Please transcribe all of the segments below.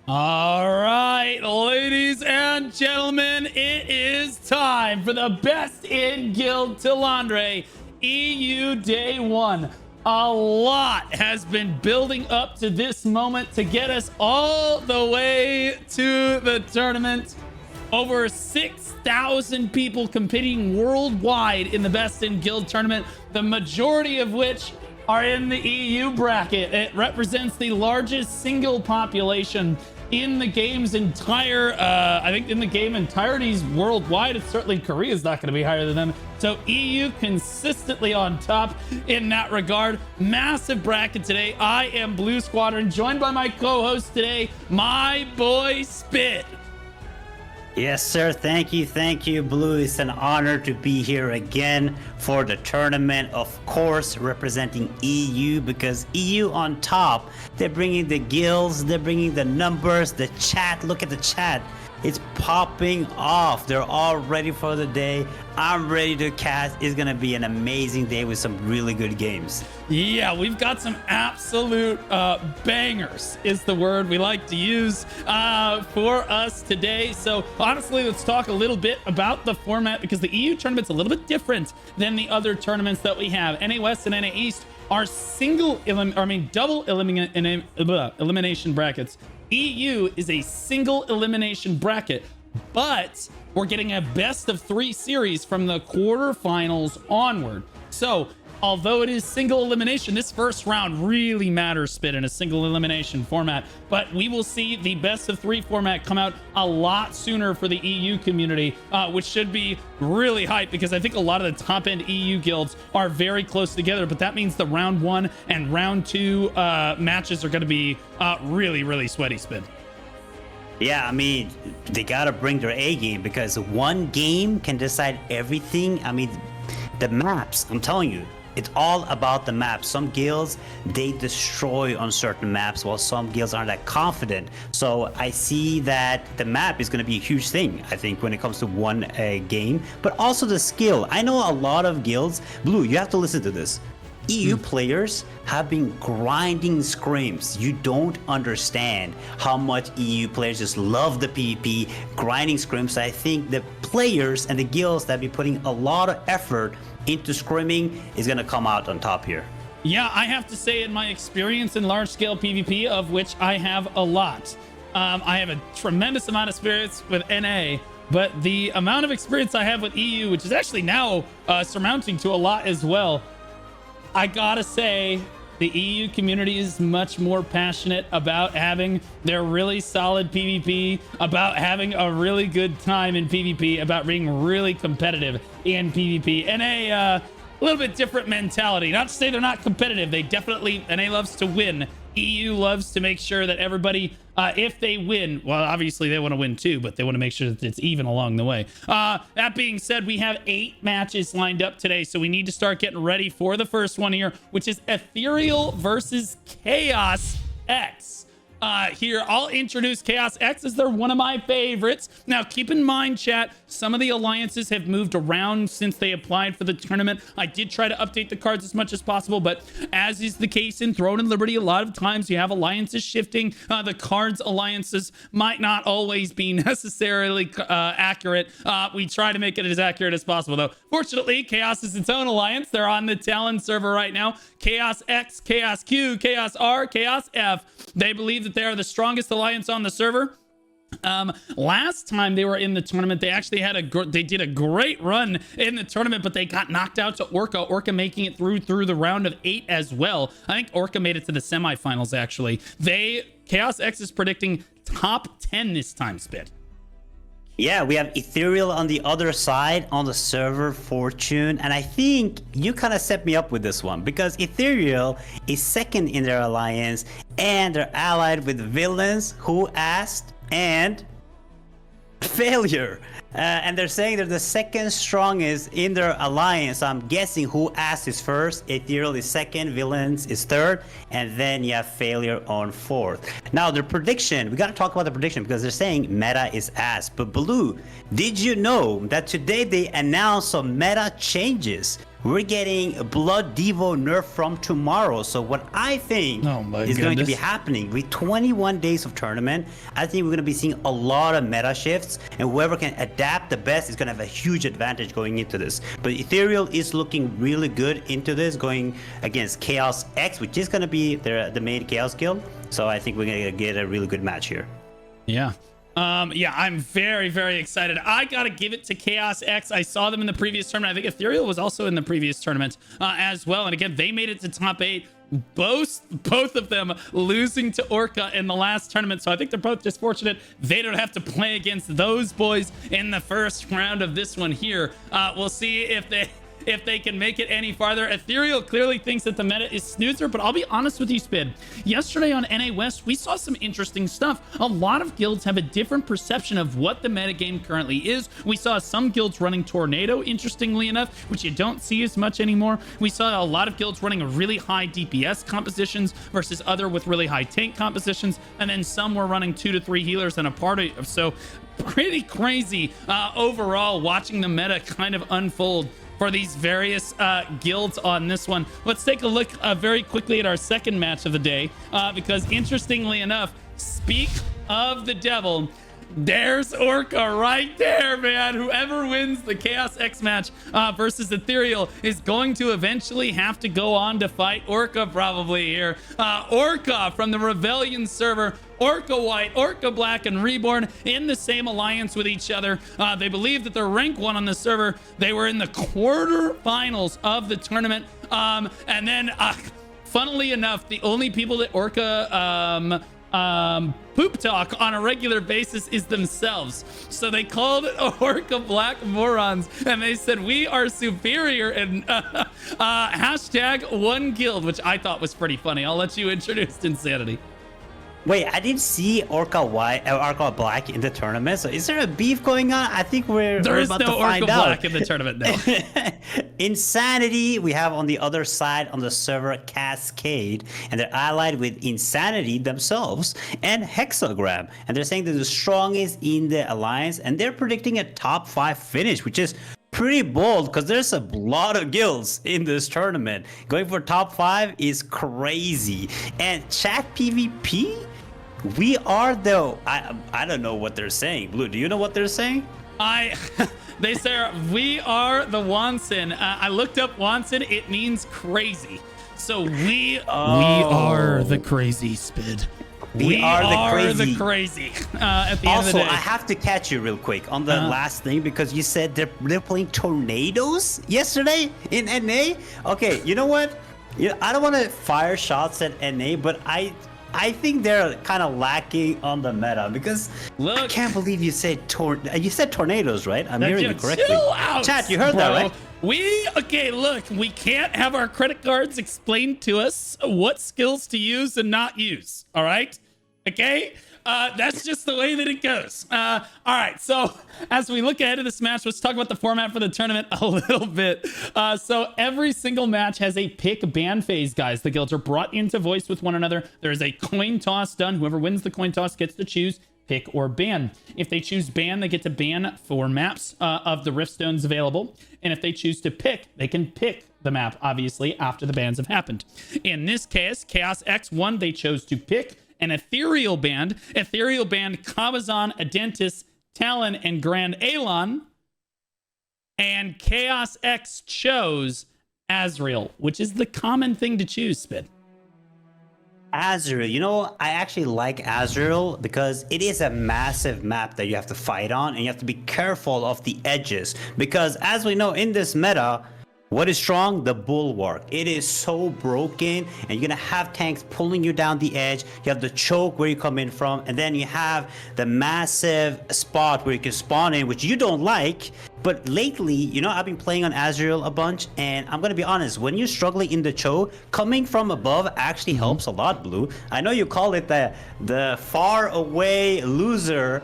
All right, ladies and gentlemen, it is time for the best in guild Talandre EU Day 1. A lot has been building up to this moment to get us all the way to the tournament. Over 6,000 people competing worldwide in the best in guild tournament, the majority of which are in the EU bracket. It represents the largest single population in the game's entire, I think in the game entirety's worldwide. It's certainly Korea's not going to be higher than them. So EU consistently on top in that regard. Massive bracket today. I am Blue Squadron, joined by my co-host today, my boy Spit. Yes, sir. Thank you, Blue. It's an honor to be here again for the tournament. Of course, representing EU, because EU on top. They're bringing the guilds, they're bringing the numbers, the chat. Look at the chat. It's popping off. They're all ready for the day. I'm ready to cast. It's going to be an amazing day with some really good games. Yeah, we've got some absolute bangers is the word we like to use for us today. So honestly, let's talk a little bit about the format, because the EU tournament's a little bit different than the other tournaments that we have. NA West and NA East are double elimination brackets. EU is a single elimination bracket, but we're getting a best of 3 series from the quarterfinals onward. So although it is single elimination, this first round really matters, Spit, in a single elimination format. But we will see the best of 3 format come out a lot sooner for the EU community, which should be really hype, because I think a lot of the top end EU guilds are very close together. But that means the round 1 and round 2 matches are going to be really sweaty, Spit. Yeah, I mean, they gotta bring their A game, because one game can decide everything. I mean, the maps, I'm telling you, it's all about the maps. Some guilds, they destroy on certain maps, while some guilds aren't that confident. So I see that the map is going to be a huge thing, I think, when it comes to one game. But also the skill. I know a lot of guilds. Blue, you have to listen to this. EU players have been grinding scrims. You don't understand how much EU players just love the PvP, grinding scrims. I think the players and the guilds that be putting a lot of effort into scrimming is going to come out on top here. Yeah, I have to say, in my experience in large-scale PvP, of which I have a lot, I have a tremendous amount of experience with NA, but the amount of experience I have with EU, which is actually now surmounting to a lot as well, I gotta say, the EU community is much more passionate about having their really solid PvP, about having a really good time in PvP, about being really competitive in PvP. NA, a little bit different mentality. Not to say they're not competitive. They definitely, NA loves to win. EU loves to make sure that everybody, if they win, well, obviously they want to win too, but they want to make sure that it's even along the way. That being said, we have 8 matches lined up today, so we need to start getting ready for the first one here, which is Ethereal versus Chaos X. Here, I'll introduce Chaos X, as they're one of my favorites. Now, keep in mind, chat, some of the alliances have moved around since they applied for the tournament. I did try to update the cards as much as possible, but as is the case in Throne and Liberty, a lot of times you have alliances shifting. The cards alliances might not always be necessarily accurate. We try to make it as accurate as possible, though. Fortunately, Chaos is its own alliance. They're on the Talon server right now. Chaos X, Chaos Q, Chaos R, Chaos F. They believe that they are the strongest alliance on the server. Last time they were in the tournament, they actually had they did a great run in the tournament, but they got knocked out to Orca. Orca making it through the round of 8 as well. I think Orca made it to the semifinals, actually. Chaos X is predicting top 10 this time, Spit. Yeah, we have Ethereal on the other side on the server, Fortune, and I think you kind of set me up with this one, because Ethereal is second in their alliance, and they're allied with Villains, Who Asked, and Failure. And they're saying they're the second strongest in their alliance. I'm guessing who asked is first. Ethereal is second, Villains is third, and then you have Failure on fourth. Now, their prediction, we got to talk about the prediction because they're saying meta is ass. But Blue, did you know that today they announced some meta changes? We're getting Blood Devo nerf from tomorrow. So what I think is going to be happening with 21 days of tournament, I think we're going to be seeing a lot of meta shifts, and whoever can adapt the best is going to have a huge advantage going into this. But Ethereal is looking really good into this, going against Chaos X, which is going to be the main Chaos guild. So I think we're going to get a really good match here. Yeah. Yeah, I'm very, very excited. I gotta give it to Chaos X. I saw them in the previous tournament. I think Ethereal was also in the previous tournament as well. And again, they made it to top 8. Both of them losing to Orca in the last tournament. So I think they're both just fortunate they don't have to play against those boys in the first round of this one here. We'll see if they can make it any farther. Ethereal clearly thinks that the meta is snoozer, but I'll be honest with you, Spid. Yesterday on NA West, we saw some interesting stuff. A lot of guilds have a different perception of what the metagame currently is. We saw some guilds running Tornado, interestingly enough, which you don't see as much anymore. We saw a lot of guilds running really high DPS compositions versus other with really high tank compositions, and then some were running 2 to 3 healers and a party. So pretty crazy overall watching the meta kind of unfold for these various guilds on this one. Let's take a look very quickly at our second match of the day, because interestingly enough, speak of the devil, there's Orca right there, man. Whoever wins the Chaos X match versus Ethereal is going to eventually have to go on to fight Orca probably here. Orca from the Rebellion server, Orca White, Orca Black, and Reborn in the same alliance with each other. They believe that they're rank 1 on the server. They were in the quarterfinals of the tournament. And then, funnily enough, the only people that Orca poop talk on a regular basis is themselves. So they called Orca Black morons, and they said, we are superior, and hashtag one guild, which I thought was pretty funny. I'll let you introduce Insanity. Wait, I didn't see Orca White, Orca Black in the tournament. So is there a beef going on? I think we're about to find out. There is no Orca Black in the tournament, no. Insanity, we have on the other side on the server Cascade, and they're allied with Insanity themselves and Hexagram. And they're saying they're the strongest in the alliance, and they're predicting a top 5 finish, which is pretty bold because there's a lot of guilds in this tournament. Going for top 5 is crazy. And chat PvP, we are the I don't know what they're saying. Blue, do you know what they're saying? They say we are the Wanson. I looked up Wanson. It means crazy. So we are the crazy, Spid. We are the crazy. At the end of the day. Also, I have to catch you real quick on the last thing because you said they're playing Tornadoes yesterday in NA. Okay, you know what? I don't want to fire shots at NA, but I think they're kind of lacking on the meta because I can't believe you said Tornadoes, right? I'm hearing you correctly. Chill out, Chat, you heard that, right? Look, we can't have our credit cards explain to us what skills to use and not use, all right? Okay? That's just the way that it goes. All right, so as we look ahead to this match, let's talk about the format for the tournament a little bit. So every single match has a pick ban phase, guys. The guilds are brought into voice with one another. There is a coin toss done. Whoever wins the coin toss gets to choose pick or ban. If they choose ban, they get to ban 4 maps of the Riftstones available. And if they choose to pick, they can pick the map, obviously, after the bans have happened. In this case, Chaos X1, they chose to pick an Ethereal band. Ethereal band Kabazon, Adentis, Talon, and Grand Alon. And Chaos X chose Azrael, which is the common thing to choose, Spid. Azrael, you know, I actually like Azrael because it is a massive map that you have to fight on, and you have to be careful of the edges because, as we know in this meta, what is strong? The Bulwark. It is so broken, and you're gonna have tanks pulling you down the edge. You have the choke where you come in from, and then you have the massive spot where you can spawn in, which you don't like. But lately, you know, I've been playing on Azrael a bunch, and I'm gonna be honest, when you're struggling in the choke, coming from above actually helps a lot, Blue. I know you call it the far away loser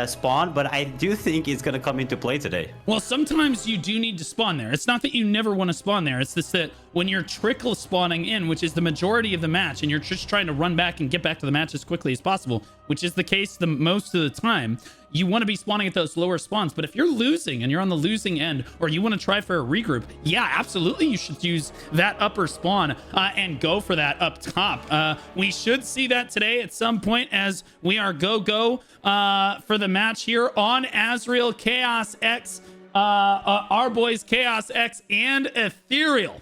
spawn, but I do think it's going to come into play today. Well, sometimes you do need to spawn there. It's not that you never want to spawn there. It's just that when you're trickle spawning in, which is the majority of the match, and you're just trying to run back and get back to the match as quickly as possible, which is the case the most of the time, you want to be spawning at those lower spawns. But if you're losing and you're on the losing end, or you want to try for a regroup, yeah, absolutely you should use that upper spawn and go for that up top. We should see that today at some point as we are go for the match here on Azrael, Chaos X, our boys Chaos X and Ethereal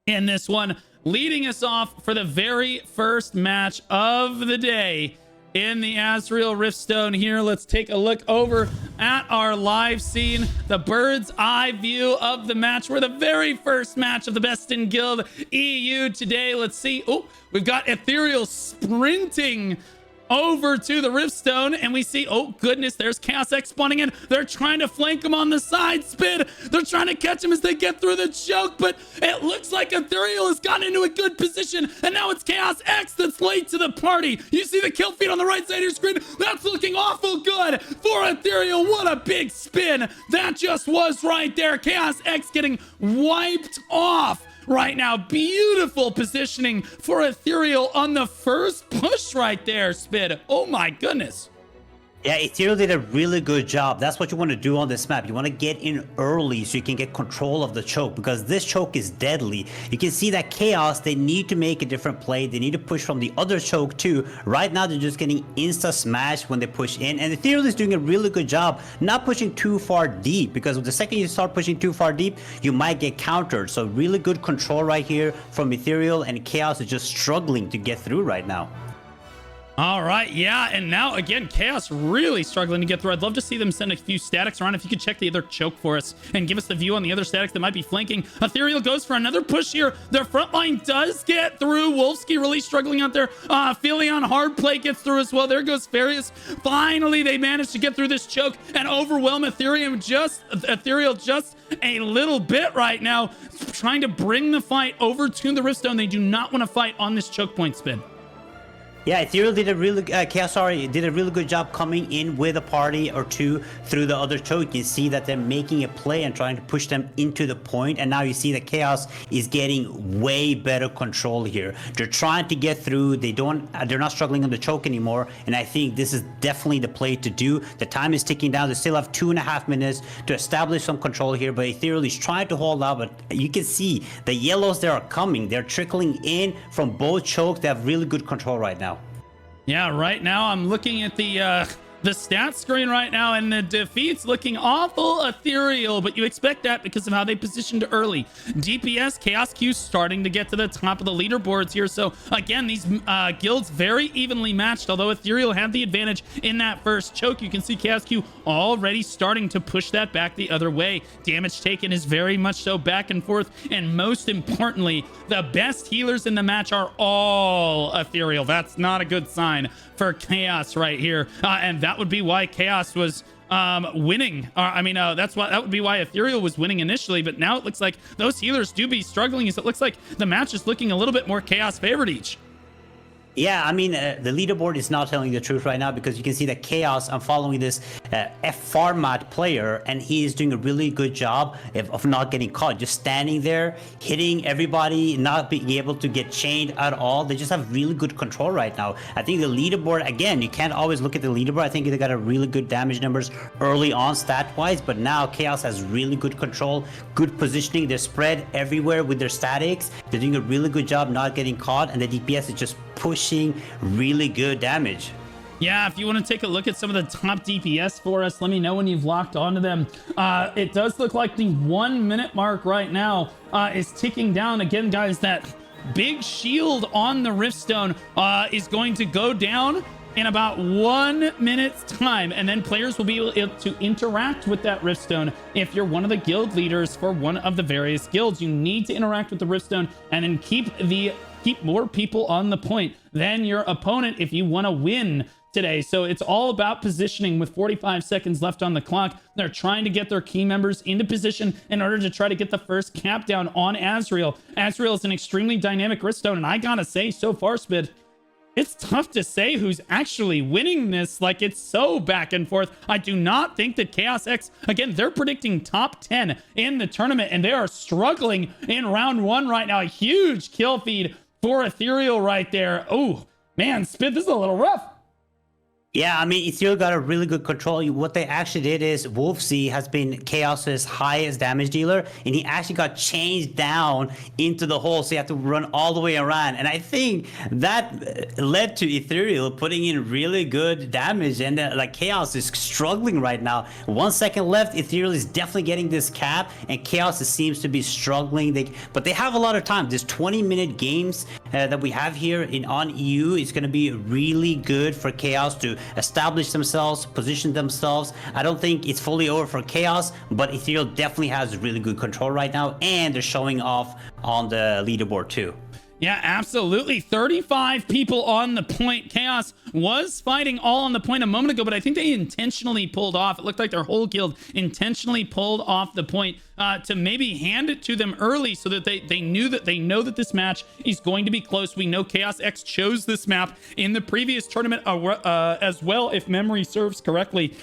in this one, leading us off for the very first match of the day in the Azrael Riftstone here. Let's take a look over at our live scene, the bird's eye view of the match. We're the very first match of the Best in Guild EU today. Let's see. Oh, we've got Ethereal sprinting over to the Riftstone, and we see, oh goodness, there's Chaos X spawning in. They're trying to flank him on the side spin. They're trying to catch him as they get through the choke, but it looks like Ethereal has gotten into a good position, and now it's Chaos X that's late to the party. You see the kill feed on the right side of your screen. That's looking awful good for Ethereal. What a big spin that just was right there. Chaos X getting wiped off right now. Beautiful positioning for Ethereal on the first push right there, Spid. Oh my goodness. Yeah, Ethereal did a really good job. That's what you want to do on this map. You want to get in early so you can get control of the choke, because this choke is deadly. You can see that Chaos, they need to make a different play. They need to push from the other choke too. Right now, they're just getting insta smashed when they push in. And Ethereal is doing a really good job not pushing too far deep, because the second you start pushing too far deep, you might get countered. So really good control right here from Ethereal, and Chaos is just struggling to get through right now. All right, yeah, and now again, Chaos really struggling to get through. I'd love to see them send a few statics around. If you could check the other choke for us and give us the view on the other statics that might be flanking. Ethereal goes for another push here. Their front line does get through. Wolfsky really struggling out there. Philion hard play gets through as well. There goes Farius. Finally, they managed to get through this choke and overwhelm Ethereal just a little bit right now, trying to bring the fight over to the Riftstone. They do not want to fight on this choke point, Spin. Yeah, Ethereal did a really did a really good job coming in with a party or two through the other choke. You can see that they're making a play and trying to push them into the point, and now you see that Chaos is getting way better control here. They're trying to get through. They're not struggling on the choke anymore, and I think this is definitely the play to do. The time is ticking down. They still have 2.5 minutes to establish some control here, but Ethereal is trying to hold out. But you can see the yellows there are coming. They're trickling in from both chokes. They have really good control right now. Yeah, right now I'm looking at the stats screen right now, and the defeat's looking awful Ethereal, but you expect that because of how they positioned early. DPS, Chaos Q starting to get to the top of the leaderboards here. So again, these guilds very evenly matched, although Ethereal had the advantage in that first choke. You can see Chaos Q already starting to push that back the other way. Damage taken is very much so back and forth, and most importantly, the best healers in the match are all Ethereal. That's not a good sign for Chaos right here, and that would be why Chaos was winning. That would be why Ethereal was winning initially, but now it looks like those healers do be struggling, as it looks like the match is looking a little bit more Chaos favored each. Yeah, I mean, the leaderboard is not telling the truth right now, because you can see that Chaos, I'm following this F-format player, and he is doing a really good job of not getting caught, just standing there, hitting everybody, not being able to get chained at all. They just have really good control right now. I think the leaderboard, again, you can't always look at the leaderboard. I think they got a really good damage numbers early on stat-wise, but now Chaos has really good control, good positioning. They're spread everywhere with their statics. They're doing a really good job not getting caught, and the DPS is just pushing really good damage. Yeah, if you want to take a look at some of the top DPS for us, let me know when you've locked onto them. It does look like the 1 minute mark right now is ticking down. Again, guys, that big shield on the Riftstone is going to go down in about 1 minute's time, and then players will be able to interact with that Riftstone. If you're one of the guild leaders for one of the various guilds, you need to interact with the Riftstone and then keep more people on the point than your opponent if you want to win today. So it's all about positioning. With 45 seconds left on the clock, they're trying to get their key members into position in order to try to get the first cap down on Azrael. Azrael is an extremely dynamic Riftstone, and I gotta say, so far, Spid, it's tough to say who's actually winning this. Like, it's so back and forth. I do not think that Chaos X, again, they're predicting top 10 in the tournament, and they are struggling in round 1 right now. A huge kill feed for Ethereal right there. Oh, man, Spit, this is a little rough. Yeah, I mean, Ethereal got a really good control. What they actually did is Wolfsy has been Chaos's highest damage dealer, and he actually got changed down into the hole, so you have to run all the way around. And I think that led to Ethereal putting in really good damage, and like Chaos is struggling right now. 1 second left, Ethereal is definitely getting this cap, and Chaos seems to be struggling. But they have a lot of time. This 20-minute games that we have here on EU is going to be really good for Chaos to establish themselves, position themselves. I don't think it's fully over for Chaos, but Ethereal definitely has really good control right now, and they're showing off on the leaderboard too. Yeah, absolutely. 35 people on the point. Chaos was fighting all on the point a moment ago, but I think they intentionally pulled off. It looked like their whole guild intentionally pulled off the point to maybe hand it to them early, so that they know that this match is going to be close. We know Chaos X chose this map in the previous tournament as well, if memory serves correctly.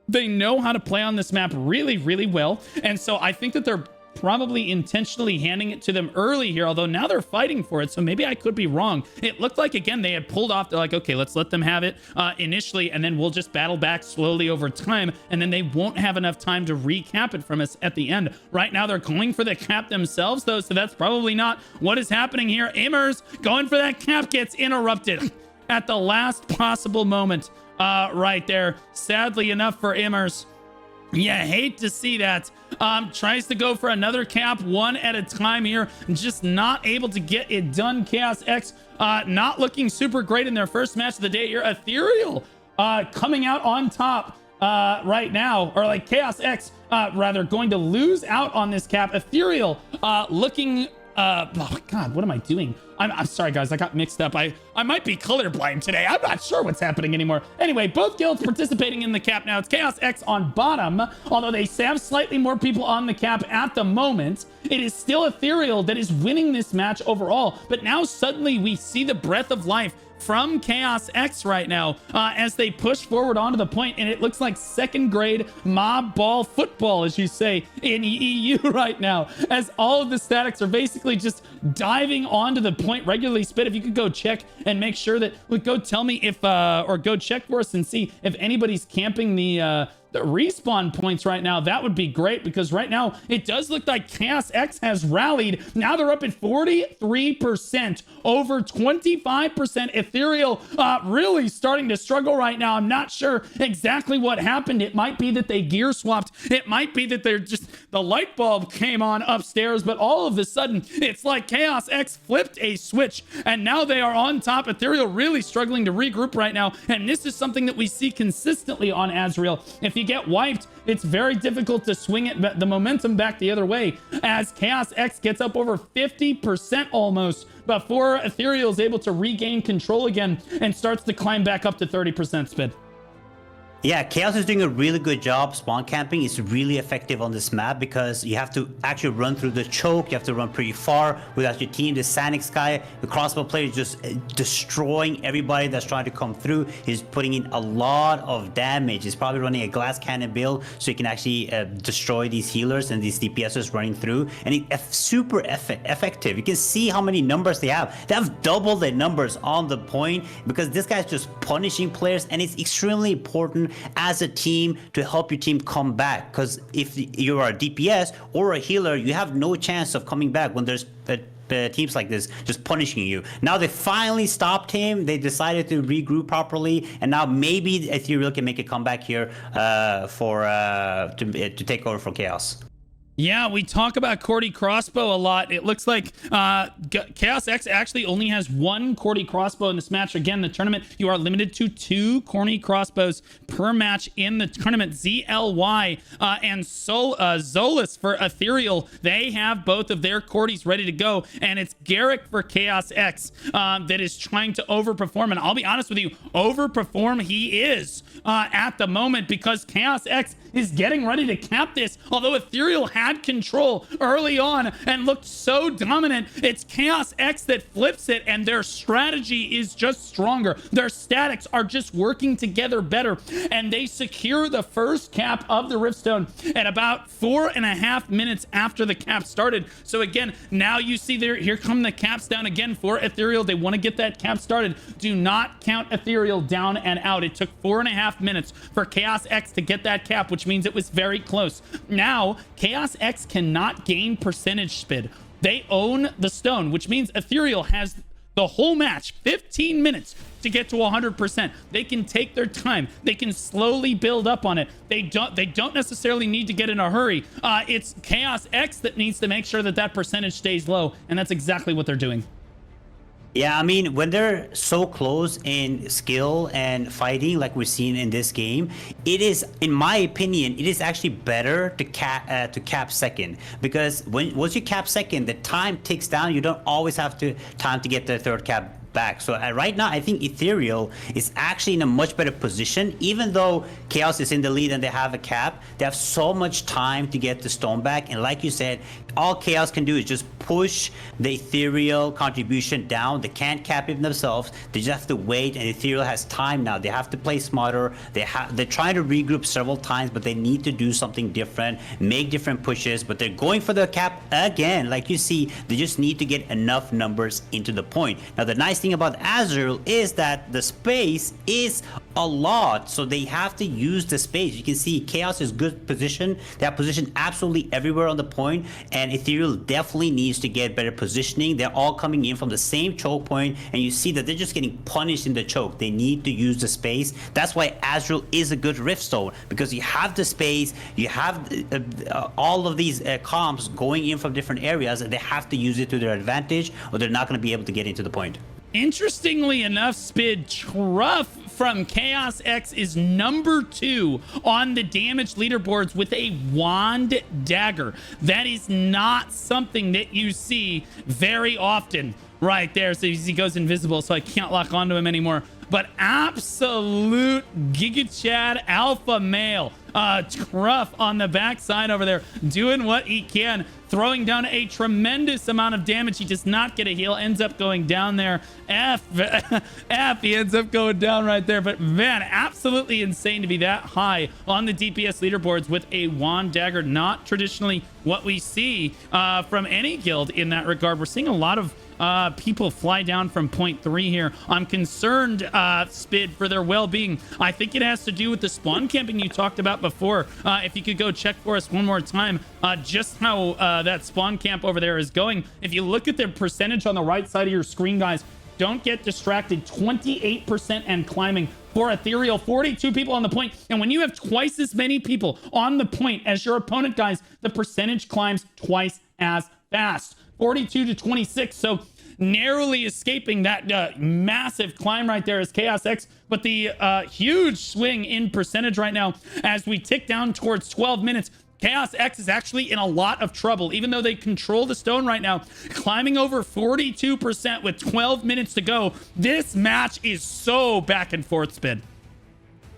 They know how to play on this map really, really well. And so I think that they're probably intentionally handing it to them early here, although now they're fighting for it, so maybe I could be wrong. It looked like, again, they had pulled off. They're like, okay, let's let them have it initially, and then we'll just battle back slowly over time, and then they won't have enough time to recap it from us at the end. Right now, they're going for the cap themselves, though, so that's probably not what is happening here. Immers going for that cap gets interrupted at the last possible moment right there. Sadly enough for Immers. Yeah, hate to see that. Tries to go for another cap one at a time here, just not able to get it done. Chaos X not looking super great in their first match of the day here. Ethereal coming out on top right now, or like Chaos X rather going to lose out on this cap. Ethereal looking oh god, what am I doing? I'm sorry guys, I got mixed up. I might be colorblind today. I'm not sure what's happening anymore. Anyway, both guilds participating in the cap now. It's Chaos X on bottom, although they have slightly more people on the cap at the moment. It is still Ethereal that is winning this match overall, but now suddenly we see the breath of life from Chaos X right now as they push forward onto the point, and it looks like second grade mob ball football, as you say, in EU right now, as all of the statics are basically just diving onto the point regularly. Spit, if you could go check and make sure that, go tell me if or go check for us and see if anybody's camping the respawn points right now, that would be great, because right now it does look like Chaos X has rallied. Now they're up at 43%, over 25%. Ethereal really starting to struggle right now. I'm not sure exactly what happened. It might be that they gear swapped. It might be that they're just, the light bulb came on upstairs, but all of a sudden it's like Chaos X flipped a switch and now they are on top. Ethereal really struggling to regroup right now, and this is something that we see consistently on Azrael. If you get wiped, it's very difficult to swing it, the momentum back the other way, as Chaos X gets up over 50% almost before Ethereal is able to regain control again and starts to climb back up to 30% Spid. Yeah, Chaos is doing a really good job. Spawn camping is really effective on this map because you have to actually run through the choke. You have to run pretty far without your team. The Sanix guy, the crossbow player, is just destroying everybody that's trying to come through. He's putting in a lot of damage. He's probably running a glass cannon build so he can actually destroy these healers and these DPSs running through. And it's super effective. You can see how many numbers they have. They have double the numbers on the point because this guy's just punishing players, and it's extremely important as a team to help your team come back, because if you are a DPS or a healer, you have no chance of coming back when there's teams like this just punishing you. Now they finally stopped him. They decided to regroup properly, and now maybe Ethereal can make a comeback here to take over for Chaos. Yeah, we talk about Cordy Crossbow a lot. It looks like Chaos X actually only has one Cordy Crossbow in this match. Again, the tournament, you are limited to 2 Cordy Crossbows per match in the tournament. ZLY and Zolas for Ethereal, they have both of their Cordies ready to go. And it's Garrick for Chaos X that is trying to overperform. And I'll be honest with you, overperform he is at the moment, because Chaos X is getting ready to cap this. Although Ethereal has had control early on and looked so dominant. It's Chaos X that flips it, and their strategy is just stronger. Their statics are just working together better, and they secure the first cap of the Riftstone at about 4.5 minutes after the cap started. So again, now you see there, here come the caps down again for Ethereal. They want to get that cap started. Do not count Ethereal down and out. It took 4.5 minutes for Chaos X to get that cap, which means it was very close. Now, Chaos X cannot gain percentage spid. They own the stone, which means Ethereal has the whole match, 15 minutes to get to 100%. They can take their time. They can slowly build up on it. They don't necessarily need to get in a hurry. It's Chaos X that needs to make sure that that percentage stays low, and that's exactly what they're doing. Yeah, I mean, when they're so close in skill and fighting like we're seeing in this game, it is, in my opinion, it is actually better to cap second, because once you cap second, the time ticks down. You don't always have time to get the third cap back. So right now, I think Ethereal is actually in a much better position. Even though Chaos is in the lead and they have a cap, they have so much time to get the stone back. And like you said, all Chaos can do is just push the Ethereal contribution down. They can't cap it themselves. They just have to wait, and Ethereal has time now. They have to play smarter. They're trying to regroup several times, but they need to do something different, make different pushes, but they're going for the cap again. Like you see, they just need to get enough numbers into the point. Now, the nice thing about Azrael is that the space is a lot, so they have to use the space. You can see Chaos is good position. They have position absolutely everywhere on the point, and Ethereal definitely needs to get better positioning. They're all coming in from the same choke point, and you see that they're just getting punished in the choke. They need to use the space. That's why Azrael is a good Riftstone, because you have the space, you have all of these comps going in from different areas, and they have to use it to their advantage, or they're not going to be able to get into the point. Interestingly enough, Spid, Truff from Chaos X is number 2 on the damage leaderboards with a wand dagger. That is not something that you see very often right there. So he goes invisible, so I can't lock onto him anymore. But absolute Giga Chad alpha male. Truff on the backside over there doing what he can, throwing down a tremendous amount of damage. He does not get a heal, ends up going down there. He ends up going down right there. But man, absolutely insane to be that high on the DPS leaderboards with a wand dagger. Not traditionally what we see from any guild in that regard. We're seeing a lot of people fly down from point 3 here. I'm concerned, Spid, for their well-being. I think it has to do with the spawn camping you talked about before. If you could go check for us one more time just how that spawn camp over there is going. If you look at the percentage on the right side of your screen, guys, don't get distracted. 28% and climbing for Ethereal. 42 people on the point. And when you have twice as many people on the point as your opponent, guys, the percentage climbs twice as fast. 42 to 26. So narrowly escaping that massive climb right there is Chaos X. But the huge swing in percentage right now as we tick down towards 12 minutes. Chaos X is actually in a lot of trouble, even though they control the stone right now, climbing over 42% with 12 minutes to go. This match is so back and forth, Spin.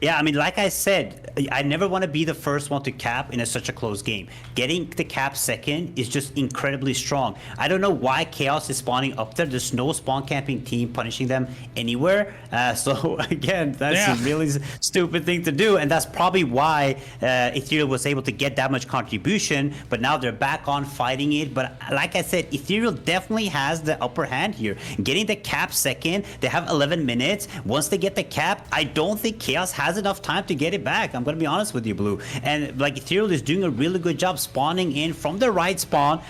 Yeah, I mean, like I said, I never want to be the first one to cap in such a close game. Getting the cap second is just incredibly strong. I don't know why Chaos is spawning up there. There's no spawn camping team punishing them anywhere. So again, that's a really stupid thing to do. And that's probably why Ethereal was able to get that much contribution. But now they're back on fighting it. But like I said, Ethereal definitely has the upper hand here. Getting the cap second, they have 11 minutes. Once they get the cap, I don't think Chaos has enough time to get it back. I'm gonna be honest with you, Blue. And like Ethereal is doing a really good job spawning in from the right spawn.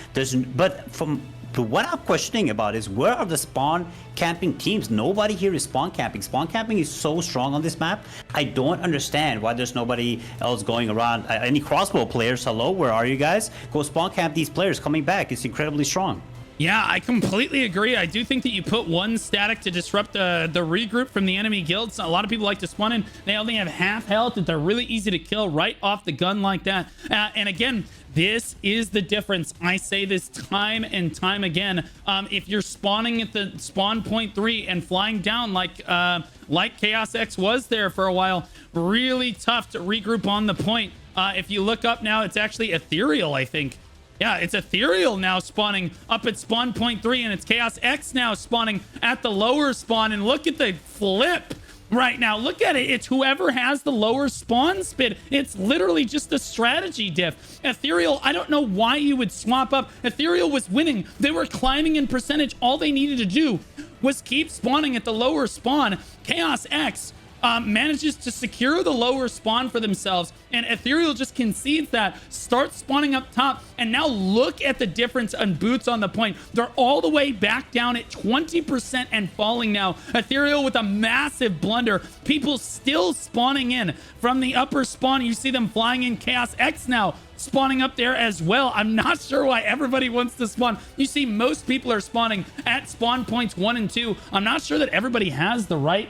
But what I'm questioning about is, where are the spawn camping teams? Nobody here is spawn camping. Spawn camping is so strong on this map. I don't understand why there's nobody else going around. Any crossbow players, hello, where are you guys? Go spawn camp these players coming back. It's incredibly strong. Yeah, I completely agree. I do think that you put one static to disrupt the regroup from the enemy guilds. A lot of people like to spawn in. They only have half health. They're really easy to kill right off the gun like that. And again, this is the difference. I say this time and time again. If you're spawning at the spawn point 3 and flying down like Chaos X was there for a while, really tough to regroup on the point. If you look up now, it's actually Ethereal, I think, Yeah, it's Ethereal now spawning up at spawn point 3, and it's Chaos X now spawning at the lower spawn. And look at the flip right now. Look at it. It's whoever has the lower spawn speed. It's literally just a strategy diff. Ethereal, I don't know why you would swap up. Ethereal was winning. They were climbing in percentage. All they needed to do was keep spawning at the lower spawn. Chaos X manages to secure the lower spawn for themselves, and Ethereal just concedes that, starts spawning up top, and now look at the difference on boots on the point. They're all the way back down at 20% and falling now. Ethereal with a massive blunder. People still spawning in from the upper spawn. You see them flying in. Chaos X now spawning up there as well. I'm not sure why everybody wants to spawn. You see most people are spawning at spawn points 1 and 2. I'm not sure that everybody has the right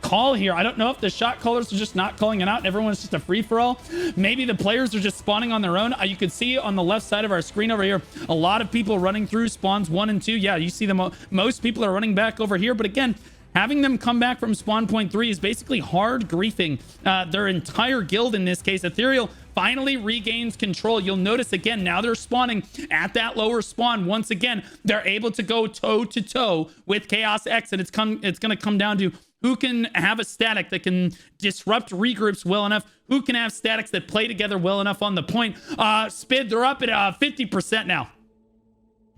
call here. I don't know if the shot callers are just not calling it out and everyone's just a free-for-all. Maybe the players are just spawning on their own. You can see on the left side of our screen over here, a lot of people running through spawns 1 and 2. Yeah, you see them. Most people are running back over here, but again, having them come back from spawn point 3 is basically hard griefing their entire guild in this case. Ethereal finally regains control. You'll notice again, now they're spawning at that lower spawn. Once again, they're able to go toe-to-toe with Chaos X, and it's going to come down to who can have a static that can disrupt regroups well enough, who can have statics that play together well enough on the point. Spid, they're up at 50% now.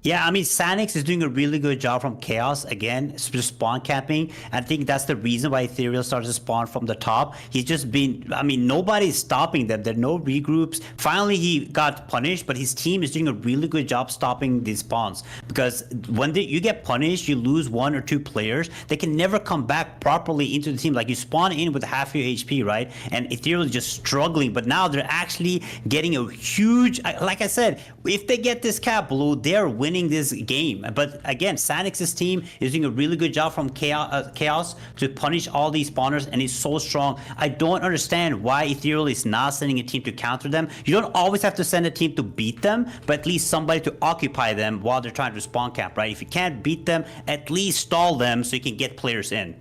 Yeah, I mean, Sanix is doing a really good job from Chaos. Again, just spawn capping. I think that's the reason why Ethereal started to spawn from the top. He's just been, I mean, nobody's stopping them. There are no regroups. Finally, he got punished, but his team is doing a really good job stopping these spawns. Because when you get punished, you lose 1 or 2 players. They can never come back properly into the team. Like, you spawn in with half your HP, right? And Ethereal is just struggling. But now they're actually getting a huge, like I said, if they get this cap blue, they're winning this game. But again, Sanix's team is doing a really good job from Chaos to punish all these spawners, and he's so strong. I don't understand why Ethereal is not sending a team to counter them. You don't always have to send a team to beat them, but at least somebody to occupy them while they're trying to spawn cap, right? If you can't beat them, at least stall them so you can get players in.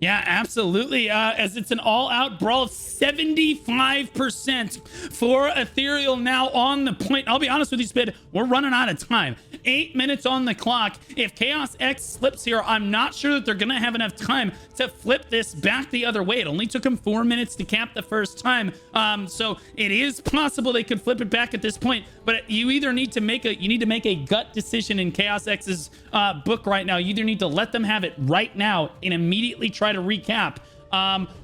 Yeah, absolutely. As it's an all-out brawl, 75% for Ethereal now on the point. I'll be honest with you, Spid, we're running out of time. 8 minutes on the clock. If Chaos X slips here, I'm not sure that they're going to have enough time to flip this back the other way. It only took them 4 minutes to cap the first time. So it is possible they could flip it back at this point, but you either need to make a gut decision in Chaos X's book right now. You either need to let them have it right now and immediately try to recap,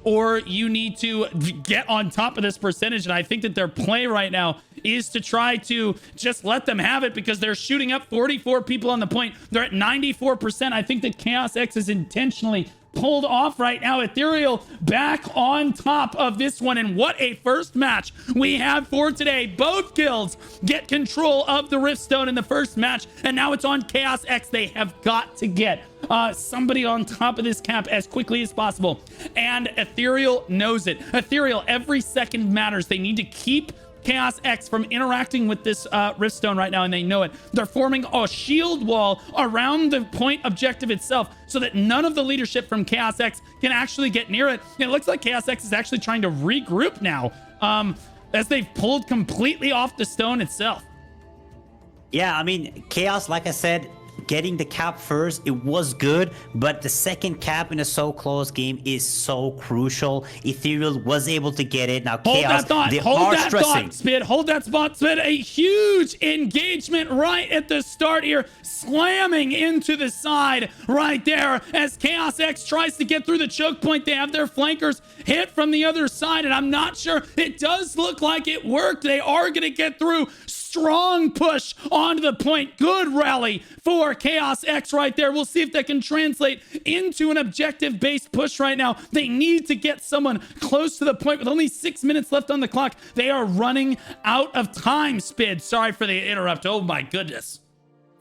or you need to get on top of this percentage. And I think that their play right now is to try to just let them have it, because they're shooting up 44 people on the point. They're at 94%. I think that Chaos X is intentionally pulled off right now. Ethereal back on top of this one, and what a first match we have for today. Both guilds get control of the Riftstone in the first match, and now it's on Chaos X. They have got to get somebody on top of this cap as quickly as possible, and Ethereal knows it. Ethereal, every second matters. They need to keep Chaos X from interacting with this Riftstone right now, and they know it. They're forming a shield wall around the point objective itself so that none of the leadership from Chaos X can actually get near it. And it looks like Chaos X is actually trying to regroup now, as they've pulled completely off the stone itself. Yeah, I mean, Chaos, like I said, getting the cap first, it was good, but the second cap in a so close game is so crucial. Ethereal was able to get it. Now Chaos, they are stressing. Spid, hold that spot, Spid. A huge engagement right at the start here, slamming into the side right there as Chaos X tries to get through the choke point. They have their flankers hit from the other side, and I'm not sure. It does look like it worked. They are going to get through. Strong push onto the point. Good rally for Chaos X right there. We'll see if that can translate into an objective-based push right now. They need to get someone close to the point with only 6 minutes left on the clock. They are running out of time, Spid. Sorry for the interrupt. Oh my goodness.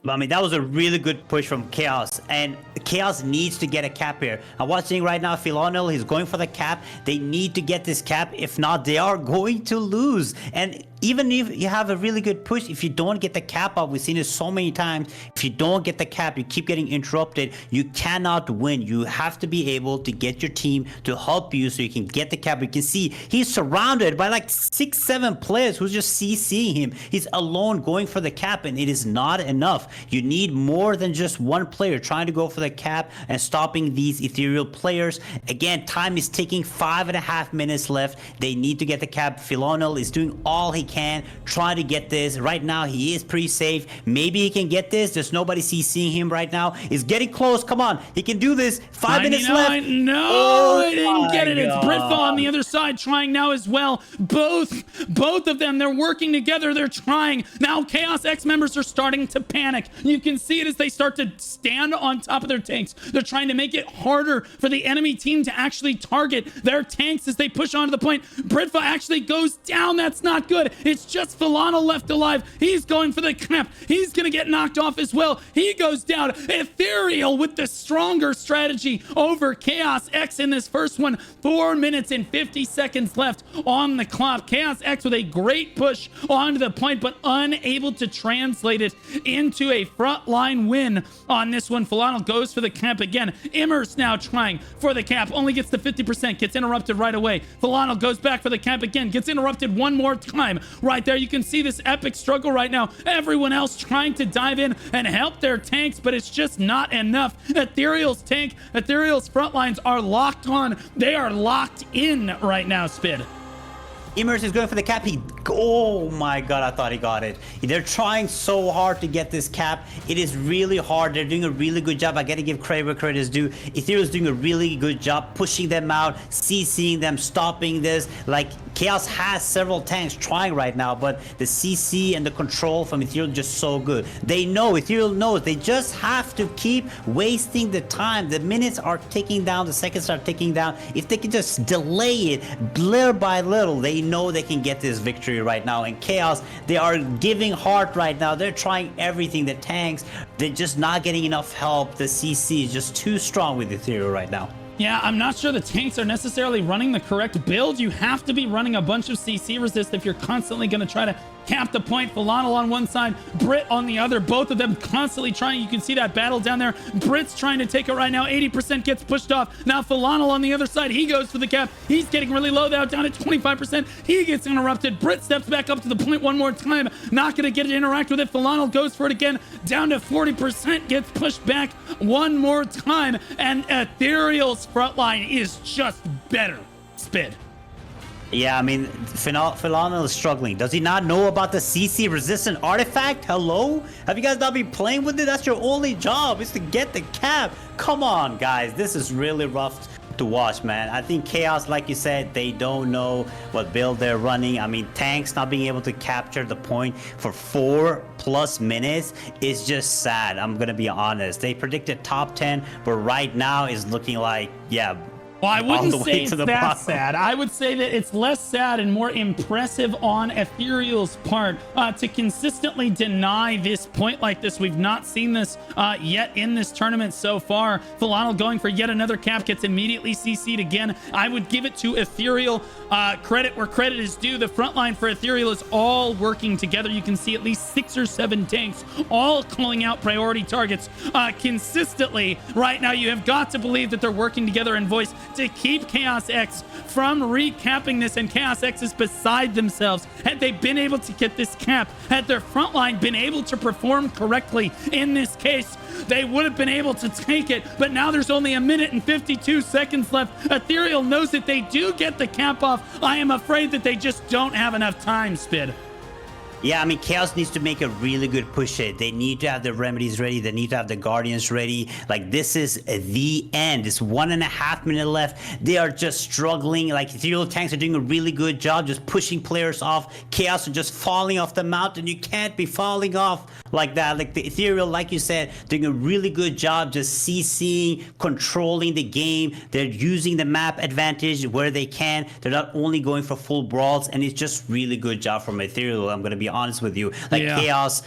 I mean, that was a really good push from Chaos, and Chaos needs to get a cap here. I'm watching right now, Philonil, he's going for the cap. They need to get this cap. If not, they are going to lose. And even if you have a really good push, if you don't get the cap up, we've seen it so many times. If you don't get the cap, you keep getting interrupted. You cannot win. You have to be able to get your team to help you so you can get the cap. You can see he's surrounded by like 6-7 players who's just CCing him. He's alone going for the cap, and it is not enough. You need more than just one player trying to go for the cap and stopping these Ethereal players. Again, time is ticking. 5.5 minutes left. They need to get the cap. Philonel is doing all he can, trying to get this. Right now, he is pretty safe. Maybe he can get this. There's nobody CCing him right now. He's getting close. Come on. He can do this. 5 minutes left. No, I didn't get it. It's Britfa on the other side trying now as well. Both of them, they're working together. They're trying. Now Chaos X members are starting to panic. You can see it as they start to stand on top of their tanks. They're trying to make it harder for the enemy team to actually target their tanks as they push onto the point. Britfa actually goes down. That's not good. It's just Philonel left alive. He's going for the cap. He's going to get knocked off as well. He goes down. Ethereal with the stronger strategy over Chaos X in this first one. 4 minutes and 50 seconds left on the clock. Chaos X with a great push onto the point, but unable to translate it into a frontline win on this one. Philonel goes for the cap again. Immers now trying for the cap. Only gets to 50%. Gets interrupted right away. Philonel goes back for the cap again. Gets interrupted one more time. Right there, you can see this epic struggle right now. Everyone else trying to dive in and help their tanks, but it's just not enough. Ethereal's front lines are locked on. They are locked in right now, Spid. Immers is going for the cap. Oh my god, I thought he got it. They're trying so hard to get this cap. It is really hard. They're doing a really good job. I gotta give credit where credit is due. Ethereal is doing a really good job pushing them out, CCing them, stopping this. Like, Chaos has several tanks trying right now, but the CC and the control from Ethereal just so good. They know, Ethereal knows, they just have to keep wasting the time. The minutes are ticking down, the seconds are ticking down. If they can just delay it little by little, they know they can get this victory right now. And Chaos, they are giving heart right now. They're trying everything. The tanks, they're just not getting enough help. The CC is just too strong with Ethereal right now. Yeah, I'm not sure the tanks are necessarily running the correct build. You have to be running a bunch of CC resist if you're constantly going to try to cap the point. Philonel on one side, Brit on the other. Both of them constantly trying. You can see that battle down there. Brit's trying to take it right now. 80% gets pushed off. Now Philonel on the other side. He goes for the cap. He's getting really low now, down at 25%. He gets interrupted. Brit steps back up to the point one more time. Not going to get to interact with it. Philonel goes for it again. Down to 40%. Gets pushed back one more time. And Ethereal's front line is just better. Spid. Yeah, I mean, Philonel is struggling. Does he not know about the CC resistant artifact? Hello? Have you guys not been playing with it? That's your only job, is to get the cap. Come on, guys. This is really rough to watch, man. I think Chaos, like you said, they don't know what build they're running. I mean, tanks not being able to capture the point for 4+ minutes is just sad. I'm gonna be honest. They predicted top 10, but right now is looking like, yeah, well, I wouldn't say it's that sad. I would say that it's less sad and more impressive on Ethereal's part to consistently deny this point like this. We've not seen this yet in this tournament so far. Philonel going for yet another cap, gets immediately CC'd again. I would give it to Ethereal. Credit where credit is due. The front line for Ethereal is all working together. You can see at least 6 or 7 tanks all calling out priority targets consistently. Right now, you have got to believe that they're working together in voice to keep Chaos X from recapping this, and Chaos X is beside themselves. Had they been able to get this cap, had their front line been able to perform correctly in this case, they would have been able to take it, but now there's only 1 minute and 52 seconds left. Ethereal knows that they do get the cap off. I am afraid that they just don't have enough time, Spid. Yeah, I mean, Chaos needs to make a really good push hit. They need to have the remedies ready. They need to have the guardians ready. Like, this is the end. It's 1.5 minutes left. They are just struggling. Like, Ethereal tanks are doing a really good job just pushing players off. Chaos are just falling off the mountain. You can't be falling off like that. Like, the Ethereal, like you said, doing a really good job just CCing, controlling the game. They're using the map advantage where they can. They're not only going for full brawls, and it's just really good job from Ethereal. I'm going to be be honest with you. Like, Chaos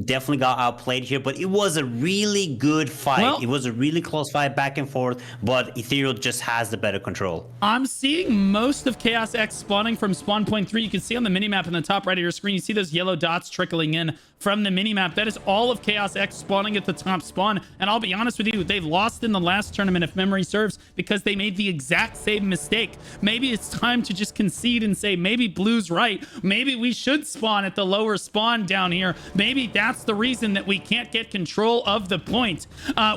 definitely got outplayed here, but it was a really good fight. Well, it was a really close fight back and forth, but Ethereal just has the better control. I'm seeing most of Chaos X spawning from spawn point 3. You can see on the minimap in the top right of your screen, you see those yellow dots trickling in from the minimap. That is all of Chaos X spawning at the top spawn. And I'll be honest with you, they've lost in the last tournament, if memory serves, because they made the exact same mistake. Maybe it's time to just concede and say, maybe Blue's right. Maybe we should spawn at the lower spawn down here. Maybe that's the reason that we can't get control of the point.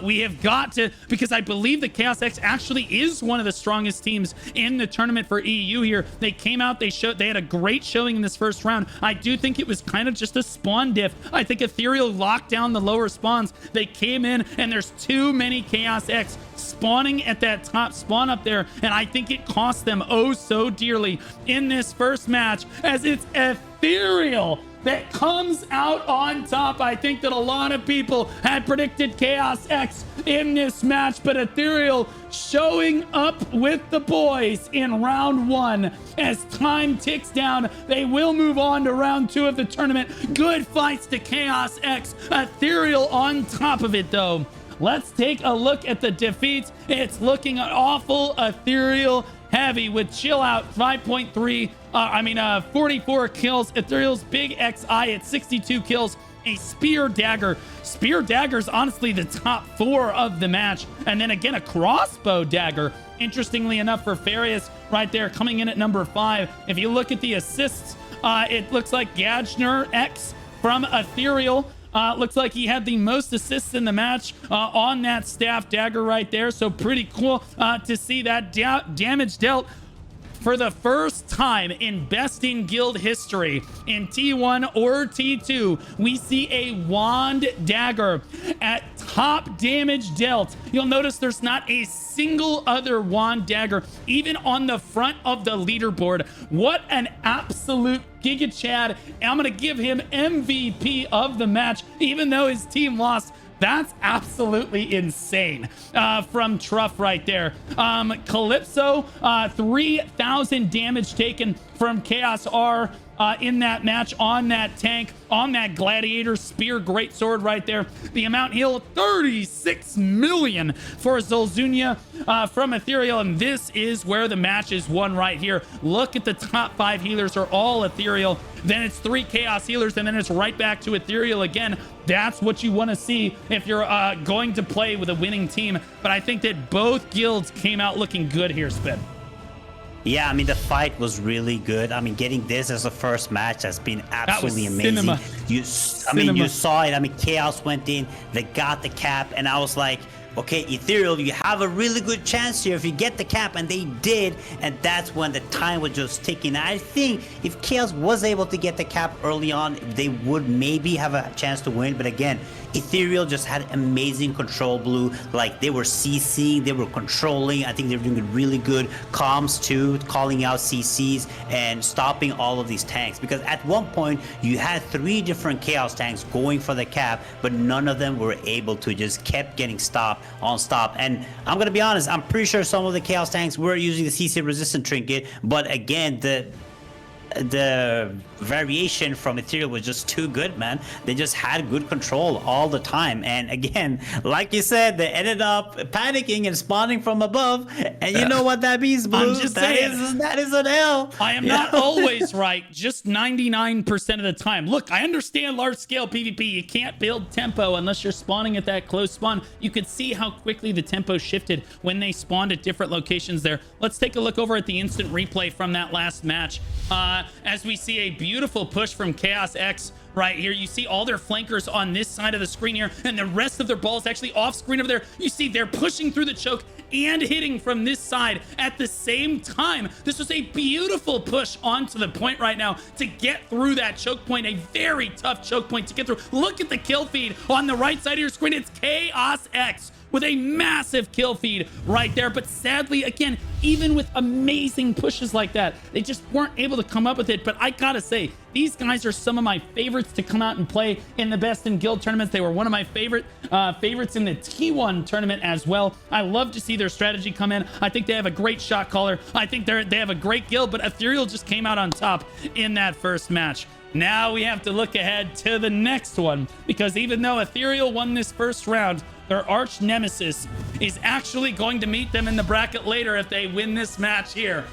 We have got to, because I believe that Chaos X actually is one of the strongest teams in the tournament for EU here. They came out, they had a great showing in this first round. I do think it was kind of just a spawn diff. I think Ethereal locked down the lower spawns. They came in, and there's too many Chaos X spawning at that top spawn up there, and I think it cost them oh so dearly in this first match, as it's Ethereal that comes out on top. I think that a lot of people had predicted Chaos X in this match, but Ethereal showing up with the boys in round 1. As time ticks down, they will move on to round 2 of the tournament. Good fights to Chaos X. Ethereal on top of it, though. Let's take a look at the defeats. It's looking awful Ethereal heavy with Chill Out 5.3, 44 kills. Ethereal's Big XI at 62 kills. A Spear Dagger. Spear Dagger's honestly the top 4 of the match. And then again, a Crossbow Dagger. Interestingly enough, for Farius right there coming in at number 5. If you look at the assists, it looks like Gajner X from Ethereal. Looks like he had the most assists in the match on that staff dagger right there. So pretty cool to see that damage dealt. For the first time in Best in Guild history, in T1 or T2, we see a wand dagger at top damage dealt. You'll notice there's not a single other wand dagger, even on the front of the leaderboard. What an absolute Giga Chad. I'm going to give him MVP of the match, even though his team lost. That's absolutely insane from Truff right there. Calypso, 3,000 damage taken from Chaos R in that match on that tank, on that Gladiator Spear Greatsword right there. The amount healed, 36 million for Zolzunia from Ethereal, and this is where the match is won right here. Look at the top 5 healers are all Ethereal. Then it's 3 Chaos healers, and then it's right back to Ethereal again. That's what you want to see if you're going to play with a winning team. But I think that both guilds came out looking good here, Spin. Yeah, I mean, the fight was really good. I mean, getting this as a first match has been absolutely amazing. Cinema. You saw it. I mean, Chaos went in, they got the cap, and I was like, okay, Ethereal, you have a really good chance here if you get the cap, and they did, and that's when the time was just ticking. I think if Chaos was able to get the cap early on, they would maybe have a chance to win, but again, Ethereal just had amazing control, Blue. Like, they were CCing, they were controlling. I think they were doing really good comms too, calling out CCs and stopping all of these tanks. Because at one point, you had 3 different Chaos tanks going for the cap, but none of them were able to, just kept getting stopped on stop. And I'm gonna be honest, I'm pretty sure some of the Chaos tanks were using the CC resistant trinket, but again, the variation from Ethereal was just too good, man. They just had good control all the time. And again, like you said, they ended up panicking and spawning from above. And you know what that means, Blue? I'm just saying, that is an L. I am not always right, just 99% of the time. Look, I understand large scale PvP. You can't build tempo unless you're spawning at that close spawn. You could see how quickly the tempo shifted when they spawned at different locations there. Let's take a look over at the instant replay from that last match. As we see a beautiful push from Chaos X right here. You see all their flankers on this side of the screen here, and the rest of their balls actually off screen over there. You see they're pushing through the choke and hitting from this side at the same time. This was a beautiful push onto the point right now to get through that choke point, a very tough choke point to get through. Look at the kill feed on the right side of your screen. It's Chaos X with a massive kill feed right there. But sadly, again, even with amazing pushes like that, they just weren't able to come up with it. But I gotta say, these guys are some of my favorites to come out and play in the Best in Guild tournaments. They were one of my favorites in the T1 tournament as well. I love to see their strategy come in. I think they have a great shot caller. I think they have a great guild, but Ethereal just came out on top in that first match. Now we have to look ahead to the next one, because even though Ethereal won this first round, their arch nemesis is actually going to meet them in the bracket later if they win this match here.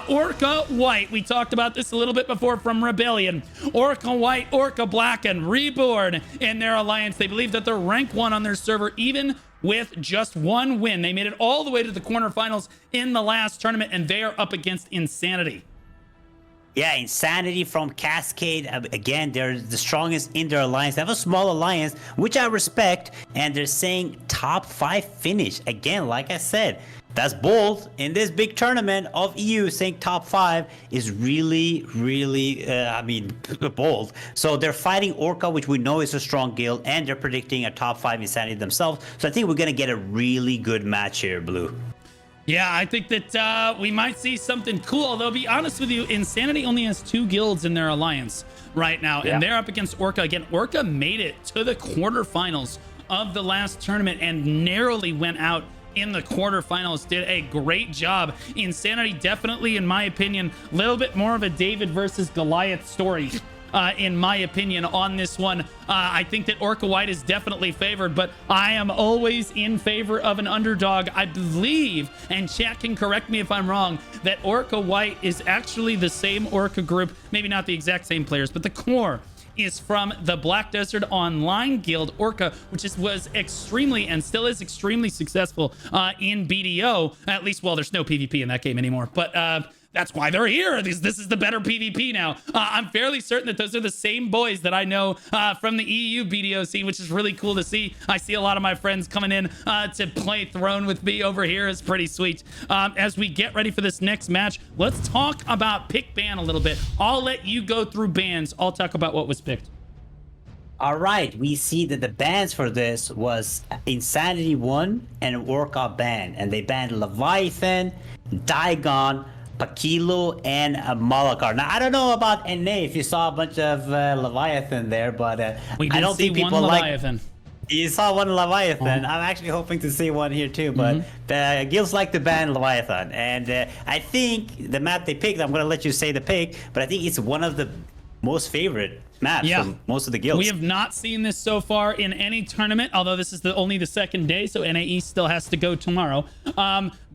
Orca White, we talked about this a little bit before from Rebellion. Orca White, Orca Black, and Reborn in their alliance. They believe that they're rank 1 on their server, even with just one win. They made it all the way to the quarterfinals in the last tournament, and they are up against Insanity. Yeah, Insanity from Cascade. Again, they're the strongest in their alliance. They have a small alliance, which I respect, and they're saying top 5 finish. Again, like I said, that's bold. In this big tournament of EU, saying top 5 is really, really, bold. So they're fighting Orca, which we know is a strong guild, and they're predicting a top 5 Insanity themselves. So I think we're going to get a really good match here, Blue. Yeah, I think that we might see something cool. Although, to be honest with you, Insanity only has 2 guilds in their alliance right now, and they're up against Orca. Again, Orca made it to the quarterfinals of the last tournament and narrowly went out in the quarterfinals. Did a great job. Insanity definitely, in my opinion, a little bit more of a David versus Goliath story. In my opinion, on this one. I think that Orca White is definitely favored, but I am always in favor of an underdog. I believe, and chat can correct me if I'm wrong, that Orca White is actually the same Orca group, maybe not the exact same players, but the core is from the Black Desert Online Guild, Orca, which was extremely and still is extremely successful in BDO. At least, well, there's no PvP in that game anymore, but that's why they're here. This is the better PvP now. I'm fairly certain that those are the same boys that I know from the EU BDO scene, which is really cool to see. I see a lot of my friends coming in to play Throne with me over here. It's pretty sweet. As we get ready for this next match, let's talk about pick ban a little bit. I'll let you go through bans. I'll talk about what was picked. All right, we see that the bans for this was Insanity 1 and Orca ban, and they banned Leviathan, Daigon, Pakilo, and Malakar. Now, I don't know about NA if you saw a bunch of Leviathan there, but I don't think people like... You saw one Leviathan. I'm actually hoping to see one here too, but the guilds like to ban Leviathan. And I think the map they picked, I'm going to let you say the pick, but I think it's one of the most favorite maps from most of the guilds. We have not seen this so far in any tournament, although this is only the second day, so NAE still has to go tomorrow.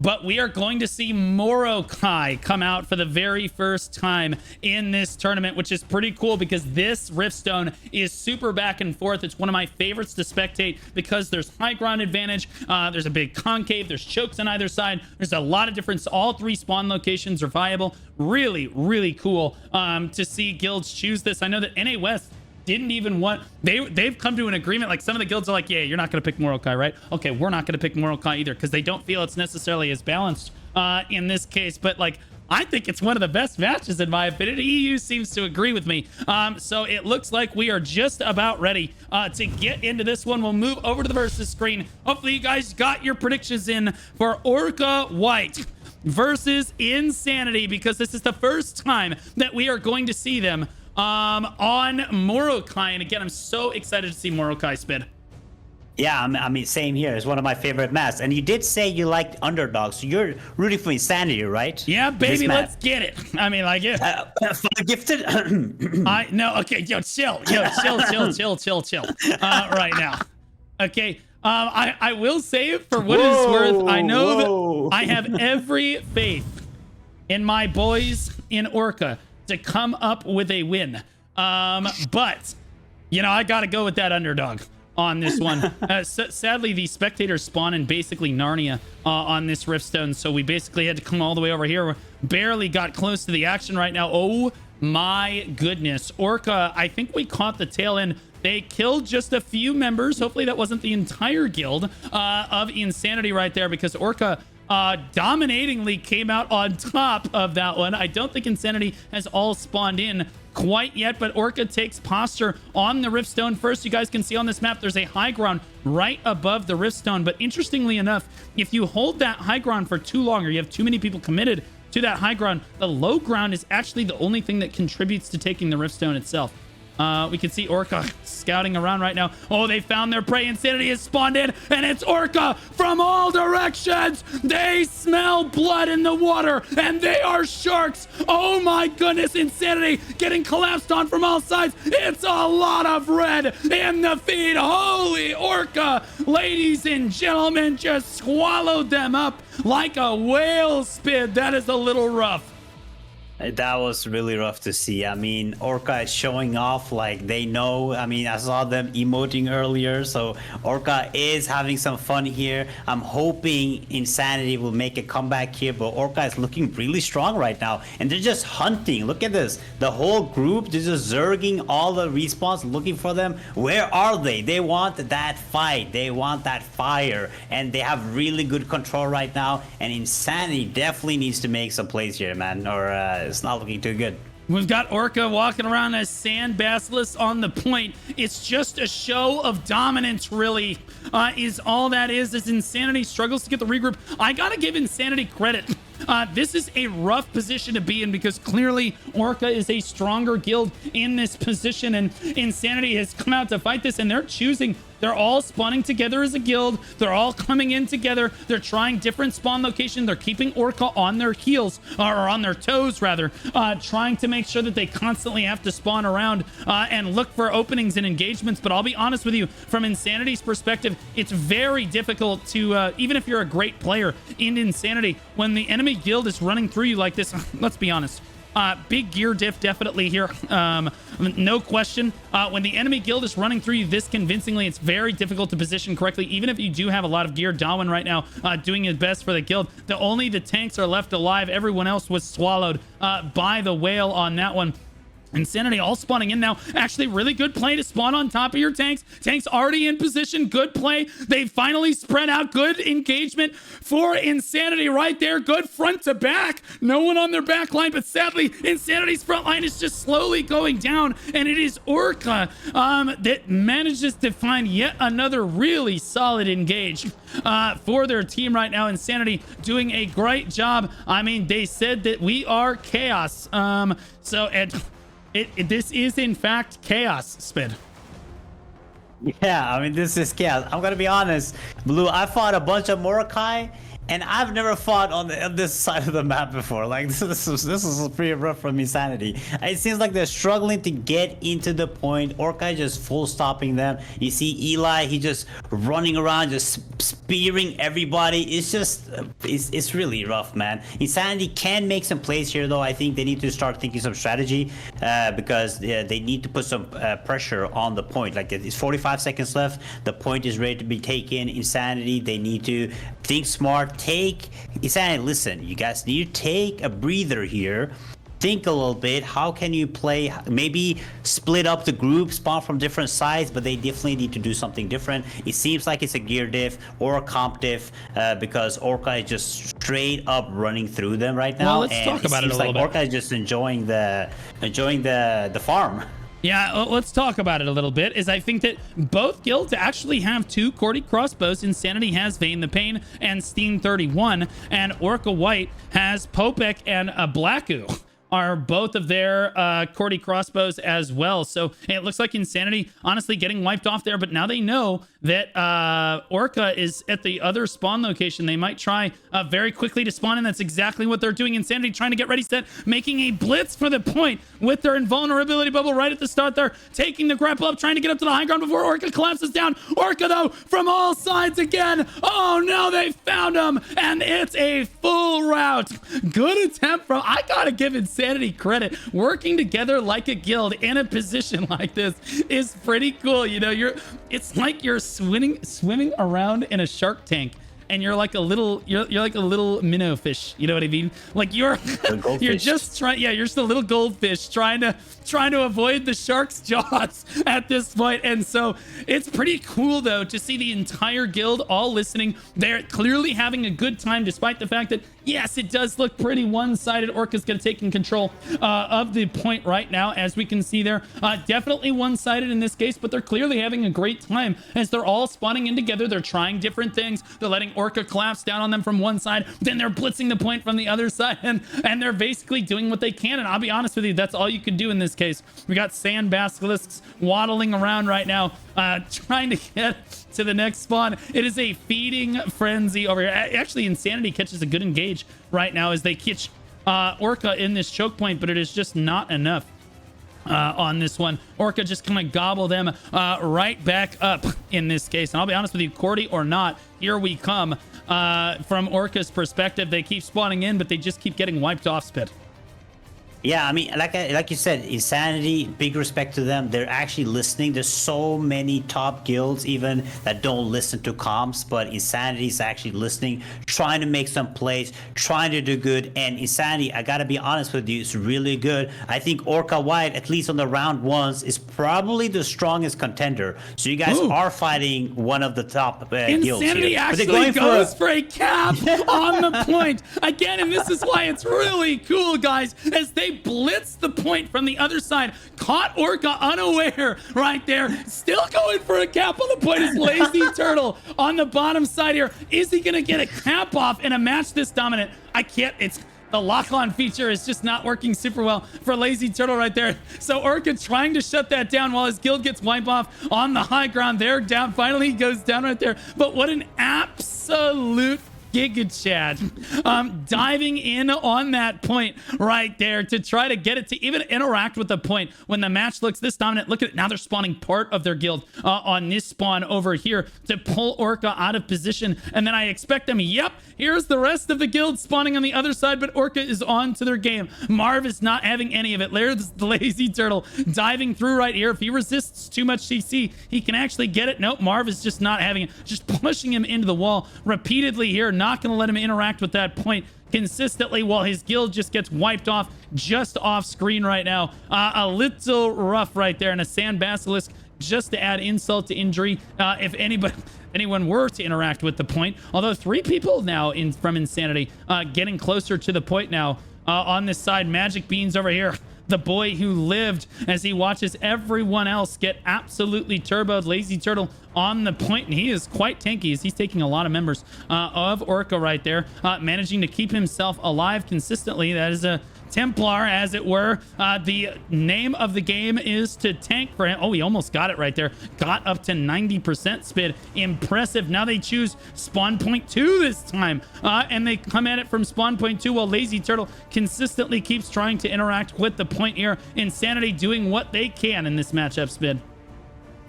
But we are going to see Morokai come out for the very first time in this tournament, which is pretty cool because this Riftstone is super back and forth. It's one of my favorites to spectate because there's high ground advantage. There's a big concave. There's chokes on either side. There's a lot of different... All 3 spawn locations are viable. Really, really cool to see guilds choose this. I know that NA West didn't even want... They've come to an agreement. Like, some of the guilds are like, yeah, you're not going to pick Morokai, right? Okay, we're not going to pick Morokai either because they don't feel it's necessarily as balanced in this case. But, like, I think it's one of the best matches in my opinion. EU seems to agree with me. So it looks like we are just about ready to get into this one. We'll move over to the versus screen. Hopefully you guys got your predictions in for Orca White versus Insanity, because this is the first time that we are going to see them on Morokai. And again, I'm so excited to see Morokai spin. Yeah, I mean, same here. It's one of my favorite maps. And you did say you liked underdogs, so you're rooting for Insanity, right? Yeah, baby, let's get it. I mean, like, yeah. Gifted? Okay, chill right now. Okay, I will say it for what it's worth. I know that I have every faith in my boys in Orca to come up with a win. But, you know, I got to go with that underdog on this one. Sadly, the spectators spawn in basically Narnia on this Riftstone, so we basically had to come all the way over here. We barely got close to the action right now. Oh my goodness. Orca, I think we caught the tail end. They killed just a few members. Hopefully that wasn't the entire guild of Insanity right there, because Orca dominatingly came out on top of that one. I don't think Insanity has all spawned in quite yet, but Orca takes posture on the Riftstone first. You guys can see on this map, there's a high ground right above the Riftstone. But interestingly enough, if you hold that high ground for too long, or you have too many people committed to that high ground, the low ground is actually the only thing that contributes to taking the Riftstone itself. We can see Orca scouting around right now. Oh, they found their prey. Insanity has spawned in, and it's Orca from all directions. They smell blood in the water, and they are sharks. Oh my goodness, Insanity getting collapsed on from all sides. It's a lot of red in the feed. Holy Orca, ladies and gentlemen, just swallowed them up like a whale spit. That is a little rough. That was really rough to see. I mean, Orca is showing off like they know. I mean, I saw them emoting earlier, so Orca is having some fun here. I'm hoping Insanity will make a comeback here, but Orca is looking really strong right now, and they're just hunting. Look at this. The whole group, they're just zerging all the respawns, looking for them. Where are they? They want that fight. They want that fire, and they have really good control right now, and Insanity definitely needs to make some plays here, man, or it's not looking too good. We've got Orca walking around as Sand Basilisk on the point. It's just a show of dominance, really, is all that is, as Insanity struggles to get the regroup. I gotta give Insanity credit. This is a rough position to be in, because clearly Orca is a stronger guild in this position, and Insanity has come out to fight this, and they're choosing. They're all spawning together as a guild. They're all coming in together. They're trying different spawn locations. They're keeping Orca on their heels, or on their toes, rather, trying to make sure that they constantly have to spawn around and look for openings and engagements. But I'll be honest with you, from Insanity's perspective, it's very difficult to, even if you're a great player in Insanity, when the enemy guild is running through you like this, let's be honest. Big gear diff definitely here. No question. When the enemy guild is running through you this convincingly, it's very difficult to position correctly. Even if you do have a lot of gear, Darwin right now doing his best for the guild. Only the tanks are left alive. Everyone else was swallowed by the whale on that one. Insanity all spawning in now. Actually, really good play to spawn on top of your tanks. Tanks already in position. Good play. They finally spread out. Good engagement for Insanity right there. Good front to back. No one on their back line, but sadly, Insanity's front line is just slowly going down, and it is Orca that manages to find yet another really solid engage for their team right now. Insanity doing a great job. I mean, they said that we are chaos. This is in fact chaos, Spid. Yeah, I mean, this is chaos. I'm gonna be honest, Blue, I fought a bunch of Morokai, and I've never fought on this side of the map before. Like, this is pretty rough from Insanity. It seems like they're struggling to get into the point. Orca just full stopping them. You see Eli, he just running around, just spearing everybody. It's just, it's really rough, man. Insanity can make some plays here, though. I think they need to start thinking some strategy because they need to put some pressure on the point. Like, it's 45 seconds left. The point is ready to be taken. Insanity, they need to think smart. Insanity, listen, you guys need to take a breather here. Think a little bit. How can you play? Maybe split up the group, spawn from different sides, but they definitely need to do something different. It seems like it's a gear diff or a comp diff because Orca is just straight up running through them right now. Well, let's talk about it a little bit. Orca is just enjoying the farm. Yeah, let's talk about it a little bit, is I think that both guilds actually have 2 Cordy crossbows. Insanity has Vane the Pain and Steen 31, and Orca White has Popek and Blacku are both of their Cordy crossbows as well. So it looks like Insanity honestly getting wiped off there, but now they know that Orca is at the other spawn location. They might try very quickly to spawn in. That's exactly what they're doing. Insanity trying to get ready set, making a blitz for the point with their invulnerability bubble right at the start there, taking the grapple up, trying to get up to the high ground before Orca collapses down. Orca, though, from all sides again. Oh, no, they found him, and it's a full rout. Good attempt from, I gotta give Insanity credit. Working together like a guild in a position like this is pretty cool. You know, it's like you're swimming around in a shark tank and you're like a little you're like a little minnow fish, you know what I mean? Like you're just trying, yeah, you're just a little goldfish trying to avoid the shark's jaws at this point. And so it's pretty cool though to see the entire guild all listening. They're clearly having a good time, despite the fact that yes, it does look pretty one-sided. Orca's going to take control of the point right now, as we can see there. Definitely one-sided in this case, but they're clearly having a great time as they're all spawning in together. They're trying different things. They're letting Orca collapse down on them from one side, then they're blitzing the point from the other side, and they're basically doing what they can. And I'll be honest with you, that's all you can do in this case. We got sand basilisks waddling around right now, trying to get to the next spawn. It is a feeding frenzy over here. Actually, Insanity catches a good engage right now as they catch Orca in this choke point, but it is just not enough on this one. Orca just kind of gobble them right back up in this case. And I'll be honest with you, Cordy or not, here we come. From Orca's perspective, they keep spawning in, but they just keep getting wiped off, Spit. Yeah, I mean, like you said, Insanity, big respect to them. They're actually listening. There's so many top guilds even that don't listen to comms, but Insanity is actually listening, trying to make some plays, trying to do good. And Insanity, I gotta be honest with you, it's really good. I think Orca White, at least on the round ones, is probably the strongest contender. So you guys are fighting one of the top guilds here. Insanity actually goes for a cap on the point again, and this is why it's really cool, guys, as they blitz the point from the other side. Caught Orca unaware right there. Still going for a cap on the point is Lazy Turtle on the bottom side here. Is he gonna get a cap off in a match this dominant? I can't. It's the lock-on feature is just not working super well for Lazy Turtle right there. So Orca trying to shut that down while his guild gets wiped off on the high ground. They're down. Finally, he goes down right there. But what an absolute Giga Chad diving in on that point right there to try to get it to even interact with the point when the match looks this dominant. Look at it. Now they're spawning part of their guild on this spawn over here to pull Orca out of position. And then I expect them, yep, here's the rest of the guild spawning on the other side, but Orca is on to their game. Marv is not having any of it. There's the Lazy Turtle diving through right here. If he resists too much CC, he can actually get it. Nope, Marv is just not having it. Just pushing him into the wall repeatedly here. Not going to let him interact with that point consistently while his guild just gets wiped off just off screen right now. A little rough right there, and a Sand Basilisk just to add insult to injury. If anyone were to interact with the point, although 3 people now from Insanity getting closer to the point now on this side. Magic Beans over here, the boy who lived, as he watches everyone else get absolutely turboed. Lazy Turtle on the point, and he is quite tanky as he's taking a lot of members of Orca right there, managing to keep himself alive consistently. That is a Templar, as it were. The name of the game is to tank for him. Oh, he almost got it right there. Got up to 90% speed. Impressive. Now they choose spawn point 2 this time. And they come at it from spawn point 2 while Lazy Turtle consistently keeps trying to interact with the point here. Insanity doing what they can in this matchup, Spid.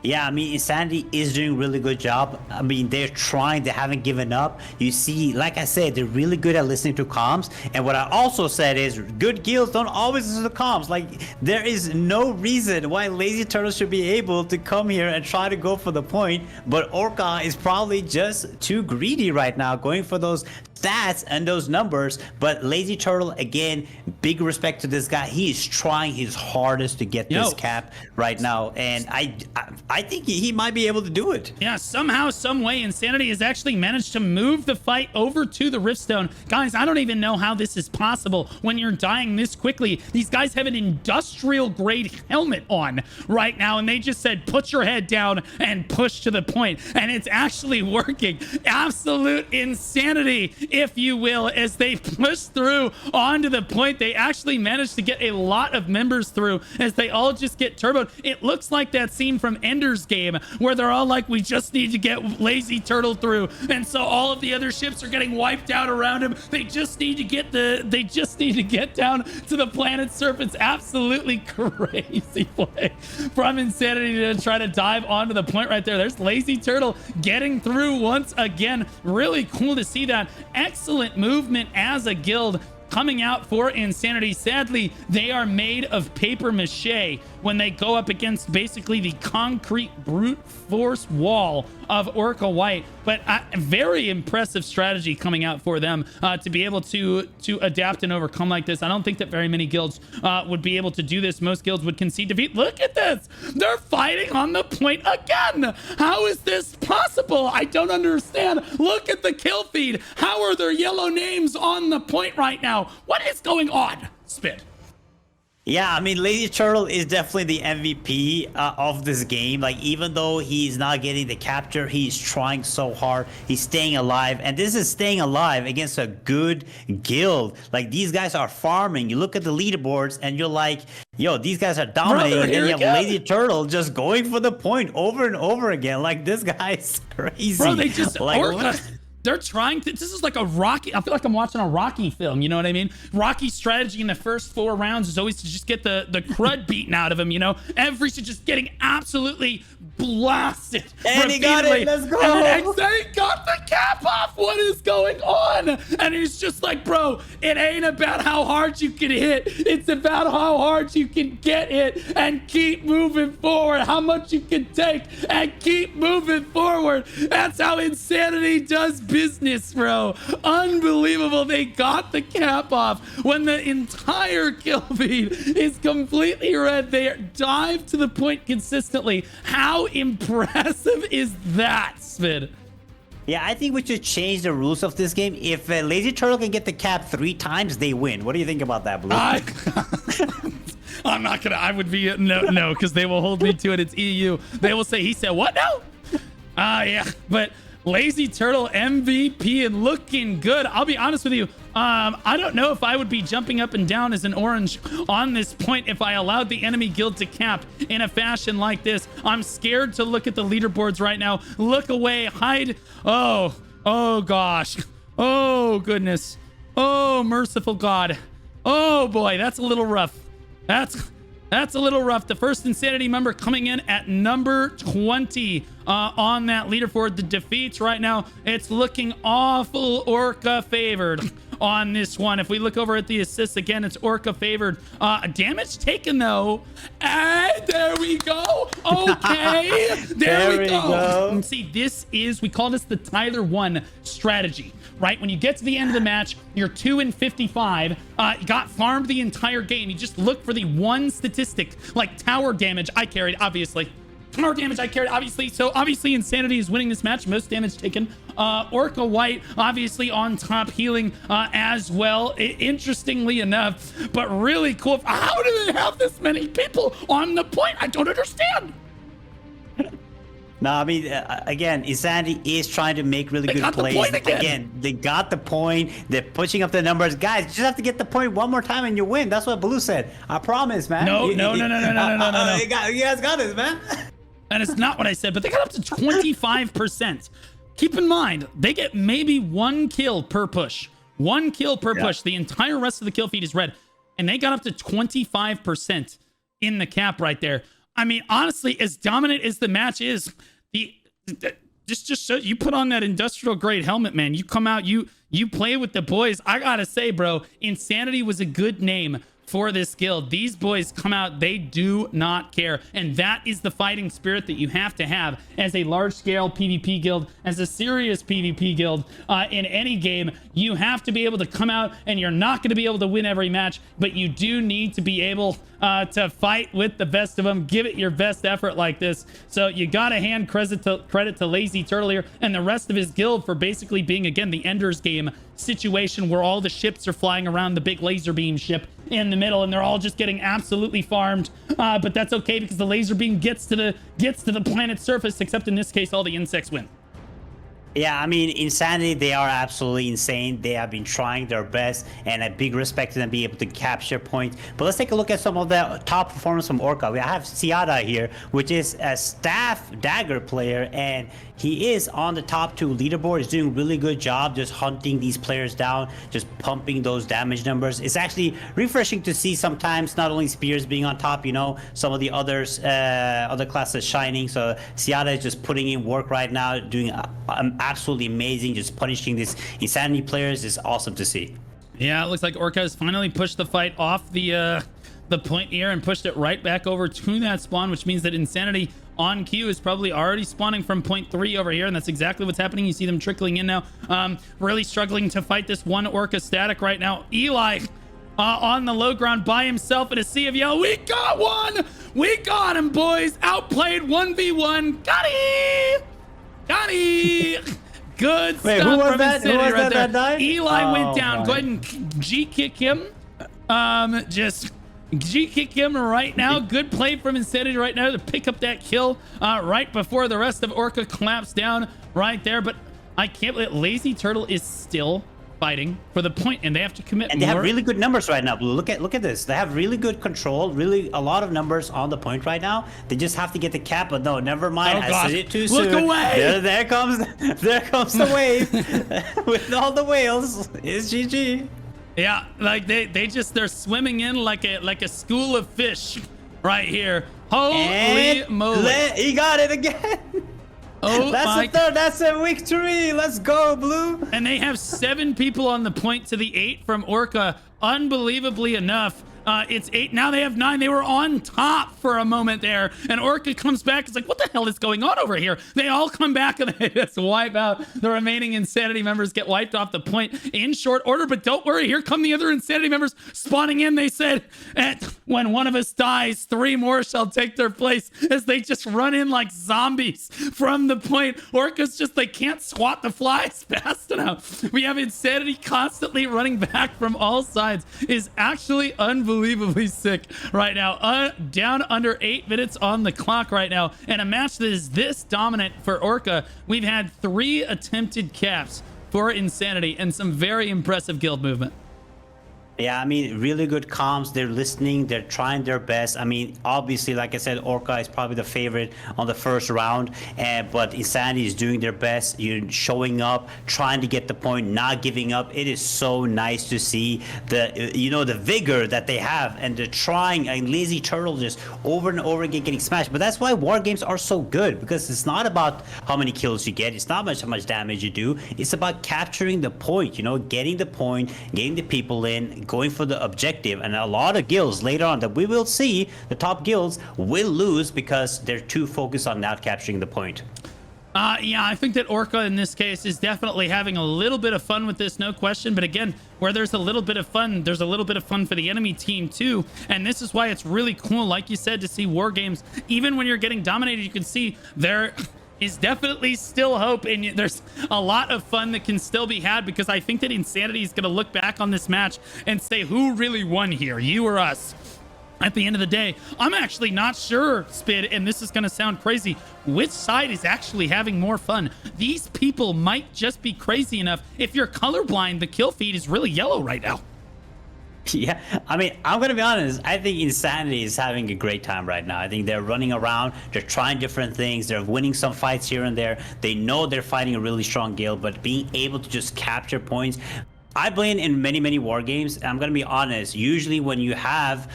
Yeah, I mean, Insanity is doing a really good job. I mean, they're trying, they haven't given up. You see, like I said, they're really good at listening to comms. And what I also said is good guilds don't always listen to comms. Like, there is no reason why Lazy Turtle should be able to come here and try to go for the point. But Orca is probably just too greedy right now, going for those stats and those numbers. But Lazy Turtle, again, big respect to this guy. He is trying his hardest to get this cap right now. And I think he might be able to do it. Yeah, somehow, some way, Insanity has actually managed to move the fight over to the Riftstone. Guys, I don't even know how this is possible when you're dying this quickly. These guys have an industrial-grade helmet on right now, and they just said, put your head down and push to the point. And it's actually working. Absolute insanity, if you will, as they push through onto the point. They actually managed to get a lot of members through as they all just get turboed. It looks like that scene from Ender's Game where they're all like, we just need to get Lazy Turtle through, and so all of the other ships are getting wiped out around him. They just need to get down to the planet's surface. Absolutely crazy play from Insanity to try to dive onto the point right there. There's Lazy Turtle getting through once again. Really cool to see that. Excellent movement as a guild. coming out for Insanity. Sadly, they are made of paper mache when they go up against basically the concrete brute force wall of Orca White. But very impressive strategy coming out for them to be able to adapt and overcome like this. I don't think that very many guilds would be able to do this. Most guilds would concede defeat. Look at this. They're fighting on the point again. How is this possible? I don't understand. Look at the kill feed. How are there yellow names on the point right now? What is going on? Spit. Yeah, I mean, Lazy Turtle is definitely the MVP of this game. Like, even though he's not getting the capture, he's trying so hard. He's staying alive. And this is staying alive against a good guild. Like, these guys are farming. You look at the leaderboards and you're like, yo, these guys are dominating. Brother, and then you have again. Lazy Turtle just going for the point over and over again. Like, this guy's crazy. Bro, they just... like, Orca, they're trying to... This is like a Rocky... I feel like I'm watching a Rocky film, you know what I mean? Rocky's strategy in the first 4 rounds is always to just get the crud beaten out of him, you know? Everything's just getting absolutely blasted. And he got it. Let's go. And they got the cap off. What is going on? And he's just like, bro, it ain't about how hard you can hit. It's about how hard you can get hit and keep moving forward. How much you can take and keep moving forward. That's how Insanity does business, bro. Unbelievable. They got the cap off when the entire kill feed is completely red. They dive to the point consistently. How impressive is that, Svid? Yeah, I think we should change the rules of this game. If Lazy Turtle can get the cap 3 times, they win. What do you think about that, Blue? I'm not gonna. I would be no, because they will hold me to it. It's EU. They will say he said what now? Yeah, but Lazy Turtle MVP and looking good. I'll be honest with you. I don't know if I would be jumping up and down as an orange on this point if I allowed the enemy guild to cap in a fashion like this. I'm scared to look at the leaderboards right now. Look away, hide. Oh gosh. Oh goodness. Oh merciful God. Oh boy, that's a little rough. That's a little rough. The first Insanity member coming in at number 20 on that leaderboard. The defeats right now, it's looking awful Orca favored on this one. If we look over at the assists again, it's Orca favored. Damage taken though. And there we go. Okay. there we go. And see, we call this the Tyler 1 strategy. Right? When you get to the end of the match, you're 2-55. You got farmed the entire game. You just look for the one statistic, like tower damage I carried, obviously. Tower damage I carried, obviously. So obviously Insanity is winning this match. Most damage taken. Orca White, obviously on top, healing as well. Interestingly enough, but really cool. How do they have this many people on the point? I don't understand. No, I mean, again, Insanity is trying to make really good plays. Again, they got the point. They're pushing up the numbers. Guys, you just have to get the point one more time and you win. That's what Blue said. I promise, man. No. You guys got this, man. And it's not what I said, but they got up to 25%. Keep in mind, they get maybe 1 kill per push. 1 kill per push. The entire rest of the kill feed is red. And they got up to 25% in the cap right there. I mean, honestly, as dominant as the match is, just so you put on that industrial grade helmet, man. You come out, you play with the boys. I gotta say, bro, Insanity was a good name for this guild. These boys come out, they do not care. And that is the fighting spirit that you have to have as a large-scale PvP guild, as a serious PvP guild in any game. You have to be able to come out, and you're not going to be able to win every match, but you do need to be able to fight with the best of them. Give it your best effort like this. So you got to hand credit to Lazy Turtle here and the rest of his guild for basically being, again, the Ender's Game situation where all the ships are flying around the big laser beam ship in the middle and they're all just getting absolutely farmed. But that's okay because the laser beam gets to the planet's surface, except in this case, all the insects win. Yeah, I mean, Insanity, they are absolutely insane. They have been trying their best, and a big respect to them being able to capture points. But let's take a look at some of the top performance from Orca. I have Siada here, which is a staff dagger player, and he is on the top 2 leaderboard. He's doing a really good job just hunting these players down, just pumping those damage numbers. It's actually refreshing to see sometimes not only Spears being on top, you know, some of the others, other classes shining. So Siada is just putting in work right now, doing absolutely amazing, just punishing these Insanity players is awesome to see. Yeah, it looks like Orca has finally pushed the fight off the point here and pushed it right back over to that spawn, which means that Insanity on cue is probably already spawning from point 3 over here, and that's exactly what's happening. You see them trickling in now, really struggling to fight this one Orca static right now. Eli on the low ground by himself in a sea of yellow. We got one! We got him, boys! Outplayed 1v1. Got it! Got it! Good Wait, stuff who was from that? Insanity Who was right that there. that died? Eli went Oh, down. my. Go ahead and G-kick him. Just G-kick him right now. Good play from Insanity right now to pick up that kill right before the rest of Orca collapsed down right there. But I can't believe Lazy Turtle is still fighting for the point, and they have to commit And they have really good numbers right now, Blue. Look at this. They have really good control, really a lot of numbers on the point right now. They just have to get the cap, but no, never mind. Oh, I gosh. said it too Look soon. away! There comes the wave with all the whales. It's GG. Yeah, like they're swimming in like a school of fish right here. Holy And moly! he got it again. Oh That's my! a third. That's a victory. Let's go, Blue. And they have 7 people on the point to the 8 from Orca. Unbelievably enough, it's 8. Now they have 9. They were on top for a moment there. And Orca comes back. It's like, what the hell is going on over here? They all come back and they just wipe out. The remaining Insanity members get wiped off the point in short order. But don't worry, here come the other Insanity members spawning in. They said, when one of us dies, 3 more shall take their place, as they just run in like zombies from the point. Orca's just, they can't swat the flies fast enough. We have Insanity constantly running back from all sides. Is actually unbelievably sick right now. Down under 8 minutes on the clock right now. And a match that is this dominant for Orca. We've had 3 attempted caps for Insanity and some very impressive guild movement. Yeah, I mean, really good comms. They're listening. They're trying their best. I mean, obviously, like I said, Orca is probably the favorite on the first round, but Insanity is doing their best. You're showing up, trying to get the point, not giving up. It is so nice to see the vigor that they have, and they're trying. And Lazy Turtle just over and over again getting smashed. But that's why war games are so good, because it's not about how many kills you get. It's not how much damage you do. It's about capturing the point. Getting the point, getting the people in, going for the objective. And a lot of guilds later on that we will see, the top guilds will lose because they're too focused on not capturing the point. Yeah, I think that Orca in this case is definitely having a little bit of fun with this, no question. But again, where there's a little bit of fun, there's a little bit of fun for the enemy team too. And this is why it's really cool, like you said, to see war games. Even when you're getting dominated, you can see there is definitely still hope, and there's a lot of fun that can still be had, because I think that Insanity is going to look back on this match and say, who really won here, you or us? At the end of the day, I'm actually not sure, Spid, and this is going to sound crazy, which side is actually having more fun. These people might just be crazy enough. If you're colorblind, the kill feed is really yellow right now. Yeah, I mean, I'm going to be honest. I think Insanity is having a great time right now. I think they're running around. They're trying different things. They're winning some fights here and there. They know they're fighting a really strong guild, but being able to just capture points. I've played in many war games. And I'm going to be honest. Usually when you have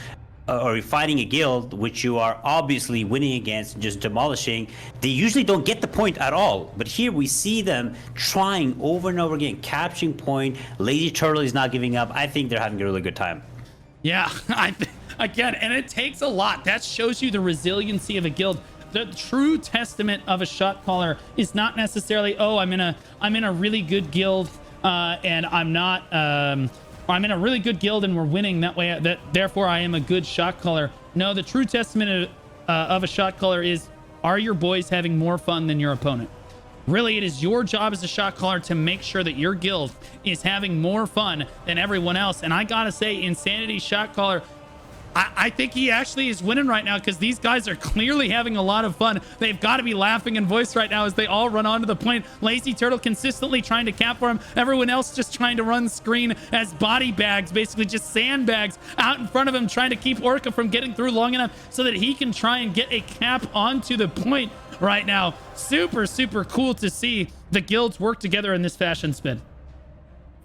or you're fighting a guild which you are obviously winning against and just demolishing, they usually don't get the point at all. But here we see them trying over and over again, capturing point. Lazy Turtle is not giving up. I think they're having a really good time. Yeah, Again, and it takes a lot. That shows you the resiliency of a guild. The true testament of a shot caller is not necessarily, oh, I'm in a really good guild and I'm not I'm in a really good guild and we're winning that way, therefore I am a good shot caller. No, the true testament of a shot caller is, are your boys having more fun than your opponent? Really, it is your job as a shot caller to make sure that your guild is having more fun than everyone else. And I gotta say, Insanity shot caller, I think he actually is winning right now, because these guys are clearly having a lot of fun. They've got to be laughing in voice right now as they all run onto the point. Lazy Turtle consistently trying to cap for him. Everyone else just trying to run screen as body bags, basically just sandbags out in front of him, trying to keep Orca from getting through long enough so that he can try and get a cap onto the point right now. Super, super cool to see the guilds work together in this fashion, Spin.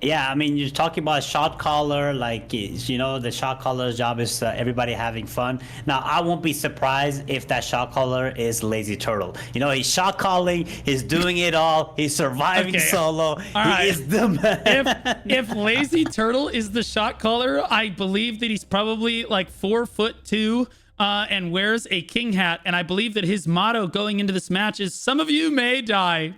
Yeah, I mean, you're talking about shot caller, like, you know, the shot caller's job is everybody having fun. Now, I won't be surprised if that shot caller is Lazy Turtle. You know, he's shot calling, he's doing it all, he's surviving solo, he is the man. If Lazy Turtle is the shot caller, I believe that he's probably like 4'2", and wears a king hat. And I believe that his motto going into this match is, "Some of you may die,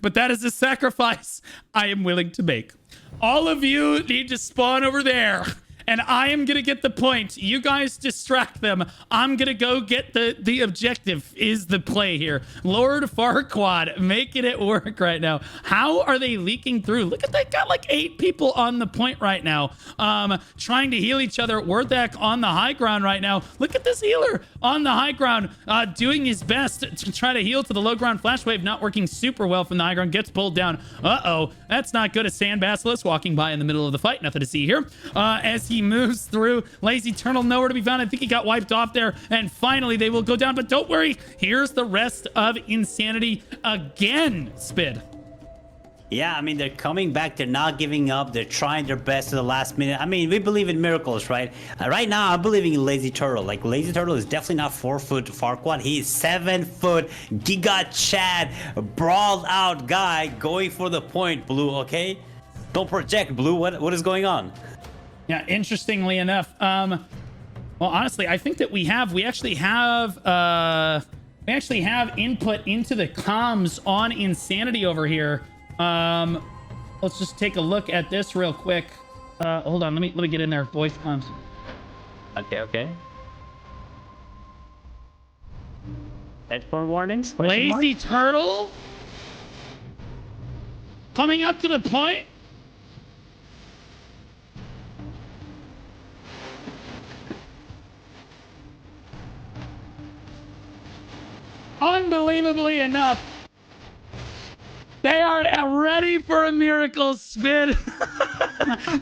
but that is a sacrifice I am willing to make. All of you need to spawn over there, and I am going to get the point. You guys distract them. I'm going to go get the objective," is the play here. Lord Farquaad making it work right now. How are they leaking through? Look at that. Got like 8 people on the point right now, trying to heal each other. Wordek on the high ground right now. Look at this healer on the high ground, doing his best to try to heal to the low ground. Flash wave not working super well from the high ground. Gets pulled down. Uh-oh. That's not good. A Sand Basilisk walking by in the middle of the fight. Nothing to see here. As he moves through, Lazy Turtle nowhere to be found. I think he got wiped off there, and finally they will go down, but don't worry, here's the rest of Insanity again. Spid. Yeah, I mean, they're coming back. They're not giving up. They're trying their best to the last minute. I mean, we believe in miracles, right? Right now, I'm believing in Lazy Turtle. Like, Lazy Turtle is definitely not 4-foot Farquaad. He's 7-foot Giga Chad, brawled out guy going for the point, Blue, okay? Don't project, Blue. What is going on? Yeah, interestingly enough, well, honestly, I think that we actually have input into the comms on Insanity over here. Let's just take a look at this real quick. Hold on, let me get in there. Voice comms. Okay. Headphone warnings? Lazy Turtle coming up to the point. Unbelievably enough, they are ready for a miracle, Spin.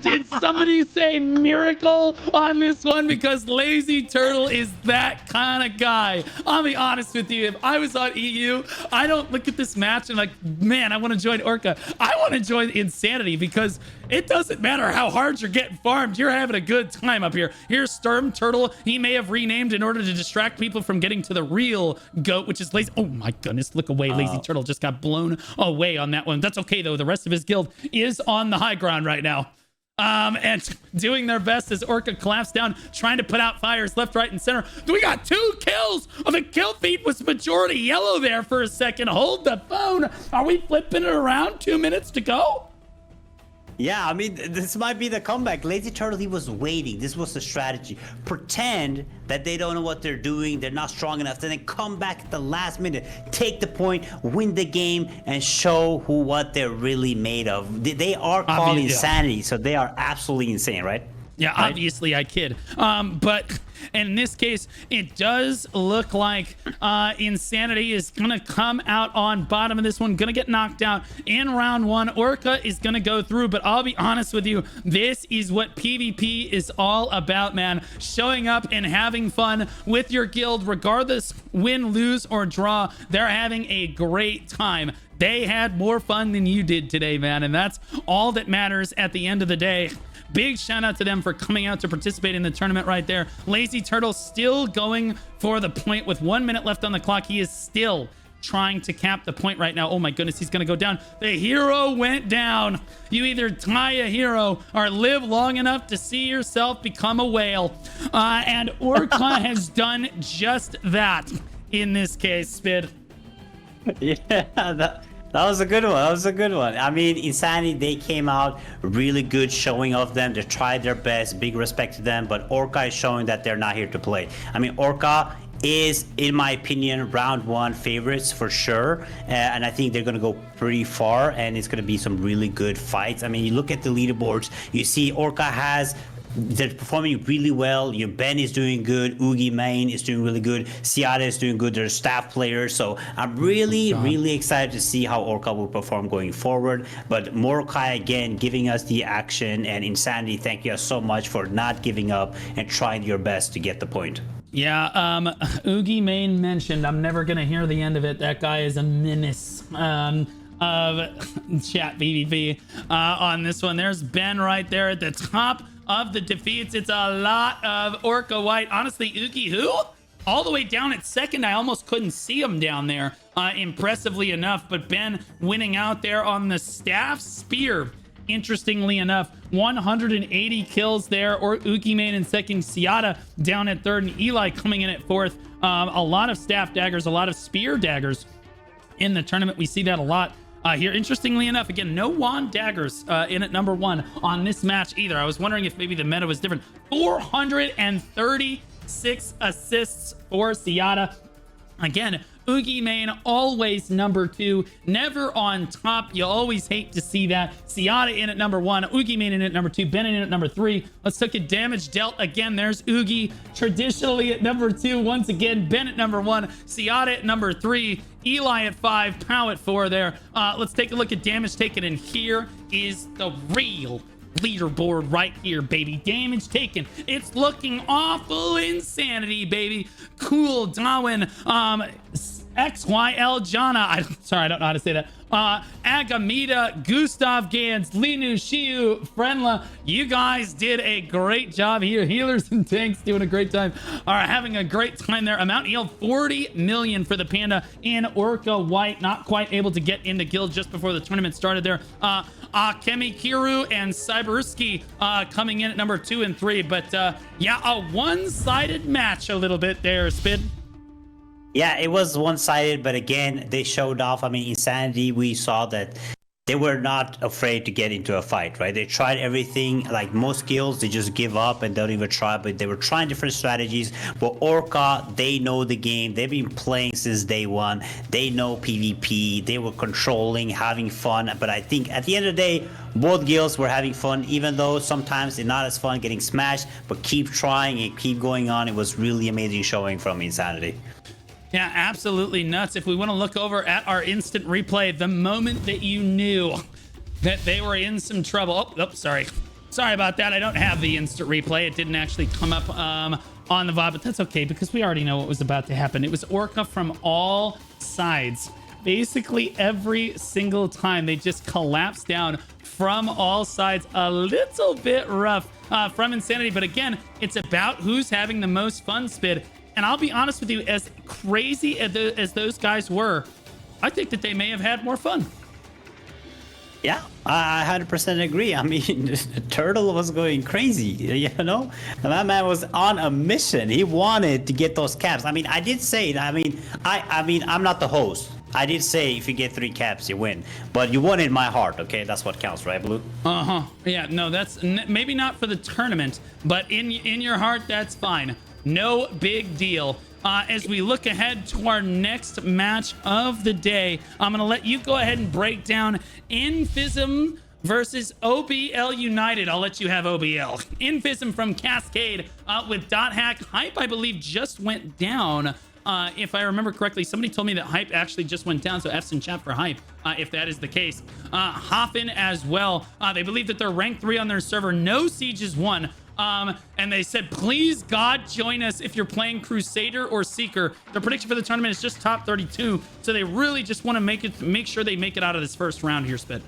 Did somebody say miracle on this one? Because Lazy Turtle is that kind of guy. I'll be honest with you. If I was on EU, I don't look at this match and like, man, I want to join Orca. I want to join Insanity because it doesn't matter how hard you're getting farmed. You're having a good time up here. Here's Storm Turtle. He may have renamed in order to distract people from getting to the real goat, which is Lazy. Oh my goodness, look away. Lazy Turtle just got blown away on that one. That's okay though. The rest of his guild is on the high ground right now. And doing their best as Orca collapsed down, trying to put out fires left, right, and center. We got 2 kills. Oh, the kill feed was majority yellow there for a second. Hold the phone. Are we flipping it around? 2 minutes to go? Yeah, I mean, this might be the comeback. Lazy Turtle, he was waiting. This was the strategy. Pretend that they don't know what they're doing. They're not strong enough. Then come back at the last minute, take the point, win the game, and show what they're really made of. They are called Insanity, so they are absolutely insane, right? Yeah, obviously I kid. But in this case, it does look like Insanity is going to come out on bottom of this one, going to get knocked out in round 1. Orca is going to go through, but I'll be honest with you, this is what PvP is all about, man. Showing up and having fun with your guild, regardless win, lose, or draw. They're having a great time. They had more fun than you did today, man, and that's all that matters at the end of the day. Big shout out to them for coming out to participate in the tournament right there. Lazy Turtle still going for the point with 1 minute left on the clock. He is still trying to cap the point right now. Oh my goodness, he's gonna go down. The hero went down. You either die a hero or live long enough to see yourself become a whale. And Orca has done just that in this case, Spid. Yeah, that was a good one. That was a good one. I mean, Insanity, they came out really good showing of them. They tried their best. Big respect to them. But Orca is showing that they're not here to play. I mean, Orca is, in my opinion, round 1 favorites for sure. And I think they're going to go pretty far. And it's going to be some really good fights. I mean, you look at the leaderboards. You see Orca has... They're performing really well. Your Ben is doing good. Oogie Main is doing really good. Seattle is doing good. They're staff players. So I'm really excited to see how Orca will perform going forward. But Mordecai, again, giving us the action. And Insanity, thank you so much for not giving up and trying your best to get the point. Yeah, Oogie Main mentioned. I'm never going to hear the end of it. That guy is a menace. of chat PvP on this one. There's Ben right there at the top of the defeats. It's a lot of Orca White. Honestly, Uki, who? All the way down at second. I almost couldn't see him down there, impressively enough. But Ben winning out there on the staff spear. Interestingly enough, 180 kills there. Or Uki main in second, Siata down at third, and Eli coming in at fourth. A lot of staff daggers, a lot of spear daggers in the tournament. We see that a lot here. Interestingly enough, again, no wand daggers in at number one on this match either. I was wondering if maybe the meta was different. 436 assists for Siata. Again, Ugi main always number two, never on top. You always hate to see that. Siata in at number one, Ugi main in at number two, Ben in at number three. Let's look at damage dealt. Again, there's Ugi traditionally at number two. Once again, Ben at number one, Siata at number three, Eli at five, Pow at four there. Let's take a look at damage taken, and here is the real leaderboard right here, baby. Damage taken. It's looking awful insanity, baby. Cool Darwin, XYL Jana. Sorry, I don't know how to say that. Agamita, Gustav Gans, Linu, Shiu, Frenla. You guys did a great job here. Healers and tanks doing a great time. Are having a great time there. Amount healed 40 million for the Panda in Orca White. Not quite able to get into guild just before the tournament started there. Kemi Kiru and Cyberuski coming in at number 2 and 3. But yeah, a one-sided match a little bit there, Spid. Yeah, it was one-sided, but again, they showed off. I mean, Insanity, we saw that they were not afraid to get into a fight, right? They tried everything. Like most guilds, they just give up and don't even try, but they were trying different strategies. But Orca, they know the game. They've been playing since day one. They know PvP. They were controlling, having fun. But I think at the end of the day, both guilds were having fun, even though sometimes it's not as fun getting smashed, but keep trying and keep going on. It was really amazing showing from Insanity. Yeah, absolutely nuts. If we want to look over at our instant replay, the moment that you knew that they were in some trouble. Oh, sorry. Sorry about that. I don't have the instant replay. It didn't actually come up on the VOD, but that's okay because we already know what was about to happen. It was Orca from all sides. Basically every single time they just collapsed down from all sides. A little bit rough from Insanity, but again, it's about who's having the most fun, Spid. And I'll be honest with you, as crazy as those guys were, I think that they may have had more fun. Yeah, I 100% agree. I mean, Turtle was going crazy, you know? That man was on a mission. He wanted to get those caps. I mean, I did say, I mean, I'm not the host. I did say if you get 3 caps, you win. But you won in my heart, okay? That's what counts, right, Blue? Uh-huh. Yeah, no, that's maybe not for the tournament, but in your heart, that's fine. No big deal. As we look ahead to our next match of the day, I'm going to let you go ahead and break down INFISM versus OBL United. I'll let you have OBL. INFISM from Cascade with .hack. Hype, I believe, just went down. If I remember correctly, somebody told me that Hype actually just went down, so F's in chat for Hype, if that is the case. Hoffin as well. They believe that they're ranked 3 on their server. No sieges won. And they said, please, God, join us if you're playing Crusader or Seeker. Their prediction for the tournament is just top 32, so they really just want to make sure they make it out of this first round here, Spid.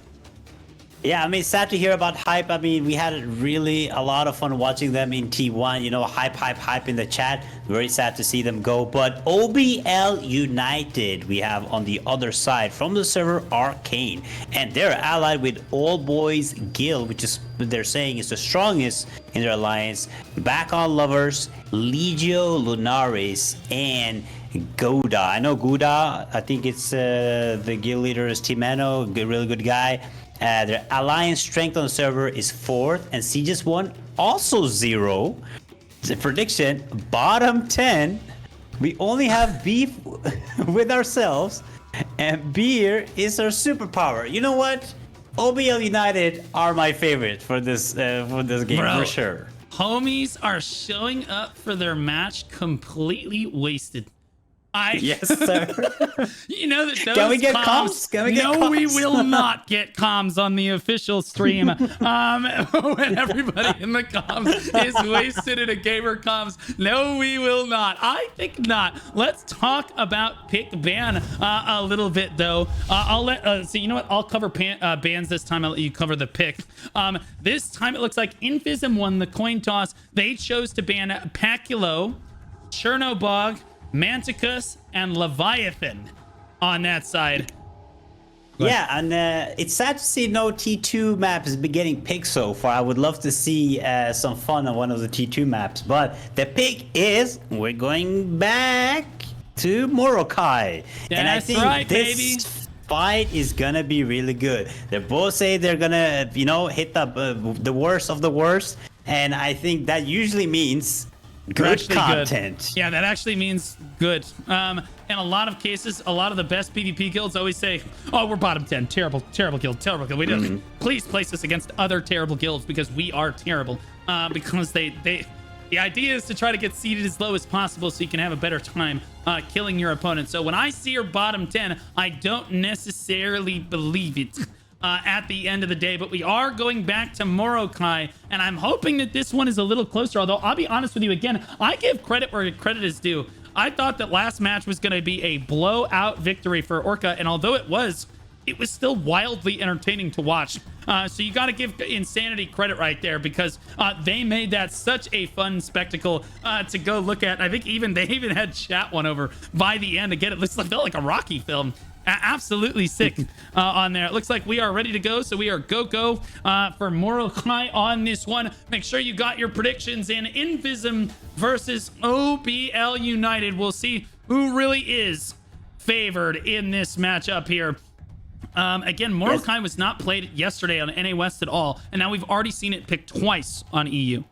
Yeah, I mean, sad to hear about Hype. I mean, we had really a lot of fun watching them in T1. You know, hype in the chat. Very sad to see them go. But OBL United, we have on the other side from the server Arcane. And they're allied with All Boys Guild, which is, they're saying, is the strongest in their alliance. Back on Lovers, Legio Lunaris, and Goda. I know Goda. I think it's the guild leader is Timeno, a really good guy. Their alliance strength on the server is 4th, and Sieges 1 also 0. The prediction, bottom 10. We only have beef with ourselves, and beer is our superpower. You know what? OBL United are my favorite for this game. Bro, for sure. Homies are showing up for their match completely wasted. Yes, sir. You know that those Can we get comms? comms? Can we get No, we comms? will not get comms on the official stream. When everybody in the comms is wasted in a gamer comms. No, we will not. I think not. Let's talk about pick ban a little bit though. I'll let so you know what? I'll cover bans this time. I'll let you cover the pick. This time it looks like INFISM won the coin toss. They chose to ban Paculo, Chernobog, Manticus, and Leviathan on that side. Yeah, and it's sad to see no T2 map has been getting picked so far. I would love to see some fun on one of the T2 maps, but the pick is we're going back to Morokai. And I think right, this baby. fight is gonna be really good. They both say they're gonna, hit the worst of the worst, and I think that usually means good content. Good. Yeah, that actually means good. In a lot of cases, a lot of the best PvP guilds always say, "Oh, we're bottom 10, terrible guild, terrible guild." We don't. Please place us against other terrible guilds because we are terrible. Because the idea is to try to get seeded as low as possible so you can have a better time killing your opponent. So when I see your bottom 10, I don't necessarily believe it. At the end of the day, but we are going back to Morokai, and I'm hoping that this one is a little closer, although I'll be honest with you again, I give credit where credit is due. I thought that last match was going to be a blowout victory for Orca, and although it was still wildly entertaining to watch. So you got to give Insanity credit right there, because they made that such a fun spectacle to go look at. I think they even had chat one over by the end. Again, it felt like a Rocky film. Absolutely sick on there. It looks like we are ready to go, so we are go for Morokai on this one. Make sure you got your predictions in. INFISM versus OBL United. We'll see who really is favored in this matchup here. Again, Morokai was not played yesterday on NA West at all, and now we've already seen it picked twice on EU.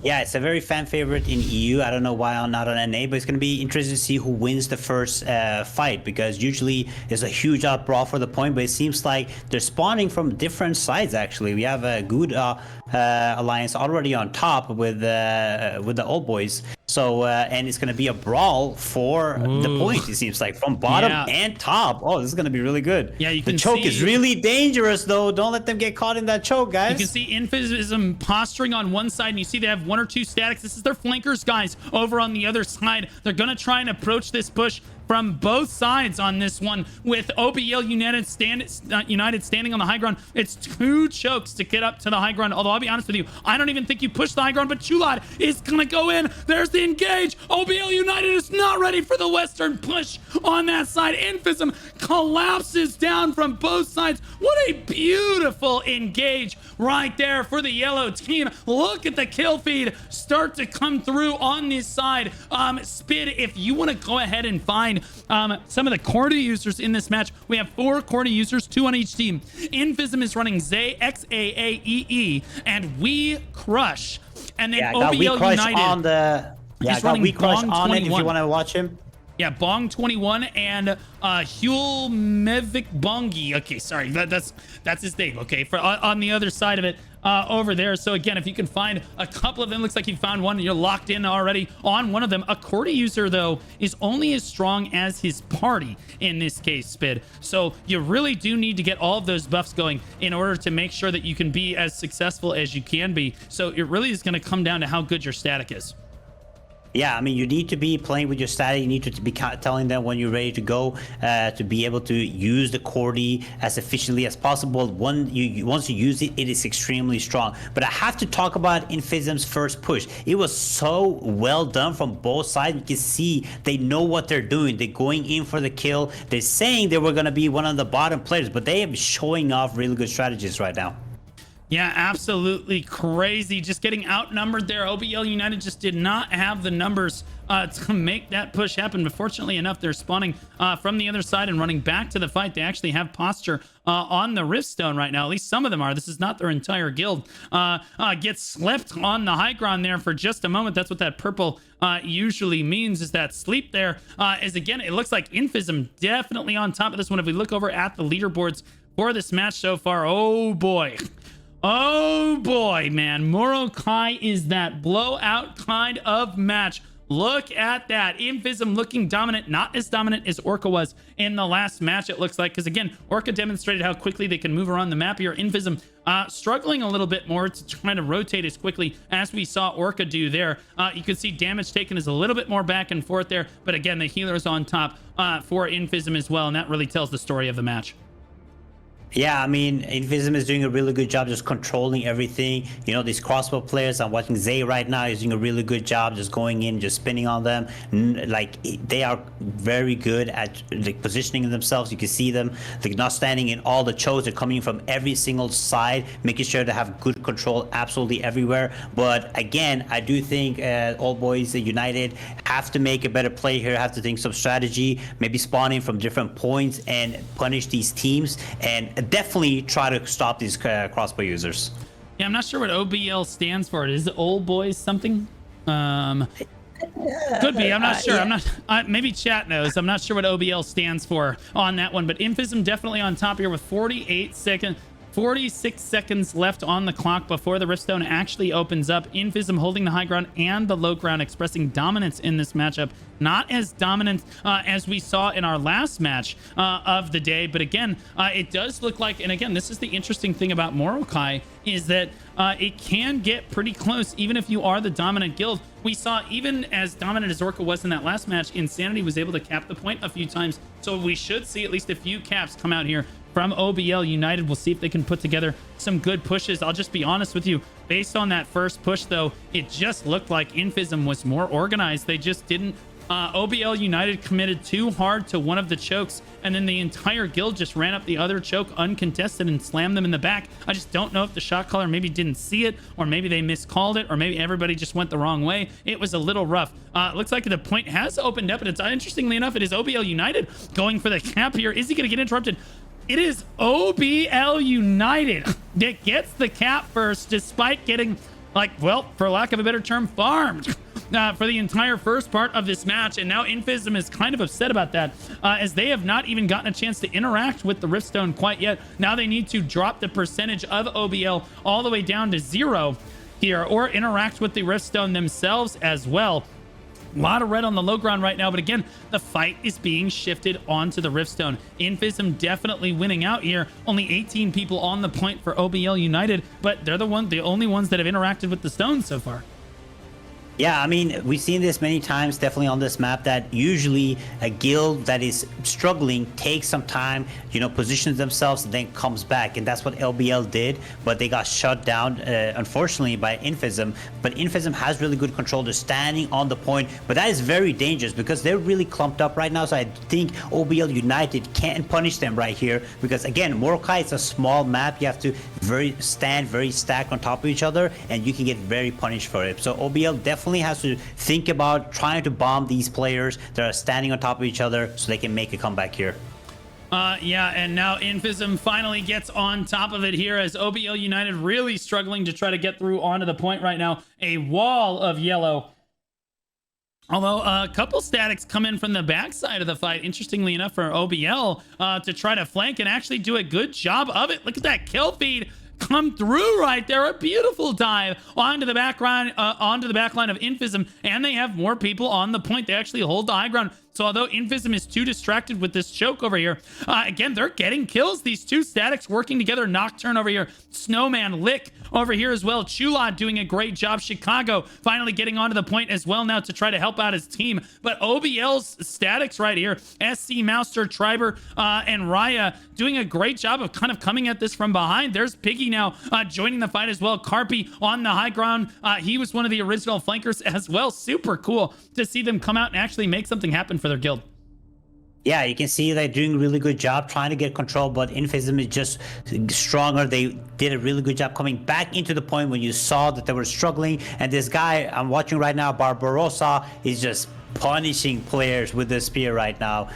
Yeah, it's a very fan favorite in EU. I don't know why I'm not on NA, but it's going to be interesting to see who wins the first fight, because usually there's a huge uproar for the point, but it seems like they're spawning from different sides, actually. We have a good alliance already on top with the old boys. So, and it's going to be a brawl for the point, it seems like, from bottom and top. Oh, this is going to be really good. Yeah, you can The choke see, is really dangerous, though. Don't let them get caught in that choke, guys. You can see INFISM posturing on one side, and you see they have one or two statics. This is their flankers, guys, over on the other side. They're going to try and approach this push from both sides on this one, with OBL United standing on the high ground. It's two chokes to get up to the high ground, although I'll be honest with you, I don't even think you push the high ground, but Chulad is gonna go in. There's the engage. OBL United is not ready for the western push on that side. INFISM collapses down from both sides. What a beautiful engage right there for the yellow team. Look at the kill feed start to come through on this side. Spid, if you want to go ahead and find some of the Corda users in this match, we have 4 Corda users, 2 on each team. INFISM is running Zay, XAAEE, and We Crush. And then OBL United on the running We Crush Bong on 21. it if you want to watch him. Yeah, Bong 21 and Huel Mevik Bongi. Okay, sorry, that's his name. Okay, for on the other side of it over there. So again, if you can find a couple of them, looks like you found one and you're locked in already on one of them. A Corda user though is only as strong as his party in this case, Spid. So you really do need to get all of those buffs going in order to make sure that you can be as successful as you can be. So it really is going to come down to how good your static is. Yeah, I mean, you need to be playing with your static. You need to be telling them when you're ready to go to be able to use the Cordy as efficiently as possible. Once you use it, it is extremely strong. But I have to talk about INFISM's first push. It was so well done from both sides. You can see they know what they're doing. They're going in for the kill. They're saying they were going to be one of the bottom players, but they are showing off really good strategies right now. Yeah, absolutely crazy. Just getting outnumbered there. OBL United just did not have the numbers to make that push happen. But fortunately enough, they're spawning from the other side and running back to the fight. They actually have posture on the Riftstone right now. At least some of them are. This is not their entire guild. Gets slept on the high ground there for just a moment. That's what that purple usually means, is that sleep there. Is again, it looks like INFISM definitely on top of this one. If we look over at the leaderboards for this match so far, oh boy. Oh boy, man. Morokai is that blowout kind of match Look at that. INFISM looking dominant, not as dominant as Orca was in the last match, it looks like. Because again, Orca demonstrated how quickly they can move around the map here. INFISM struggling a little bit more to try to rotate as quickly as we saw Orca do there. You can see damage taken is a little bit more back and forth there. But again, the healer's on top for INFISM as well. And that really tells the story of the match. Yeah, I mean, INFISM is doing a really good job just controlling everything. You know, these crossbow players, I'm watching Zay right now, he's doing a really good job just going in, just spinning on them. Like, they are very good at like, positioning themselves. You can see them, like, not standing in all the chokes. They're coming from every single side, making sure to have good control absolutely everywhere. But again, I do think All Boys United have to make a better play here, have to think some strategy, maybe spawning from different points and punish these teams. And definitely try to stop these crossbow users. Yeah, I'm not sure what OBL stands for. Is it Old Boys something? Could be. I'm not sure. Yeah. I'm not. Maybe chat knows. I'm not sure what OBL stands for on that one. But INFISM definitely on top here with 46 seconds left on the clock before the Riftstone actually opens up. INFISM holding the high ground and the low ground, expressing dominance in this matchup. Not as dominant as we saw in our last match of the day. But again, it does look like, and again, this is the interesting thing about mmorpg, is that it can get pretty close even if you are the dominant guild. We saw even as dominant as Orca was in that last match, Insanity was able to cap the point a few times. So we should see at least a few caps come out here from OBL United. We'll see if they can put together some good pushes. I'll just be honest with you. Based on that first push, though, it just looked like INFISM was more organized. They just didn't. OBL United committed too hard to one of the chokes, and then the entire guild just ran up the other choke uncontested and slammed them in the back. I just don't know if the shot caller maybe didn't see it, or maybe they miscalled it, or maybe everybody just went the wrong way. It was a little rough. Looks like the point has opened up, and it's interestingly enough, it is OBL United going for the cap here. Is he going to get interrupted? It is OBL United that gets the cap first, despite getting, like, well, for lack of a better term, farmed for the entire first part of this match. And now INFISM is kind of upset about that, as they have not even gotten a chance to interact with the Riftstone quite yet. Now they need to drop the percentage of OBL all the way down to 0 here, or interact with the Riftstone themselves as well. A lot of red on the low ground right now, but again, the fight is being shifted onto the Riftstone. INFISM definitely winning out here. Only 18 people on the point for OBL United, but they're the only ones that have interacted with the stones so far. Yeah, I mean, we've seen this many times, definitely on this map, that usually a guild that is struggling takes some time, you know, positions themselves and then comes back. And that's what LBL did, but they got shut down, unfortunately, by INFISM. But INFISM has really good control. They're standing on the point, but that is very dangerous because they're really clumped up right now. So I think OBL United can punish them right here because, again, mmorpg is a small map. You have to stand very stacked on top of each other, and you can get very punished for it. So OBL definitely has to think about trying to bomb these players that are standing on top of each other so they can make a comeback here. Yeah, and now INFISM finally gets on top of it here as OBL United really struggling to try to get through onto the point right now. A wall of yellow. Although a couple statics come in from the backside of the fight, interestingly enough, for OBL to try to flank and actually do a good job of it. Look at that kill feed come through right there. A beautiful dive onto the backline of INFISM, and they have more people on the point. They actually hold the high ground. So although INFISM is too distracted with this choke over here, again, they're getting kills. These two statics working together. Nocturne over here. Snowman, Lick over here as well. Chula doing a great job. Chicago finally getting onto the point as well now to try to help out his team. But OBL's statics right here. SC, Mouster, Triber, and Raya doing a great job of kind of coming at this from behind. There's Piggy now joining the fight as well. Carpy on the high ground. He was one of the original flankers as well. Super cool to see them come out and actually make something happen for their guild. Yeah, you can see they're doing a really good job trying to get control, but INFISM is just stronger. They did a really good job coming back into the point when you saw that they were struggling. And this guy I'm watching right now, Barbarossa, is just punishing players with the spear right now.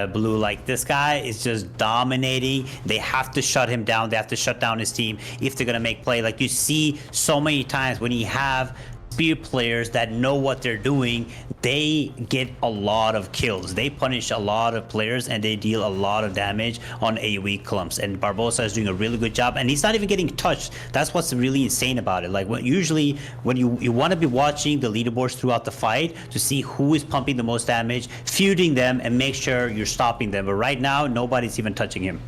Blue, like, this guy is just dominating. They have to shut him down. They have to shut down his team if they're gonna make play. Like, you see so many times when you have spear players that know what they're doing, they get a lot of kills. They punish a lot of players and they deal a lot of damage on AoE clumps. And Barbosa is doing a really good job, and he's not even getting touched. That's what's really insane about it. Like usually when you want to be watching the leaderboards throughout the fight to see who is pumping the most damage, feuding them, and make sure you're stopping them. But right now, nobody's even touching him.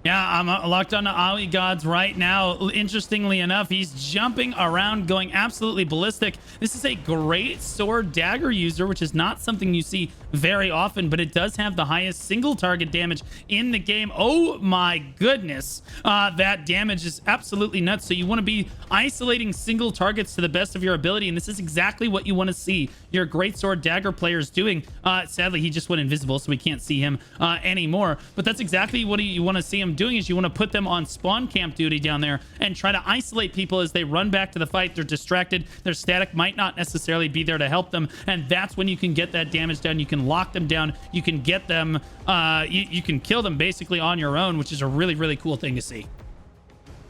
Yeah, I'm locked on to Aoi Gods right now. Interestingly enough, he's jumping around, going absolutely ballistic. This is a great sword dagger user, which is not something you see very often, but it does have the highest single target damage in the game. Oh my goodness. That damage is absolutely nuts. So you want to be isolating single targets to the best of your ability, and this is exactly what you want to see your great sword dagger players doing. Sadly, he just went invisible, so we can't see him anymore, but that's exactly what you want to see him doing. Is you want to put them on spawn camp duty down there and try to isolate people as they run back to the fight. They're distracted, their static might not necessarily be there to help them, and that's when you can get that damage down. You can lock them down, you can get them, you can kill them basically on your own, which is a really, really cool thing to see.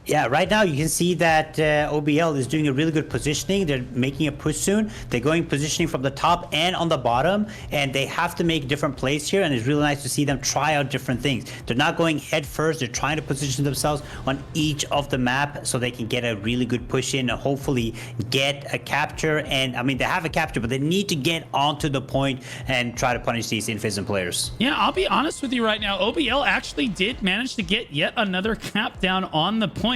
Yeah, right now you can see that OBL is doing a really good positioning. They're making a push soon. They're going positioning from the top and on the bottom, and they have to make different plays here, and it's really nice to see them try out different things. They're not going head first. They're trying to position themselves on each of the map so they can get a really good push in and hopefully get a capture. And I mean, they have a capture, but they need to get onto the point and try to punish these INFISM players. Yeah, I'll be honest with you right now. OBL actually did manage to get yet another cap down on the point.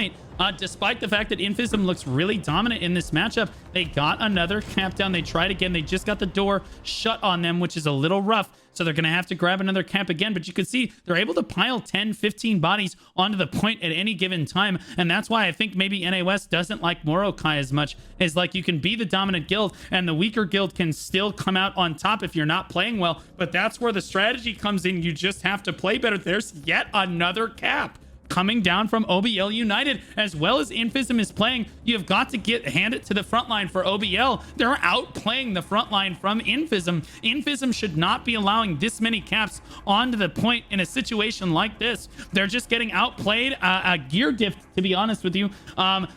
Despite the fact that INFISM looks really dominant in this matchup, they got another cap down. They tried again. They just got the door shut on them, which is a little rough. So they're going to have to grab another cap again. But you can see they're able to pile 10, 15 bodies onto the point at any given time. And that's why I think maybe NA West doesn't like mmorpg as much. Is like you can be the dominant guild and the weaker guild can still come out on top if you're not playing well. But that's where the strategy comes in. You just have to play better. There's yet another cap coming down from OBL United, as well as INFISM is playing. You've got to hand it to the front line for OBL. They're outplaying the front line from INFISM. INFISM should not be allowing this many caps onto the point in a situation like this. They're just getting outplayed. A gear diff, to be honest with you.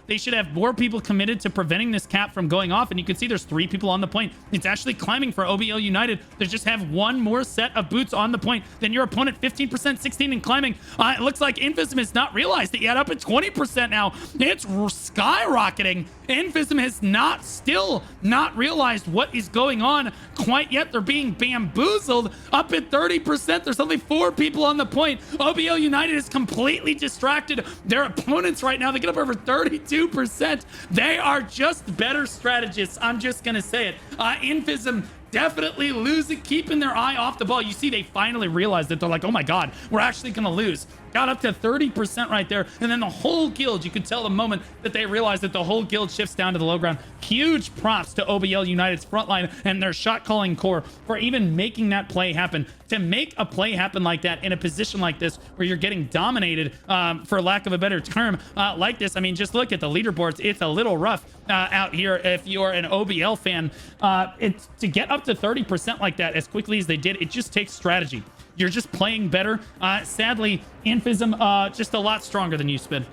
They should have more people committed to preventing this cap from going off, and you can see there's 3 people on the point. It's actually climbing for OBL United. They just have one more set of boots on the point than your opponent. 15%, 16 and climbing. It looks like INFISM has not realized it yet. Up at 20% now. It's skyrocketing. INFISM has still not realized what is going on quite yet. They're being bamboozled. Up at 30%. There's only 4 people on the point. OBL United is completely distracted. Their opponents right now, they get up over 32%. They are just better strategists. I'm just going to say it. INFISM definitely keeping their eye off the ball. You see, they finally realized that. They're like, oh my God, we're actually going to lose. Got up to 30% right there. And then the whole guild, you could tell the moment that they realized that the whole guild shifts down to the low ground. Huge props to OBL United's frontline and their shot calling core for even making that play happen. To make a play happen like that in a position like this where you're getting dominated, for lack of a better term, like this. I mean, just look at the leaderboards. It's a little rough out here if you're an OBL fan. To get up to 30% like that as quickly as they did, it just takes strategy. You're just playing better. Sadly, INFISM just a lot stronger than you, Spid.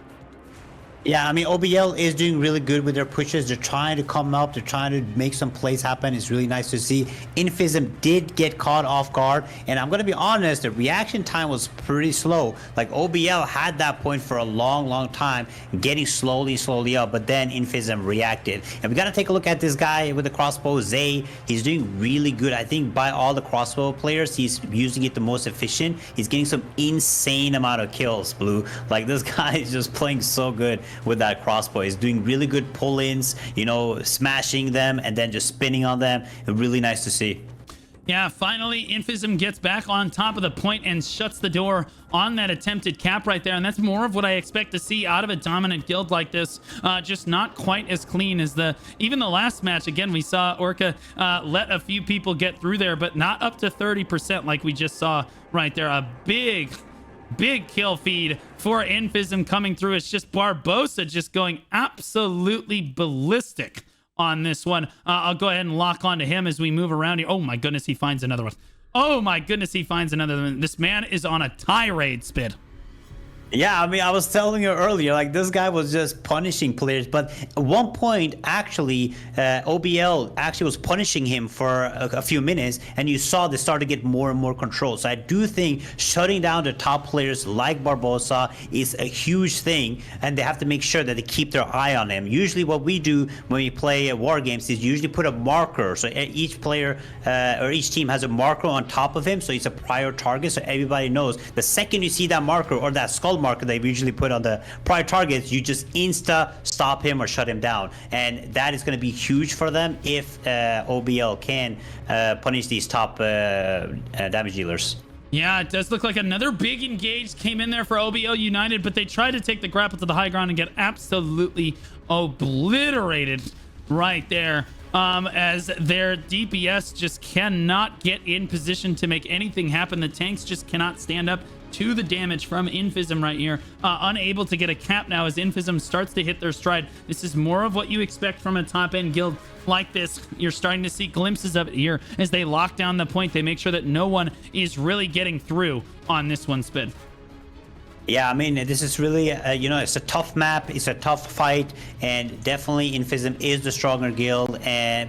Yeah, I mean, OBL is doing really good with their pushes. They're trying to come up. They're trying to make some plays happen. It's really nice to see. INFISM did get caught off guard. And I'm going to be honest, the reaction time was pretty slow. Like, OBL had that point for a long, long time, getting slowly up. But then INFISM reacted. And we got to take a look at this guy with the crossbow, Zay. He's doing really good. I think by all the crossbow players, he's using it the most efficient. He's getting some insane amount of kills, Blue. Like, this guy is just playing so good with that crossbow. He's doing really good pull-ins, you know, smashing them and then just spinning on them. Really nice to see. Yeah, finally, INFISM gets back on top of the point and shuts the door on that attempted cap right there. And that's more of what I expect to see out of a dominant guild like this. Just not quite as clean as even the last match. Again, we saw Orca let a few people get through there, but not up to 30% like we just saw right there. A big kill feed for INFISM coming through. It's just Barbosa just going absolutely ballistic on this one. I'll go ahead and lock onto him as we move around here. Oh my goodness, he finds another one. Oh my goodness, he finds another one. This man is on a tirade, Spid. Yeah, I mean, I was telling you earlier, like this guy was just punishing players, but at one point, actually, OBL actually was punishing him for a few minutes, and you saw they started to get more and more control. So I do think shutting down the top players like Barbosa is a huge thing, and they have to make sure that they keep their eye on him. Usually, what we do when we play war games is usually put a marker, so each player or each team has a marker on top of him, so it's a prior target, so everybody knows the second you see that marker or that skull marker they usually put on the prior targets, you just insta stop him or shut him down, and that is going to be huge for them if OBL can punish these top damage dealers. Yeah, it does look like another big engage came in there for OBL United, but they tried to take the grapple to the high ground and get absolutely obliterated right there. As their DPS just cannot get in position to make anything happen. The tanks just cannot stand up to the damage from INFISM right here. Unable to get a cap now as INFISM starts to hit their stride. This is more of what you expect from a top-end guild like this. You're starting to see glimpses of it here as they lock down the point. They make sure that no one is really getting through on this one, Spid. Yeah, I mean, this is really, you know, it's a tough map, it's a tough fight, and definitely INFISM is the stronger guild,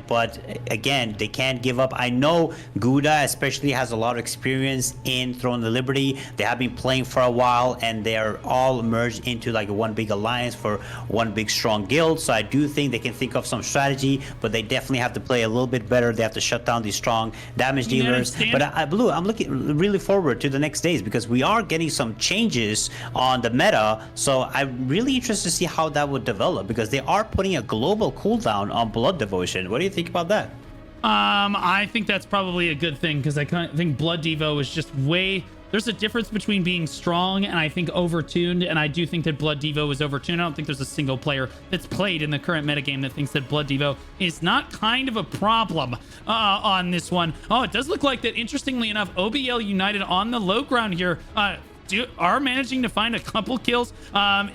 but again, they can't give up. I know Gouda especially has a lot of experience in Throne of Liberty. They have been playing for a while, and they're all merged into like one big alliance for one big strong guild, so I do think they can think of some strategy, but they definitely have to play a little bit better. They have to shut down these strong damage dealers. But Blue, I'm looking really forward to the next days because we are getting some changes on the meta, so I'm really interested to see how that would develop because they are putting a global cooldown on Blood Devotion. What do you think about that? I think that's probably a good thing because I think Blood Devo is just way... There's a difference between being strong and I think overtuned, and I do think that Blood Devo is overtuned. I don't think there's a single player that's played in the current metagame that thinks that Blood Devo is not kind of a problem on this one. Oh, it does look like that, interestingly enough, OBL United on the low ground here are managing to find a couple kills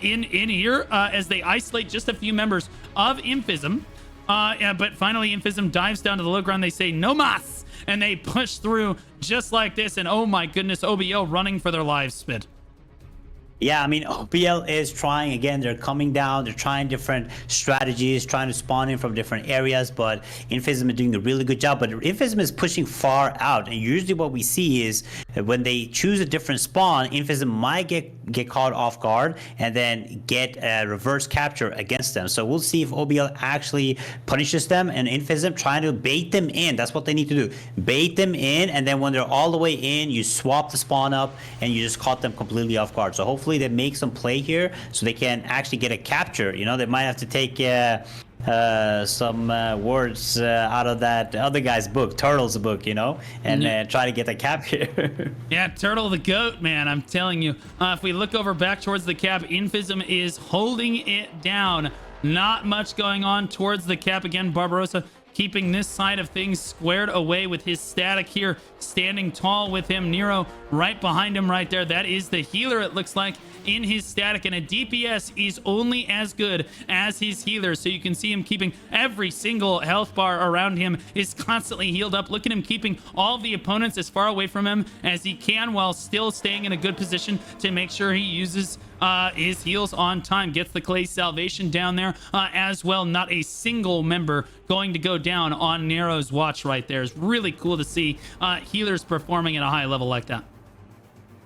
in here as they isolate just a few members of INFISM. But finally, INFISM dives down to the low ground. They say, no mas! And they push through just like this. And oh my goodness, OBL running for their lives, Spid. Yeah, I mean, OBL is trying, again, they're coming down, they're trying different strategies, trying to spawn in from different areas, but INFISM is doing a really good job, but INFISM is pushing far out, and usually what we see is when they choose a different spawn, INFISM might get caught off guard and then get a reverse capture against them. So we'll see if OBL actually punishes them, and INFISM trying to bait them in. That's what they need to do. Bait them in, and then when they're all the way in, you swap the spawn up, and you just caught them completely off guard. So hopefully they make some play here so they can actually get a capture. You know, they might have to take some words out of that other guy's book, Turtle's book, you know, and try to get a cap here. Yeah, Turtle the GOAT, man, I'm telling you. If we look over back towards the cap, INFISM is holding it down. Not much going on towards the cap. Again, Barbarossa keeping this side of things squared away with his static here, standing tall with him. Nero right behind him right there. That is the healer, it looks like, in his static, and a DPS is only as good as his healer. So you can see him keeping every single health bar around him is constantly healed up. Look at him keeping all the opponents as far away from him as he can while still staying in a good position to make sure he uses his heals on time. Gets the Clay Salvation down there as well. Not a single member going to go down on Nero's watch right there. It's really cool to see healers performing at a high level like that.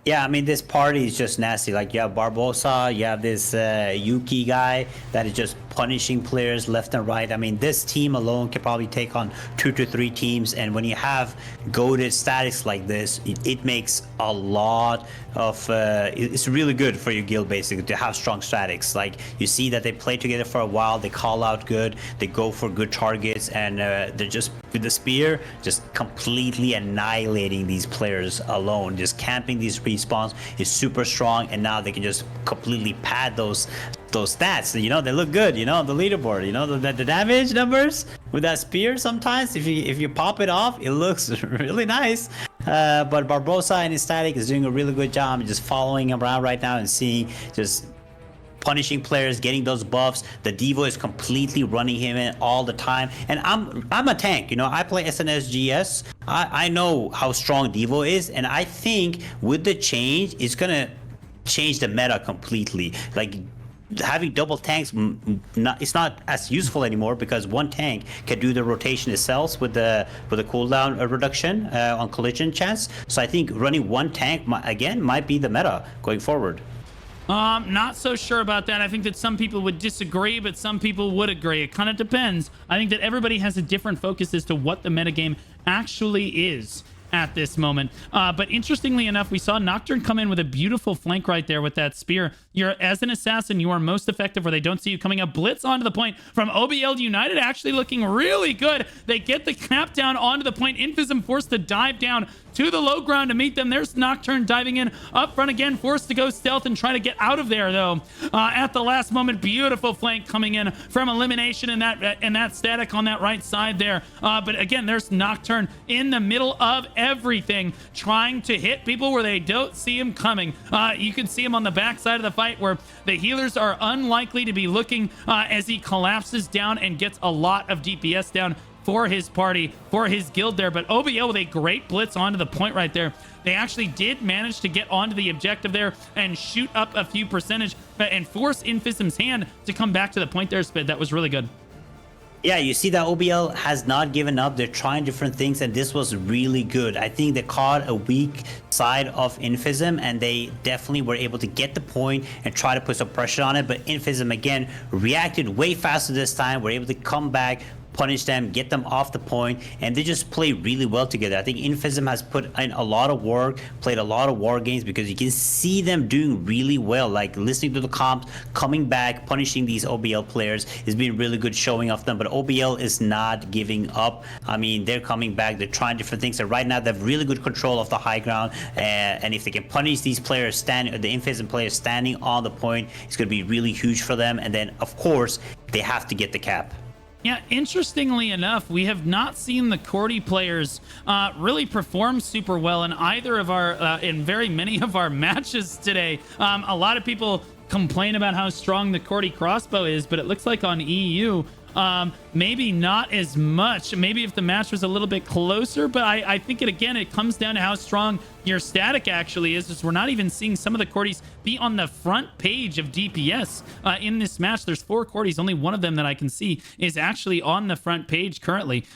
Yeah, I mean, this party is just nasty. Like, you have Barbosa, you have this Yuki guy that is just punishing players left and right. I mean, this team alone can probably take on 2 to 3 teams, and when you have goated statics like this, it makes a lot of it's really good for your guild basically to have strong statics. Like, you see that they play together for a while, they call out good, they go for good targets, and they're just with the spear just completely annihilating these players alone. Just camping these respawns is super strong, and now they can just completely pad those stats. You know, they look good, you know, on the leaderboard. You know, the damage numbers with that spear, sometimes if you pop it off, it looks really nice. But Barbosa and his static is doing a really good job just following him around right now and seeing, just punishing players, getting those buffs. The Devo is completely running him in all the time, and I'm a tank, you know. I play SNSGS. I know how strong Devo is, and I think with the change, it's gonna changed the meta completely. Like having double tanks, it's not as useful anymore because one tank can do the rotation itself with the cooldown reduction on collision chance. So I think running one tank again might be the meta going forward. Not so sure about that. I think that some people would disagree, but some people would agree. It kind of depends. I think that everybody has a different focus as to what the metagame actually is at this moment. But interestingly enough, we saw Nocturne come in with a beautiful flank right there with that spear. As an assassin, you are most effective where they don't see you coming up. Blitz onto the point from OBL United, actually looking really good. They get the cap down onto the point. INFISM forced to dive down to the low ground to meet them. There's Nocturne diving in up front again, forced to go stealth and try to get out of there though. At the last moment, beautiful flank coming in from elimination in that static on that right side there. But again, there's Nocturne in the middle of everything, trying to hit people where they don't see him coming. You can see him on the backside of the fight where the healers are unlikely to be looking as he collapses down and gets a lot of DPS down for his party, for his guild there. But OBL with a great blitz onto the point right there. They actually did manage to get onto the objective there and shoot up a few percentage and force INFISM's hand to come back to the point there, Spid. That was really good. Yeah, you see that OBL has not given up. They're trying different things, and this was really good. I think they caught a weak side of INFISM, and they definitely were able to get the point and try to put some pressure on it. But INFISM, again, reacted way faster this time. Were able to come back, punish them, get them off the point, and they just play really well together. I think INFISM has put in a lot of work, played a lot of war games, because you can see them doing really well, like listening to the comps, coming back, punishing these OBL players has been really good showing off them. But OBL is not giving up. I mean, they're coming back, they're trying different things, and right now they have really good control of the high ground, and if they can punish these players standing, the INFISM players standing on the point, it's going to be really huge for them. And then of course they have to get the cap. Yeah, interestingly enough, we have not seen the Cordy players really perform super well in either of our, in very many of our matches today. A lot of people complain about how strong the Cordy crossbow is, but it looks like on EU, maybe not as much. Maybe if the match was a little bit closer, but I think it comes down to how strong your static actually is. We're not even seeing some of the Cordys be on the front page of DPS in this match. There's 4 Cordys. Only one of them that I can see is actually on the front page currently.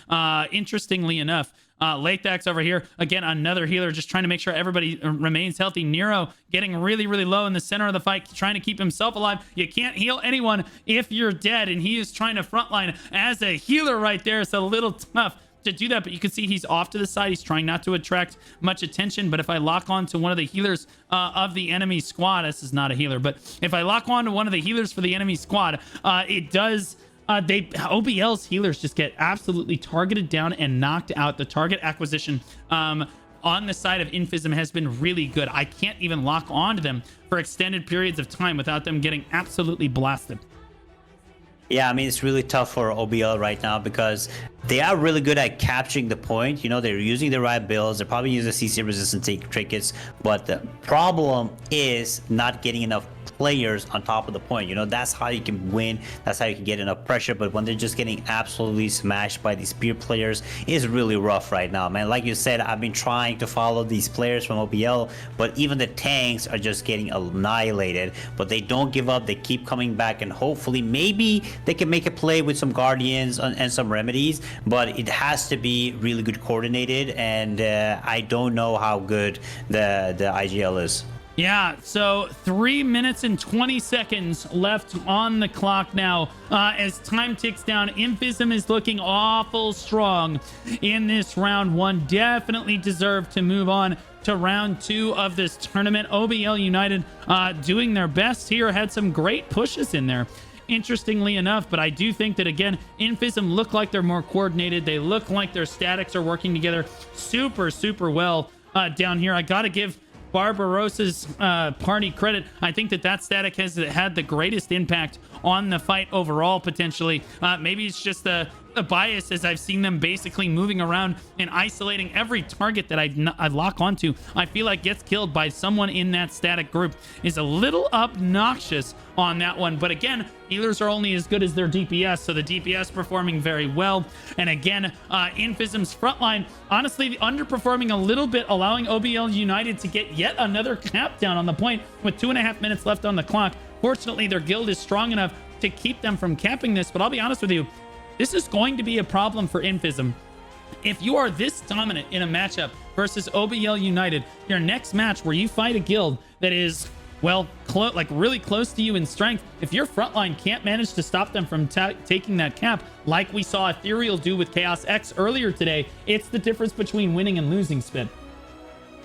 Interestingly enough, Lathax over here, again, another healer, just trying to make sure everybody remains healthy. Nero getting really, really low in the center of the fight, trying to keep himself alive. You can't heal anyone if you're dead, and he is trying to frontline as a healer right there. It's a little tough to do that, but you can see he's off to the side. He's trying not to attract much attention, but if I lock on to one of the healers of the enemy squad, this is not a healer, but if I lock on to one of the healers for the enemy squad, it does... OBL's healers just get absolutely targeted down and knocked out. The target acquisition on the side of INFISM has been really good. I can't even lock on to them for extended periods of time without them getting absolutely blasted. Yeah, I mean, it's really tough for OBL right now because they are really good at capturing the point. You know, they're using the right builds. They're probably using CC resistant trinkets, but the problem is not getting enough players on top of the point. You know, that's how you can win. That's how you can get enough pressure. But when they're just getting absolutely smashed by these spear players, it's really rough right now, man. Like you said, I've been trying to follow these players from OBL, but even the tanks are just getting annihilated. But they don't give up. They keep coming back, and hopefully maybe they can make a play with some guardians and some remedies, but it has to be really good coordinated, and I don't know how good the IGL is. Yeah, so 3 minutes and 20 seconds left on the clock now. As time ticks down, INFISM is looking awful strong in this round 1. Definitely deserve to move on to round 2 of this tournament. OBL United doing their best here, had some great pushes in there, interestingly enough, but I do think that, again, INFISM look like they're more coordinated. They look like their statics are working together super well down here. I gotta give Barbarossa's party credit. I think that static has had the greatest impact on the fight overall, potentially. Maybe it's just the the bias is I've seen them basically moving around and isolating every target that I lock onto. I feel like gets killed by someone in that static group is a little obnoxious on that one. But again, healers are only as good as their DPS, so the DPS performing very well. And again, INFISM's frontline, honestly, underperforming a little bit, allowing OBL United to get yet another cap down on the point with 2.5 minutes left on the clock. Fortunately, their guild is strong enough to keep them from capping this, but I'll be honest with you, this is going to be a problem for INFISM. If you are this dominant in a matchup versus OBL United, your next match where you fight a guild that is, well, like really close to you in strength, if your frontline can't manage to stop them from taking that cap, like we saw Ethereal do with Chaos X earlier today, it's the difference between winning and losing, Spit.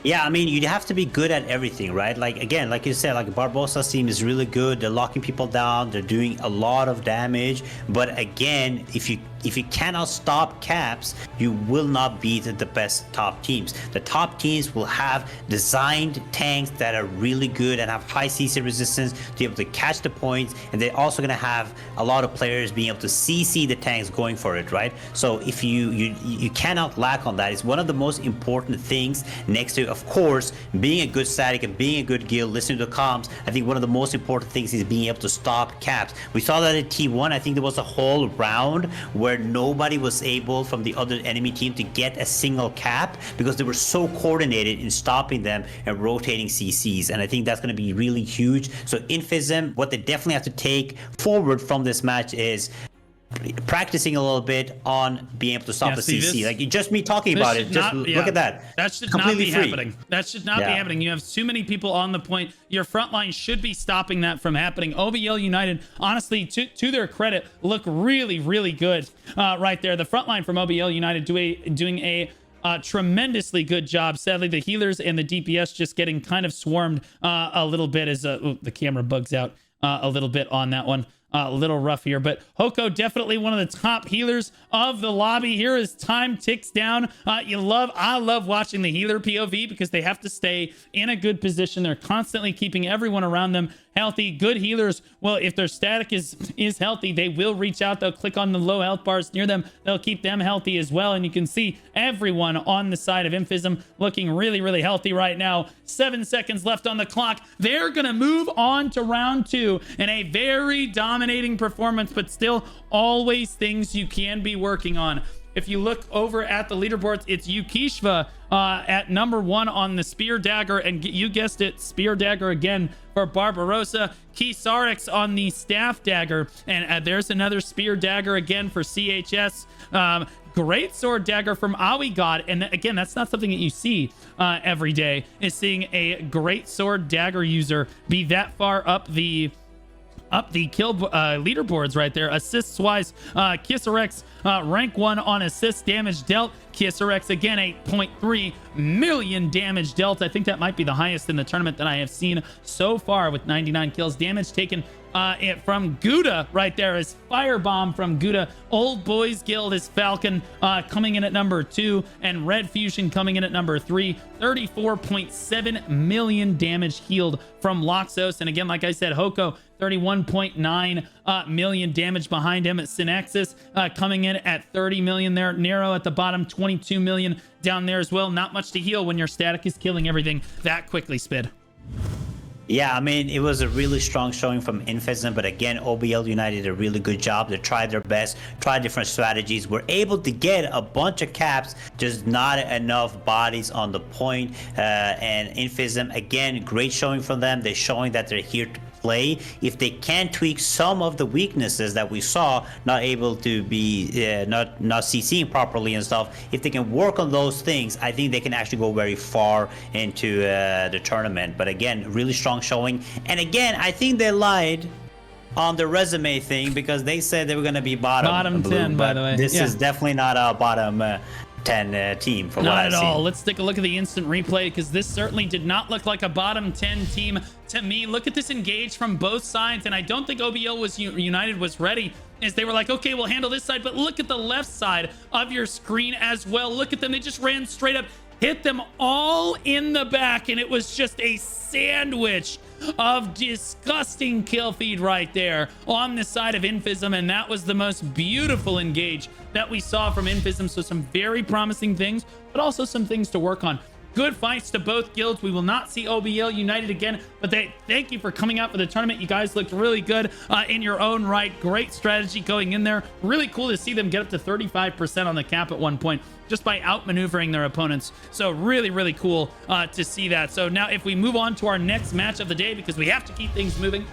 Yeah, I mean, you'd have to be good at everything, right? Like, again, like you said, like Barbosa's team is really good. They're locking people down. They're doing a lot of damage. But again, if you cannot stop caps, you will not beat the best top teams. The top teams will have designed tanks that are really good and have high CC resistance to be able to catch the points. And they're also going to have a lot of players being able to CC the tanks going for it, right? So if you cannot lack on that. It's one of the most important things next to, of course, being a good static and being a good guild, listening to the comms. I think one of the most important things is being able to stop caps. We saw that at T1. I think there was a whole round where nobody was able from the other enemy team to get a single cap because they were so coordinated in stopping them and rotating CCs. And I think that's going to be really huge. So INFISM, what they definitely have to take forward from this match is practicing a little bit on being able to stop the CC. Like just me talking about it, just look at that. That should not be happening. That should not be happening. You have too many people on the point. Your front line should be stopping that from happening. OBL United, honestly, to their credit, look really, really good right there. The front line from OBL United doing a tremendously good job. Sadly, the healers and the DPS just getting kind of swarmed a little bit as the camera bugs out a little bit on that one. A little rough here, but Hoko definitely one of the top healers of the lobby here as time ticks down. I love watching the healer POV because they have to stay in a good position. They're constantly keeping everyone around them healthy. Good healers, well, if their static is healthy, they will reach out. They'll click on the low health bars near them. They'll keep them healthy as well. And you can see everyone on the side of INFISM looking really, really healthy right now. 7 seconds left on the clock. They're going to move on to round 2 in a very dominating performance, but still always things you can be working on. If you look over at the leaderboards, it's Yukishva at number 1 on the Spear Dagger, and you guessed it, Spear Dagger again for Barbarossa. Kisarix on the Staff Dagger, and there's another Spear Dagger again for CHS. Great Sword Dagger from Awi God, and again, that's not something that you see every day, is seeing a Great Sword Dagger user be that far up the kill leaderboards right there. Assists wise, Kisarix rank 1 on assist damage dealt. Kisarix again 8.3 million damage dealt. I think that might be the highest in the tournament that I have seen so far with 99 kills. Damage taken from Gouda right there is Firebomb from Gouda. Old Boys Guild is Falcon coming in at number 2, and Red Fusion coming in at number 3. 34.7 million damage healed from Loxos. And again, like I said, Hoko 31.9 million damage behind him. Synexis coming in at 30 million there. Nero at the bottom, 22 million down there as well. Not much to heal when your static is killing everything that quickly, Spid. Yeah, I mean, it was a really strong showing from INFISM, but again, OBL United did a really good job. They tried their best, tried different strategies, were able to get a bunch of caps, just not enough bodies on the point. And INFISM, again, great showing from them. They're showing that they're here to play. If they can tweak some of the weaknesses that we saw, not able to be not CCing properly and stuff, if they can work on those things, I think they can actually go very far into the tournament. But again, really strong showing. And again, I think they lied on the resume thing because they said they were going to be bottom 10, by the way. This is definitely not a bottom 10 team for what I've seen. Not at all. Let's take a look at the instant replay because this certainly did not look like a bottom 10 team to me. Look at this engage from both sides, and I don't think OBL United was ready as they were like, okay, we'll handle this side, but look at the left side of your screen as well. Look at them. They just ran straight up, hit them all in the back, and it was just a sandwich of disgusting kill feed right there on the side of INFISM, and that was the most beautiful engage that we saw from INFISM. So some very promising things, but also some things to work on. Good fights to both guilds. We will not see OBL United again, but thank you for coming out for the tournament. You guys looked really good in your own right. Great strategy going in there. Really cool to see them get up to 35% on the cap at one point just by outmaneuvering their opponents. So really, really cool to see that. So now if we move on to our next match of the day, because we have to keep things moving,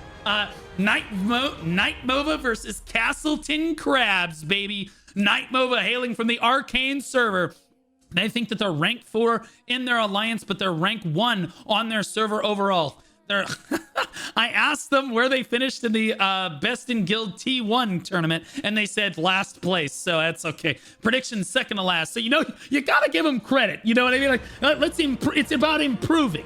NightMova versus Kastleton Crabs, baby. NightMova hailing from the Arcane server. They think that they're rank 4 in their alliance, but they're rank 1 on their server overall. They're I asked them where they finished in the Best in Guild T1 tournament, and they said last place, so that's okay. Prediction second to last. So, you know, you gotta give them credit. You know what I mean? Like, it's about improving.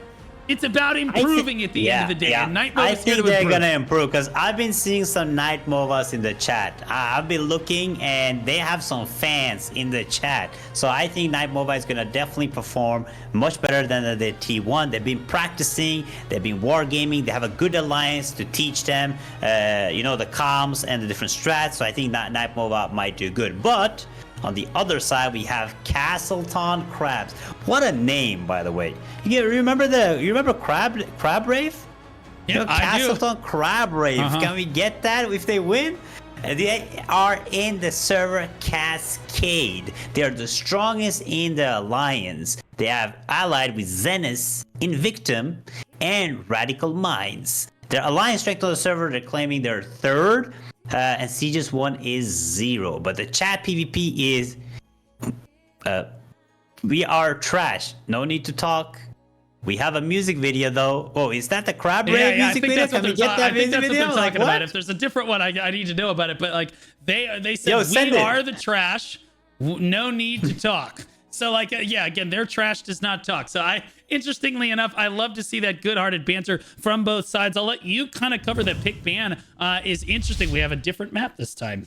It's about improving at the end of the day. And I think they're going to improve because I've been seeing some NightMovas in the chat. I've been looking and they have some fans in the chat. So I think NightMova is going to definitely perform much better than the T1. They've been practicing. They've been wargaming. They have a good alliance to teach them, you know, the comms and the different strats. So I think that NightMova might do good. But on the other side, we have Kastleton Crabs. What a name, by the way. You remember Crab Rave? Yeah, you know, Kastleton Crab Rave. Can we get that if they win? They are in the server Cascade. They are the strongest in the alliance. They have allied with Zenith, Invictum, and Radical Minds. Their alliance strength on the server, they're claiming they're third. And Siege's 1 is 0. But the chat PvP is we are trash. No need to talk. We have a music video though. Oh, is that the Crab Rave music video? Can we get that music video? What they're talking about. If there's a different one, I need to know about it. But like they said, we are the trash. No need to talk. So like, yeah, again, their trash does not talk. So interestingly enough, I love to see that good-hearted banter from both sides. I'll let you kind of cover that pick ban is interesting. We have a different map this time.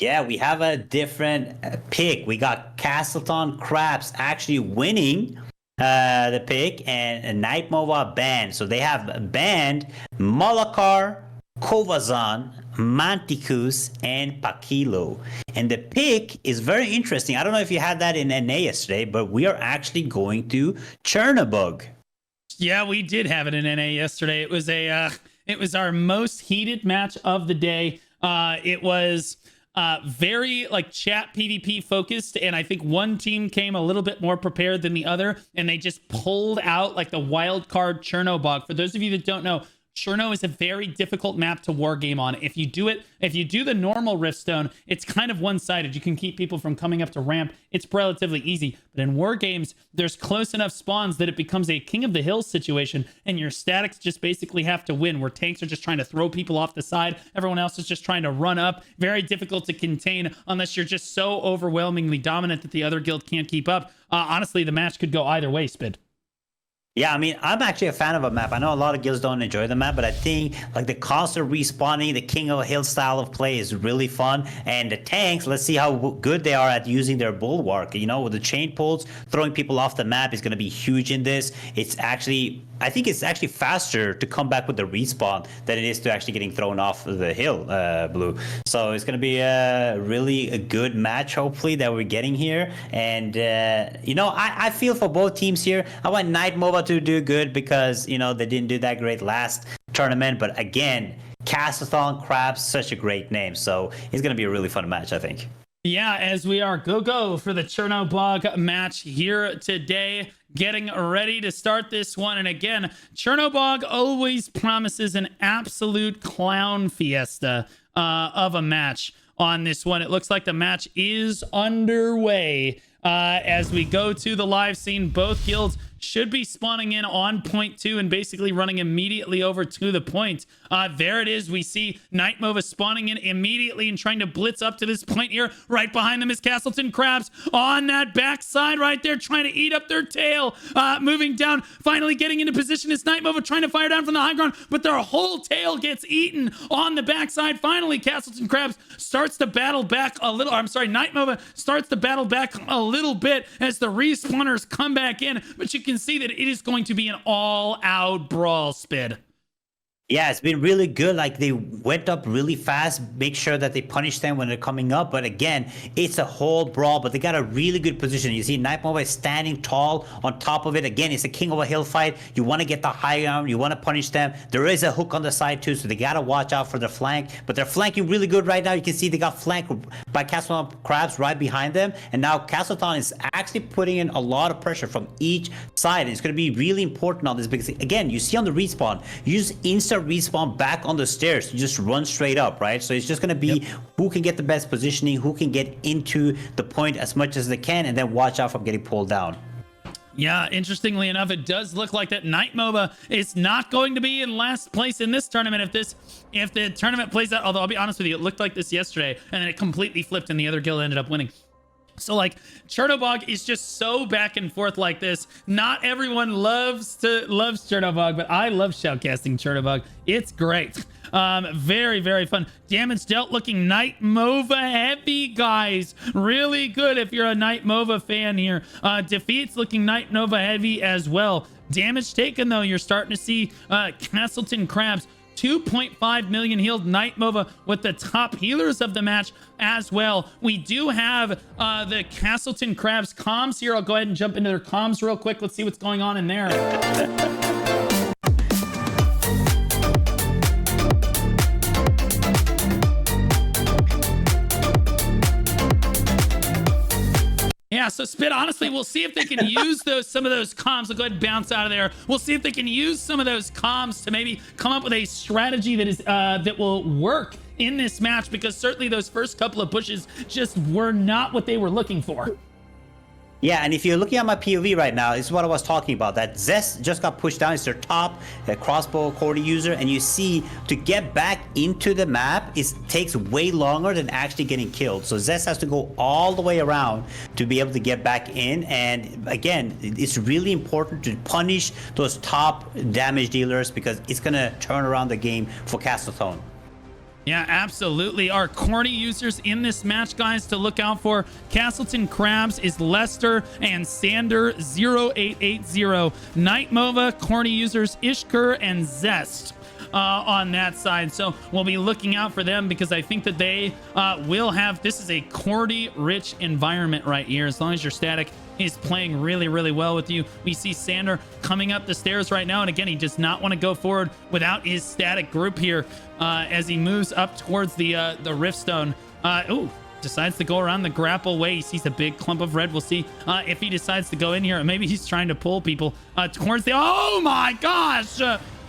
Yeah, we have a different pick. We got Kastleton Crabs actually winning the pick and NightMova banned. So they have banned Molokar, Kovazan, Manticus, and Pakilo. And the pick is very interesting. I don't know if you had that in NA yesterday, but we are actually going to Chernobog. Yeah, we did have it in NA yesterday. It was it was our most heated match of the day. It was very like chat PvP focused, and I think one team came a little bit more prepared than the other, and they just pulled out like the wild card Chernobog. For those of you that don't know, Cherno is a very difficult map to wargame on. If you do the normal Riftstone, it's kind of one-sided. You can keep people from coming up to ramp. It's relatively easy. But in war games, there's close enough spawns that it becomes a king of the hill situation, and your statics just basically have to win, where tanks are just trying to throw people off the side. Everyone else is just trying to run up. Very difficult to contain unless you're just so overwhelmingly dominant that the other guild can't keep up. Honestly, the match could go either way, Spid. Yeah, I mean, I'm actually a fan of a map. I know a lot of guilds don't enjoy the map, but I think like the constant respawning, the King of the Hill style of play is really fun. And the tanks, let's see how good they are at using their bulwark. You know, with the chain pulls, throwing people off the map is going to be huge in this. It's actually, I think it's actually faster to come back with the respawn than it is to actually getting thrown off the hill, Blue. So it's going to be a really good match, hopefully, that we're getting here. And, you know, I feel for both teams here. I want NightMova to do good because, you know, they didn't do that great last tournament. But again, Kastleton Crabs, such a great name. So it's going to be a really fun match, I think. Yeah, as we are go for the Chernobog match here today, getting ready to start this one. And again, Chernobog always promises an absolute clown fiesta of a match on this one. It looks like the match is underway as we go to the live scene. Both guilds should be spawning in on point 2 and basically running immediately over to the point. There it is. We see NightMova spawning in immediately and trying to blitz up to this point here. Right behind them is Kastleton Crabs on that backside right there, trying to eat up their tail. Moving down, finally getting into position is NightMova trying to fire down from the high ground, but their whole tail gets eaten on the backside. Finally, Kastleton Crabs starts to battle back a little. I'm sorry, NightMova starts to battle back a little bit as the respawners come back in, but you can see that it is going to be an all-out brawl, Spid. Yeah, it's been really good. Like, they went up really fast, make sure that they punish them when they're coming up. But again, it's a whole brawl, but they got a really good position. You see NightMova is standing tall on top of it. Again, it's a king of a hill fight. You want to get the high ground. You want to punish them. There is a hook on the side too, so they got to watch out for their flank. But they're flanking really good right now. You can see they got flanked by Kastleton Crabs right behind them. And now Kastleton is actually putting in a lot of pressure from each side. And it's going to be really important on this because, again, you see on the respawn, you just instant respawn back on the stairs. You just run straight up, right? So it's just going to be who can get the best positioning, who can get into the point as much as they can, and then watch out from getting pulled down. Yeah, interestingly enough, it does look like that NightMova is not going to be in last place in this tournament if the tournament plays out. Although I'll be honest with you, it looked like this yesterday, and then it completely flipped, and the other guild ended up winning. So, like, Chernobog is just so back and forth like this. Not everyone loves Chernobog, but I love shoutcasting Chernobog. It's great. Very, very fun. Damage dealt looking NightMova heavy, guys. Really good if you're a NightMova fan here. Defeats looking NightMova heavy as well. Damage taken, though, you're starting to see Kastleton Crabs 2.5 million healed. NightMova with the top healers of the match as well. We do have the Kastleton Crabs comms here. I'll go ahead and jump into their comms real quick. Let's see what's going on in there. Yeah, so Spit, honestly, we'll see if they can use some of those comms. I'll go ahead and bounce out of there. We'll see if they can use some of those comms to maybe come up with a strategy that is that will work in this match, because certainly those first couple of pushes just were not what they were looking for. Yeah, and if you're looking at my POV right now, this is what I was talking about. That Zest just got pushed down. It's their top crossbow Cordy user, and you see to get back into the map, it takes way longer than actually getting killed. So Zest has to go all the way around to be able to get back in. And again, it's really important to punish those top damage dealers, because it's going to turn around the game for Kastleton. Yeah, absolutely. Our corny users in this match, guys, to look out for. Kastleton Crabs is Lester and Sander 0880. NightMova corny users Ishkur and Zest on that side. So we'll be looking out for them, because I think that they will have, this is a cordy rich environment right here. As long as your static is playing really, really well with you. We see Sander coming up the stairs right now, and again, he does not want to go forward without his static group here as he moves up towards the Riftstone. Decides to go around the grapple way. He sees a big clump of red. We'll see if he decides to go in here, or maybe he's trying to pull people towards the, oh my gosh,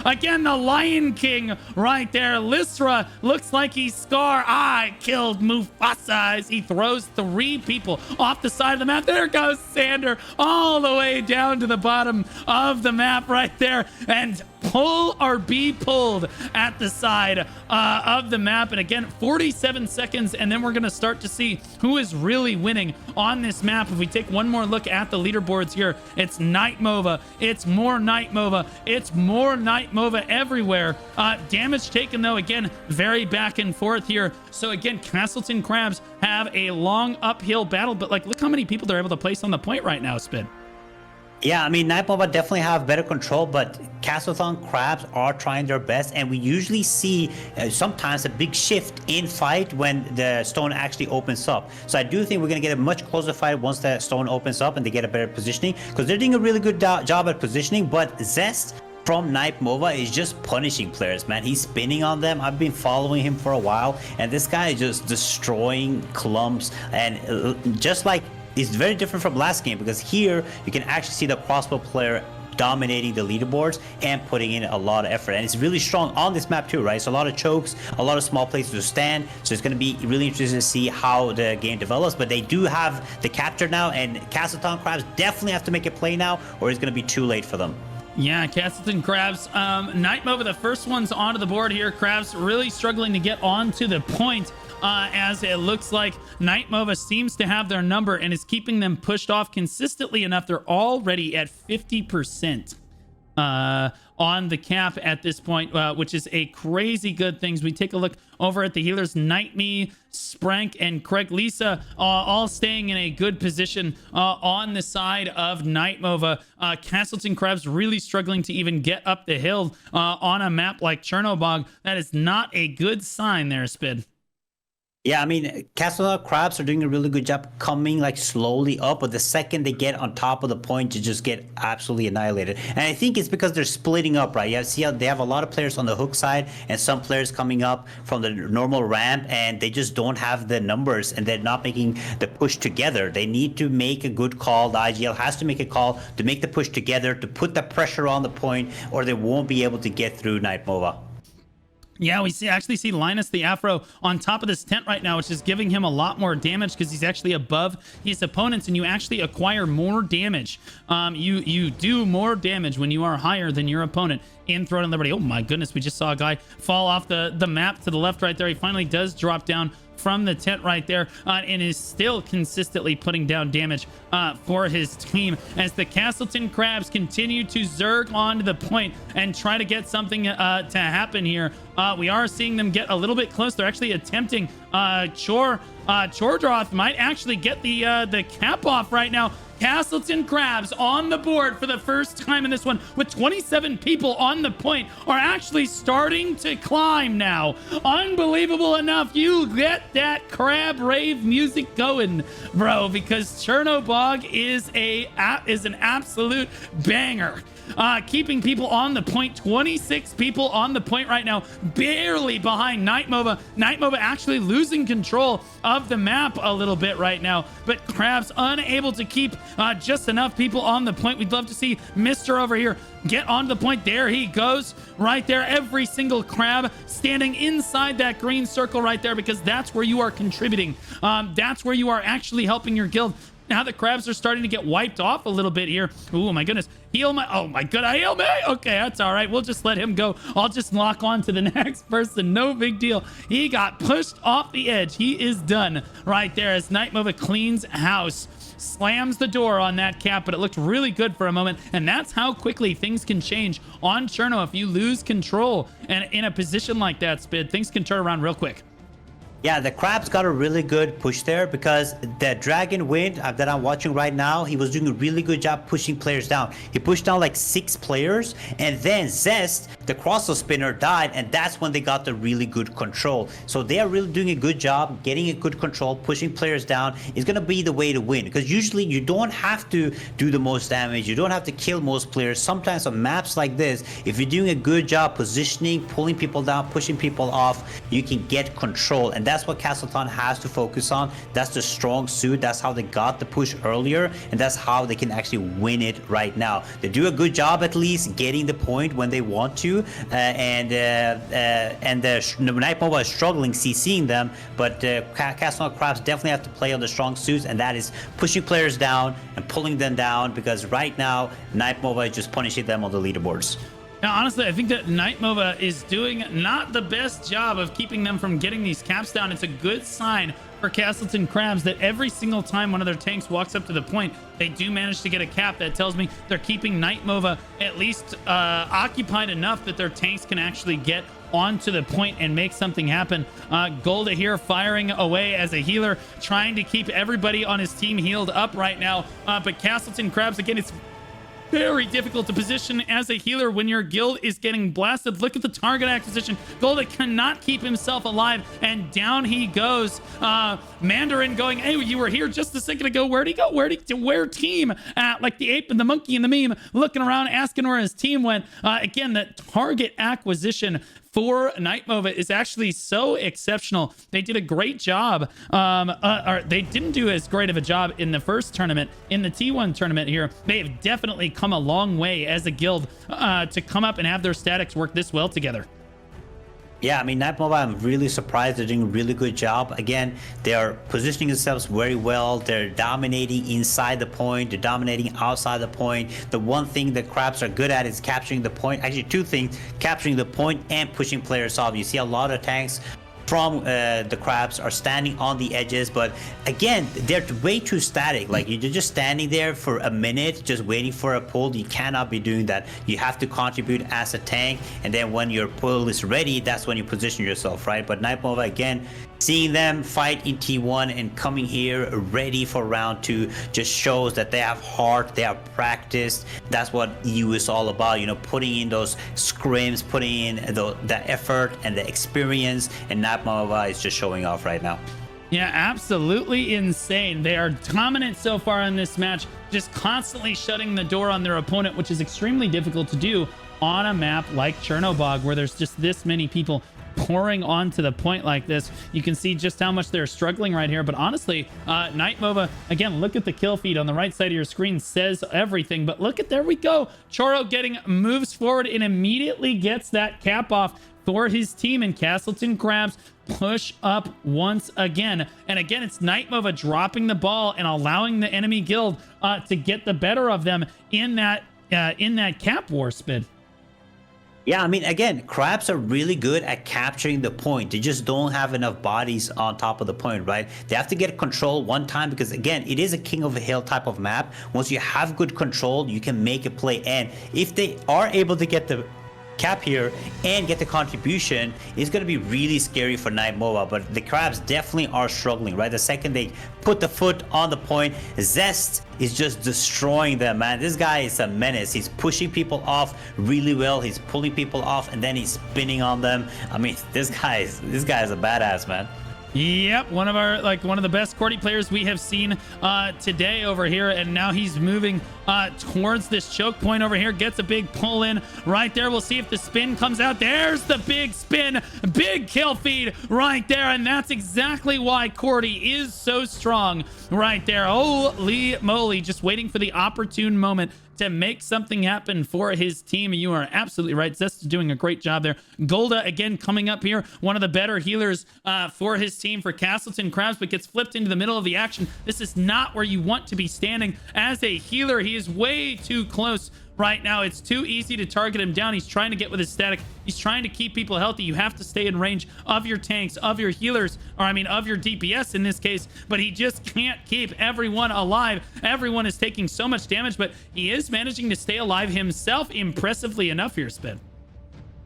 again, the Lion King right there. Lysra looks like he's Scar. I killed Mufasa as he throws 3 people off the side of the map. There goes Sander all the way down to the bottom of the map right there. And pull or be pulled at the side of the map. And again, 47 seconds, and then we're going to start to see who is really winning on this map. If we take one more look at the leaderboards here, it's NightMova. It's more NightMova. It's more NightMova everywhere. Damage taken, though, again, very back and forth here. So again, Kastleton Crabs have a long uphill battle, but like, look how many people they're able to place on the point right now, Spin. Yeah, I mean, NightMova definitely have better control, but Kastleton Crabs are trying their best, and we usually see sometimes a big shift in fight when the stone actually opens up. So I do think we're going to get a much closer fight once the stone opens up and they get a better positioning, because they're doing a really good job at positioning. But Zest from NightMova is just punishing players, man. He's spinning on them. I've been following him for a while, and this guy is just destroying clumps, and just like, it's very different from last game, because here you can actually see the crossbow player dominating the leaderboards and putting in a lot of effort, and it's really strong on this map too, right? So a lot of chokes, a lot of small places to stand, so it's going to be really interesting to see how the game develops. But they do have the capture now, and Kastleton Crabs definitely have to make a play now, or it's going to be too late for them. Yeah, Kastleton Crabs, NightMova, the first ones onto the board here. Crabs really struggling to get onto the point, as it looks like NightMova seems to have their number and is keeping them pushed off consistently enough. They're already at 50%. on the cap at this point, which is a crazy good thing. We take a look over at the healers. Nightme, Sprank, and Craig Lisa all staying in a good position on the side of NightMova. Kastleton Crabs really struggling to even get up the hill on a map like Chernobog. That is not a good sign there, Spid. Yeah, I mean, Kastleton Crabs are doing a really good job coming like slowly up, but the second they get on top of the point, you just get absolutely annihilated. And I think it's because they're splitting up, right? You see how they have a lot of players on the hook side and some players coming up from the normal ramp, and they just don't have the numbers and they're not making the push together. They need to make a good call. The IGL has to make a call to make the push together, to put the pressure on the point, or they won't be able to get through NightMova. Yeah, we actually see Linus the Afro on top of this tent right now, which is giving him a lot more damage because he's actually above his opponents, and you actually acquire more damage. You do more damage when you are higher than your opponent in Throne and Liberty. Oh my goodness, we just saw a guy fall off the map to the left right there. He finally does drop down from the tent right there, and is still consistently putting down damage for his team as the Kastleton Crabs continue to zerg onto the point and try to get something to happen here. We are seeing them get a little bit close. They're actually attempting Chordroth might actually get the cap off right now. Kastleton Crabs on the board for the first time in this one with 27 people on the point are actually starting to climb now. Unbelievable enough. You get that crab rave music going, bro, because Chernobog is an absolute banger. Keeping people on the point. 26 people on the point right now, barely behind NightMova. NightMova actually losing control of the map a little bit right now, but Crabs unable to keep just enough people on the point. We'd love to see Mr. over here get onto the point. There he goes right there. Every single crab standing inside that green circle right there, because that's where you are contributing. That's where you are actually helping your guild. Now the crabs are starting to get wiped off a little bit here. Oh my goodness. Heal my, oh my god, I heal me. Okay, that's all right. We'll just let him go. I'll just lock on to the next person. No big deal. He got pushed off the edge. He is done right there as NightMova cleans house. Slams the door on that cap, but it looked really good for a moment, and that's how quickly things can change on Cherno. If you lose control and in a position like that, Spid, things can turn around real quick. Yeah, the Crabs got a really good push there because the Dragon Wind that I'm watching right now, he was doing a really good job pushing players down. He pushed down like 6 players, and then Zest, the crossbow spinner, died, and that's when they got the really good control. So they are really doing a good job getting a good control, pushing players down is going to be the way to win, because usually you don't have to do the most damage, you don't have to kill most players. Sometimes on maps like this, if you're doing a good job positioning, pulling people down, pushing people off, you can get control, and that's what Kastleton has to focus on. That's the strong suit. That's how they got the push earlier, and that's how they can actually win it right now. They do a good job at least getting the point when they want to, and the NightMova is struggling CCing them, but Kastleton Crabs definitely have to play on the strong suits, and that is pushing players down and pulling them down, because right now NightMova is just punishing them on the leaderboards. Now, honestly, I think that NightMova is doing not the best job of keeping them from getting these caps down. It's a good sign for Kastleton Crabs that every single time one of their tanks walks up to the point, they do manage to get a cap. That tells me they're keeping NightMova at least occupied enough that their tanks can actually get onto the point and make something happen. Golda here firing away as a healer, trying to keep everybody on his team healed up right now. But Kastleton Crabs, again, it's very difficult to position as a healer when your guild is getting blasted. Look at the target acquisition. Golda cannot keep himself alive, and down he goes. Mandarin going, hey, you were here just a second ago. Where'd he go? Where team at? Like the ape and the monkey and the meme, looking around, asking where his team went. Again, that target acquisition for NightMova is actually so exceptional. They did a great job. Or they didn't do as great of a job in the first tournament. In the T1 tournament here, they have definitely come a long way as a guild to come up and have their statics work this well together. Yeah, I mean, NightMova, I'm really surprised. They're doing a really good job. Again, they are positioning themselves very well. They're dominating inside the point. They're dominating outside the point. The one thing the Crabs are good at is capturing the point. Actually, 2 things: capturing the point and pushing players off. You see a lot of tanks from the crabs are standing on the edges, but again, they're way too static. Like, you're just standing there for a minute just waiting for a pull. You cannot be doing that. You have to contribute as a tank, and then when your pull is ready, that's when you position yourself, right? But NightMova, again, seeing them fight in T1 and coming here ready for round 2 just shows that they have heart, they have practice. That's what EU is all about, you know, putting in those scrims, putting in the effort and the experience, and NightMova is just showing off right now. Yeah, absolutely insane. They are dominant so far in this match, just constantly shutting the door on their opponent, which is extremely difficult to do on a map like Chernobog, where there's just this many people pouring onto the point like this. You can see just how much they're struggling right here. But honestly, NightMova, again, look at the kill feed on the right side of your screen, says everything. But look at, there we go. Choro getting moves forward and immediately gets that cap off for his team, and Kastleton grabs push up once again. And again, it's NightMova dropping the ball and allowing the enemy guild to get the better of them in that cap war spin. Yeah, I mean, again, crabs are really good at capturing the point. They just don't have enough bodies on top of the point, right? They have to get control one time because, again, it is a king of a hill type of map. Once you have good control, you can make a play. And if they are able to get the cap here and get the contribution, it's going to be really scary for NightMova. But the crabs definitely are struggling, right? The second they put the foot on the point, Zest is just destroying them, man. This guy is a menace. He's pushing people off really well. He's pulling people off and then he's spinning on them. I mean, this guy is a badass, man. Yep, one of the best Cordy players we have seen today over here, and now he's moving towards this choke point over here. Gets a big pull in right there. We'll see if the spin comes out. There's the big spin, big kill feed right there, and that's exactly why Cordy is so strong right there. Holy moly, just waiting for the opportune moment to make something happen for his team. You are absolutely right. Zest is doing a great job there. Golda, again, coming up here. One of the better healers for his team, for Kastleton Crabs, but gets flipped into the middle of the action. This is not where you want to be standing as a healer. He is way too close right now. It's too easy to target him down. He's trying to get with his static. He's trying to keep people healthy. You have to stay in range of your tanks, of your healers, or I mean of your DPS in this case, but he just can't keep everyone alive. Everyone is taking so much damage, but he is managing to stay alive himself impressively enough here, Spin.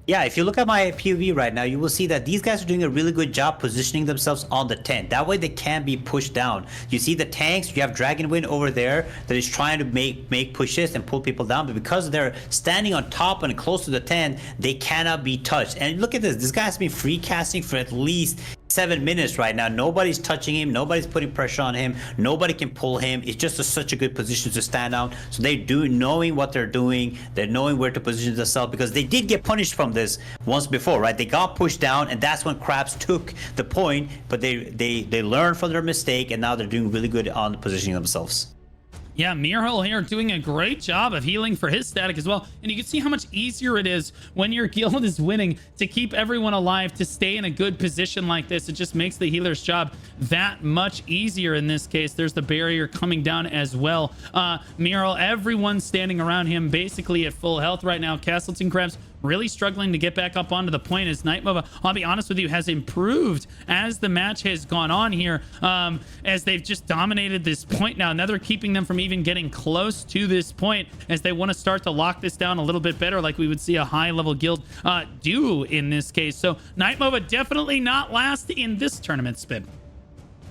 Yeah, if you look at my POV right now, you will see that these guys are doing a really good job positioning themselves on the tent. That way they can be pushed down. You see the tanks, you have Dragonwind over there that is trying to make pushes and pull people down, but because they're standing on top and close to the tent, they cannot be touched. And look at this guy has been free casting for at least 7 minutes right now. Nobody's touching him, nobody's putting pressure on him, nobody can pull him. It's just such a good position to stand out. So they do knowing what they're doing, they're knowing where to position themselves, because they did get punished from this once before, right? They got pushed down and that's when Crabs took the point, but they learned from their mistake and now they're doing really good on positioning themselves. Yeah, Mirhol here doing a great job of healing for his static as well. And you can see how much easier it is when your guild is winning to keep everyone alive, to stay in a good position like this. It just makes the healer's job that much easier in this case. There's the barrier coming down as well. Mirhol, everyone standing around him basically at full health right now. Kastleton Crabs really struggling to get back up onto the point as NightMova, I'll be honest with you, has improved as the match has gone on here, as they've just dominated this point now. Now they're keeping them from even getting close to this point as they want to start to lock this down a little bit better, like we would see a high-level guild do in this case. So NightMova definitely not last in this tournament, Spin.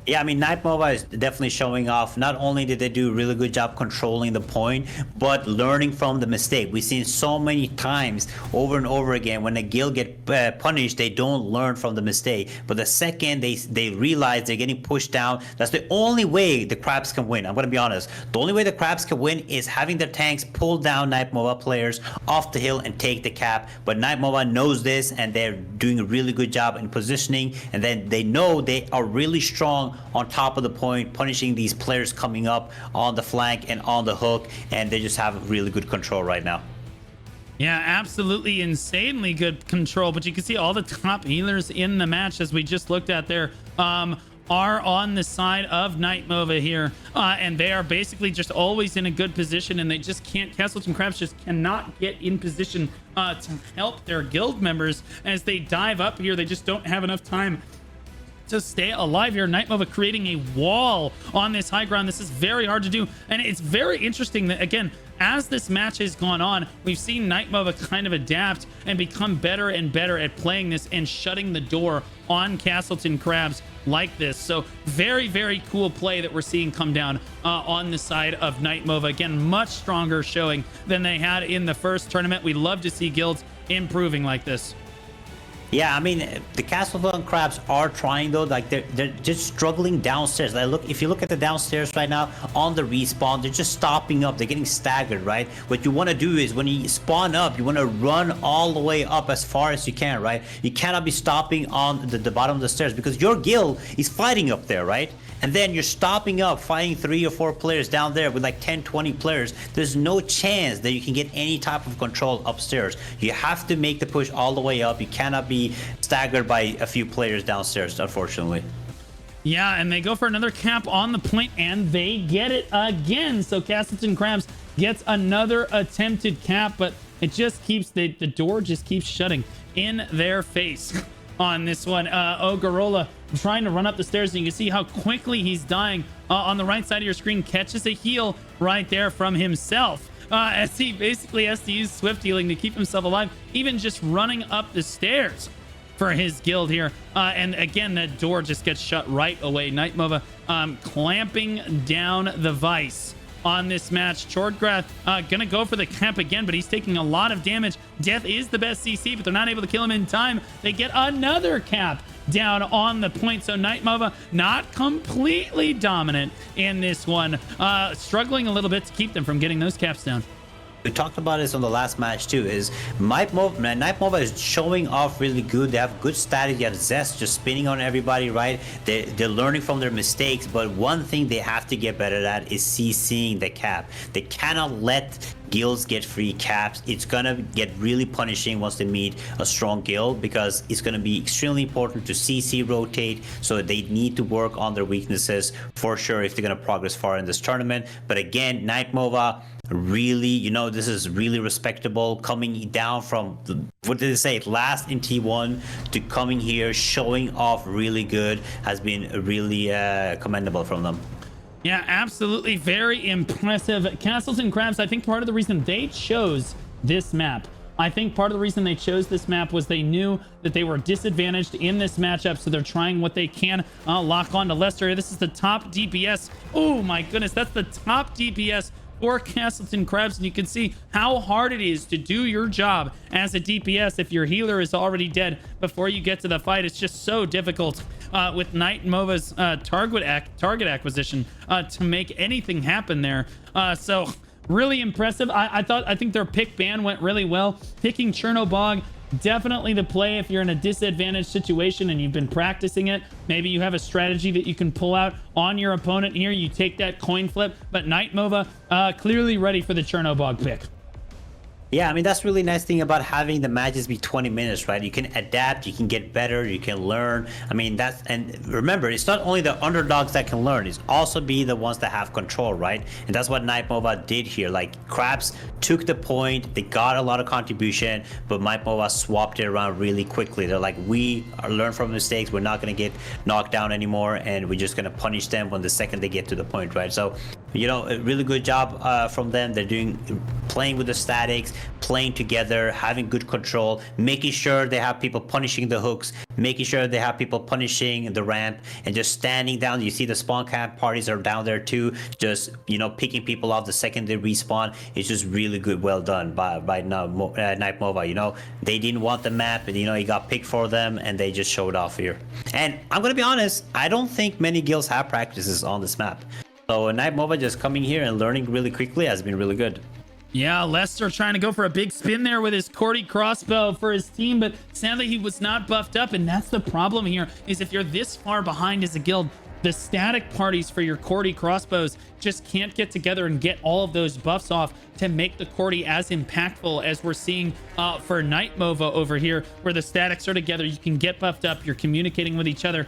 Yeah, I mean, NightMova is definitely showing off. Not only did they do a really good job controlling the point, but learning from the mistake. We've seen so many times over and over again when a guild get punished, they don't learn from the mistake. But the second they realize they're getting pushed down, that's the only way the Crabs can win. I'm going to be honest. The only way the Crabs can win is having their tanks pull down NightMova players off the hill and take the cap. But NightMova knows this, and they're doing a really good job in positioning. And then they know they are really strong on top of the point, punishing these players coming up on the flank and on the hook, and they just have really good control right now. Yeah, absolutely insanely good control, but you can see all the top healers in the match, as we just looked at there, are on the side of NightMova here, and they are basically just always in a good position, and they just can't, Kastleton Crabs just cannot get in position to help their guild members as they dive up here. They just don't have enough time to stay alive here. NightMova creating a wall on this high ground. This is very hard to do, and it's very interesting that, again, as this match has gone on, we've seen NightMova kind of adapt and become better and better at playing this and shutting the door on Kastleton crabs like this. So very, very cool play that we're seeing come down on the side of NightMova. Again, much stronger showing than they had in the first tournament. We love to see guilds improving like this. Yeah, I mean, the Kastleton crabs are trying though. Like they're just struggling downstairs. Like look, if you look at the downstairs right now on the respawn, they're just stopping up. They're getting staggered, right? What you want to do is when you spawn up, you want to run all the way up as far as you can, right? You cannot be stopping on the bottom of the stairs because your guild is fighting up there, right? And then you're stopping up, fighting 3 or 4 players down there with like 10, 20 players. There's no chance that you can get any type of control upstairs. You have to make the push all the way up. You cannot be staggered by a few players downstairs, unfortunately. Yeah, and they go for another cap on the point, and they get it again. So Kastleton Crabs gets another attempted cap, but it just keeps, the door just keeps shutting in their face on this one. Ogorola trying to run up the stairs, and you can see how quickly he's dying. On the right side of your screen, catches a heal right there from himself, as he basically has to use swift healing to keep himself alive, even just running up the stairs for his guild here. And again, that door just gets shut right away. NightMova clamping down the vice on this match. Chordgrath gonna go for the cap again, but he's taking a lot of damage. Death is the best CC, but they're not able to kill him in time. They get another cap down on the point. So NightMova not completely dominant in this one, struggling a little bit to keep them from getting those caps down. We talked about this on the last match too, is NightMova is showing off really good. They have good static. They have Zest just spinning on everybody, right? They're learning from their mistakes, but one thing they have to get better at is CCing the cap. They cannot let guilds get free caps. It's gonna get really punishing once they meet a strong guild, because it's gonna be extremely important to CC rotate. So they need to work on their weaknesses for sure if they're gonna progress far in this tournament. But again, NightMova really, you know, this is really respectable, coming down from what did they say, last in T1 to coming here, showing off really good, has been really commendable from them. Yeah, absolutely. Very impressive. Kastleton Crabs, I think part of the reason they chose this map, was they knew that they were disadvantaged in this matchup, so they're trying what they can. Lock on to Lester. This is the top DPS. Oh my goodness, that's the top DPS for Kastleton Crabs, and you can see how hard it is to do your job as a DPS if your healer is already dead before you get to the fight. It's just so difficult with NightMova's target acquisition to make anything happen there. So really impressive. I think their pick ban went really well. Picking Chernobog, definitely the play if you're in a disadvantaged situation and you've been practicing it. Maybe you have a strategy that you can pull out on your opponent here. You take that coin flip, but NightMova clearly ready for the Chernobog pick. Yeah, I mean, that's really nice thing about having the matches be 20 minutes, right? You can adapt, you can get better, you can learn. I mean, that's, and remember, it's not only the underdogs that can learn, it's also be the ones that have control, right? And that's what NightMova did here. Like, Crabs took the point, they got a lot of contribution, but NightMova swapped it around really quickly. They're like, we learn from mistakes, we're not going to get knocked down anymore, and we're just going to punish them when the second they get to the point, right? So, you know, a really good job from them. They're playing with the statics, playing together, having good control, making sure they have people punishing the hooks, making sure they have people punishing the ramp, and just standing down. You see the spawn camp parties are down there too, just, you know, picking people off the second they respawn. It's just really good, well done by NightMova. You know, they didn't want the map, and you know, he got picked for them, and they just showed off here. And I'm gonna be honest, I don't think many guilds have practices on this map. So NightMova just coming here and learning really quickly has been really good. Yeah, Lester trying to go for a big spin there with his Cordy crossbow for his team, but sadly he was not buffed up, and that's the problem here, is if you're this far behind as a guild, the static parties for your Cordy crossbows just can't get together and get all of those buffs off to make the Cordy as impactful as we're seeing for NightMova over here, where the statics are together, you can get buffed up, you're communicating with each other.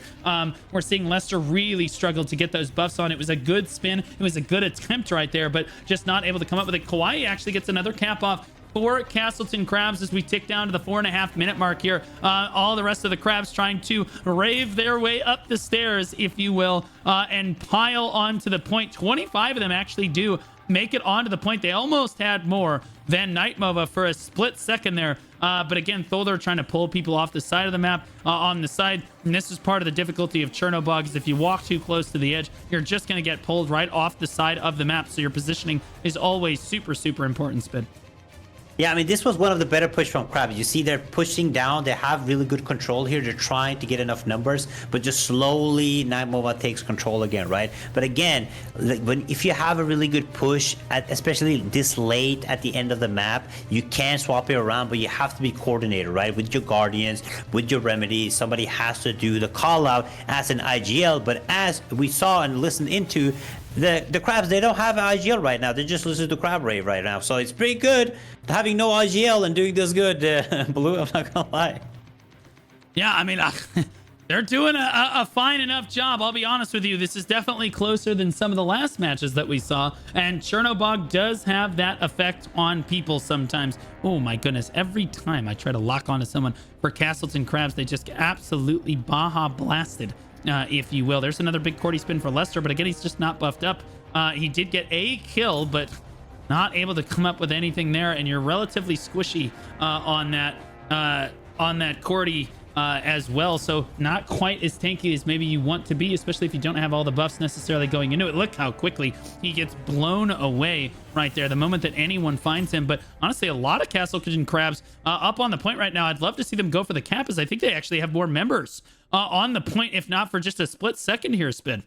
We're seeing Lester really struggle to get those buffs on. It was a good spin, it was a good attempt right there, but just not able to come up with it. Kawaii actually gets another cap off for Kastleton crabs as we tick down to the 4.5 minute mark here. All the rest of the crabs trying to rave their way up the stairs, if you will, and pile onto the point. 25 of them actually do make it onto the point. They almost had more than NightMova for a split second there. But again, Tholder trying to pull people off the side of the map on the side. And this is part of the difficulty of Chernobog, is if you walk too close to the edge, you're just going to get pulled right off the side of the map. So your positioning is always super, super important, Spid. Yeah, I mean, this was one of the better push from Crabs. You see they're pushing down. They have really good control here. They're trying to get enough numbers, but just slowly NightMova takes control again, right? But again, if you have a really good push, especially this late at the end of the map, you can swap it around, but you have to be coordinated, right? With your Guardians, with your Remedies. Somebody has to do the call out as an IGL, but as we saw and listened into, the crabs, they don't have IGL right now. They just listen to Crab Rave right now. So it's pretty good having no IGL and doing this good, Blue. I'm not gonna lie. Yeah, I mean, they're doing a fine enough job. I'll be honest with you. This is definitely closer than some of the last matches that we saw. And Chernobog does have that effect on people sometimes. Oh my goodness. Every time I try to lock onto someone for Kastleton crabs, they just get absolutely Baja blasted. If you will. There's another big Cordy spin for Lester, but again, he's just not buffed up. He did get a kill, but not able to come up with anything there, and you're relatively squishy on that Cordy as well, so not quite as tanky as maybe you want to be, especially if you don't have all the buffs necessarily going into it. Look how quickly he gets blown away right there the moment that anyone finds him. But honestly, a lot of Kastleton crabs up on the point right now. I'd love to see them go for the cap, as I think they actually have more members on the point, if not for just a split second here, Spin.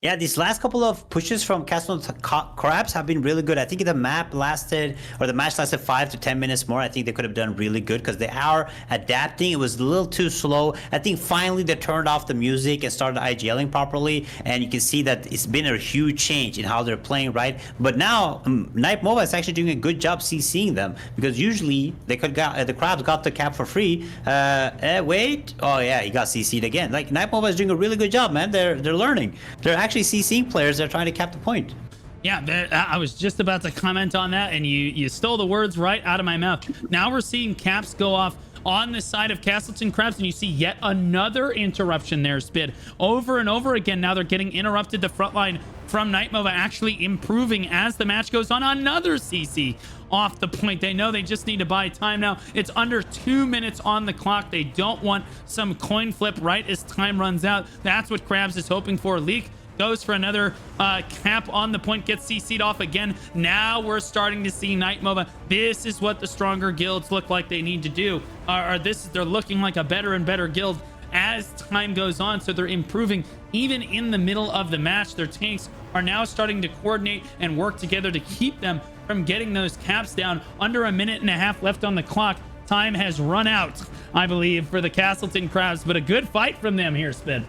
Yeah, these last couple of pushes from Kastleton crabs have been really good. I think the match lasted 5 to 10 minutes more. I think they could have done really good because they are adapting. It was a little too slow. I think finally they turned off the music and started IGLing properly, and you can see that it's been a huge change in how they're playing, right? But now NightMova is actually doing a good job CCing them, because usually they could the crabs got the cap for free. Wait, oh yeah, he got CC'd again. Like, NightMova is doing a really good job, man. They're learning. They're actually CCing players. They're trying to cap the point. Yeah, I was just about to comment on that, and you stole the words right out of my mouth. Now we're seeing caps go off on the side of Kastleton crabs, and you see yet another interruption there, Spid. Over and over again, now they're getting interrupted. The front line from NightMova actually improving as the match goes on. Another CC off the point. They know they just need to buy time now. It's under 2 minutes on the clock. They don't want some coin flip right as time runs out. That's what Krabs is hoping for. Leak goes for another cap on the point, gets CC'd off again. Now we're starting to see NightMova. This is what the stronger guilds look like they need to do. They're looking like a better and better guild as time goes on. So they're improving even in the middle of the match. Their tanks are now starting to coordinate and work together to keep them from getting those caps down. Under a minute and a half left on the clock. Time has run out, I believe, for the Kastleton crabs, but a good fight from them here, Spin.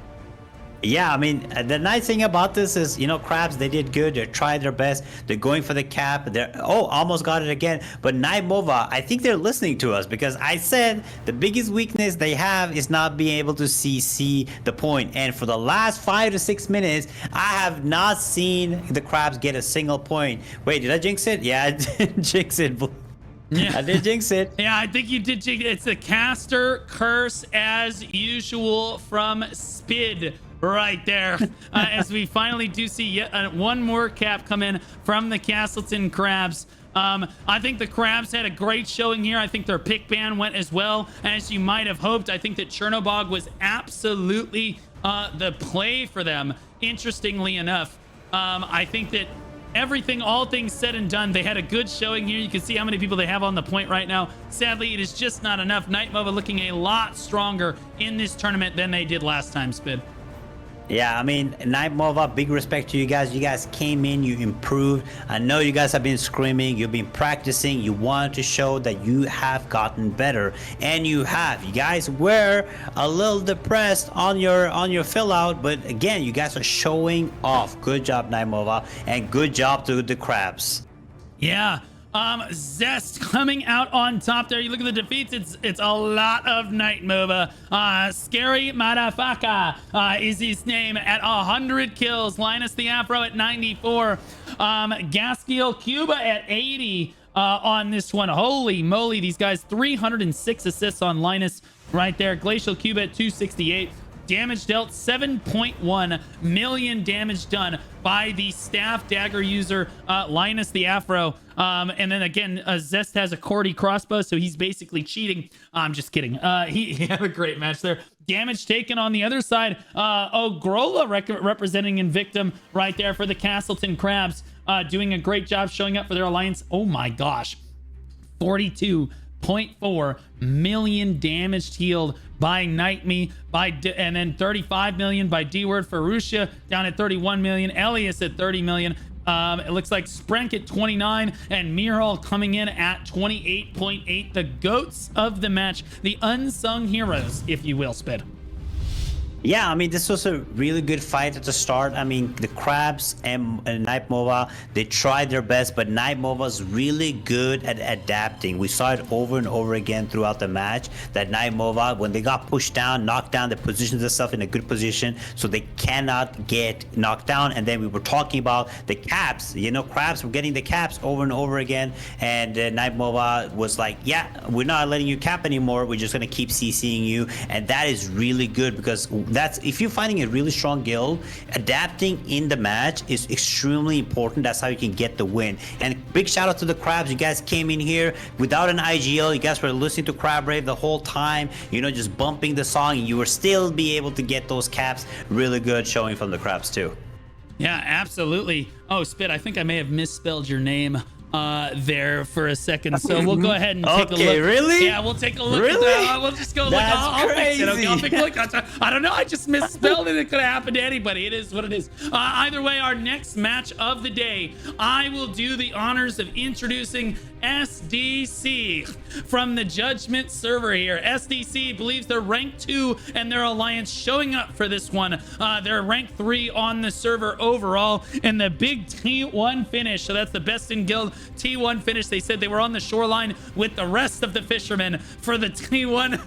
Yeah, I mean, the nice thing about this is, crabs, they did good. They tried their best. They're going for the cap. Almost got it again. But NightMova, I think they're listening to us, because I said the biggest weakness they have is not being able to CC the point. And for the last 5 to 6 minutes, I have not seen the crabs get a single point. Wait, did I jinx it? Yeah, I did jinx it. Yeah, I did jinx it. Yeah, I think you did jinx it. It's the caster curse as usual from Spid. Right there, as we finally do see yet one more cap come in from the Kastleton crabs. I think the crabs had a great showing here. I think their pick ban went as well as you might have hoped. I think that Chernobog was absolutely the play for them, interestingly enough. I think that all things said and done, they had a good showing here. You can see how many people they have on the point right now. Sadly, it is just not enough. NightMova looking a lot stronger in this tournament than they did last time, Spid. Yeah, I mean, NightMova, big respect to you guys. You guys came in, you improved. I know you guys have been screaming, you've been practicing, you wanted to show that you have gotten better, and you have. You guys were a little depressed on your fill out, but again, you guys are showing off. Good job, NightMova, and good job to the crabs. Yeah. Zest coming out on top there. You look at the defeats, it's a lot of NightMova. Scary Motherfucker is his name at 100 kills. Linus the Afro at 94. Gaskiel Cuba at 80. on this one. Holy moly, these guys, 306 assists on Linus right there. Glacial Cube at 268. Damage dealt, 7.1 million damage done by the staff dagger user, Linus the Afro. And then again, Zest has a Cordy crossbow, so he's basically cheating. I'm just kidding. He had a great match there. Damage taken on the other side. Grola representing Invictum right there for the Kastleton Crabs, doing a great job showing up for their alliance. Oh my gosh. 42.4 million damage healed by NightMe, and then 35 million by D-Word for Russia, down at 31 million. Elias at 30 million. It looks like Sprenk at 29 and Miral coming in at 28.8. The GOATs of the match, the unsung heroes, if you will, Spid. Yeah, I mean, this was a really good fight at the start. I mean, the Crabs and NightMova, they tried their best, but NightMova's really good at adapting. We saw it over and over again throughout the match, that NightMova, when they got pushed down, knocked down, they positioned themselves in a good position so they cannot get knocked down. And then we were talking about the caps. You know, Crabs were getting the caps over and over again, and NightMova was like, yeah, we're not letting you cap anymore. We're just going to keep CCing you. And that is really good, because that's, if you're finding a really strong guild, adapting in the match is extremely important. That's how you can get the win. And big shout out to the Crabs. You guys came in here without an IGL. You guys were listening to Crab Rave the whole time, you know, just bumping the song, and you were still be able to get those caps. Really good showing from the Crabs too. Yeah, absolutely. Oh, Spit, I think I may have misspelled your name there for a second, so we'll go ahead and take a look. Really? Yeah, we'll take a look. Really? At that. We'll just go look. I'll fix it. Okay, I'll fix it. Look, I don't know. I just misspelled it. It could have happened to anybody. It is what it is. Either way, our next match of the day, I will do the honors of introducing SDC from the Judgment server here. SDC believes they're rank 2 and their alliance showing up for this one. They're rank 3 on the server overall, and the big T1 finish. So that's the best in guild T1 finish. They said they were on the shoreline with the rest of the fishermen for the T1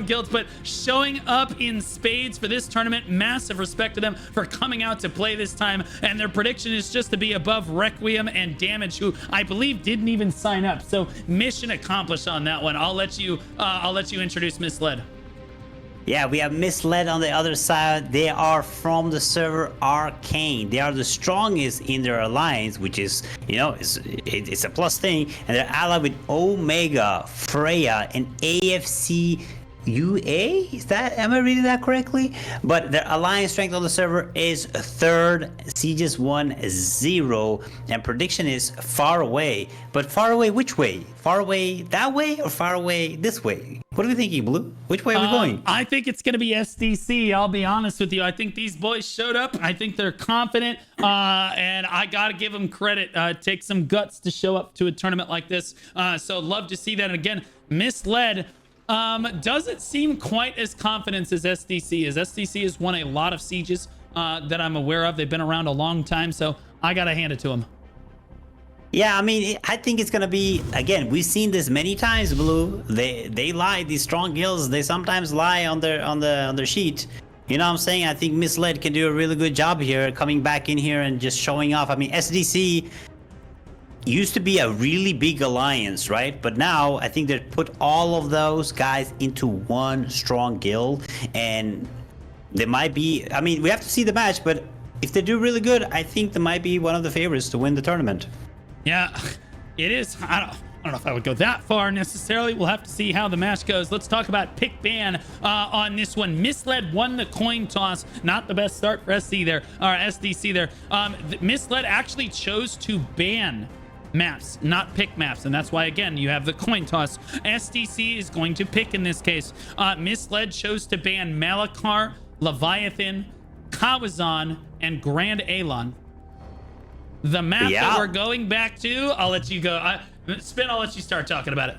guilds, but showing up in spades for this tournament. Massive respect to them for coming out to play this time, and their prediction is just to be above Requiem and Damage, who I believe didn't even sign up. So mission accomplished on that one. I'll let you introduce Misslead. Yeah, we have Misslead on the other side. They are from the server Arcane. They are the strongest in their alliance, which is, you know, it's a plus thing. And they're allied with Omega, Freya, and AFC UA? Is that, am I reading that correctly? But their alliance strength on the server is 3rd, Sieges 1-0, and prediction is far away. But far away which way? Far away that way or far away this way? What are we thinking, Blue? Which way are we going? I think it's going to be SDC. I'll be honest with you. I think these boys showed up. I think they're confident, and I got to give them credit. Take some guts to show up to a tournament like this. So love to see that. And again, Misslead doesn't seem quite as confident as SDC is. SDC has won a lot of sieges that I'm aware of. They've been around a long time, so I gotta hand it to them. Yeah, I mean, I think it's gonna be, again, we've seen this many times, Blue. They lie. These strong guilds, they sometimes lie on their sheet. You know what I'm saying? I think Misslead can do a really good job here, coming back in here and just showing off. I mean, SDC used to be a really big alliance, right? But now I think they put all of those guys into one strong guild, and they might be, I mean, we have to see the match, but if they do really good, I think they might be one of the favorites to win the tournament. Yeah, it is. I don't know if I would go that far necessarily. We'll have to see how the match goes. Let's talk about pick ban on this one. Misslead won the coin toss. Not the best start for SC there, or SDC there. Misslead actually chose to ban maps, not pick maps, and that's why, again, you have the coin toss. SDC is going to pick in this case. Misslead chose to ban Malakar, Leviathan, Kawazan, and Grand Alon. The map that we're going back to, I'll let you go. Spin, I'll let you start talking about it.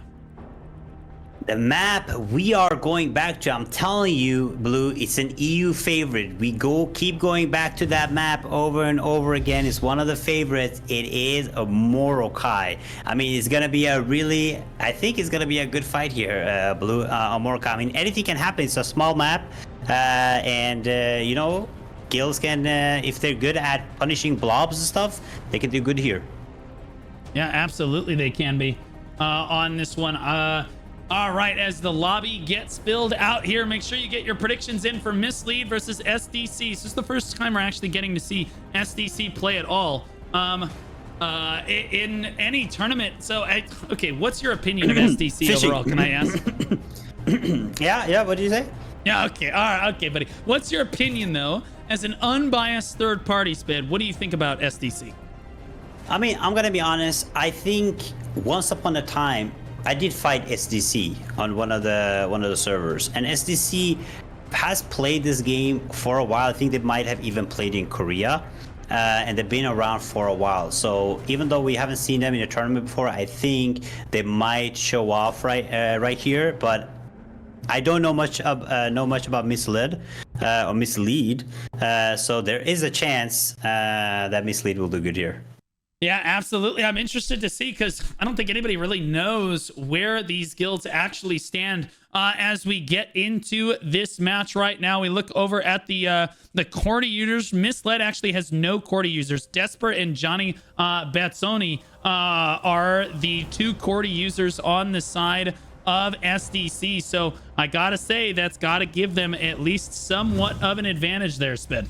The map we are going back to, I'm telling you, Blue, it's an EU favorite. We keep going back to that map over and over again. It's one of the favorites. It is a Morokai. I mean, it's gonna be a really, I think it's gonna be a good fight here, Blue, on Morokai. I mean, anything can happen. It's a small map, and you know, guilds can, if they're good at punishing blobs and stuff, they can do good here. Yeah, absolutely they can be on this one. All right, as the lobby gets filled out here, make sure you get your predictions in for Misslead versus SDC. This is the first time we're actually getting to see SDC play at all in any tournament. So, okay, what's your opinion of SDC overall? Can I ask? Yeah. What did you say? Yeah. Okay. All right. Okay, buddy. What's your opinion though, as an unbiased third party, Spid? What do you think about SDC? I mean, I'm gonna be honest. I think once upon a time, I did fight SDC on one of the servers, and SDC has played this game for a while. I think they might have even played in Korea, and they've been around for a while. So even though we haven't seen them in a tournament before, I think they might show off right here. But I don't know much about Misslead or Misslead, so there is a chance that Misslead will do good here. Yeah, absolutely. I'm interested to see, because I don't think anybody really knows where these guilds actually stand as we get into this match right now. We look over at the Cordy users. Misslead actually has no Cordy users. Desperate and Johnny Bazzoni are the two Cordy users on the side of SDC. So I gotta say, that's gotta give them at least somewhat of an advantage there, Spid.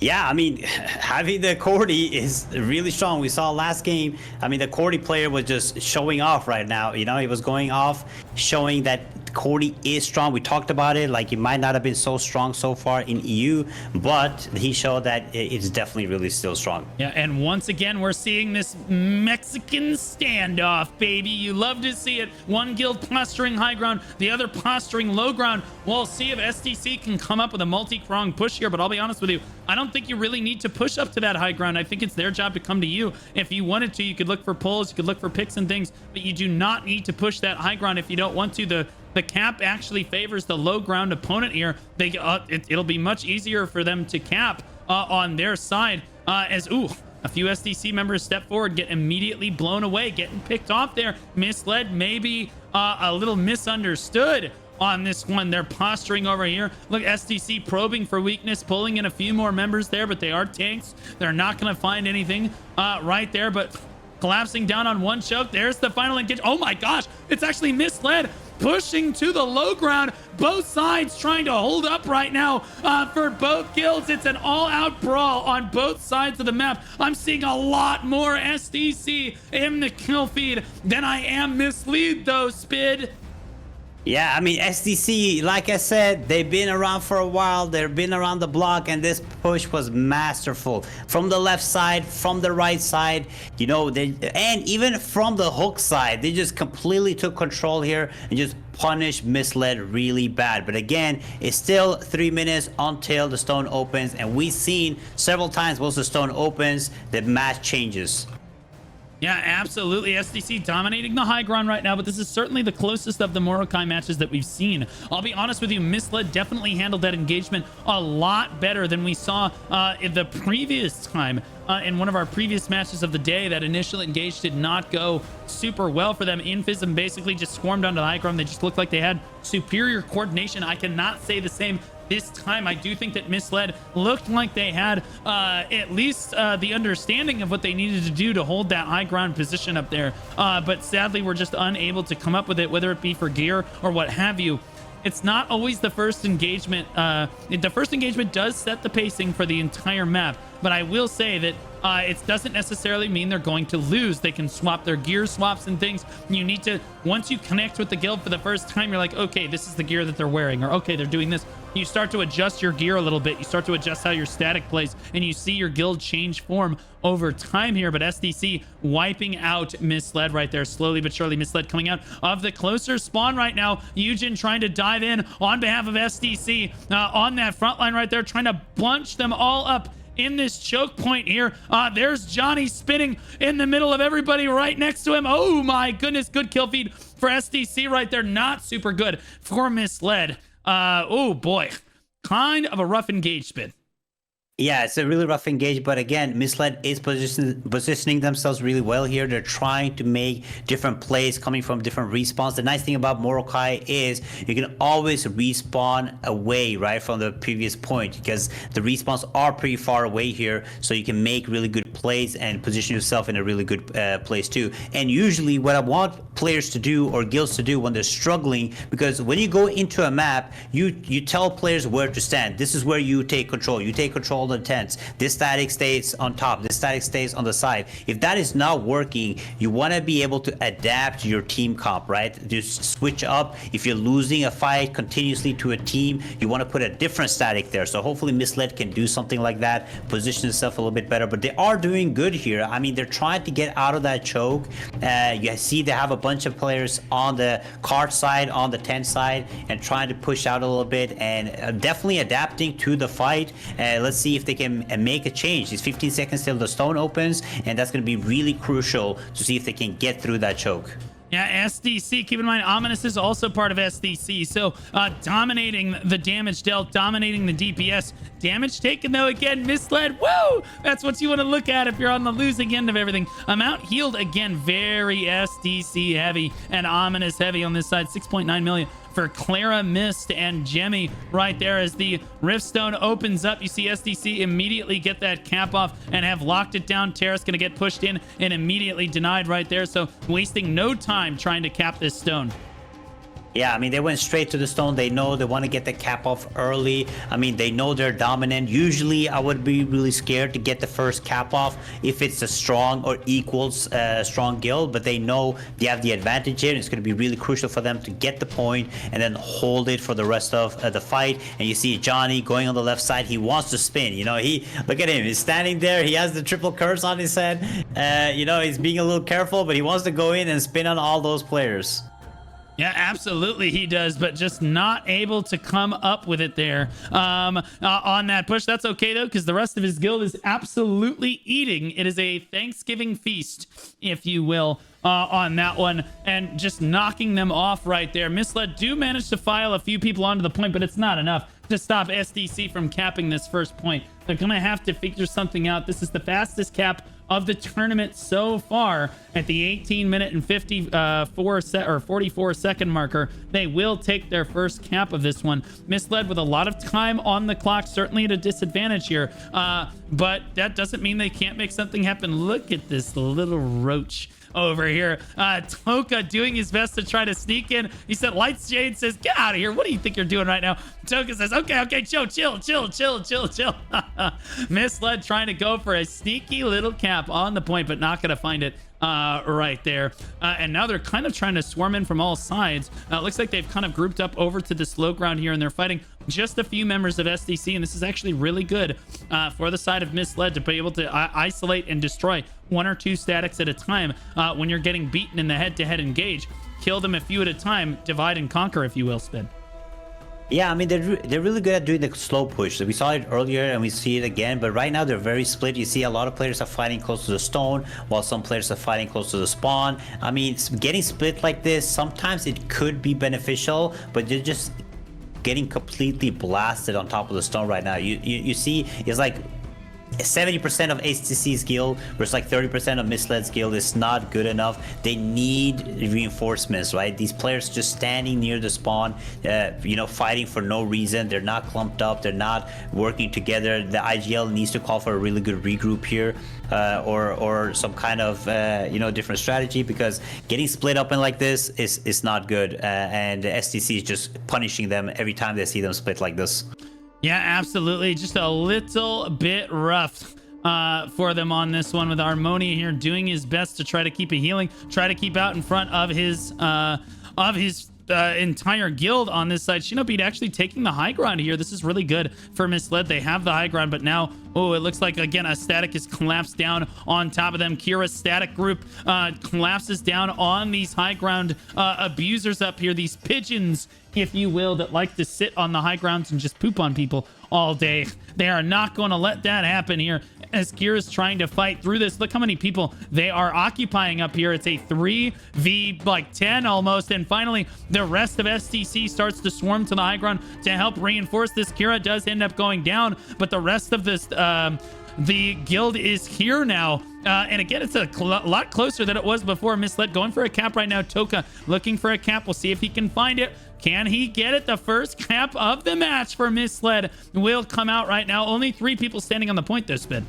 Yeah, I mean, having the Cordy is really strong. We saw last game, I mean, the Cordy player was just showing off right now. You know, he was going off, showing that Cordy is strong. We talked about it, like it might not have been so strong so far in EU, but he showed that it's definitely really still strong. Yeah, and once again, we're seeing this Mexican standoff, baby. You love to see it. One guild posturing high ground, the other posturing low ground. We'll see if SDC can come up with a multi-pronged push here, but I'll be honest with you, I don't think you really need to push up to that high ground. I think it's their job to come to you. If you wanted to, you could look for pulls, you could look for picks and things, but you do not need to push that high ground if you don't want to. The cap actually favors the low ground opponent here. It'll be much easier for them to cap on their side as a few SDC members step forward, get immediately blown away, getting picked off there. Misled, maybe a little misunderstood on this one. They're posturing over here. Look, SDC probing for weakness, pulling in a few more members there, but they are tanks. They're not going to find anything right there, but collapsing down on one choke. There's the final engage. Oh my gosh, it's actually Misled pushing to the low ground. Both sides trying to hold up right now for both guilds. It's an all-out brawl on both sides of the map. I'm seeing a lot more SDC in the kill feed than I am Misslead though, Spid. Yeah, I mean, SDC, like I said, they've been around for a while. They've been around the block, and this push was masterful. From the left side, from the right side, you know, and even from the hook side, they just completely took control here and just punished Misslead really bad. But again, it's still 3 minutes until the stone opens, and we've seen several times once the stone opens, the match changes. Yeah, absolutely. SDC dominating the high ground right now, but this is certainly the closest of the Morokai matches that we've seen. I'll be honest with you, Misslead definitely handled that engagement a lot better than we saw in the previous time. In one of our previous matches of the day, that initial engage did not go super well for them. INFISM basically just swarmed onto the high ground. They just looked like they had superior coordination. I cannot say the same this time. I do think that Misslead looked like they had at least the understanding of what they needed to do to hold that high ground position up there. But sadly, we're just unable to come up with it, whether it be for gear or what have you. It's not always the first engagement. The first engagement does set the pacing for the entire map, but I will say that it doesn't necessarily mean they're going to lose. They can swap their gear swaps and things. You need to, once you connect with the guild for the first time, you're like, okay, this is the gear that they're wearing, or okay, they're doing this. You start to adjust your gear a little bit. You start to adjust how your static plays, and you see your guild change form over time here. But SDC wiping out Misslead right there, slowly but surely. Misslead coming out of the closer spawn right now. Eugen trying to dive in on behalf of SDC on that front line right there, trying to bunch them all up in this choke point here. There's Johnny spinning in the middle of everybody right next to him. Oh my goodness, good kill feed for SDC right there. Not super good for Misslead. Oh boy, kind of a rough engage, Spin. Yeah, it's a really rough engage, but again, Misslead is positioning themselves really well here. They're trying to make different plays coming from different respawns. The nice thing about mmorpg is you can always respawn away, right, from the previous point, because the respawns are pretty far away here, so you can make really good plays and position yourself in a really good place too. And usually what I want players to do or guilds to do when they're struggling, because when you go into a map, you tell players where to stand. This is where you take control. You take control of the tents. This static stays on top. This static stays on the side. If that is not working, you want to be able to adapt your team comp, right? Just switch up. If you're losing a fight continuously to a team, you want to put a different static there. So hopefully Misslead can do something like that, position itself a little bit better. But they are doing good here. I mean, they're trying to get out of that choke. You see they have a bunch of players on the cart side, on the tent side, and trying to push out a little bit, and definitely adapting to the fight. Let's see if they can make a change. It's 15 seconds till the stone opens, and that's going to be really crucial to see if they can get through that choke. Yeah, SDC, keep in mind, Ominous is also part of SDC. So dominating the damage dealt, dominating the DPS. Damage taken, though, again, Misslead. Woo! That's what you want to look at if you're on the losing end of everything. Amount healed, again, very SDC heavy and Ominous heavy on this side. 6.9 million for Clara, Mist, and Jemmy right there. As the Riftstone opens up, you see SDC immediately get that cap off and have locked it down. Terrace going to get pushed in and immediately denied right there. So wasting no time trying to cap this stone. Yeah, I mean, they went straight to the stone. They know they want to get the cap off early. I mean, they know they're dominant. Usually, I would be really scared to get the first cap off if it's a strong or equals strong guild, but they know they have the advantage here. It's going to be really crucial for them to get the point and then hold it for the rest of the fight. And you see Johnny going on the left side. He wants to spin. You know, look at him. He's standing there. He has the triple curse on his head. You know, he's being a little careful, but he wants to go in and spin on all those players. Yeah, absolutely he does, but just not able to come up with it there on that push. That's okay, though, because the rest of his guild is absolutely eating. It is a Thanksgiving feast, if you will, on that one, and just knocking them off right there. Misslead do manage to file a few people onto the point, but it's not enough to stop SDC from capping this first point. They're going to have to figure something out. This is the fastest cap of the tournament so far at the 18-minute and 44-second marker. They will take their first cap of this one. Misslead with a lot of time on the clock, certainly at a disadvantage here, but that doesn't mean they can't make something happen. Look at this little roach over here. Toka doing his best to try to sneak in. He said, Lights Jade says, get out of here. What do you think you're doing right now? Toka says, okay, chill. Misslead trying to go for a sneaky little cap on the point, but not going to find it right there. And now they're kind of trying to swarm in from all sides. Looks like they've kind of grouped up over to this low ground here, and they're fighting just a few members of SDC, and this is actually really good for the side of Misslead to be able to isolate and destroy one or two statics at a time when you're getting beaten in the head-to-head engage. Kill them a few at a time, divide and conquer, if you will, Spin. Yeah, I mean, they're really good at doing the slow push. So we saw it earlier and we see it again, but right now they're very split. You see a lot of players are fighting close to the stone, while some players are fighting close to the spawn. I mean, getting split like this, sometimes it could be beneficial, but they're just getting completely blasted on top of the stone right now. You see, it's like 70% of SDC's guild versus like 30% of Misslead's guild is not good enough. They need reinforcements, right? These players just standing near the spawn, you know, fighting for no reason. They're not clumped up. They're not working together. The IGL needs to call for a really good regroup here, or some kind of you know, different strategy, because getting split up in like this is not good. And the SDC is just punishing them every time they see them split like this. Yeah, absolutely. Just a little bit rough for them on this one, with Harmonia here doing his best to try to keep a healing, try to keep out in front of his entire guild on this side. Shinobeat actually taking the high ground here. This is really good for Misslead. They have the high ground, but now, oh, it looks like, again, a static is collapsed down on top of them. Kira's static group collapses down on these high ground abusers up here, these pigeons, if you will, that like to sit on the high grounds and just poop on people all day. They are not going to let that happen here as Kira's trying to fight through this. Look how many people they are occupying up here. It's a 3v10 almost. And finally, the rest of SDC starts to swarm to the high ground to help reinforce this. Kira does end up going down, but the rest of this the guild is here now. And again, it's a lot closer than it was before. Misslead going for a cap right now. Toka looking for a cap. We'll see if he can find it. Can he get it? The first cap of the match for Misslead will come out right now. Only 3 people standing on the point there, Spin.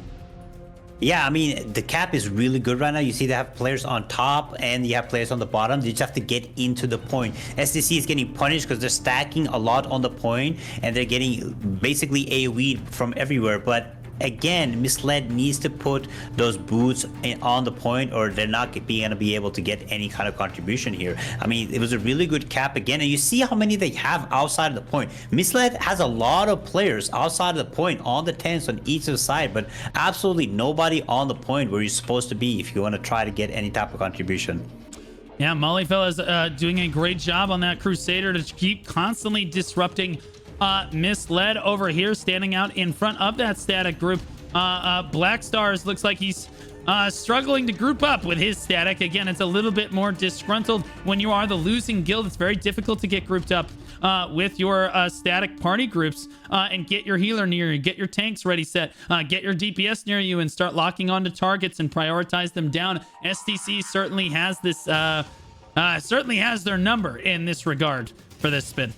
Yeah, I mean, the cap is really good right now. You see they have players on top and you have players on the bottom. They just have to get into the point. SDC is getting punished because they're stacking a lot on the point and they're getting basically AoE'd from everywhere. But again, Misslead needs to put those boots on the point or they're not going to be able to get any kind of contribution here. I mean, it was a really good cap again, and you see how many they have outside of the point. Misslead has a lot of players outside of the point on the tents on each side, but absolutely nobody on the point where you're supposed to be if you want to try to get any type of contribution. Yeah, Mollyfella is doing a great job on that Crusader to keep constantly disrupting Misslead over here, standing out in front of that static group. Black Stars looks like he's struggling to group up with his static. Again, it's a little bit more disgruntled. When you are the losing guild, it's very difficult to get grouped up with your static party groups and get your healer near you, get your tanks ready set, get your DPS near you, and start locking onto targets and prioritize them down. STC certainly has this, certainly has their number in this regard for this spin.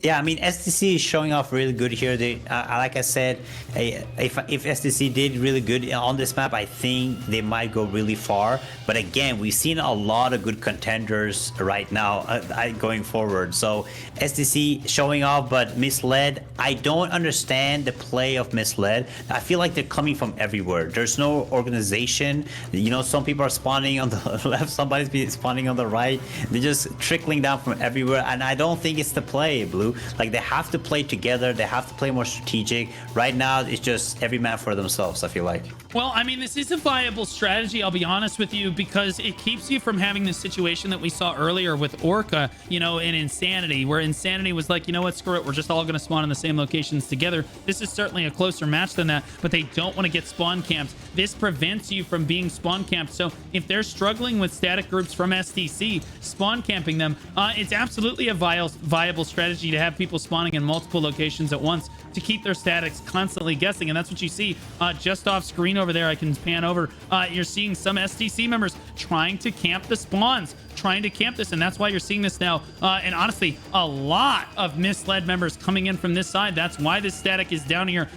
Yeah, I mean, STC is showing off really good here. They, like I said, if STC did really good on this map, I think they might go really far. But again, we've seen a lot of good contenders right now going forward. So STC showing off, but Misslead, I don't understand the play of Misslead. I feel like they're coming from everywhere. There's no organization. You know, some people are spawning on the left, somebody's spawning on the right. They're just trickling down from everywhere, and I don't think it's the play, Blue. Like, they have to play together. They have to play more strategic. Right now, it's just every man for themselves, I feel like. Well, I mean, this is a viable strategy, I'll be honest with you, because it keeps you from having the situation that we saw earlier with Orca, you know, in Insanity, where Insanity was like, you know what, screw it, we're just all going to spawn in the same locations together. This is certainly a closer match than that, but they don't want to get spawn camped. This prevents you from being spawn camped. So if they're struggling with static groups from STC, spawn camping them, it's absolutely a viable strategy to have people spawning in multiple locations at once to keep their statics constantly guessing. And that's what you see just off screen over there. I can pan over. You're seeing some STC members trying to camp the spawns, trying to camp this, and that's why you're seeing this now. And honestly, a lot of Misslead members coming in from this side. That's why this static is down here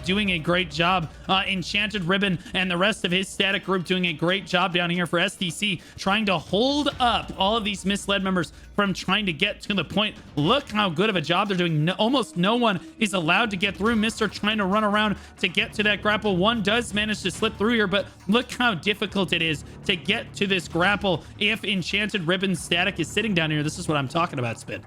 doing a great job. Enchanted Ribbon and the rest of his static group doing a great job down here for STC, trying to hold up all of these Misslead members from trying to get to the point. Look how good of a job they're doing. Almost no one is allowed to get through. Mr. trying to run around to get to that grapple. One does manage to slip through here, but look how difficult it is to get to this grapple if Enchanted Ribbon static is sitting down here. This is what I'm talking about, Spin.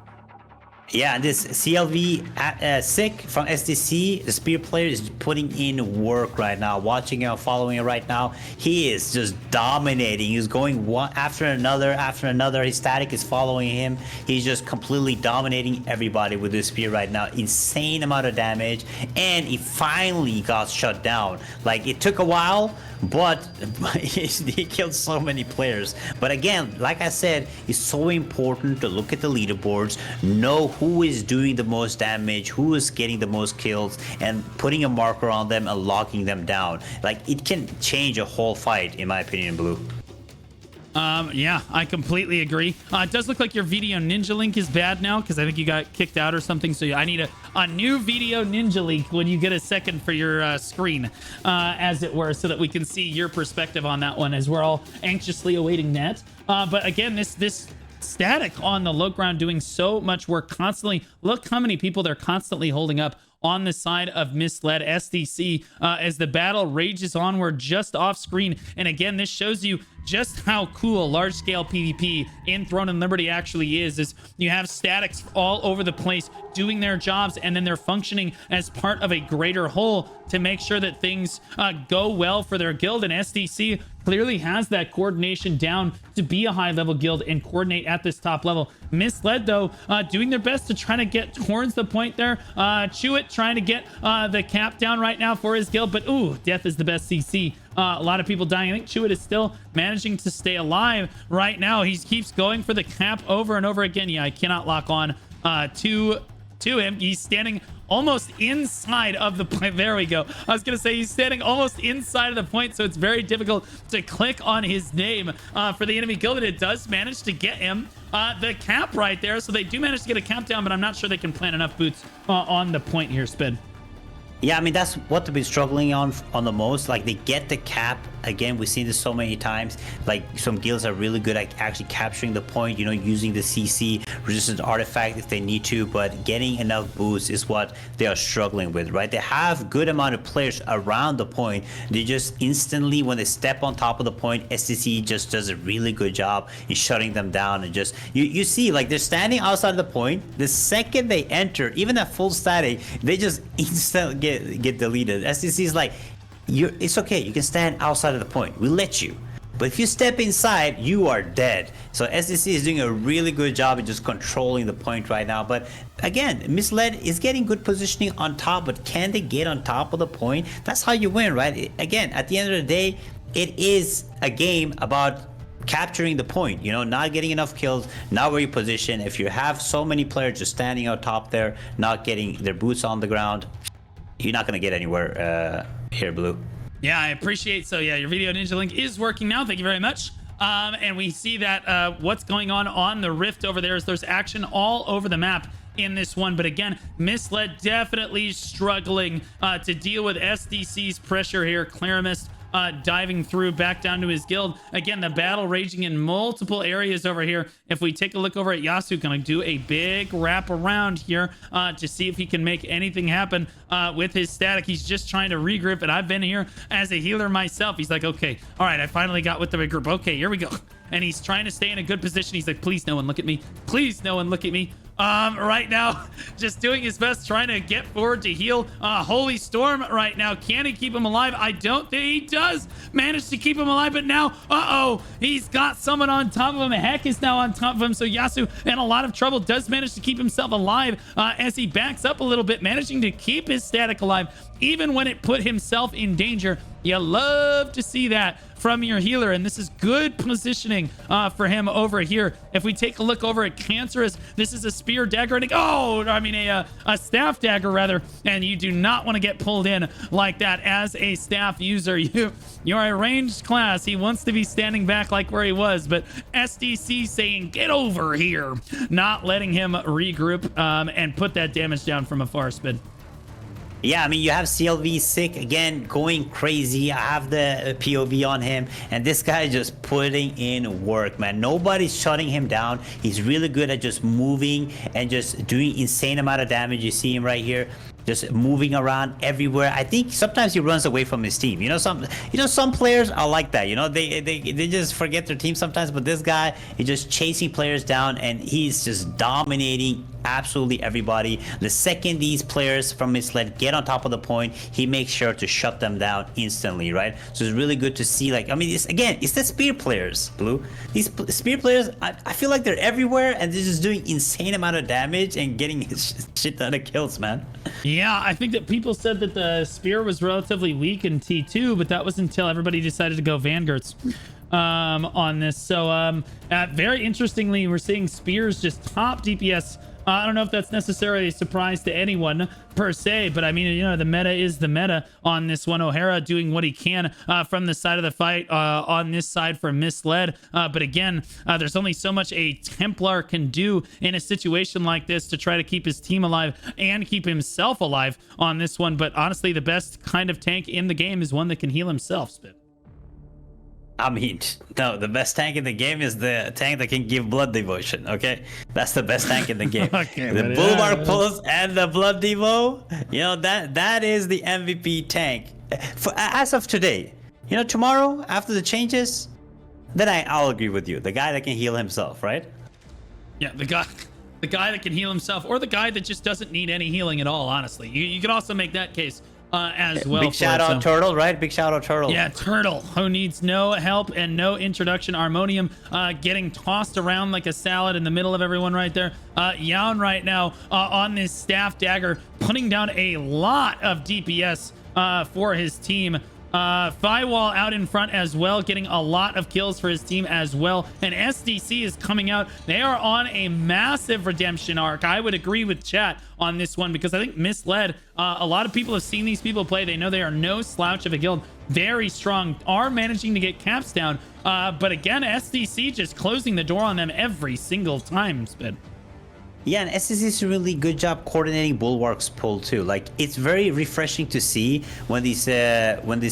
Yeah, and this CLV Sick from SDC, the spear player, is putting in work right now. Watching him, following it right now. He is just dominating. He's going one after another after another. His static is following him. He's just completely dominating everybody with this spear right now. Insane amount of damage, and he finally got shut down. Like, it took a while, but he killed so many players. But again, like I said, it's so important to look at the leaderboards, know who is doing the most damage, who is getting the most kills, and putting a marker on them and locking them down. Like, it can change a whole fight, in my opinion, Blue. Yeah, I completely agree. It does look like your video ninja link is bad now, because I think you got kicked out or something. So I need a new video ninja link when you get a second for your screen, as it were, so that we can see your perspective on that one, as we're all anxiously awaiting that. But again, this static on the low ground doing so much work constantly. Look how many people they're constantly holding up on the side of Misslead SDC as the battle rages onward just off screen. And again, this shows you just how cool large-scale PvP in Throne and Liberty actually is you have statics all over the place doing their jobs, and then they're functioning as part of a greater whole to make sure that things go well for their guild. And SDC clearly has that coordination down to be a high-level guild and coordinate at this top level. Misslead, though, doing their best to try to get towards the point there. Chewit trying to get the cap down right now for his guild, but ooh, death is the best CC. A lot of people dying. I think Chewit is still managing to stay alive right now. He keeps going for the cap over and over again. Yeah, I cannot lock on to him. He's standing almost inside of the point. There we go. I was gonna say he's standing almost inside of the point, so it's very difficult to click on his name for the enemy guild, and it does manage to get him the cap right there. So they do manage to get a cap down, but I'm not sure they can plant enough boots on the point here, Spin. Yeah, I mean, that's what they've been struggling on the most. Like, they get the cap. Again, we've seen this so many times. Like, some guilds are really good at actually capturing the point, you know, using the CC resistant artifact if they need to, but getting enough boosts is what they are struggling with, right? They have good amount of players around the point. They just instantly, when they step on top of the point, STC just does a really good job in shutting them down. And just, you see, like, they're standing outside of the point. The second they enter, even at full static, they just instantly get deleted. STC is like, it's okay, you can stand outside of the point, we let you, but if you step inside, you are dead. So STC is doing a really good job of just controlling the point right now. But again, Misslead is getting good positioning on top, but can they get on top of the point? That's how you win, right? Again, at the end of the day, it is a game about capturing the point, you know, not getting enough kills, not where you position. If you have so many players just standing out top there, not getting their boots on the ground, you're not going to get anywhere here, Blue. Yeah, I appreciate. So yeah, your video ninja link is working now. Thank you very much. And we see that what's going on the rift over there is there's action all over the map in this one. But again, Misslead definitely struggling to deal with SDC's pressure here. Clarimist diving through back down to his guild. Again, the battle raging in multiple areas over here. If we take a look over at Yasu, gonna do a big wrap around here to see if he can make anything happen with his static. He's just trying to regroup, and I've been here as a healer myself. He's like, okay, all right, I finally got with the regroup. Okay, here we go. And he's trying to stay in a good position. He's like, please no one look at me. Please no one look at me. Right now, just doing his best, trying to get forward to heal Holy Storm right now. Can he keep him alive? I don't think he does manage to keep him alive, but now, he's got someone on top of him. Heck is now on top of him, so Yasu in a lot of trouble, does manage to keep himself alive as he backs up a little bit, managing to keep his static alive, even when it put himself in danger. You love to see that from your healer, and this is good positioning for him over here. If we take a look over at Cancerous, this is a spear dagger, and a staff dagger rather, and you do not want to get pulled in like that as a staff user. You're a ranged class. He wants to be standing back like where he was, but SDC saying get over here, not letting him regroup and put that damage down from afar. Spin. Yeah, I mean, you have CLV sick again, going crazy. I have the POV on him, and this guy is just putting in work, man. Nobody's shutting him down. He's really good at just moving and just doing insane amount of damage. You see him right here, just moving around everywhere. I think sometimes he runs away from his team. Some players are like that. You know, they just forget their team sometimes. But this guy is just chasing players down, and he's just dominating absolutely everybody. The second these players from Misslead get on top of the point, he makes sure to shut them down instantly, right? So it's really good to see. Like, I mean, it's the spear players, Blue. These spear players, I feel like they're everywhere, and they're just doing insane amount of damage and getting shit ton of kills, man. Yeah, I think that people said that the spear was relatively weak in T2, but that was until everybody decided to go Vanguards on this. So very interestingly, we're seeing spears just top DPS. I don't know if that's necessarily a surprise to anyone per se, but I mean, you know, the meta is the meta on this one. O'Hara doing what he can from the side of the fight on this side for Misslead. But again, there's only so much a Templar can do in a situation like this to try to keep his team alive and keep himself alive on this one. But honestly, the best kind of tank in the game is one that can heal himself, Spit. I mean, no, the best tank in the game is the tank that can give blood devotion, okay? That's the best tank in the game. Okay, the Bulwark Pulse and the blood devo, you know, that is the MVP tank. As of today, you know, tomorrow, after the changes, then I'll agree with you. The guy that can heal himself, right? Yeah, the guy that can heal himself, or the guy that just doesn't need any healing at all, honestly. You could also make that case as well. Big shout out Turtle, right? Big shout out Turtle. Yeah, Turtle, who needs no help and no introduction. Harmonium getting tossed around like a salad in the middle of everyone right there. Yawn right now on this staff dagger, putting down a lot of DPS for his team. Firewall out in front as well, getting a lot of kills for his team as well. And SDC is coming out. They are on a massive redemption arc. I would agree with chat on this one because I think Misslead, a lot of people have seen these people play. They know they are no slouch of a guild. Very strong, are managing to get caps down. But again, SDC just closing the door on them every single time, Spid. Yeah, and SCC is a really good job coordinating Bulwark's pull too. Like, it's very refreshing to see when these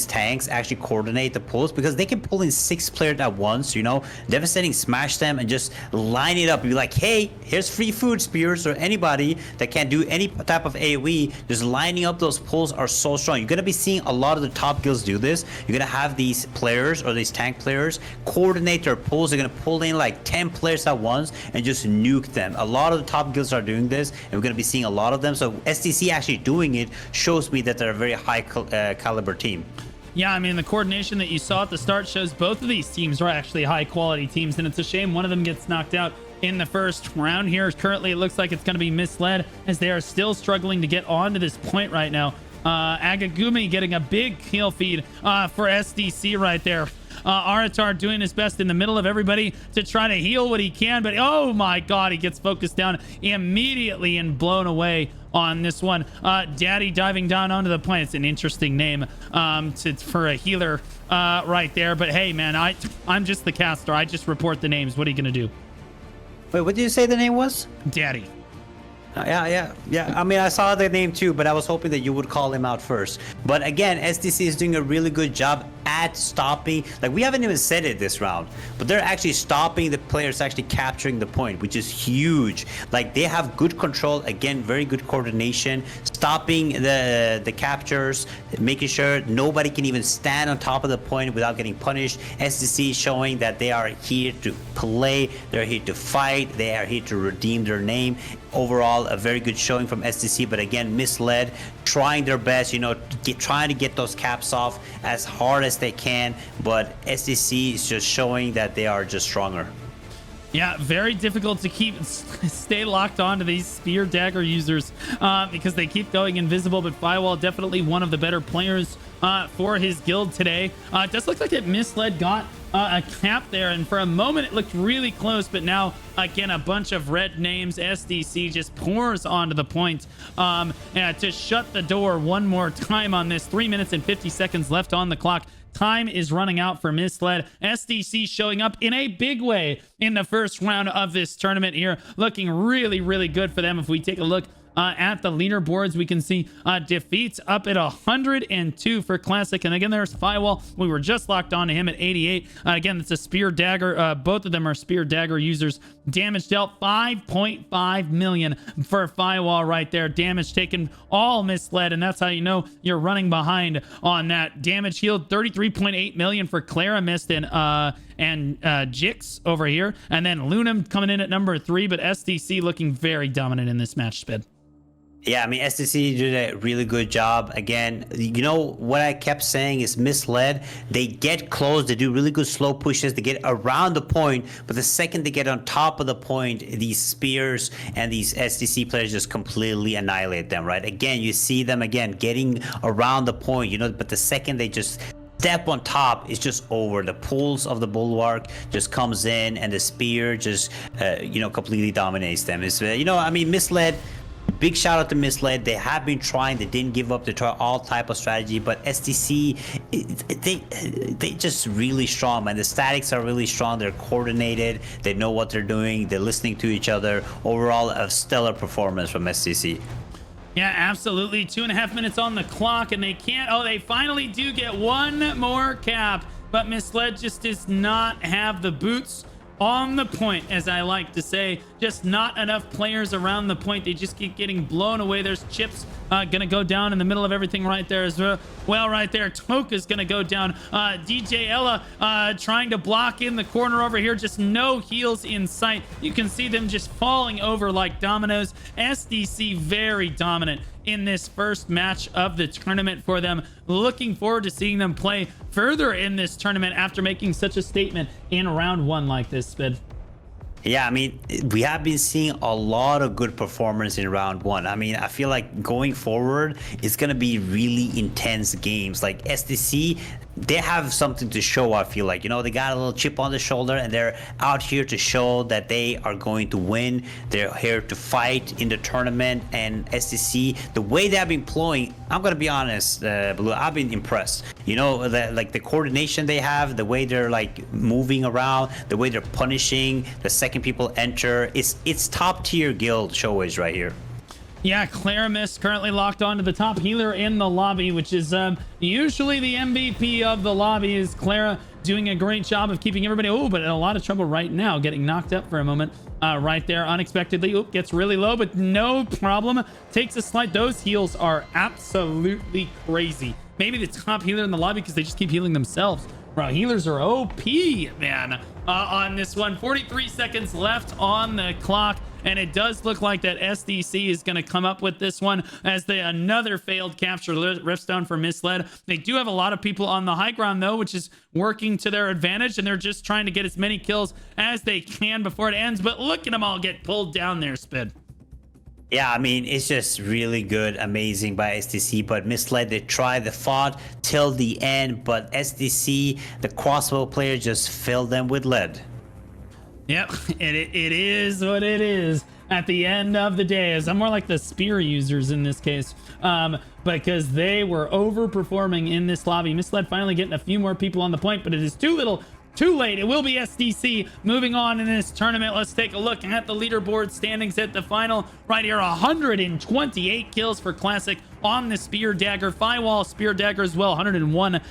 tanks actually coordinate the pulls, because they can pull in 6 players at once, you know, devastating smash them and just line it up and be like, hey, here's free food, Spears, or anybody that can do any type of AoE. Just lining up those pulls are so strong. You're gonna be seeing a lot of the top guilds do this. You're gonna have these players or these tank players coordinate their pulls. They're gonna pull in like 10 players at once and just nuke them. A lot of the top guilds are doing this, and we're going to be seeing a lot of them. So STC actually doing it shows me that they're a very high caliber team. Yeah, I mean, the coordination that you saw at the start shows both of these teams are actually high quality teams, and it's a shame one of them gets knocked out in the first round here. Currently, it looks like it's going to be Misslead, as they are still struggling to get onto this point right now. Agagumi getting a big heal feed for SDC right there. Aratar doing his best in the middle of everybody to try to heal what he can, but oh my god, he gets focused down immediately and blown away on this one. Daddy diving down onto the point. It's an interesting name for a healer right there, but hey man, I'm just the caster. I just report the names. What are you gonna do? Wait, what did you say the name was? Daddy. Yeah. I mean, I saw the name too, but I was hoping that you would call him out first. But again, SDC is doing a really good job at stopping. Like, we haven't even said it this round, but they're actually stopping the players actually capturing the point, which is huge. Like, they have good control. Again, very good coordination, stopping the captures, making sure nobody can even stand on top of the point without getting punished. SDC showing that they are here to play. They're here to fight. They are here to redeem their name. Overall, a very good showing from SDC, but again, Misslead trying their best, you know, trying to get those caps off as hard as they can, but SDC is just showing that they are just stronger. Yeah, very difficult to stay locked on to these spear dagger users because they keep going invisible, but Firewall definitely one of the better players for his guild today. It does look like that Misslead got a cap there, and for a moment it looked really close, but now again a bunch of red names. SDC just pours onto the point to shut the door one more time on this. 3 minutes and 50 seconds left on the clock. Time is running out for Misslead. SDC showing up in a big way in the first round of this tournament here, looking really, really good for them. If we take a look at the leaderboards, we can see defeats up at 102 for Classic. And again, there's Firewall. We were just locked on to him at 88. Again, it's a spear dagger. Both of them are spear dagger users. Damage dealt 5.5 million for Firewall right there. Damage taken all Misslead, and that's how you know you're running behind on that. Damage healed 33.8 million for Clara Mist and Jix over here. And then Lunam coming in at number 3, but SDC looking very dominant in this match, Spid. Yeah, I mean, SDC did a really good job. Again, you know, what I kept saying is Misslead, they get close, they do really good slow pushes, they get around the point, but the second they get on top of the point, these spears and these SDC players just completely annihilate them, right? Again, you see them, again, getting around the point, you know, but the second they just step on top, it's just over. The pulls of the bulwark just comes in, and the spear just, you know, completely dominates them. It's, you know, I mean, Misslead, big shout out to Misslead. They have been trying. They didn't give up. They try all type of strategy. But SDC, they just really strong, man. The statics are really strong. They're coordinated. They know what they're doing. They're listening to each other. Overall, a stellar performance from SDC. Yeah, absolutely. 2.5 minutes on the clock, and they can't. Oh, they finally do get one more cap, but Misslead just does not have the boots on the point, as I like to say. Just not enough players around the point. They just keep getting blown away. There's Chips gonna go down in the middle of everything right there as well. Right there, Toka's gonna go down. DJ Ella trying to block in the corner over here. Just no heals in sight. You can see them just falling over like dominoes. SDC very dominant in this first match of the tournament for them. Looking forward to seeing them play further in this tournament after making such a statement in round 1 like this, Spid. Yeah, I mean, we have been seeing a lot of good performance in round one. I mean, I feel like going forward, it's going to be really intense games. Like SDC, they have something to show, I feel like. You know, they got a little chip on the shoulder and they're out here to show that they are going to win. They're here to fight in the tournament. And SDC, the way they've been playing, I'm going to be honest, Blue, I've been impressed. You know, the coordination they have, the way they're like moving around, the way they're punishing the second people enter, it's top tier guild showage right here. Yeah, Claramis currently locked onto the top healer in the lobby, which is usually the MVP of the lobby. Is Clara doing a great job of keeping everybody, but in a lot of trouble right now, getting knocked up for a moment right there unexpectedly. Gets really low, but no problem. Takes a slight. Those heals are absolutely crazy. Maybe the top healer in the lobby because they just keep healing themselves. Bro, healers are OP, man, on this one. 43 seconds left on the clock, and it does look like that SDC is going to come up with this one as another failed capture Riftstone for Misslead. They do have a lot of people on the high ground, though, which is working to their advantage, and they're just trying to get as many kills as they can before it ends. But look at them all get pulled down there, Spid. Yeah, I mean, it's just really good, amazing by SDC, but Misslead, they fought till the end, but SDC, the crossbow player, just filled them with lead. Yep, it is what it is at the end of the day. As I'm more like the spear users in this case, because they were overperforming in this lobby. Misslead finally getting a few more people on the point, but it is too late. It will be SDC moving on in this tournament. Let's take a look at the leaderboard standings at the final right here. 128 kills for Classic on the Spear Dagger. Firewall Spear Dagger as well, 101.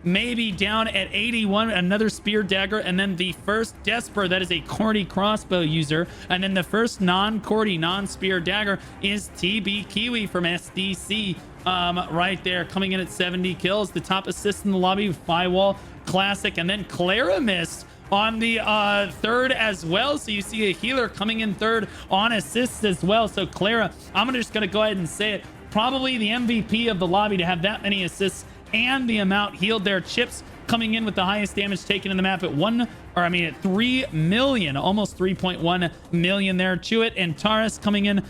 Maybe down at 81, another Spear Dagger. And then the first Desper, that is a Cordy crossbow user. And then the first non-Cordy, non-Spear Dagger is TB Kiwi from SDC. Right there, coming in at 70 kills. The top assist in the lobby, Firewall, Classic, and then Claramis on the third as well. So you see a healer coming in third on assists as well. So Clara, I'm just gonna go ahead and say it, probably the MVP of the lobby to have that many assists and the amount healed there. Chips coming in with the highest damage taken in the map at 3 million, almost 3.1 million there. Chewit and Taurus coming in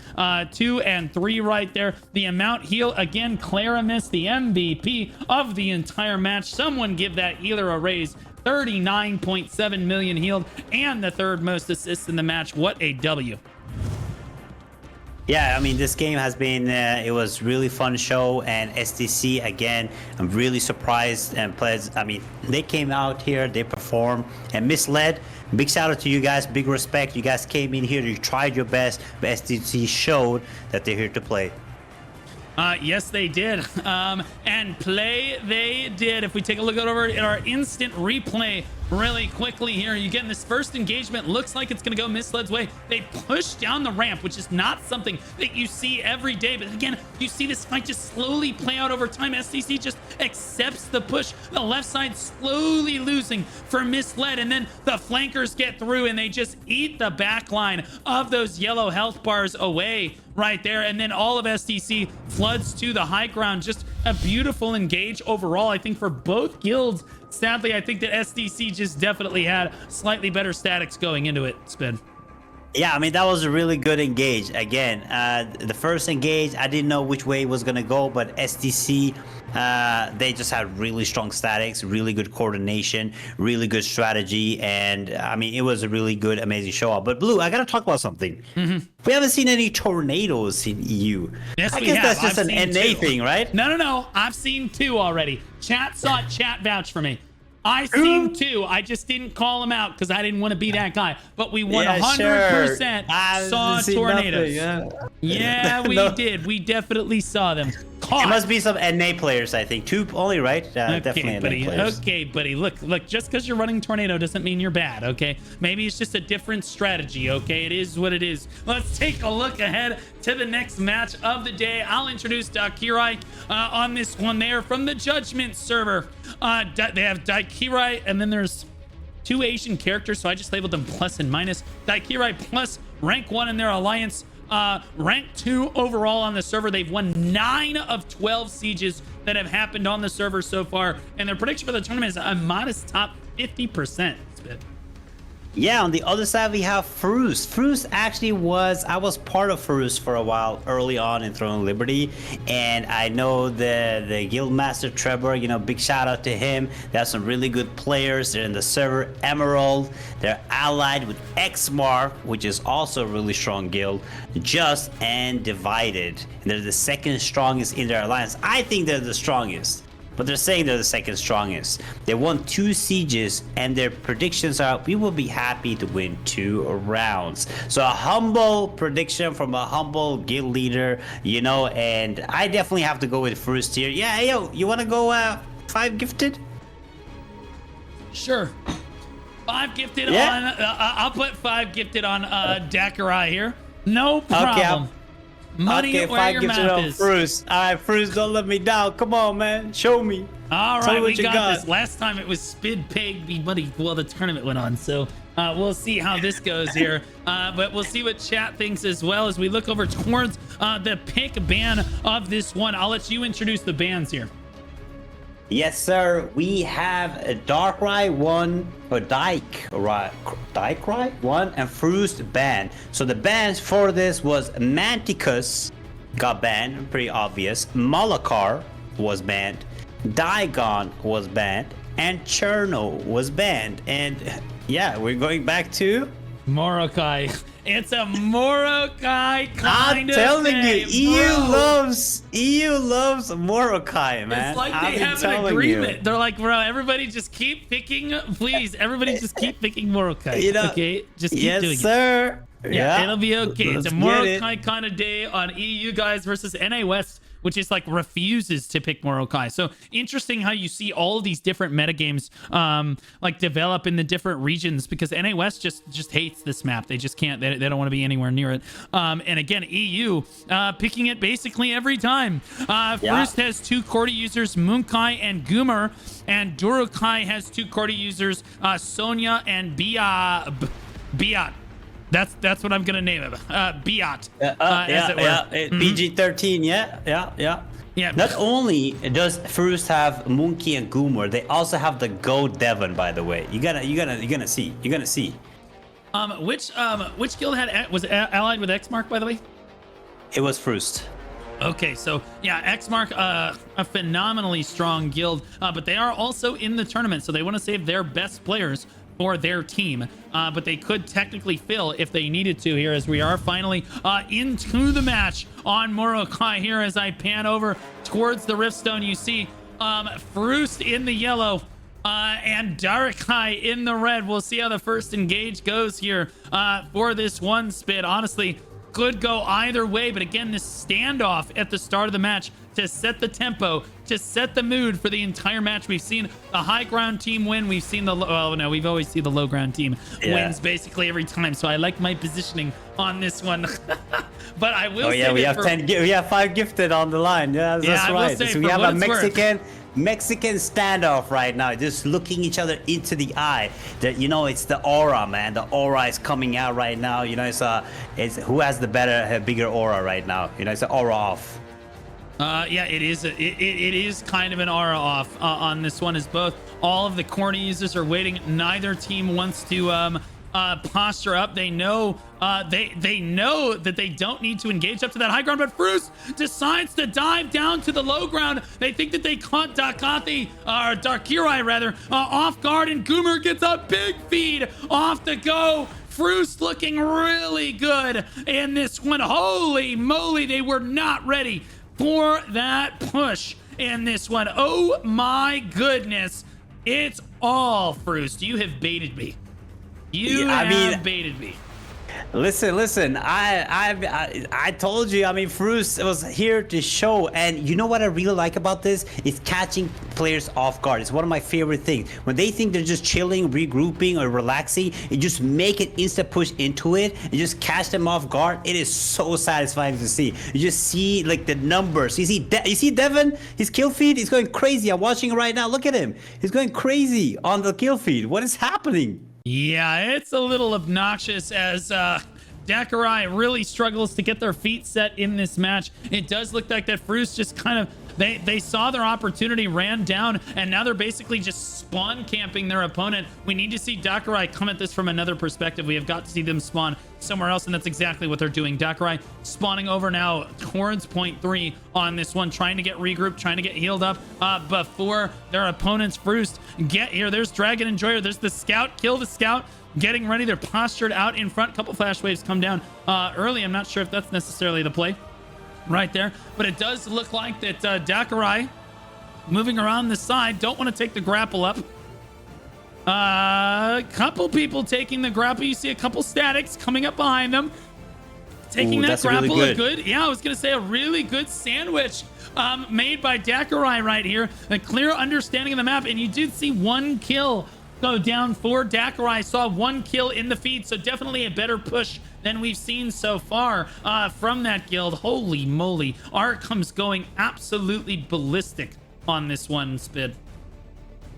2 and 3 right there. The amount heal again, Claramis, the MVP of the entire match. Someone give that healer a raise. 39.7 million healed and the third most assists in the match. What a W. Yeah, I mean, this game has been, it was really fun show, and SDC, again, I'm really surprised and pleased. I mean, they came out here, they performed, and Misslead, big shout out to you guys, big respect. You guys came in here, you tried your best, but SDC showed that they're here to play. Yes, they did. And play they did. If we take a look over at our instant replay really quickly here, you get this first engagement. Looks like it's going to go Misslead's way. They push down the ramp, which is not something that you see every day. But again, you see this fight just slowly play out over time. SDC just accepts the push. The left side slowly losing for Misslead. And then the flankers get through and they just eat the back line of those yellow health bars away right there. And then all of SDC floods to the high ground. Just a beautiful engage overall, I think, for both guilds. Sadly, I think that SDC just definitely had slightly better statics going into it, Spin. Yeah, I mean, that was a really good engage. Again, the first engage, I didn't know which way it was going to go, but SDC, they just had really strong statics, really good coordination, really good strategy, and I mean, it was a really good, amazing show. But Blue, I got to talk about something. We haven't seen any tornadoes in EU. Yes, I guess that's just an NA thing, right? No. I've seen 2 already. Chat saw it. Chat vouch for me. I seen 2. I just didn't call them out because I didn't want to be that guy. But we 100% saw tornadoes. Yeah, we did. We definitely saw them. It must be some NA players, I think. 2 only, right? Okay, definitely buddy. NA players. Okay, buddy. Look. Just because you're running tornado doesn't mean you're bad. Okay, maybe it's just a different strategy. Okay, it is what it is. Let's take a look ahead to the next match of the day. I'll introduce Daikirai on this one. They are from the Judgment server. They have Daikirai, and then there's 2 Asian characters, so I just labeled them plus and minus. Daikirai plus rank 1 in their alliance. Rank 2 overall on the server. They've won 9 of 12 sieges that have happened on the server so far, and their prediction for the tournament is a modest top 50%. Yeah, on the other side we have Fruiced. Fruiced actually I was part of Fruiced for a while early on in Throne Liberty, and I know the guild master Trevor, you know, big shout out to him. They have some really good players. They're in the server Emerald. They're allied with Xmark, which is also a really strong guild, Just and Divided. And they're the second strongest in their alliance. I think they're the strongest. But they're saying they're the second strongest. They won 2 sieges, and their predictions are we will be happy to win 2 rounds. So a humble prediction from a humble guild leader, you know, and I definitely have to go with Fruiced here. Yeah, yo, you want to go 5 gifted? Sure. 5 gifted on. I'll put 5 gifted on Daikirai here. No problem. Money okay, where your mouth is. Fruiced. All right, Fruiced, don't let me down. Come on, man. Show me. All right, we got this. Last time it was Spid Pig be Buddy. Well, the tournament went on, so we'll see how this goes here. But we'll see what chat thinks as well as we look over towards the pick ban of this one. I'll let you introduce the bans here. Yes, sir. We have Daikirai 1 or Daikirai 1 and Fruiced banned. So the bans for this was Manticus got banned, pretty obvious. Malakar was banned. Daigon was banned, and Cherno was banned. And yeah, we're going back to Morokai. It's a Morokai kind I'm of telling thing, you, EU bro. loves Morokai, man. It's like they have an agreement. They're like, bro, everybody just keep picking, please. Everybody just keep picking Morokai. You know, okay, just keep yes, doing it. sir. Yeah, it'll be okay. Let's It's a Morokai kind of day on EU guys versus NA West, which is like refuses to pick Morokai. So interesting how you see all of these different metagames like develop in the different regions, because NA West just hates this map. They just can't. They don't want to be anywhere near it. And again, EU picking it basically every time. Fruiced has 2 Cordy users, Munkai and Goomer, and Durukai has 2 Cordy users, Sonya and Biat. That's what I'm gonna name him. Biat. PG-13. Yeah. Not only does Fruiced have Monkey and Goomer, they also have the Go Devon. By the way, you're gonna see. Which guild was allied with Xmark, by the way? It was Fruiced. Okay, so yeah, Xmark, a phenomenally strong guild, but they are also in the tournament, so they want to save their best players for their team, but they could technically fill if they needed to here, as we are finally into the match on Morokai here. As I pan over towards the Riftstone, you see Fruiced in the yellow and Daikirai in the red. We'll see how the first engage goes here for this one Spit. Honestly, could go either way, but again, this standoff at the start of the match to set the tempo, to set the mood for the entire match. We've seen the high ground team win. We've seen we've always seen the low ground team wins basically every time. So I like my positioning on this one. But I will say we have 5 gifted on the line. Yeah, that's right. So we have a Mexican standoff right now, just looking each other into the eye. That, you know, it's the aura, man. The aura is coming out right now. You know, it's who has the bigger aura right now. You know, it's an aura off. Yeah, it is. It is kind of an aura off on this one, as both all of the corny users are waiting. Neither team wants to posture up. They know they know that they don't need to engage up to that high ground, but Fruiced decides to dive down to the low ground. They think that they caught Daikirai rather off guard, and Goomer gets a big feed off the go. Fruiced looking really good in this one. Holy moly, they were not ready for that push in this one. Oh my goodness. It's all Fruiced. You have baited me. You have baited me. Listen. I told you. I mean, Fruiced was here to show, and you know what I really like about this is catching players off guard. It's one of my favorite things. When they think they're just chilling, regrouping, or relaxing, you just make an instant push into it and just catch them off guard. It is so satisfying to see. You just see like the numbers. You see Devon, his kill feed is going crazy. I'm watching it right now. Look at him. He's going crazy on the kill feed. What is happening? Yeah, it's a little obnoxious as Daikirai really struggles to get their feet set in this match. It does look like that Fruiced just kind of They saw their opportunity, ran down, and now they're basically just spawn camping their opponent. We need to see Daikirai come at this from another perspective. We have got to see them spawn somewhere else, and that's exactly what they're doing. Daikirai spawning over now towards point 3 on this one, trying to get regrouped, trying to get healed up before their opponents Fruiced get here. There's Dragon Enjoyer. There's the scout. Kill the scout. Getting ready. They're postured out in front. Couple flash waves come down early. I'm not sure if that's necessarily the play right there, but it does look like that Daikirai moving around the side. Don't want to take the grapple up. Couple people taking the grapple. You see a couple statics coming up behind them. Taking that grapple, really good. Yeah, I was going to say a really good sandwich made by Daikirai right here. A clear understanding of the map, and you did see one kill go down for Daikirai. Saw one kill in the feed, so definitely a better push than we've seen so far from that guild. Holy moly. Arcum's going absolutely ballistic on this one, Spid.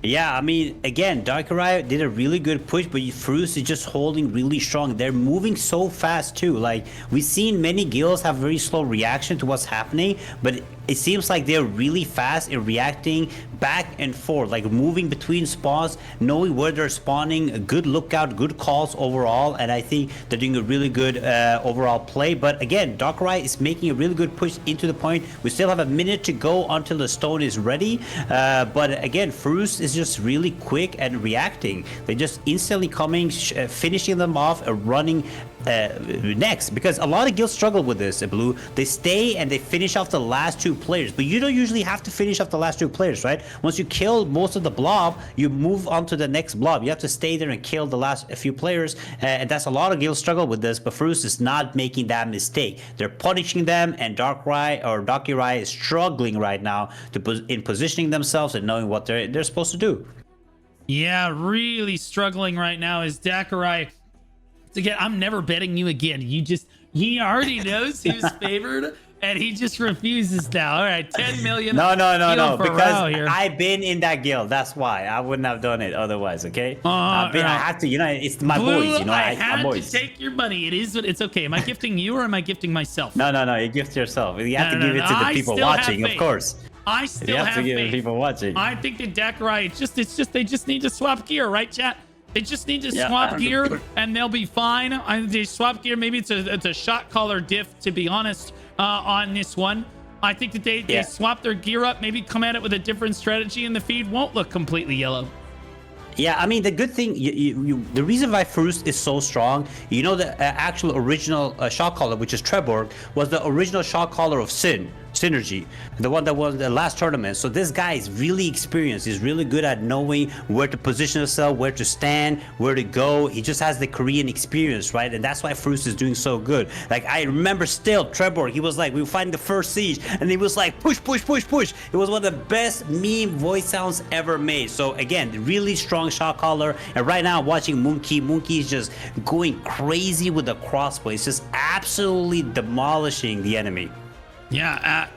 Yeah, I mean, again, Daikirai did a really good push, but Fruiced is just holding really strong. They're moving so fast too. Like, we've seen many guilds have very slow reaction to what's happening, but it seems like they're really fast in reacting back and forth, like moving between spawns, knowing where they're spawning, a good lookout, good calls overall, and I think they're doing a really good overall play. But again, Daikirai is making a really good push into the point. We still have a minute to go until the stone is ready, but again, Fruiced is just really quick and reacting. They're just instantly coming, finishing them off, running next, because a lot of guilds struggle with this, Blue. They stay and they finish off the last 2 players, but you don't usually have to finish off the last 2 players, right? Once you kill most of the blob, you move on to the next blob. You have to stay there and kill the last few players, and that's a lot of guilds struggle with this, but Fruiced is not making that mistake. They're punishing them, and Daikirai is struggling right now in positioning themselves and knowing what they're supposed to do. Yeah, really struggling right now is Daikirai. Again, I'm never betting you again. He already knows who's favored, and he just refuses now. All right, 10 million. No, because I've been in that guild. That's why I wouldn't have done it otherwise. Okay, I have to. You know, it's my Blue, boys. You know, I had to take your money. It's okay. Am I gifting you or am I gifting myself? No. You gift yourself. You have to give it to the people watching, of course. I still have to give it to people watching. I think that Daikirai, they just need to swap gear, right, chat? They just need to swap gear and they'll be fine. They swap gear. Maybe it's a shot caller diff, to be honest, on this one. I think that they swap their gear up, maybe come at it with a different strategy, and the feed won't look completely yellow. Yeah, I mean, the good thing, the reason why Fruiced is so strong, you know, the actual original shot caller, which is Treborg, was the original shot caller of Synergy, the one that was the last tournament. So this guy is really experienced. He's really good at knowing where to position himself, where to stand, where to go. He just has the Korean experience, right? And that's why Fruiced is doing so good. Like, I remember still Treborg, he was like, we were fighting the first siege, and he was like, push. It was one of the best meme voice sounds ever made. So again, really strong shot caller. And right now, watching Monkey is just going crazy with the crossbow. It's just absolutely demolishing the enemy. Yeah,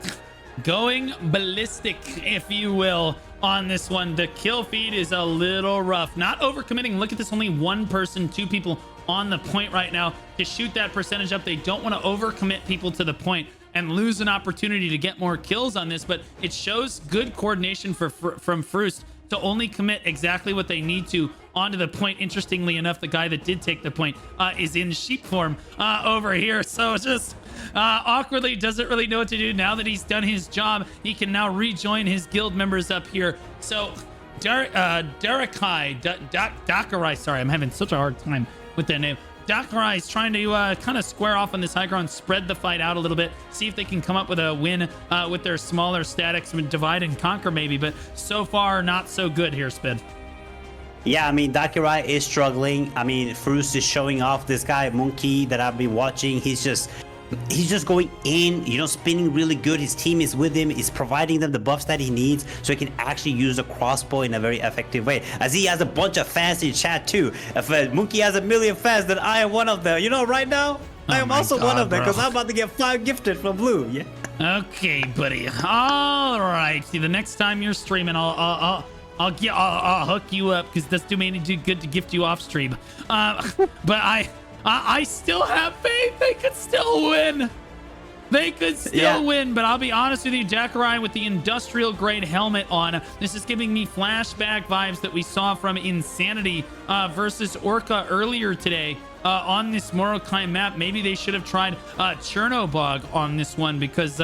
going ballistic, if you will, on this one. The kill feed is a little rough. Not overcommitting. Look at this, only 1 person, 2 people on the point right now to shoot that percentage up. They don't want to overcommit people to the point and lose an opportunity to get more kills on this, but it shows good coordination from Fruiced to only commit exactly what they need to onto the point. Interestingly enough, the guy that did take the point is in sheep form over here, so just awkwardly doesn't really know what to do. Now that he's done his job, he can now rejoin his guild members up here. So Daikirai, sorry, I'm having such a hard time with that name. Daikirai is trying to kind of square off on this high ground, spread the fight out a little bit, see if they can come up with a win with their smaller statics, divide and conquer maybe, but so far not so good here, Spid. Yeah, I mean, Daikirai is struggling. I mean, Fruiced is showing off. This guy, Monkey, that I've been watching, he's just going in, you know, spinning really good. His team is with him. He's providing them the buffs that he needs so he can actually use the crossbow in a very effective way. As he has a bunch of fans in chat too. If Monkey has 1 million fans, then I am one of them. You know, right now, I am also one of them, because I'm about to get 5 gifted from Blue. Yeah. Okay, buddy. All right. See, the next time you're streaming, I'll hook you up, because that's too good to gift you off stream. But I still have faith they could still win. They could still win, but I'll be honest with you, Daikirai with the industrial grade helmet on, this is giving me flashback vibes that we saw from Insanity versus Orca earlier today on this Morokai map. Maybe they should have tried Chernobog on this one, because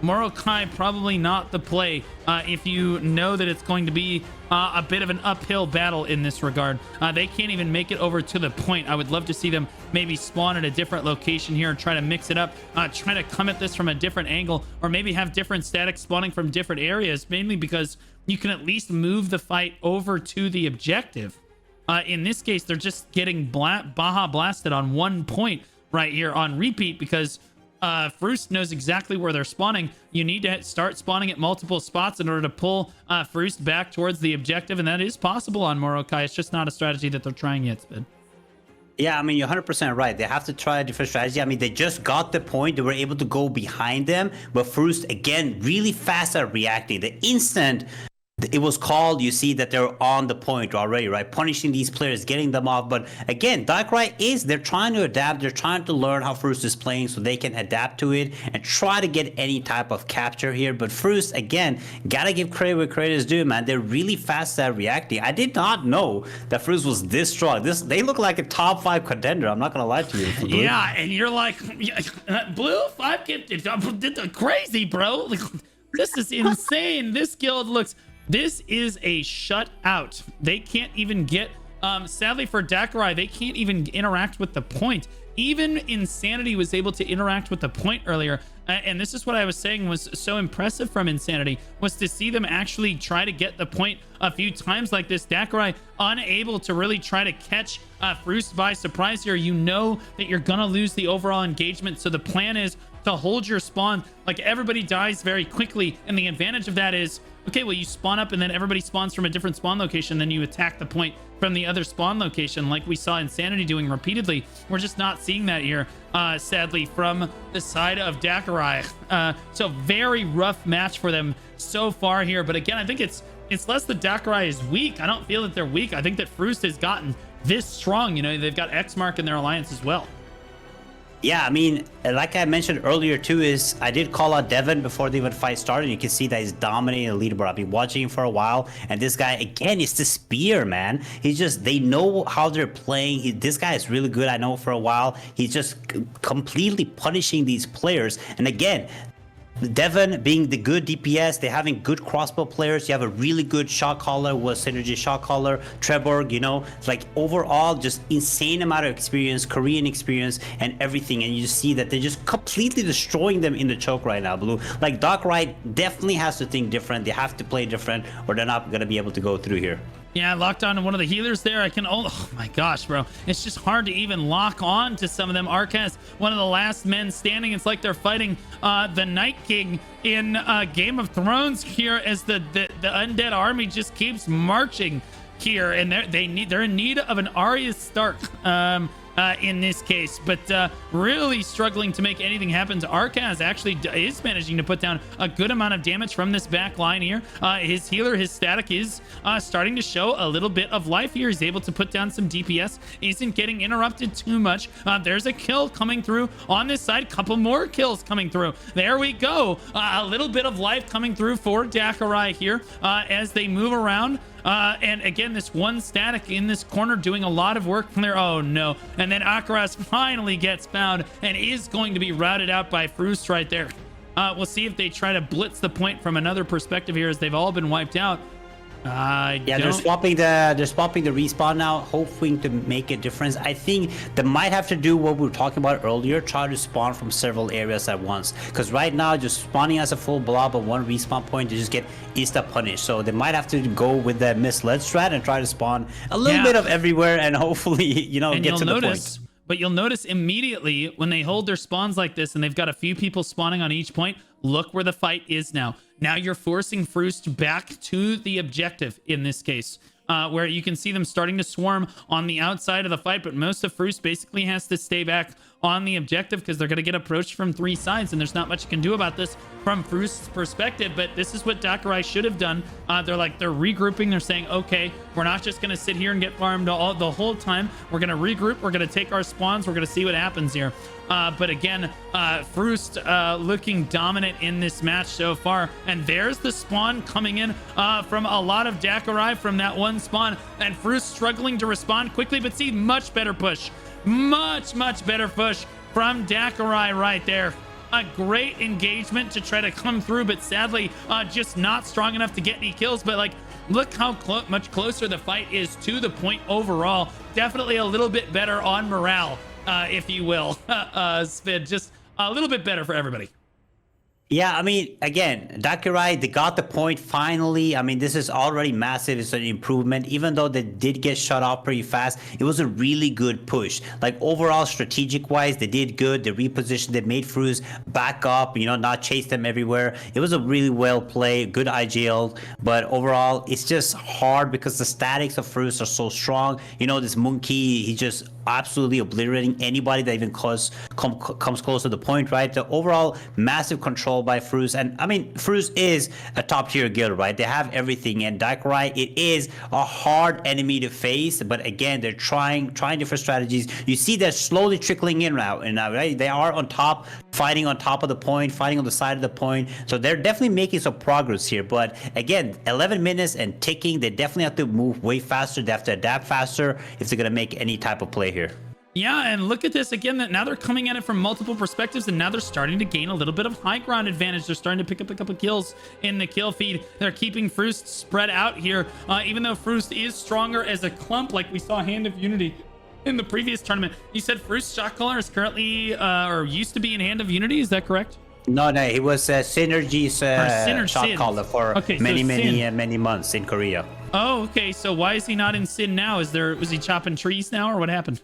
Morokai probably not the play if you know that it's going to be a bit of an uphill battle in this regard. They can't even make it over to the point. I would love to see them maybe spawn at a different location here and try to mix it up, try to come at this from a different angle, or maybe have different static spawning from different areas, mainly because you can at least move the fight over to the objective. In this case, they're just getting Baja blasted on one point right here on repeat, because Fruiced knows exactly where they're spawning. You need to start spawning at multiple spots in order to pull Fruiced back towards the objective, and that is possible on Morokai. It's just not a strategy that they're trying yet, Spid. Yeah, I mean, you're 100% right. They have to try a different strategy. I mean, they just got the point. They were able to go behind them, but Fruiced, again, really fast at reacting. The instant it was called, you see that they're on the point already, right? Punishing these players, getting them off. But again, Daikirai they're trying to adapt. They're trying to learn how Fruiced is playing so they can adapt to it and try to get any type of capture here. But Fruiced, again, gotta give credit where credit is due, man. They're really fast at reacting. I did not know that Fruiced was this strong. They look like a top 5 contender. I'm not gonna lie to you. Yeah, and you're like, Blue 5 did crazy, bro. Like, this is insane. This guild looks... This is a shutout. They can't even get, sadly for Daikirai, they can't even interact with the point. Even Insanity was able to interact with the point earlier. And this is what I was saying was so impressive from Insanity, was to see them actually try to get the point a few times like this. Daikirai unable to really try to catch Fruiced by surprise here. You know that you're going to lose the overall engagement. So the plan is to hold your spawn. Like, everybody dies very quickly. And the advantage of that is, okay, well, you spawn up and then everybody spawns from a different spawn location. Then you attack the point from the other spawn location, like we saw Insanity doing repeatedly. We're just not seeing that here, sadly, from the side of Daikirai. So very rough match for them so far here. But again, I think it's less that Daikirai is weak. I don't feel that they're weak. I think that Fruiced has gotten this strong. You know, they've got Xmark in their alliance as well. Yeah, I mean, like I mentioned earlier too, is I did call out Devin before the even fight started. You can see that he's dominating the leaderboard. I've been watching him for a while, and this guy, again, is the spear, man. He's just, they know how they're playing. This guy is really good. I know for a while. He's just completely punishing these players. And again, Devon being the good DPS, they're having good crossbow players. You have a really good shot caller with synergy shot caller, Treborg, you know, it's like overall just insane amount of experience, Korean experience and everything. And you just see that they're just completely destroying them in the choke right now, Blue. Like Daikirai definitely has to think different. They have to play different or they're not going to be able to go through here. Yeah, locked on to one of the healers there. I can, oh my gosh, bro. It's just hard to even lock on to some of them. Arcas, one of the last men standing. It's like they're fighting the Night King in Game of Thrones here as the undead army just keeps marching here. And they're in need of an Arya Stark in this case, but really struggling to make anything happen to Arcas. Actually is managing to put down a good amount of damage from this back line here. His healer, his static is starting to show a little bit of life here. He's able to put down some DPS, isn't getting interrupted too much. There's a kill coming through on this side, couple more kills coming through. There we go. A little bit of life coming through for Daikirai here as they move around. And again, this one static in this corner doing a lot of work from there. Oh no. And then Akaras finally gets found and is going to be routed out by Fruiced right there. We'll see if they try to blitz the point from another perspective here as they've all been wiped out. Yeah, they're swapping the respawn now, hoping to make a difference. I think they might have to do what we were talking about earlier, try to spawn from several areas at once. Because right now, just spawning as a full blob of one respawn point, they just get insta punished. So they might have to go with the Misslead strat and try to spawn a little bit of everywhere, and hopefully, you know, get to the point. But you'll notice immediately when they hold their spawns like this and they've got a few people spawning on each point, look where the fight is now. Now you're forcing Fruiced back to the objective in this case. where you can see them starting to swarm on the outside of the fight, but most of Fruiced basically has to stay back on the objective because they're going to get approached from 3 sides, and there's not much you can do about this from Fruiced's perspective. But this is what Daikirai should have done. They're regrouping. They're saying, okay, we're not just going to sit here and get farmed the whole time. We're going to regroup. We're going to take our spawns. We're going to see what happens here. But again, Fruiced looking dominant in this match so far. And there's the spawn coming in from a lot of Daikirai from that one spawn. And Fruiced struggling to respond quickly, but see, much better push. Much better push from Daikirai right there. A great engagement to try to come through, but sadly, just not strong enough to get any kills. But like, look how much closer the fight is to the point overall. Definitely a little bit better on morale, if you will. Spid, just a little bit better for everybody. Yeah, I mean, again, Daikirai, they got the point finally. I mean, this is already massive. It's an improvement. Even though they did get shut off pretty fast, it was a really good push. Like, overall, strategic-wise, they did good. They repositioned, they made Fruiced back up, you know, not chase them everywhere. It was a really well played, good IGL. But overall, it's just hard because the statics of Fruiced are so strong. You know, this monkey, he just absolutely obliterating anybody that even comes close to the point, right? The overall massive control by Fruiced. And I mean, Fruiced is a top tier guild, right? They have everything, and Daikirai, it is a hard enemy to face, but again, they're trying different strategies. You see they're slowly trickling in now, right? They are on top, fighting on top of the point, fighting on the side of the point, so they're definitely making some progress here. But again, 11 minutes and ticking, they definitely have to move way faster. They have to adapt faster if they're gonna make any type of play here. Yeah, and look at this again, that now they're coming at it from multiple perspectives, and now they're starting to gain a little bit of high ground advantage. They're starting to pick up a couple kills in the kill feed. They're keeping Fruiced spread out here, even though Fruiced is stronger as a clump, like we saw Hand of Unity in the previous tournament. You said Fruiced shot caller is currently, or used to be in Hand of Unity, is that correct? No, he was Synergy's shot caller for many months in Korea. Oh, okay, so why is he not in Sin now? Was he chopping trees now, or what happened?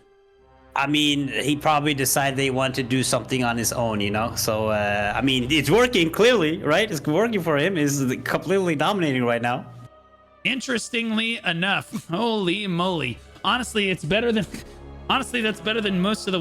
I mean, he probably decided they want to do something on his own, you know? So, I mean, it's working clearly, right? It's working for him. He's completely dominating right now. Interestingly enough, holy moly. Honestly, it's better than... Honestly, that's better than most of the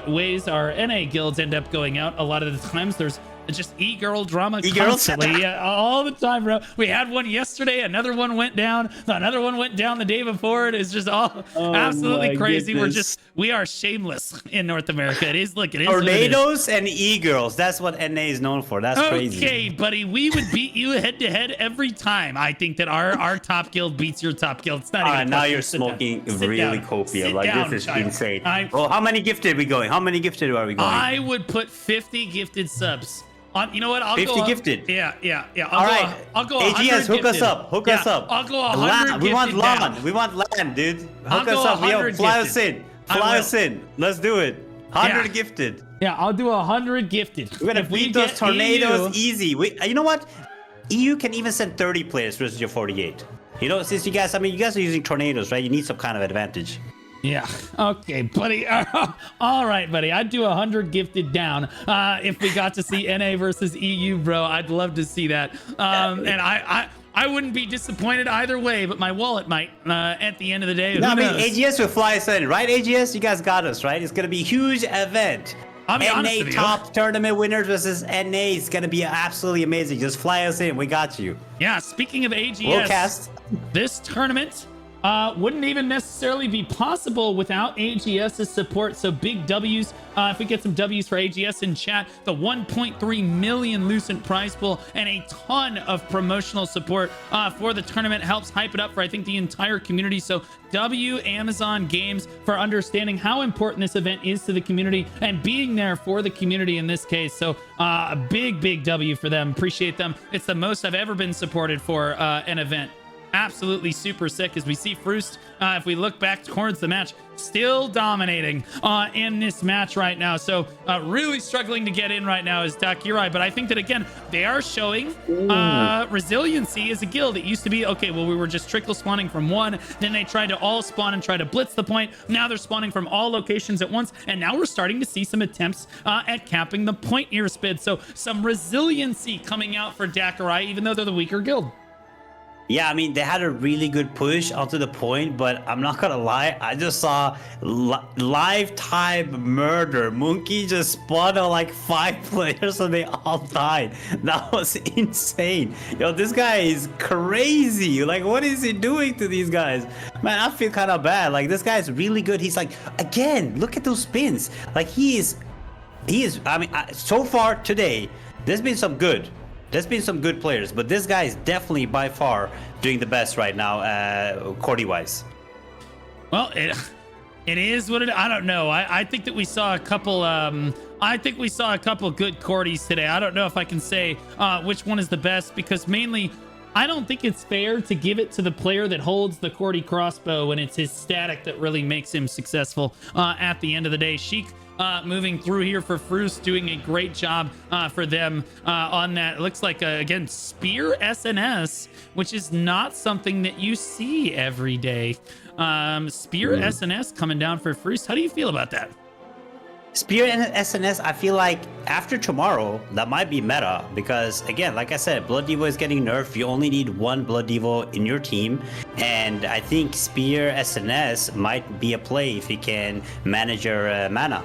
ways our NA guilds end up going out. A lot of the times there's just e-girl drama constantly. Yeah, all the time, bro. We had one yesterday, another one went down, another one went down the day before. It is just all absolutely crazy. Goodness. We are shameless in North America. It is tornadoes and e-girls. That's what NA is known for. That's crazy. Okay, buddy, we would beat you head to head every time. I think that our top guild beats your top guild. It's not even now you're smoking really copium. Like, this is insane. Well, how many gifted are we going? How many gifted are we going? I would put 50 gifted subs. You know what? I'll 50 go gifted. Yeah. I'll go. AGS, hook us up. Hook us up. I'll go 100. We want land. We want land, dude. Hook us up. Fly us in. Fly us in. Let's do it. 100 gifted. Yeah, I'll do 100 gifted. We're gonna beat those tornadoes easy. You know what? EU can even send 30 players versus your 48. You know, since you guys are using tornadoes, right? You need some kind of advantage. Yeah. Okay, buddy. All right, buddy. I'd do 100 gifted down if we got to see NA versus EU, bro. I'd love to see that. And I wouldn't be disappointed either way, but my wallet might at the end of the day. No, I mean, AGS will fly us in, right? AGS, you guys got us, right? It's going to be a huge event. I'll be honest with you. Top tournament winners versus NA is going to be absolutely amazing. Just fly us in. We got you. Yeah, speaking of AGS, we'll cast. This tournament wouldn't even necessarily be possible without AGS's support. So big W's. If we get some W's for AGS in chat, the 1.3 million Lucent prize pool and a ton of promotional support for the tournament helps hype it up for, I think, the entire community. So W Amazon Games for understanding how important this event is to the community and being there for the community in this case. So a big W for them. Appreciate them. It's the most I've ever been supported for an event. Absolutely super sick as we see Fruiced, if we look back towards the match, still dominating in this match right now. So really struggling to get in right now is Daikirai, but I think that, again, they are showing resiliency as a guild. It used to be, okay, well, we were just trickle spawning from one, then they tried to all spawn and try to blitz the point. Now they're spawning from all locations at once, and now we're starting to see some attempts at capping the point here, Spid. So some resiliency coming out for Daikirai, even though they're the weaker guild. Yeah, I mean, they had a really good push onto the point, but I'm not gonna lie, I just saw lifetime murder. Monkey just spawned on like 5 players and they all died. That was insane. Yo, this guy is crazy. Like, what is he doing to these guys? Man, I feel kind of bad. Like, this guy is really good. He's like, again, look at those spins. Like, he is, I mean, so far today, there's been some good. There's been some good players, but this guy is definitely by far doing the best right now, Cordy wise. Well, it is what it. I don't know. I think that we saw a couple. I think we saw a couple good Cordys today. I don't know if I can say which one is the best, because mainly I don't think it's fair to give it to the player that holds the Cordy crossbow when it's his static that really makes him successful at the end of the day. Sheik moving through here for Fruiced, doing a great job for them on that. It looks like, again, Spear SNS, which is not something that you see every day. Spear SNS coming down for Fruiced. How do you feel about that? Spear and SNS, I feel like after tomorrow, that might be meta, because again, like I said, Blood Devo is getting nerfed. You only need 1 Blood Devo in your team, and I think Spear SNS might be a play if you can manage your mana.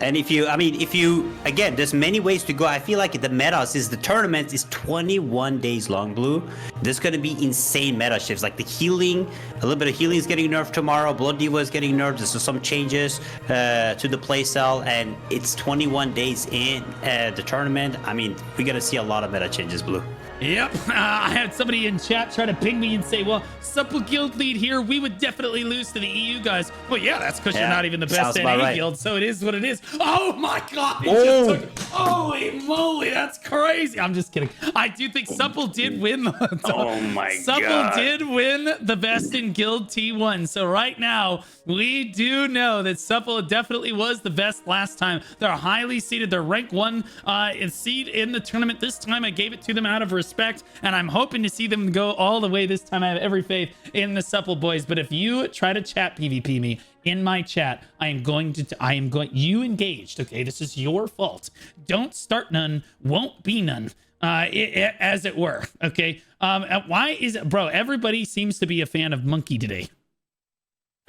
And if you, again, there's many ways to go. I feel like the meta is the tournament is 21 days long, Blue. There's going to be insane meta shifts. Like the healing, a little bit of healing is getting nerfed tomorrow. Blood Diva is getting nerfed. There's some changes to the playstyle, and it's 21 days in the tournament. I mean, we're going to see a lot of meta changes, Blue. Yep. I had somebody in chat try to ping me and say, well, Supple guild lead here, we would definitely lose to the EU guys. Well, yeah, that's because you're not even the best NA right. guild, so it is what it is. Oh my god! Holy moly, that's crazy. I'm just kidding. I do think Supple did win. Oh my god. Supple did win the best in guild T1. So right now, we do know that Supple definitely was the best last time. They're highly seeded. They're rank 1 seed in the tournament. This time I gave it to them out of respect, and I'm hoping to see them go all the way this time. I have every faith in the Supple boys. But if you try to chat PvP me in my chat, you engaged. Okay, this is your fault. Don't start none, won't be none. As it were. Okay. Why is it, bro? Everybody seems to be a fan of Monkey today.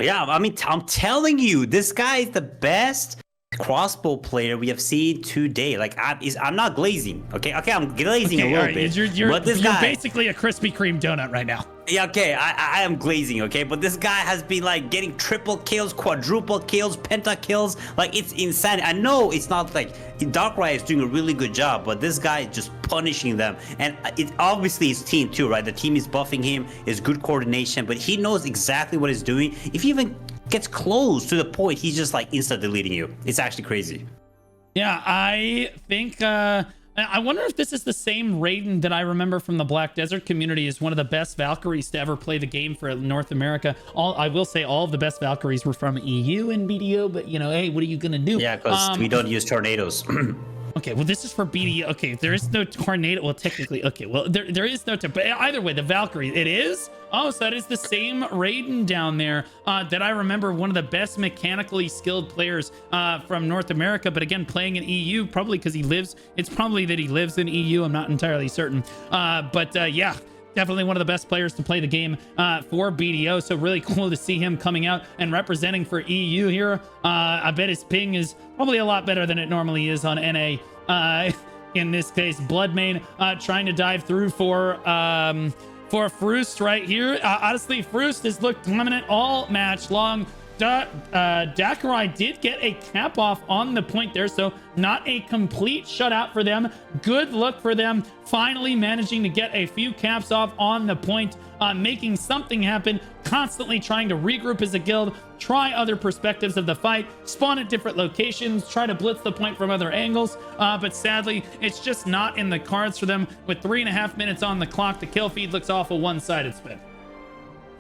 Yeah, I mean, I'm telling you, this guy is the best crossbow player we have seen today. Like, I'm not glazing. Okay, I'm glazing a little bit. You're basically a Krispy Kreme donut right now. Yeah, okay, I am glazing, okay? But this guy has been, like, getting triple kills, quadruple kills, penta kills. Like, it's insane. I know it's not, like, Daikirai is doing a really good job, but this guy is just punishing them. And it obviously his team, too, right? The team is buffing him, is good coordination, but he knows exactly what he's doing. If he even gets close to the point, he's just, like, insta-deleting you. It's actually crazy. Yeah, I think... I wonder if this is the same Raiden that I remember from the Black Desert community as one of the best Valkyries to ever play the game for North America. I will say all of the best Valkyries were from EU and BDO, but, you know, hey, what are you going to do? Yeah, because we don't use tornadoes. Okay, well, this is for BDO. Okay, there is no tornado. Well, technically, okay, well, there is no... But either way, the Valkyrie, it is? Oh, so that is the same Raiden down there that I remember, one of the best mechanically skilled players from North America, but again, playing in EU, probably because he lives... It's probably that he lives in EU. I'm not entirely certain. Yeah, definitely one of the best players to play the game for BDO. So really cool to see him coming out and representing for EU here. I bet his ping is probably a lot better than it normally is on NA. In this case, Bloodmane trying to dive through for Fruiced right here. Honestly, Fruiced has looked dominant all match long. Daikirai did get a cap off on the point there, so not a complete shutout for them. Good look for them, finally managing to get a few caps off on the point, making something happen, constantly trying to regroup as a guild, try other perspectives of the fight, spawn at different locations, try to blitz the point from other angles, but sadly, it's just not in the cards for them. With 3.5 minutes on the clock, the kill feed looks awful one-sided, Spin.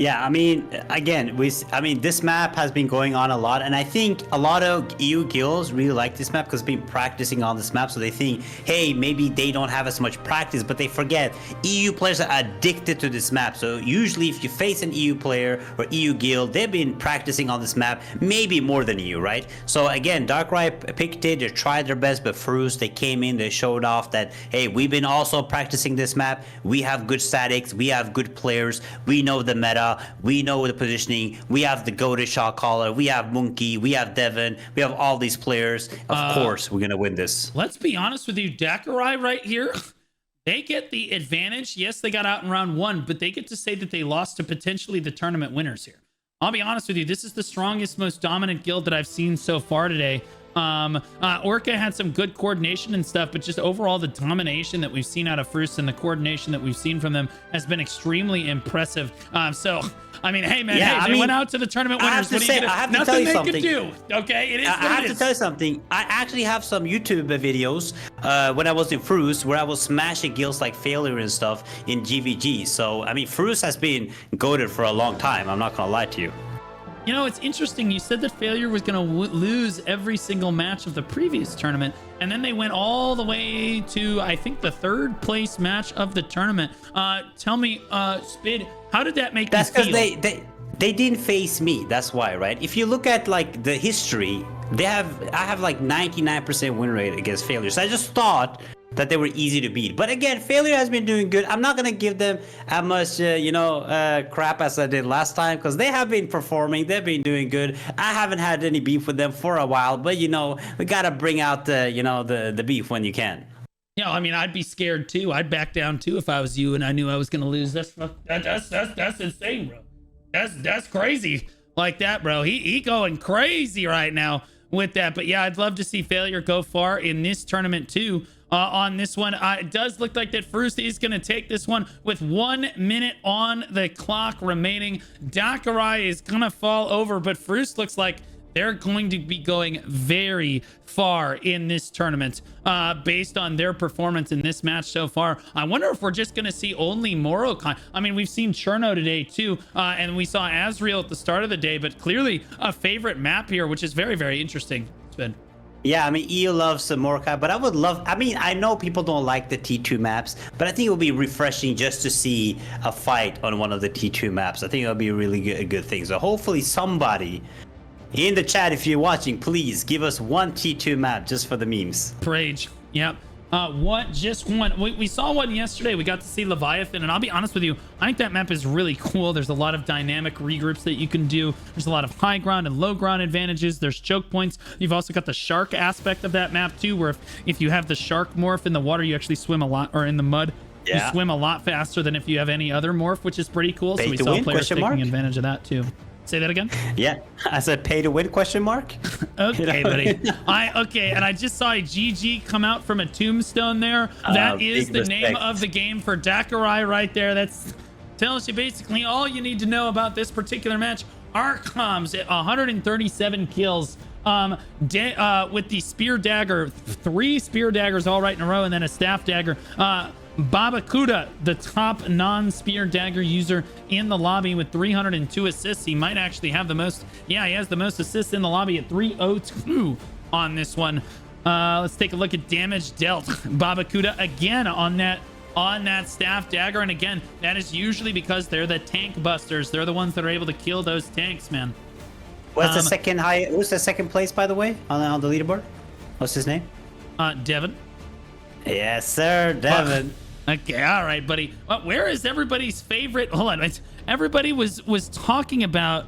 Yeah, I mean, again, this map has been going on a lot, and I think a lot of EU guilds really like this map because they've been practicing on this map, so they think, hey, maybe they don't have as much practice, but they forget EU players are addicted to this map. So usually if you face an EU player or EU guild, they've been practicing on this map, maybe more than you, right? So again, Daikirai picked it, they tried their best, but Fruiced, they came in, they showed off that, hey, we've been also practicing this map, we have good statics, we have good players, we know the meta, we know the positioning, we have the goated shot caller, we have Monkey, we have Devon, we have all these players. Of course, we're gonna win this. Let's be honest with you, Daikirai right here, they get the advantage. Yes, they got out in round 1, but they get to say that they lost to potentially the tournament winners here. I'll be honest with you, this is the strongest, most dominant guild that I've seen so far today. Orca had some good coordination and stuff, but just overall the domination that we've seen out of Fruiced and the coordination that we've seen from them has been extremely impressive. So I mean, hey man, yeah, they went out to the tournament winners. I have to tell you something. Nothing they could do. Okay, it is. I have to tell you something. I actually have some YouTube videos when I was in Fruiced where I was smashing guilds like Failure and stuff in GVG. So I mean, Fruiced has been goated for a long time. I'm not gonna lie to you. You know, it's interesting. You said that Failure was going to lose every single match of the previous tournament, and then they went all the way to, I think, the 3rd place match of the tournament. Tell me, Spid, how did that make you feel? That's because they didn't face me. That's why, right? If you look at like the history, I have like 99% win rate against Failure. So I just thought that they were easy to beat. But again, Failure has been doing good. I'm not gonna give them as much crap as I did last time because they have been performing. They've been doing good. I haven't had any beef with them for a while, but we gotta bring out the beef when you can. Yeah, I mean, I'd be scared too. I'd back down too if I was you and I knew I was gonna lose. That's insane, bro. That's crazy like that, bro. He going crazy right now with that. But yeah, I'd love to see Failure go far in this tournament too. On this one, it does look like that Fruiced is going to take this one with 1 minute on the clock remaining. Daikirai is going to fall over, but Fruiced looks like they're going to be going very far in this tournament based on their performance in this match so far. I wonder if we're just going to see only Morokai. I mean, we've seen Cherno today too, and we saw Azrael at the start of the day, but clearly a favorite map here, which is very, very interesting. It's been... Yeah, I mean, EU loves Orca, but I know people don't like the T2 maps, but I think it would be refreshing just to see a fight on one of the T2 maps. I think it would be a really good thing. So hopefully somebody in the chat, if you're watching, please give us one T2 map just for the memes. Rage. Yep. Just one. We saw one yesterday. We got to see Leviathan, and I'll be honest with you, I think that map is really cool. There's a lot of dynamic regroups that you can do. There's a lot of high ground and low ground advantages. There's choke points. You've also got the shark aspect of that map too, where if you have the shark morph in the water, you actually swim a lot, or in the mud, you swim a lot faster than if you have any other morph, which is pretty cool. So we saw players taking advantage of that too. Say that again? Yeah, I said pay to win question mark. Okay, buddy. And I just saw a GG come out from a tombstone there. That is the name of the game for Daikirai right there. That's tells you basically all you need to know about this particular match. Arcoms at 137 kills. With the spear dagger, 3 spear daggers all right in a row, and then a staff dagger. Babakuda, the top non-spear dagger user in the lobby with 302 assists. He might actually have the most. Yeah, he has the most assists in the lobby at 302 on this one. Let's take a look at damage dealt. Babakuda again on that staff dagger, and again, that is usually because they're the tank busters. They're the ones that are able to kill those tanks, man. What's the second place, by the way, on the leaderboard? What's his name? Devon. Yes, sir, Devon. Okay, all right, buddy. Where is everybody's favorite? Hold on, everybody was talking about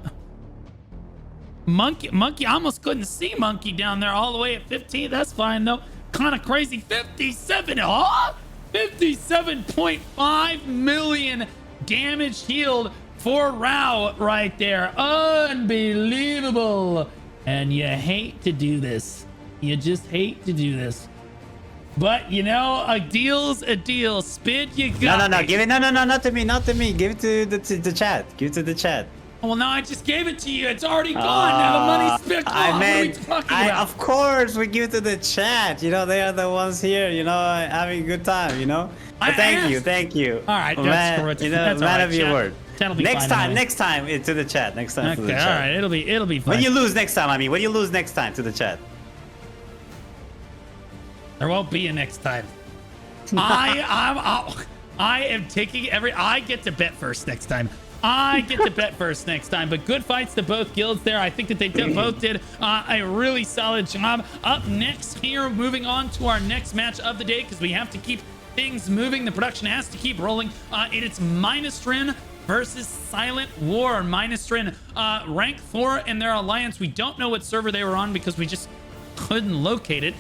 Monkey. I almost couldn't see Monkey down there all the way at 15. That's fine though. Kind of crazy. 57. 57.5 million damage healed for Rao right there. Unbelievable. And you hate to do this. You just hate to do this. But you know, a deal's a deal. Spit, you got No, give it. No, not to me. Give it to the chat. Give it to the chat. Well, no, I just gave it to you. It's already gone. Now the money's spent. What are we talking about? Of course, we give it to the chat. You know, they are the ones here. You know, having a good time. You know. But thank you. All right, man of your word. That'll be next fine time. anyway. Next time into the chat. Next time to the Okay, chat. all right. It'll be fine. When you lose next time, I mean, when you lose next time to the chat. There won't be a next time. I am taking I get to bet first next time. I get to bet first next time. But good fights to both guilds there. I think that they both did a really solid job. Up next here, moving on to our next match of the day, because we have to keep things moving. The production has to keep rolling. It's Meinastrin versus SilentWar. Meinastrin, rank 4 in their alliance. We don't know what server they were on because we just couldn't locate it.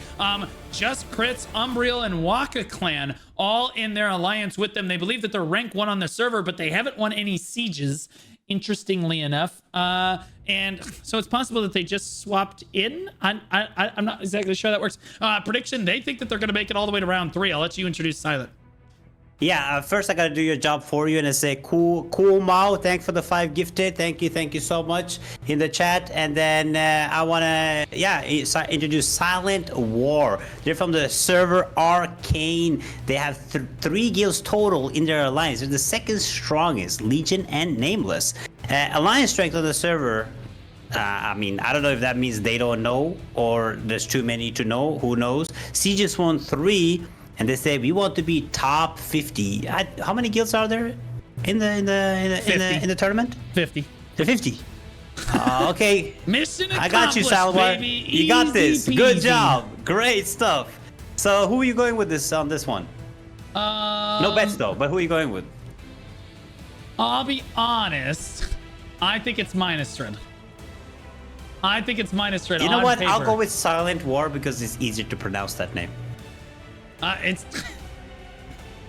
Just Crits, Umbriel, and Waka Clan all in their alliance with them. They believe that they're rank 1 on the server, but they haven't won any sieges, interestingly enough. And so it's possible that they just swapped in. I'm not exactly sure how that works. Prediction, they think that they're going to make it all the way to round 3. I'll let you introduce Silent. Yeah, first I gotta do your job for you, and I say cool Mao, thanks for the 5 gifted, thank you so much in the chat. And then I wanna introduce SilentWar. They're from the server Arcane. They have 3 guilds total in their alliance. They're the second strongest, Legion and Nameless. Alliance strength on the server, I mean, I don't know if that means they don't know or there's too many to know, who knows. Sieges won 3. And they say we want to be top 50. How many guilds are there in the tournament? 50. The 50. Okay. Mission accomplished, I got you, SilentWar. baby. You got this. Easy Good peasy. job. Great stuff. So who are you going with this on this one? No bets though. But who are you going with? I'll be honest. I think it's Meinastrin. You know what? I'll go with SilentWar because it's easier to pronounce that name.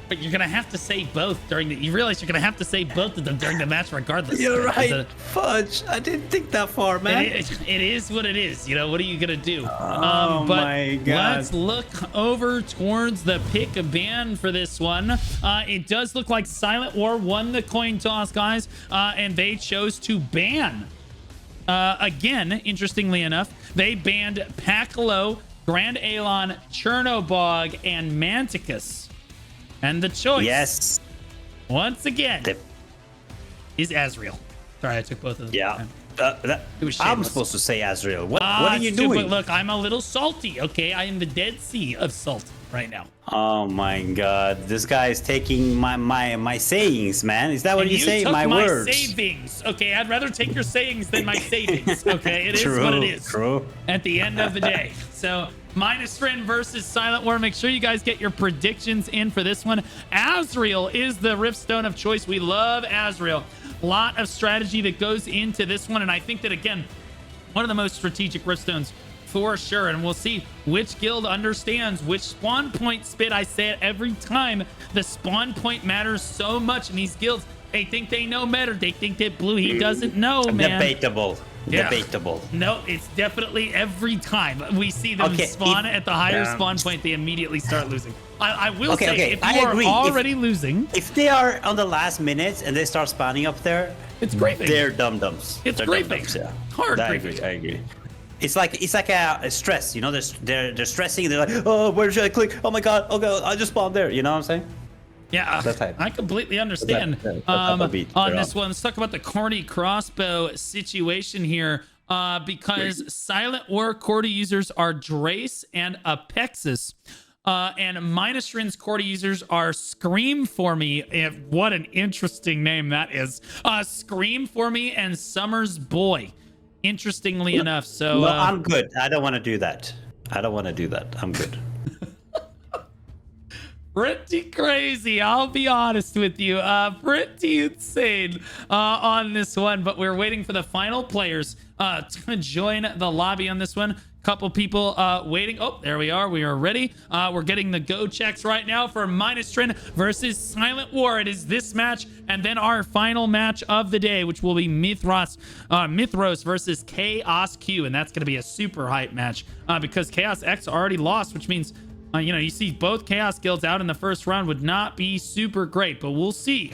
But you're gonna have to say both during the. You realize you're gonna have to say both of them during the match, regardless. You're right. Fudge. I didn't think that far, man. It is what it is. You know, what are you gonna do? Oh but my God. let's look over towards the pick a ban for this one. It does look like SilentWar won the coin toss, guys, and they chose to ban. Again, interestingly enough, they banned Pakalo, Grand Alon, Chernobog, and Manticus. And the choice, Yes. once again, is Azrael. Sorry, I took both of them. Yeah. It was I'm shameless. supposed to say Azrael. What are you stupid. doing? Look, I'm a little salty, okay? I am the Dead Sea of salt right now. Oh my God, this guy is taking my sayings, man. Is that what And you say? took My words. savings. Okay, I'd rather take your sayings than my savings. Okay, it is True, what it is. true. At the end of the day. So, Meinastrin versus SilentWar. Make sure you guys get your predictions in for this one. Azrael is the Riftstone of choice. We love Azrael. A lot of strategy that goes into this one, and I think that, again, one of the most strategic Riftstones for sure. And we'll see which guild understands which spawn point spit. I say it every time. The spawn point matters so much in these guilds. They think they know better. They think that Blue he doesn't know, man. Debatable. Yeah. Debatable. No, it's definitely every time we see them spawn at the higher spawn point, they immediately start losing. I will say, if you are already losing, if they are on the last minutes and they start spawning up there, it's griefing. They're dum-dums. It's They're griefing. dum-dums, yeah. Hard I griefing. agree. It's like a stress, you know. They're stressing. They're like, oh, where should I click? Oh my God, I just spawned there. You know what I'm saying? Yeah, That type. I completely understand. That type of beat On they're this one, let's talk about the Cordy crossbow situation here. Because SilentWar Cordy users are Drace and Apexis. And Meinastrin's Cordy users are Scream For Me. What an interesting name that is. Scream For Me and Summer's Boy. Interestingly enough. So No, I'm good. I don't want to do that. I'm good. Pretty crazy, I'll be honest with you. Pretty insane on this one, but we're waiting for the final players to join the lobby on this one. Couple people waiting. Oh, there we are. We are ready. We're getting the go checks right now for Meinastrin versus SilentWar. It is this match and then our final match of the day, which will be Mythros versus Chaos Q, and that's going to be a super hype match because Chaos X already lost, which means you see both Chaos Guilds out in the first round would not be super great, but we'll see.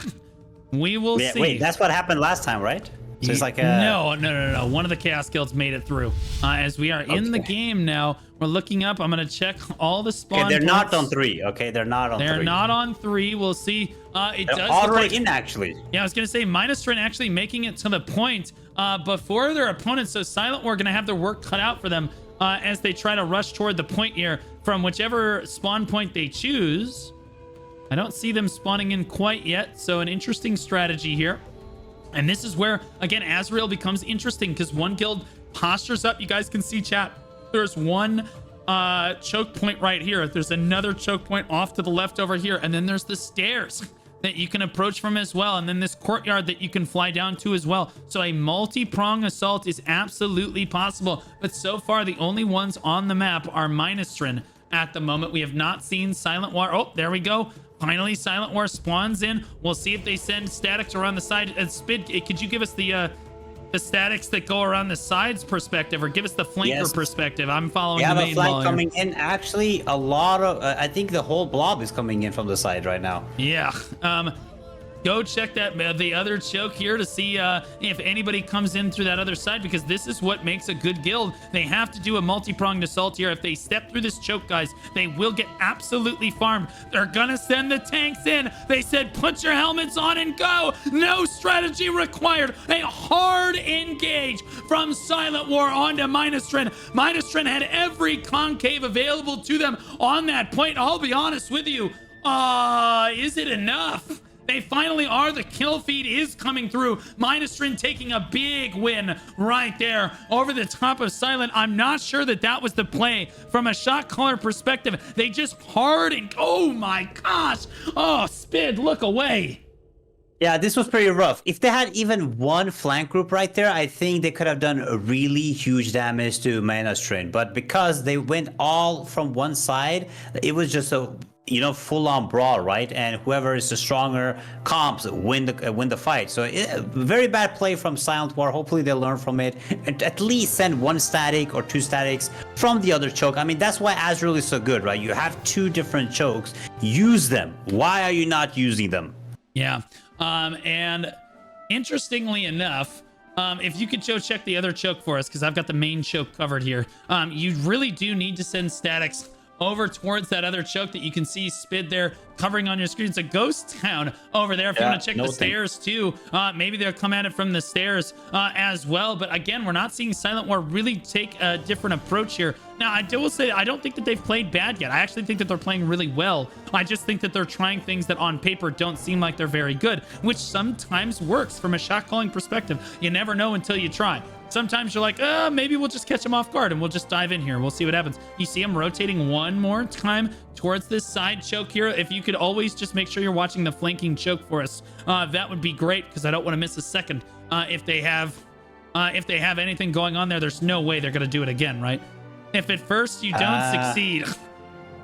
We will see. Wait, that's what happened last time, right? So it's like a... No. One of the Chaos Guilds made it through. As we are in the game now, we're looking up. I'm going to check all the spawn they're points. not on 3. Okay, they're not on 3. They're not on 3. We'll see. It they're does already look like, in, actually. Yeah, I was going to say, Meinastrin actually making it to the point before their opponents. So SilentWar going to have their work cut out for them as they try to rush toward the point here from whichever spawn point they choose. I don't see them spawning in quite yet. So an interesting strategy here. And this is where, again, Azrael becomes interesting because one guild postures up. You guys can see, chat. There's one choke point right here. There's another choke point off to the left over here. And then there's the stairs that you can approach from as well. And then this courtyard that you can fly down to as well. So a multi-prong assault is absolutely possible. But so far, the only ones on the map are Meinastrin at the moment. We have not seen SilentWar. Oh, there we go. Finally, SilentWar spawns in. We'll see if they send statics around the side. And Spid, could you give us the statics that go around the sides perspective, or give us the flanker perspective? I'm following the main flank wall coming in. Actually, a lot of... I think the whole blob is coming in from the side right now. Yeah. Go check that the other choke here to see if anybody comes in through that other side, because this is what makes a good guild. They have to do a multi-pronged assault here. If they step through this choke, guys, they will get absolutely farmed. They're gonna send the tanks in. They said, put your helmets on and go. No strategy required. A hard engage from SilentWar onto Meinastrin. Meinastrin had every concave available to them on that point. I'll be honest with you. Is it enough? They finally are. The kill feed is coming through. Meinastrin taking a big win right there over the top of Silent. I'm not sure that that was the play from a shot caller perspective. They just hard and... Oh my gosh. Oh, Spid, look away. Yeah, this was pretty rough. If they had even one flank group right there, I think they could have done a really huge damage to Meinastrin. But because they went all from one side, it was just a... full-on brawl, right? And whoever is the stronger comps win the fight. So very bad play from SilentWar. Hopefully they learn from it and at least send one static or two statics from the other choke. I mean, that's why Azrael is so good, right? You have two different chokes. Use them. Why are you not using them? Yeah. And interestingly enough, if you could check the other choke for us, because I've got the main choke covered here. You really do need to send statics over towards that other choke that you can see Spid there covering on your screen. It's a ghost town over there. If you want to check the stairs too, maybe they'll come at it from the stairs as well. But again, we're not seeing SilentWar really take a different approach here. Now, I will say, I don't think that they've played bad yet. I actually think that they're playing really well. I just think that they're trying things that on paper don't seem like they're very good, which sometimes works from a shot calling perspective. You never know until you try. Sometimes you're like, maybe we'll just catch them off guard and we'll just dive in here. We'll see what happens. You see him rotating one more time towards this side choke here. If you could always just make sure you're watching the flanking choke for us, that would be great, because I don't want to miss a second. If they have anything going on there, there's no way they're going to do it again, right? If at first you don't succeed...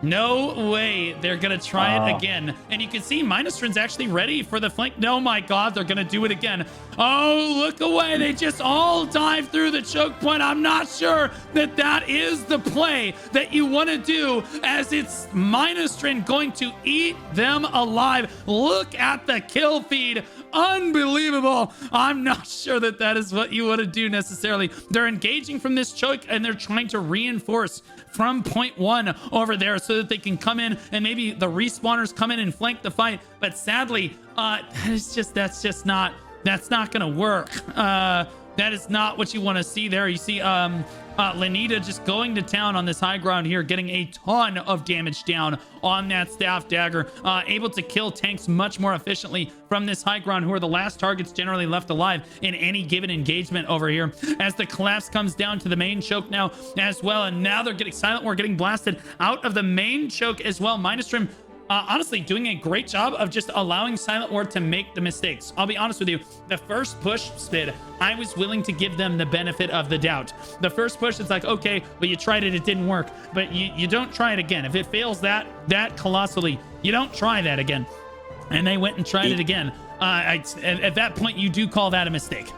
No way they're going to try it again. And you can see Meinastrin's actually ready for the flank. No, my God, they're going to do it again. Oh, look away. They just all dive through the choke point. I'm not sure that that is the play that you want to do, as it's Meinastrin going to eat them alive. Look at the kill feed. Unbelievable. I'm not sure that that is what you want to do necessarily. They're engaging from this choke and they're trying to reinforce from point one over there so that they can come in and maybe the respawners come in and flank the fight. But sadly, that's not gonna work. That is not what you want to see there. You see Lenita just going to town on this high ground here, getting a ton of damage down on that staff dagger, able to kill tanks much more efficiently from this high ground, who are the last targets generally left alive in any given engagement over here. As the collapse comes down to the main choke now as well, and now they're getting SilentWar getting blasted out of the main choke as well. Meinastrin honestly doing a great job of just allowing SilentWar to make the mistakes. I'll be honest with you, the first push, Spid, I was willing to give them the benefit of the doubt. The first push, it's like, okay, well, you tried it, it didn't work, but you don't try it again. If it fails that colossally, you don't try that again. And they went and tried it again. At that point, you do call that a mistake.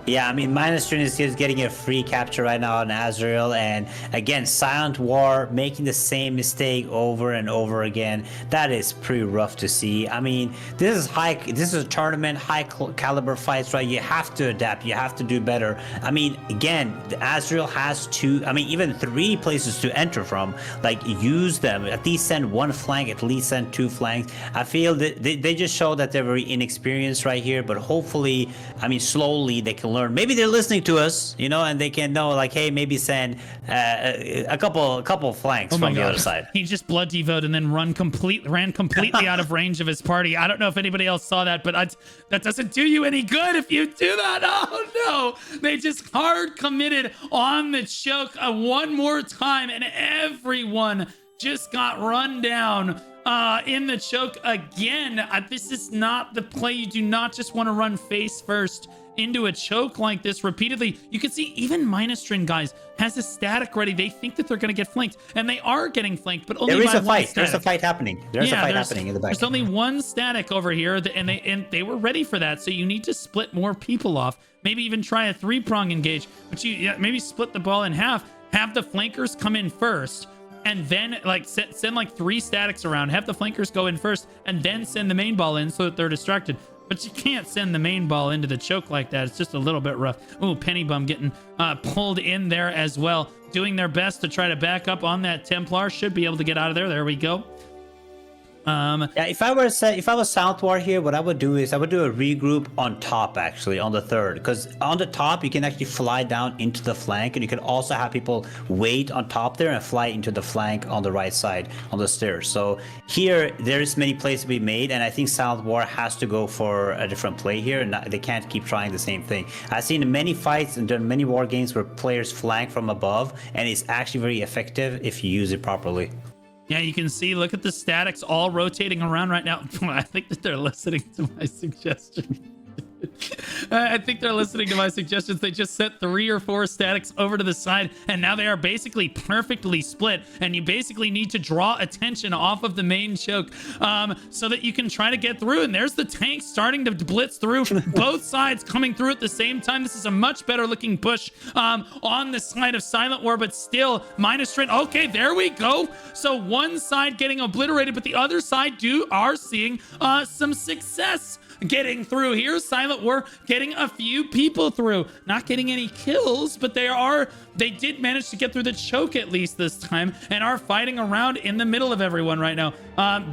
Yeah, I mean, Meinastrin is just getting a free capture right now on Azrael, and again, SilentWar making the same mistake over and over again. That is pretty rough to see. I mean, this is a tournament, high caliber fights, right? You have to adapt, you have to do better. I mean, again, the Azrael has even 3 places to enter from. Like, use them. At least send 1 flank, at least send 2 flanks. I feel that they just show that they're very inexperienced right here, but hopefully, I mean, slowly they can learn. Maybe they're listening to us, you know, and they can know, like, hey, maybe send a couple flanks from the other side. He just blood devoted and then ran completely out of range of his party. I don't know if anybody else saw that, but that doesn't do you any good if you do that. Oh no, they just hard committed on the choke one more time, and everyone just got run down in the choke again. This is not the play. You do not just want to run face first into a choke like this repeatedly. You can see even Meinastrin, guys, has a static ready. They think that they're going to get flanked, and they are getting flanked, but only there is by a fight. Static. There's a fight happening. There's a fight happening in the back. There's only 1 static over here, and they were ready for that. So you need to split more people off. Maybe even try a 3-prong engage, but maybe split the ball in half. Have the flankers come in first, and then like send like 3 statics around. Have the flankers go in first, and then send the main ball in so that they're distracted. But you can't send the main ball into the choke like that. It's just a little bit rough. Ooh, Penny Bum getting pulled in there as well. Doing their best to try to back up on that Templar. Should be able to get out of there. There we go. Yeah, if I was SilentWar here, what I would do is I would do a regroup on top, actually, on the 3rd, because on the top you can actually fly down into the flank, and you can also have people wait on top there and fly into the flank on the right side on the stairs. So here there's many plays to be made, and I think SilentWar has to go for a different play here, and they can't keep trying the same thing. I've seen many fights and done many war games where players flank from above, and it's actually very effective if you use it properly. Yeah, you can see, look at the statics all rotating around right now. I think that they're listening to my suggestion. I think they're listening to my suggestions. They just set 3 or 4 statics over to the side, and now they are basically perfectly split, and you basically need to draw attention off of the main choke so that you can try to get through. And there's the tank starting to blitz through, both sides coming through at the same time. This is a much better looking push on the side of SilentWar, but still Meinastrin. Okay, there we go. So one side getting obliterated, but the other side are seeing some success getting through here. SilentWar getting a few people through, not getting any kills, but they did manage to get through the choke at least this time, and are fighting around in the middle of everyone right now.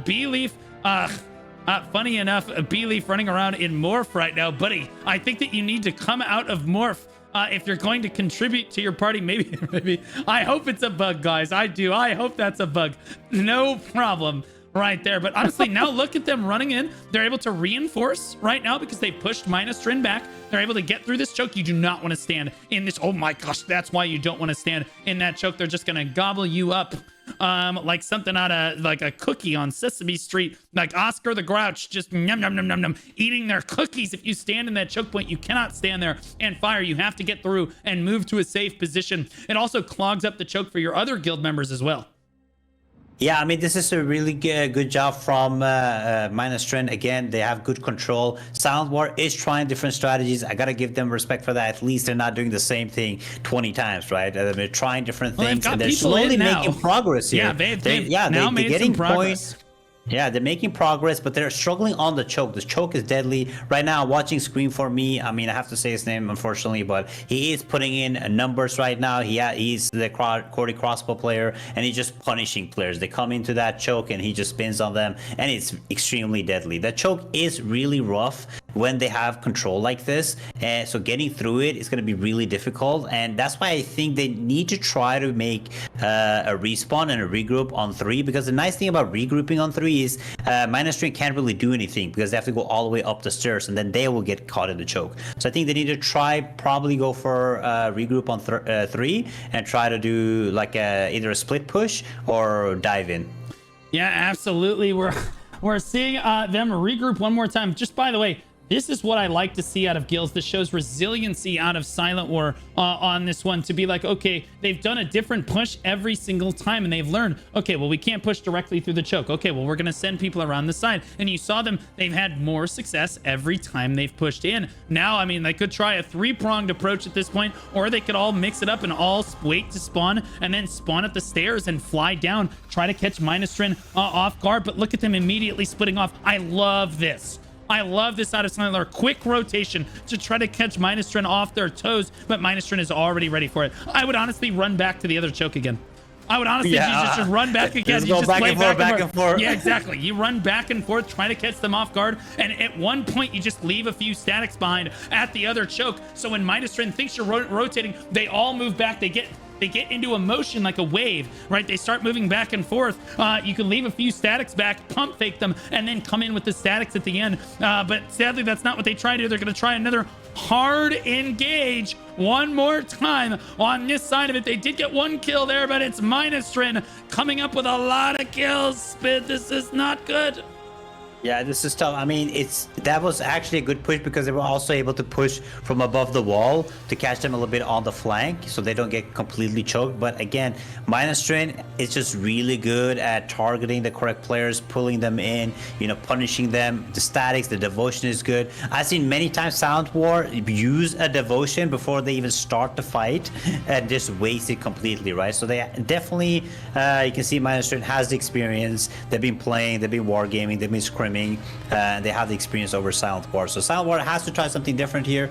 B-Leaf, funny enough, B-Leaf running around in Morph right now. Buddy, I think that you need to come out of Morph if you're going to contribute to your party. Maybe I hope it's a bug, guys. I hope that's a bug. No problem right there. But honestly, now look at them running in. They're able to reinforce right now because they pushed Meinastrin back. They're able to get through this choke. You do not want to stand in this. Oh my gosh, that's why you don't want to stand in that choke. They're just going to gobble you up like something out of like a cookie on Sesame Street, like Oscar the Grouch, just num num num num num, eating their cookies. If you stand in that choke point, you cannot stand there and fire. You have to get through and move to a safe position. It also clogs up the choke for your other guild members as well. Yeah, I mean, this is a really good job from Meinastrin. Again, they have good control. SilentWar is trying different strategies. I got to give them respect for that. At least they're not doing the same thing 20 times, right? They're trying different things, and they're slowly making progress here. Yeah, they're getting progress. Points. Yeah, they're making progress, but they're struggling on the choke. The choke is deadly. Right now, watching Scream for me, I mean, I have to say his name, unfortunately, but he is putting in numbers right now. He's the Cordy crossbow player, and he's just punishing players. They come into that choke, and he just spins on them, and it's extremely deadly. The choke is really rough when they have control like this, and so getting through it is going to be really difficult, and that's why I think they need to try to make a respawn and a regroup on 3, because the nice thing about regrouping on 3 is Meinastrin can't really do anything because they have to go all the way up the stairs, and then they will get caught in the choke. So I think they need to probably go for regroup on 3 and try to do like either a split push or dive in. Yeah, absolutely. We're seeing them regroup one more time. Just by the way, This is what I like to see out of guilds. This shows resiliency out of SilentWar on this one, to be like, okay, they've done a different push every single time, and they've learned, okay, well, we can't push directly through the choke. Okay, well, we're going to send people around the side. And you saw them, they've had more success every time they've pushed in. Now, I mean, they could try a three-pronged approach at this point, or they could all mix it up and all wait to spawn and then spawn at the stairs and fly down, try to catch Meinastrin off guard. But look at them immediately splitting off. I love this. I love this out of SilentWar. Quick rotation to try to catch Meinastrin off their toes, but Meinastrin is already ready for it. I would honestly run back to the other choke again. I would honestly just run back again. You just play back and forth. Yeah, exactly. You run back and forth, try to catch them off guard, and at one point you just leave a few statics behind at the other choke. So when Meinastrin thinks you're rotating, they all move back. They get into a motion like a wave, right? They start moving back and forth. You can leave a few statics back, pump fake them, and then come in with the statics at the end. But sadly, that's not what they try to do. They're going to try another hard engage one more time on this side of it. They did get one kill there, but it's Meinastrin coming up with a lot of kills. Spid, this is not good. Yeah, this is tough. I mean, that was actually a good push because they were also able to push from above the wall to catch them a little bit on the flank so they don't get completely choked. But again, Meinastrin is just really good at targeting the correct players, pulling them in, you know, punishing them. The statics, the devotion is good. I've seen many times SilentWar use a devotion before they even start the fight and just waste it completely, right? So they definitely, you can see Meinastrin has the experience. They've been playing, they've been wargaming, they've been scrimming. They have the experience over SilentWar. So SilentWar has to try something different here.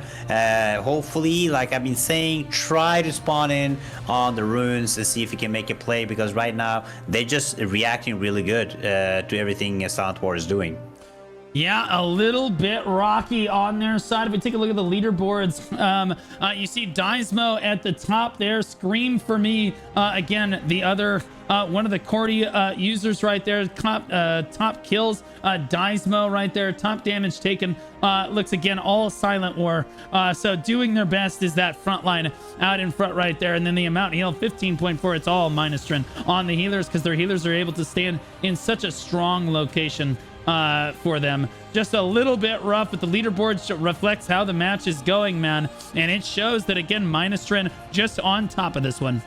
Hopefully, like I've been saying, try to spawn in on the runes and see if you can make a play, because right now they're just reacting really good to everything SilentWar is doing. Yeah, a little bit rocky on their side. If we take a look at the leaderboards, you see Daismo at the top there. Scream for me. Again, the other one of the Cordy users right there. Top kills. Daismo right there. Top damage taken. Looks again all SilentWar. So doing their best is that front line out in front right there. And then the amount healed 15.4. It's all Meinastrin on the healers, because their healers are able to stand in such a strong location for them. Just a little bit rough, but the leaderboard reflects how the match is going, man. And it shows that, again, Meinastrin just on top of this one.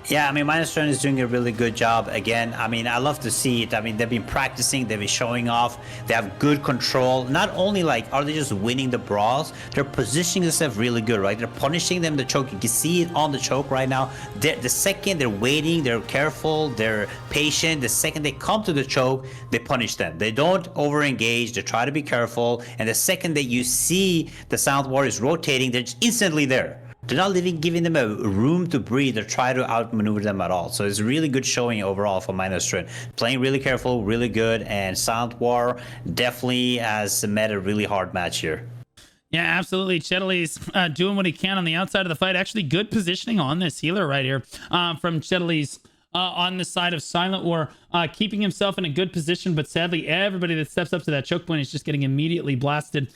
Yeah, I mean, Meinastrin is doing a really good job. Again, I mean, I love to see it. I mean, they've been practicing, they've been showing off. They have good control. Not only like are they just winning the brawls, they're positioning themselves really good, right? They're punishing them the choke. You can see it on the choke right now. The second they're waiting, they're careful, they're patient. The second they come to the choke, they punish them. They don't over-engage. They try to be careful. And the second that you see the SilentWar is rotating, they're just instantly there. They're not giving them a room to breathe or try to outmaneuver them at all. So it's a really good showing overall for Meinastrin. Playing really careful, really good, and SilentWar definitely has met a really hard match here. Yeah, absolutely. Chetely's doing what he can on the outside of the fight. Actually, good positioning on this healer right here from Chetely's on the side of SilentWar, keeping himself in a good position. But sadly, everybody that steps up to that choke point is just getting immediately blasted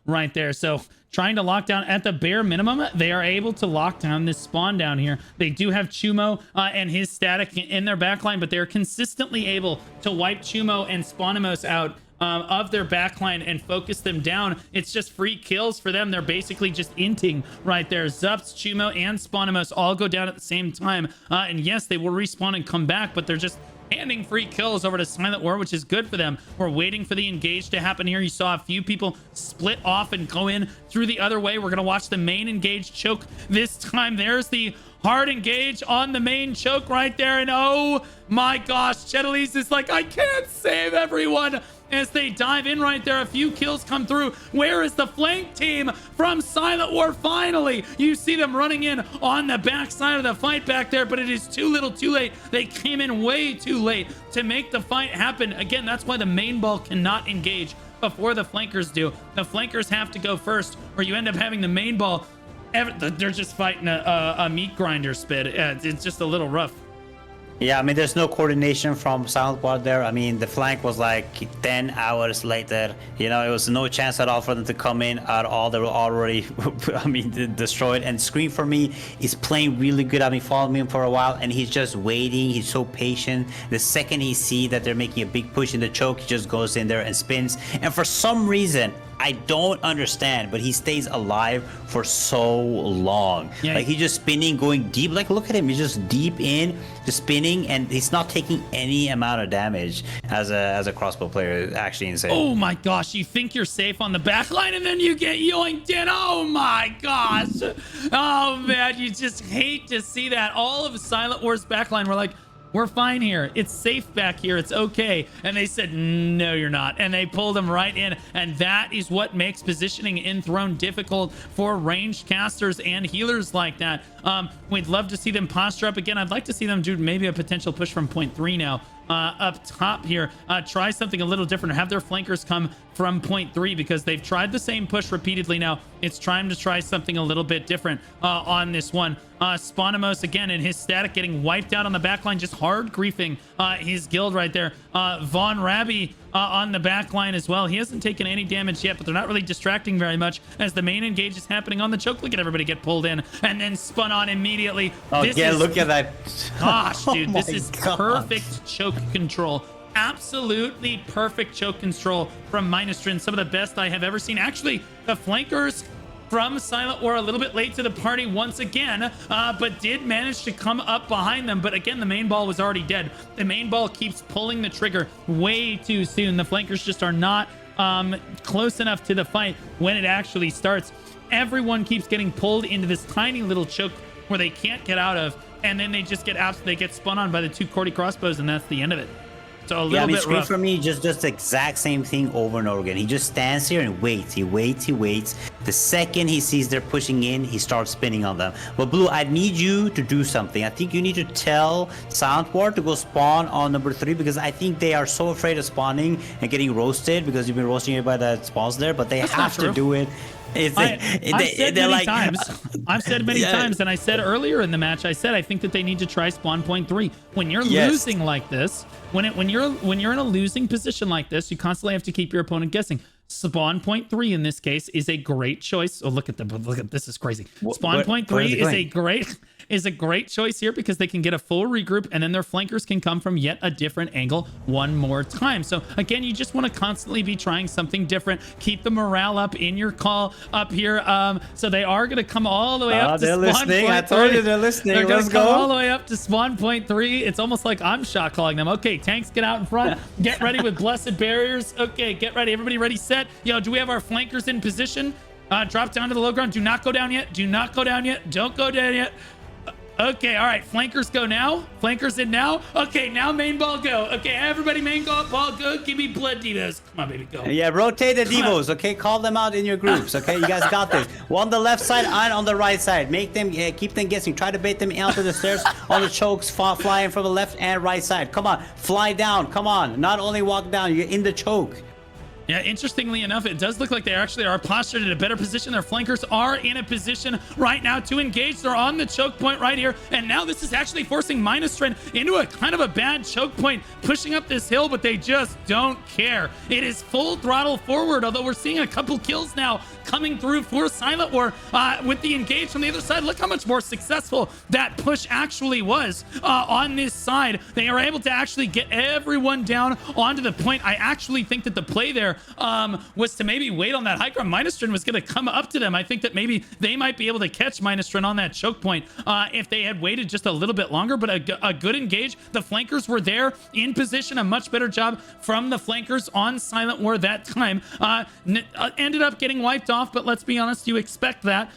right there. So trying to lock down at the bare minimum, they are able to lock down this spawn down here. They do have Chumo and his static in their backline, but they're consistently able to wipe Chumo and Spawnimos out of their backline and focus them down. It's just free kills for them. They're basically just inting right there. Zups, Chumo, and Spawnimos all go down at the same time. And yes, they will respawn and come back, but they're just handing free kills over to SilentWar, which is good for them. We're waiting for the engage to happen here. You saw a few people split off and go in through the other way. We're going to watch the main engage choke this time. There's the hard engage on the main choke right there. And oh my gosh, Chetely's is like, I can't save everyone. As they dive in right there, a few kills come through. Where is the flank team from SilentWar? Finally, you see them running in on the backside of the fight back there, but it is too little too late. They came in way too late to make the fight happen. Again, that's why the main ball cannot engage before the flankers do. The flankers have to go first, or you end up having the main ball. They're just fighting a meat grinder, Spid. It's just a little rough. Yeah, I mean, there's no coordination from SilentWar there. I mean, the flank was like 10 hours later. You know, it was no chance at all for them to come in at all. They were already, I mean, destroyed. And Scream for me is playing really good. I've been following him for a while, and he's just waiting. He's so patient. The second he sees that they're making a big push in the choke, he just goes in there and spins. And for some reason, I don't understand, but he stays alive for so long. Yeah. Like, he's just spinning, going deep. Like, look at him. He's just deep in, just spinning, and he's not taking any amount of damage as a crossbow player. It's actually insane. Oh my gosh, you think you're safe on the back line and then you get yoinked in. Oh my gosh. Oh man, you just hate to see that. All of SilentWar's backline were like, we're fine here. It's safe back here. It's okay. And they said, no, you're not. And they pulled him right in. And that is what makes positioning in Throne difficult for ranged casters and healers like that. We'd love to see them posture up again. I'd like to see them do maybe a potential push from point 3 now. Up top here, try something a little different, or have their flankers come from point 3, because they've tried the same push repeatedly now. It's time to try something a little bit different on this one. Sponimos again and his static getting wiped out on the backline, just hard griefing his guild right there. Von Rabbi on the backline as well. He hasn't taken any damage yet, but they're not really distracting very much as the main engage is happening on the choke. Look at everybody get pulled in and then spun on immediately. Oh, yeah, look at that. Gosh, dude, this Oh my is God. perfect choke control. Absolutely perfect choke control from Meinastrin. Some of the best I have ever seen. Actually, the flankers from SilentWar a little bit late to the party once again, but did manage to come up behind them. But again, the main ball was already dead. The main ball keeps pulling the trigger way too soon. The flankers just are not close enough to the fight when it actually starts. Everyone keeps getting pulled into this tiny little choke where they can't get out of, and then they just get out. They get spun on by the 2 Cordy crossbows, and that's the end of it. So a little bit Scream rough. for me just does the exact same thing over and over again. He just stands here and waits. He waits. The second he sees they're pushing in, he starts spinning on them. But Blue, I need you to do something. I think you need to tell SilentWar to go spawn on number 3, because I think they are so afraid of spawning and getting roasted, because you've been roasting everybody that spawns there, but they have to do it. I've said many times, and I said earlier in the match, I said I think that they need to try spawn point 3. When you're losing like this, when you're in a losing position like this, you constantly have to keep your opponent guessing. Spawn point 3 in this case is a great choice. Oh, look at this is crazy. Spawn point 3 is a great choice here, because they can get a full regroup, and then their flankers can come from yet a different angle one more time. So again, you just want to constantly be trying something different. Keep the morale up in your call up here. So they are going to come all the way up to spawn listening. point I told 3. you they're listening. They're Let's come go. all the way up to spawn point 3. It's almost like I'm shot calling them. Okay, tanks, get out in front. Get ready with blessed barriers. Okay, get ready. Everybody ready, set. Yo, do we have our flankers in position? Drop down to the low ground. Do not go down yet. Do not go down yet. Don't go down yet. Okay, all right. Flankers go now. Flankers in now. Okay, now main ball go. Okay, everybody main ball go. Give me blood divas. Come on, baby, go. Yeah, rotate the devos, okay? Call them out in your groups, okay? You guys got this. One on the left side and on the right side. Make them, keep them guessing. Try to bait them onto the stairs on the chokes, flying from the left and right side. Come on, fly down. Come on. Not only walk down, you're in the choke. Yeah, interestingly enough, it does look like they actually are postured in a better position. Their flankers are in a position right now to engage. They're on the choke point right here. And now this is actually forcing Meinastrin into a kind of a bad choke point, pushing up this hill, but they just don't care. It is full throttle forward, although we're seeing a couple kills now coming through for SilentWar with the engage from the other side. Look how much more successful that push actually was on this side. They are able to actually get everyone down onto the point. I actually think that the play there was to maybe wait on that high ground. Meinastrin was going to come up to them. I think that maybe they might be able to catch Meinastrin on that choke point if they had waited just a little bit longer, but a good engage. The flankers were there in position. A much better job from the flankers on SilentWar that time. Ended up getting wiped off, but let's be honest, you expect that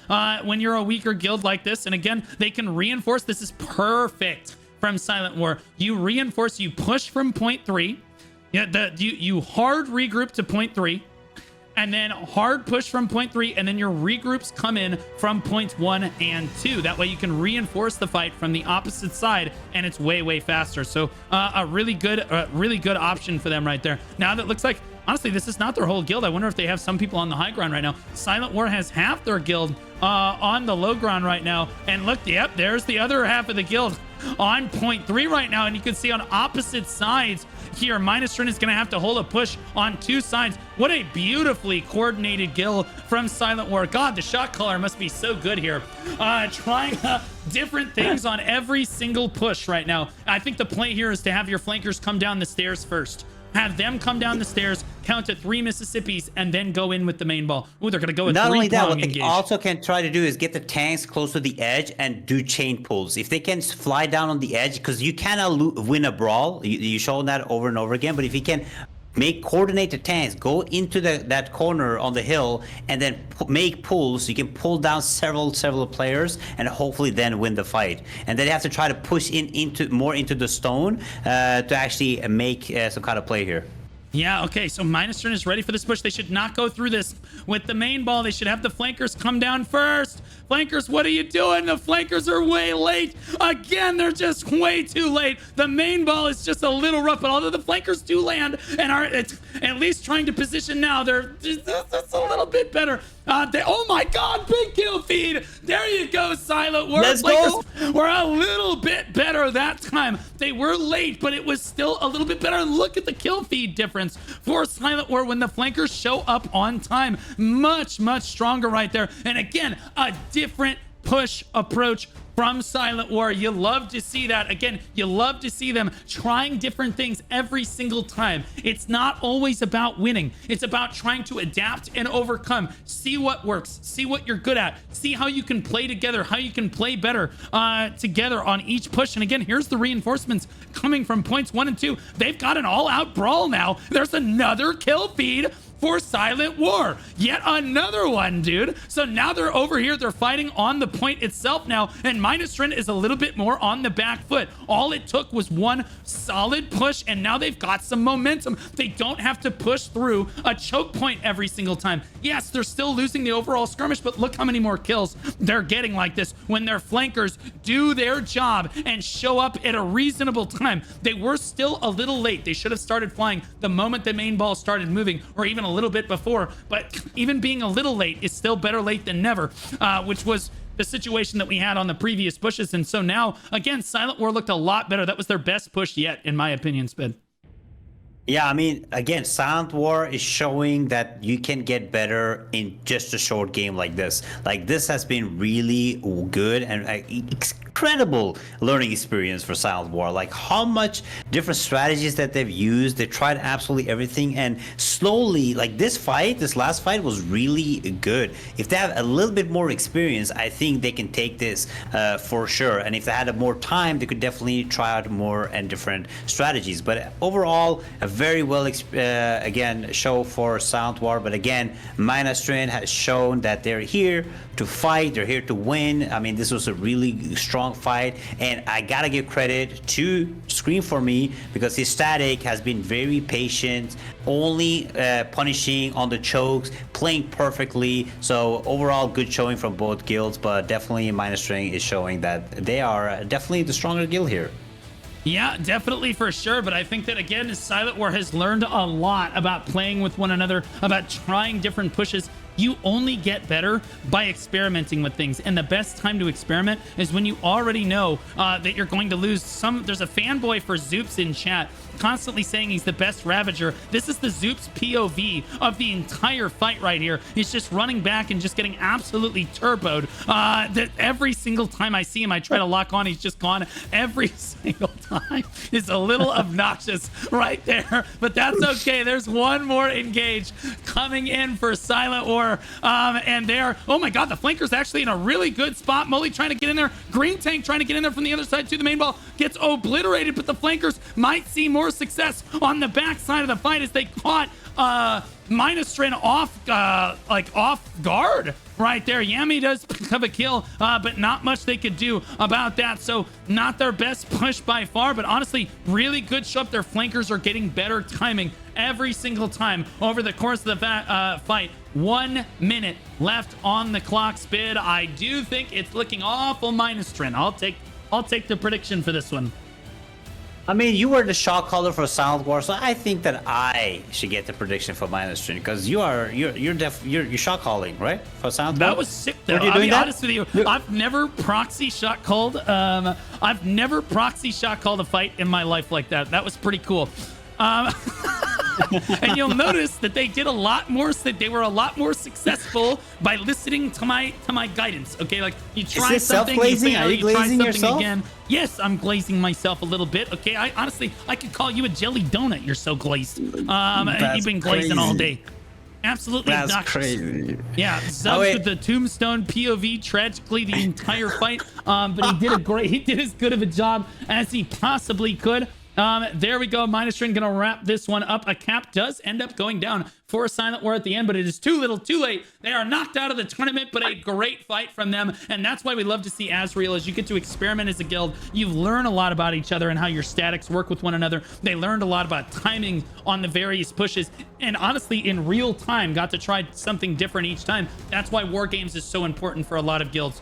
when you're a weaker guild like this. And again, they can reinforce. This is perfect from SilentWar. You reinforce, you push from point 3. Yeah, you hard regroup to point 3, and then hard push from point 3, and then your regroups come in from points 1 and 2. That way you can reinforce the fight from the opposite side, and it's way faster. So a really good option for them right there. Now that looks like honestly, this is not their whole guild. I wonder if they have some people on the high ground right now. SilentWar has half their guild on the low ground right now. And look, yep, there's the other half of the guild on 0.3 right now. And you can see on opposite sides here, Meinastrin is going to have to hold a push on 2 sides. What a beautifully coordinated guild from SilentWar. God, the shot caller must be so good here. Trying different things on every single push right now. I think the play here is to have your flankers come down the stairs first. Have them come down the stairs, count to 3 Mississippis, and then go in with the main ball. Ooh, they're going to go with 3 Not only that, what they engaged. also can try to do is get the tanks close to the edge and do chain pulls. If they can fly down on the edge, because you cannot win a brawl. You shown that over and over again. But if you can coordinate the tanks, go into that corner on the hill, and then make pulls, you can pull down several players, and hopefully then win the fight. And then they have to try to push more into the stone to actually make some kind of play here. Yeah, okay, so Meinastrin is ready for this push. They should not go through this with the main ball. They should have the flankers come down first. Flankers, what are you doing? The flankers are way late. Again, they're just way too late. The main ball is just a little rough, but although the flankers do land and are at least trying to position now, they're just a little bit better. Oh my God, big kill feed. There you go, SilentWar. Let's go. Were a little bit better that time. They were late, but it was still a little bit better. And look at the kill feed difference for SilentWar when the flankers show up on time. Much stronger right there. And again, a different push approach from SilentWar. You love to see that. Again, you love to see them trying different things every single time. It's not always about winning. It's about trying to adapt and overcome. See what works. See what you're good at. See how you can play together, how you can play better together on each push. And again, here's the reinforcements coming from points 1 and 2. They've got an all-out brawl now. There's another kill feed for SilentWar. Yet another one, dude. So now they're over here. They're fighting on the point itself now. And Meinastrin is a little bit more on the back foot. All it took was one solid push, and now they've got some momentum. They don't have to push through a choke point every single time. Yes, they're still losing the overall skirmish, but look how many more kills they're getting like this when their flankers do their job and show up at a reasonable time. They were still a little late. They should have started flying the moment the main ball started moving, or even a little bit before, but even being a little late is still better late than never, which was the situation that we had on the previous pushes. And so now, again, SilentWar looked a lot better. That was their best push yet, in my opinion, Spin. Yeah, I mean, again, SilentWar is showing that you can get better in just a short game like this. Like, this has been really good and incredible learning experience for SilentWar. Like, how much different strategies that they've used. They tried absolutely everything, and slowly, like this last fight was really good. If they have a little bit more experience, I think they can take this for sure. And if they had more time, they could definitely try out more and different strategies. But overall, a very well again show for SilentWar. But again, Meinastrin has shown that they're here to fight, they're here to win. I mean, this was a really strong fight, and I gotta give credit to Scream for me, because his static has been very patient, only punishing on the chokes, playing perfectly. So overall, good showing from both guilds, but definitely Meinastrin is showing that they are definitely the stronger guild here. Yeah, definitely, for sure. But I think that, again, SilentWar has learned a lot about playing with one another, about trying different pushes. You only get better by experimenting with things, and the best time to experiment is when you already know that you're going to lose. There's a fanboy for Zoops in chat constantly saying he's the best Ravager. This is the Zoops POV of the entire fight right here. He's just running back and just getting absolutely turboed. Every single time I see him, I try to lock on. He's just gone every single time. It's a little obnoxious right there, but that's okay. There's one more engage coming in for SilentWar, and they're, oh my God, the flanker's actually in a really good spot. Molly trying to get in there. Green Tank trying to get in there from the other side to the main ball. Gets obliterated, but the flankers might see more success on the back side of the fight as they caught Meinastrin off guard right there. Yami does pick up a kill, but not much they could do about that. So not their best push by far, but honestly, really good show up. Their flankers are getting better timing every single time over the course of the fight. 1 minute left on the clock, Spid. I do think it's looking awful Meinastrin. I'll take the prediction for this one. I mean, you were the shot caller for SilentWar, so I think that I should get the prediction for Meinastrin because you're shot calling, right? For SilentWar. That was sick though. Were you I'll doing be that? honest with you. I've never proxy shot called. I've never proxy shot called a fight in my life like that. That was pretty cool. And you'll notice that they did a lot more. They were a lot more successful by listening to my guidance. Okay, like you try this something, you self-glazing? fail, Are you you try glazing something yourself? again. Yes, I'm glazing myself a little bit. Okay, I honestly could call you a jelly donut. You're so glazed. You've been glazing all day. Absolutely That's obnoxious. crazy. Yeah, Zubs with the tombstone POV tragically the entire fight. But he did as good of a job as he possibly could. There we go. Meinastrin gonna wrap this one up. A cap does end up going down for SilentWar at the end, but it is too little too late. They are knocked out of the tournament, but a great fight from them. And that's why we love to see Azrael, as you get to experiment as a guild. You learn a lot about each other and how your statics work with one another. They learned a lot about timing on the various pushes. And honestly, in real time, got to try something different each time. That's why War Games is so important for a lot of guilds.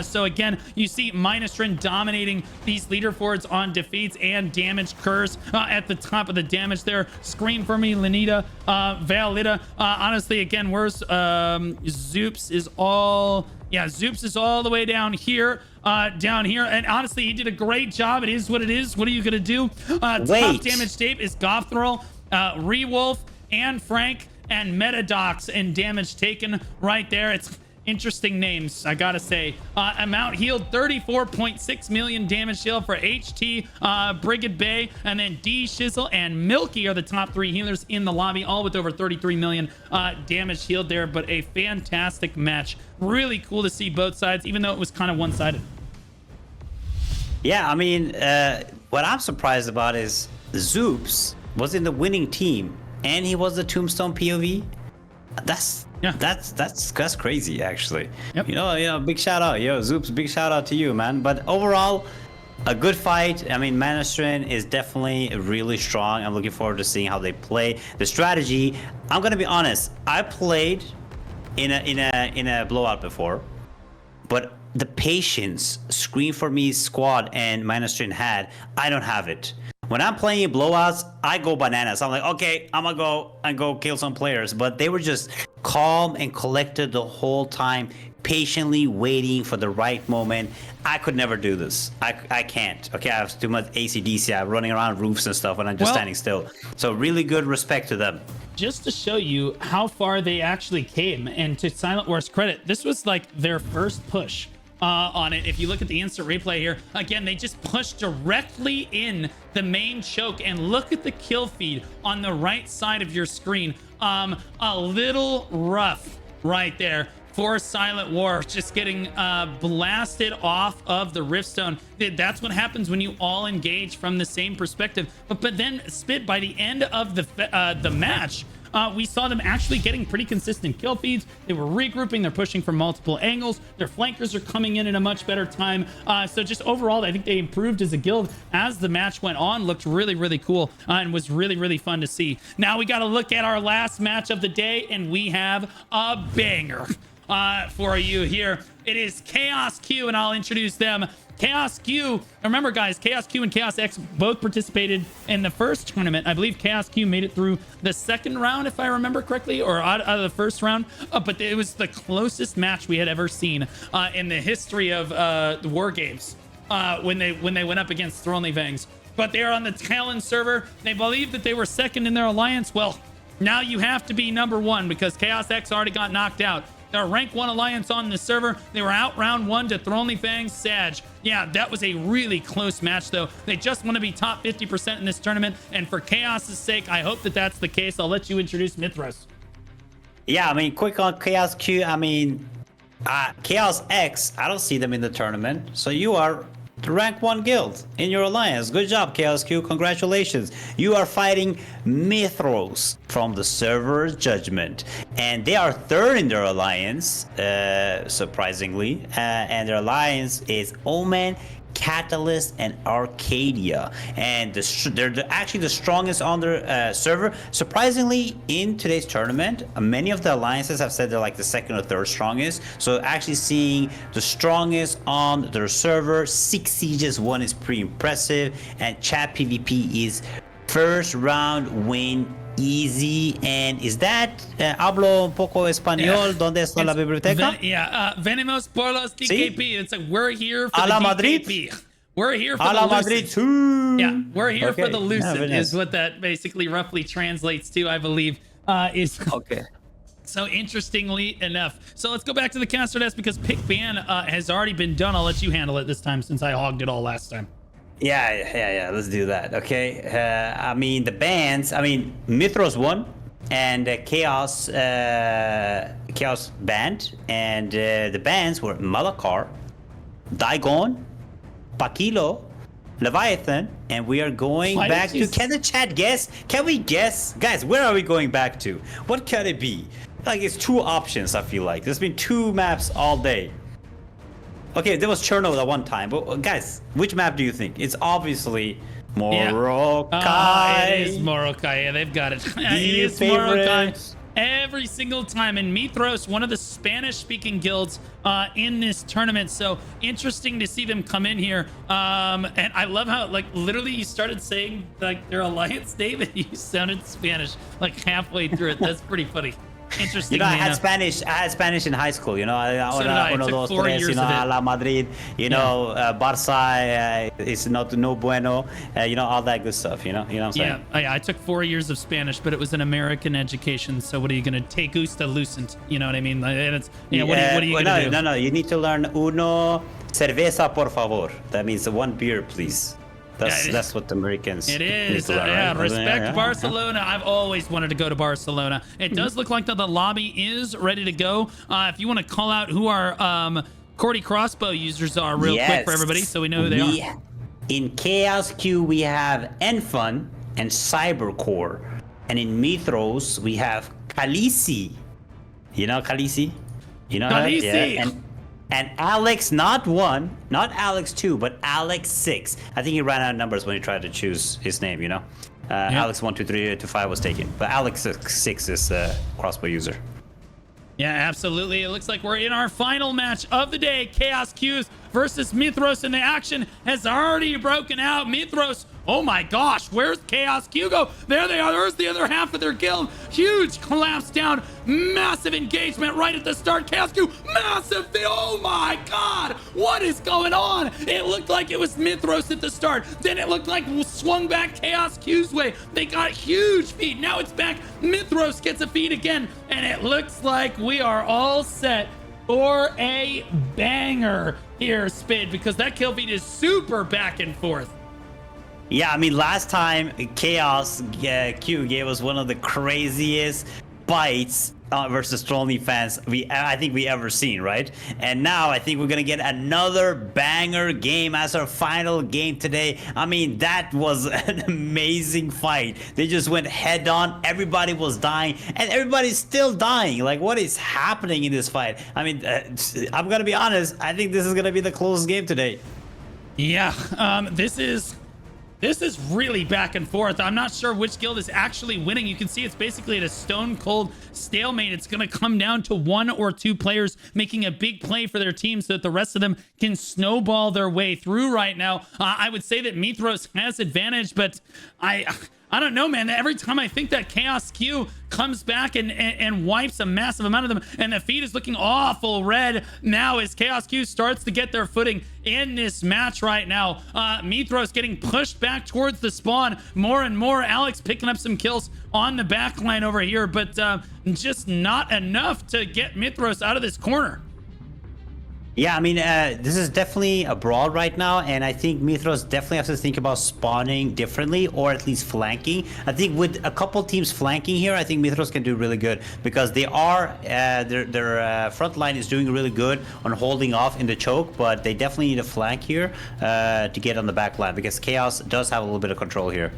So again, you see Meinastrin dominating these leaderboards on defeats and damage curse at the top of the damage there. Scream for me, Lenita, Valida. Honestly, again, where's Zoops is all... Yeah, Zoops is all the way down here. And honestly, he did a great job. It is what it is. What are you going to do? Top damage tape is Gothrol, Rewolf, and Frank, and Metadox, and damage taken right there. It's interesting names, I gotta say. Amount healed, 34.6 million damage deal for HT, Brigid Bay, and then D Shizzle and Milky are the top three healers in the lobby, all with over 33 million damage healed there. But a fantastic match. Really cool to see both sides, even though it was kind of one-sided. Yeah, I mean, what I'm surprised about is Zoops was in the winning team, and he was the Tombstone POV. That's crazy, actually. Yep. You know, big shout out, Zoops, big shout out to you, man. But overall, a good fight. I mean, Meinastrin is definitely really strong. I'm looking forward to seeing how they play. The strategy, I'm gonna be honest, I played in a blowout before, but the patience Scream for Me squad and Meinastrin had, I don't have it. When I'm playing blowouts, I go bananas. I'm like, okay, I'm gonna go kill some players. But they were just calm and collected the whole time, patiently waiting for the right moment. I could never do this. I can't. Okay, I have too much ACDC. I'm running around roofs and stuff when I'm just standing still. So really good respect to them. Just to show you how far they actually came, and to SilentWar's credit, this was like their first push on it. If you look at the instant replay here, again, they just pushed directly in the main choke, and look at the kill feed on the right side of your screen. A little rough right there for SilentWar, just getting blasted off of the Riftstone. That's what happens when you all engage from the same perspective. But then Spit, by the end of the match, we saw them actually getting pretty consistent kill feeds. They were regrouping. They're pushing from multiple angles. Their flankers are coming in at a much better time. So just overall, I think they improved as a guild as the match went on. Looked really, really cool and was really, really fun to see. Now we got to look at our last match of the day, and we have a banger for you here. It is Chaos Q, and I'll introduce them. Chaos Q, remember guys, Chaos Q and Chaos X both participated in the first tournament. I believe Chaos Q made it through the second round, if I remember correctly, or out of the first round. But it was the closest match we had ever seen in the history of the War Games when they went up against Thronely Vangs. But they are on the Talon server. They believe that they were second in their alliance. Well, now you have to be number one, because Chaos X already got knocked out. They're a rank 1 alliance on the server. They were out round 1 to Thronely Fangs Sag. Yeah, that was a really close match, though. They just want to be top 50% in this tournament, and for Chaos's sake, I hope that that's the case. I'll let you introduce Mythros. Yeah, I mean, quick on Chaos Q. I mean, Chaos X, I don't see them in the tournament. So you are the rank 1 guild in your alliance. Good job, Chaos Q. Congratulations. You are fighting Mythros from the server's Judgment. And they are third in their alliance, surprisingly. And their alliance is Omen, Catalyst, and Arcadia, and they're actually the strongest on their server. Surprisingly, in today's tournament, many of the alliances have said they're like the second or third strongest. So actually seeing the strongest on their server, 6 sieges won is pretty impressive, and chat PvP is first round win easy. And is that hablo un poco español? ¿Dónde está la biblioteca? Venimos por los DKP. ¿Sí? It's like we're here for a the la DKP. Madrid. We're here for a the la Lucent. Madrid too. Yeah, we're here for the Lucent nice. is what that basically roughly translates to, I believe. Is okay. So interestingly enough, so let's go back to the caster desk because pick ban has already been done. I'll let you handle it this time since I hogged it all last time. Yeah. Let's do that. Okay. I mean the bans. I mean Mythros won, and Chaos banned, and the bans were Malakar, Daigon, Pakilo, Leviathan, and we are going back to. Can the chat guess? Can we guess, guys? Where are we going back to? What can it be? Like it's 2 options. I feel like there's been 2 maps all day. Okay, there was Cherno at one time, but guys, which map do you think? It's obviously Morokai. It is Morokai. Yeah, they've got it. It is favorite? Morokai. Every single time, and Mythros, one of the Spanish-speaking guilds in this tournament. So interesting to see them come in here. And I love how, like, literally you started saying like their alliance name, and you sounded Spanish like halfway through it. That's pretty funny. Interesting. You know, I had Spanish in high school. You know, so did I. It took 4 years you know, of it. a la Madrid. You know, Barça is not no bueno. You know, all that good stuff. You know what I'm saying? Yeah. I took 4 years of Spanish, but it was an American education. So what are you gonna take? Gusta Lucent. You know what I mean? And it's what are you gonna do? No. You need to learn uno cerveza por favor. That means 1 beer, please. That's what the Americans. It is. Right? Respect Barcelona. I've always wanted to go to Barcelona. It does look like that the lobby is ready to go. If you want to call out who our Cordy Crossbow users are real quick for everybody so we know who they are. In Chaos Q, we have Enfun and Cybercore. And in Mythros, we have Khaleesi. You know Khaleesi? You know Khaleesi. her? Yeah. And Alex, not 1, not Alex 2, but Alex 6. I think he ran out of numbers when he tried to choose his name, you know? Alex 1, 2, 3 to 5 was taken. But Alex 6 is a crossbow user. Yeah, absolutely. It looks like we're in our final match of the day. Chaos Q's versus Mythros, and the action has already broken out. Mythros, oh my gosh, where's Chaos Q go? There they are. There's the other half of their guild. Huge collapse down. Massive engagement right at the start. Chaos Q, massive. Oh my God, what is going on? It looked like it was Mythros at the start. Then it looked like we swung back Chaos Q's way. They got huge feed. Now it's back. Mythros gets a feed again, and it looks like we are all set for a banger here, Spid, because that kill feed is super back and forth. Yeah, I mean, last time Chaos Q gave us one of the craziest bites versus Trollney fans I think we ever seen, right? And now I think we're gonna get another banger game as our final game today. I mean, that was an amazing fight. They just went head on. Everybody was dying, and everybody's still dying. Like, what is happening in this fight? I mean, I'm gonna be honest. I think this is gonna be the closest game today. Yeah, this is really back and forth. I'm not sure which guild is actually winning. You can see it's basically at a stone cold stalemate. It's going to come down to 1 or 2 players making a big play for their team so that the rest of them can snowball their way through right now. I would say that Mythros has advantage, but I don't know, man. Every time I think that Chaos Q comes back and wipes a massive amount of them, and the feed is looking awful red now as Chaos Q starts to get their footing in this match right now. Mythros getting pushed back towards the spawn more and more. Alex picking up some kills on the back line over here, but just not enough to get Mythros out of this corner. Yeah, I mean, this is definitely a brawl right now, and I think Mythros definitely have to think about spawning differently, or at least flanking. I think with a couple teams flanking here, I think Mythros can do really good, because they are their front line is doing really good on holding off in the choke, but they definitely need a flank here to get on the back line, because Chaos does have a little bit of control here.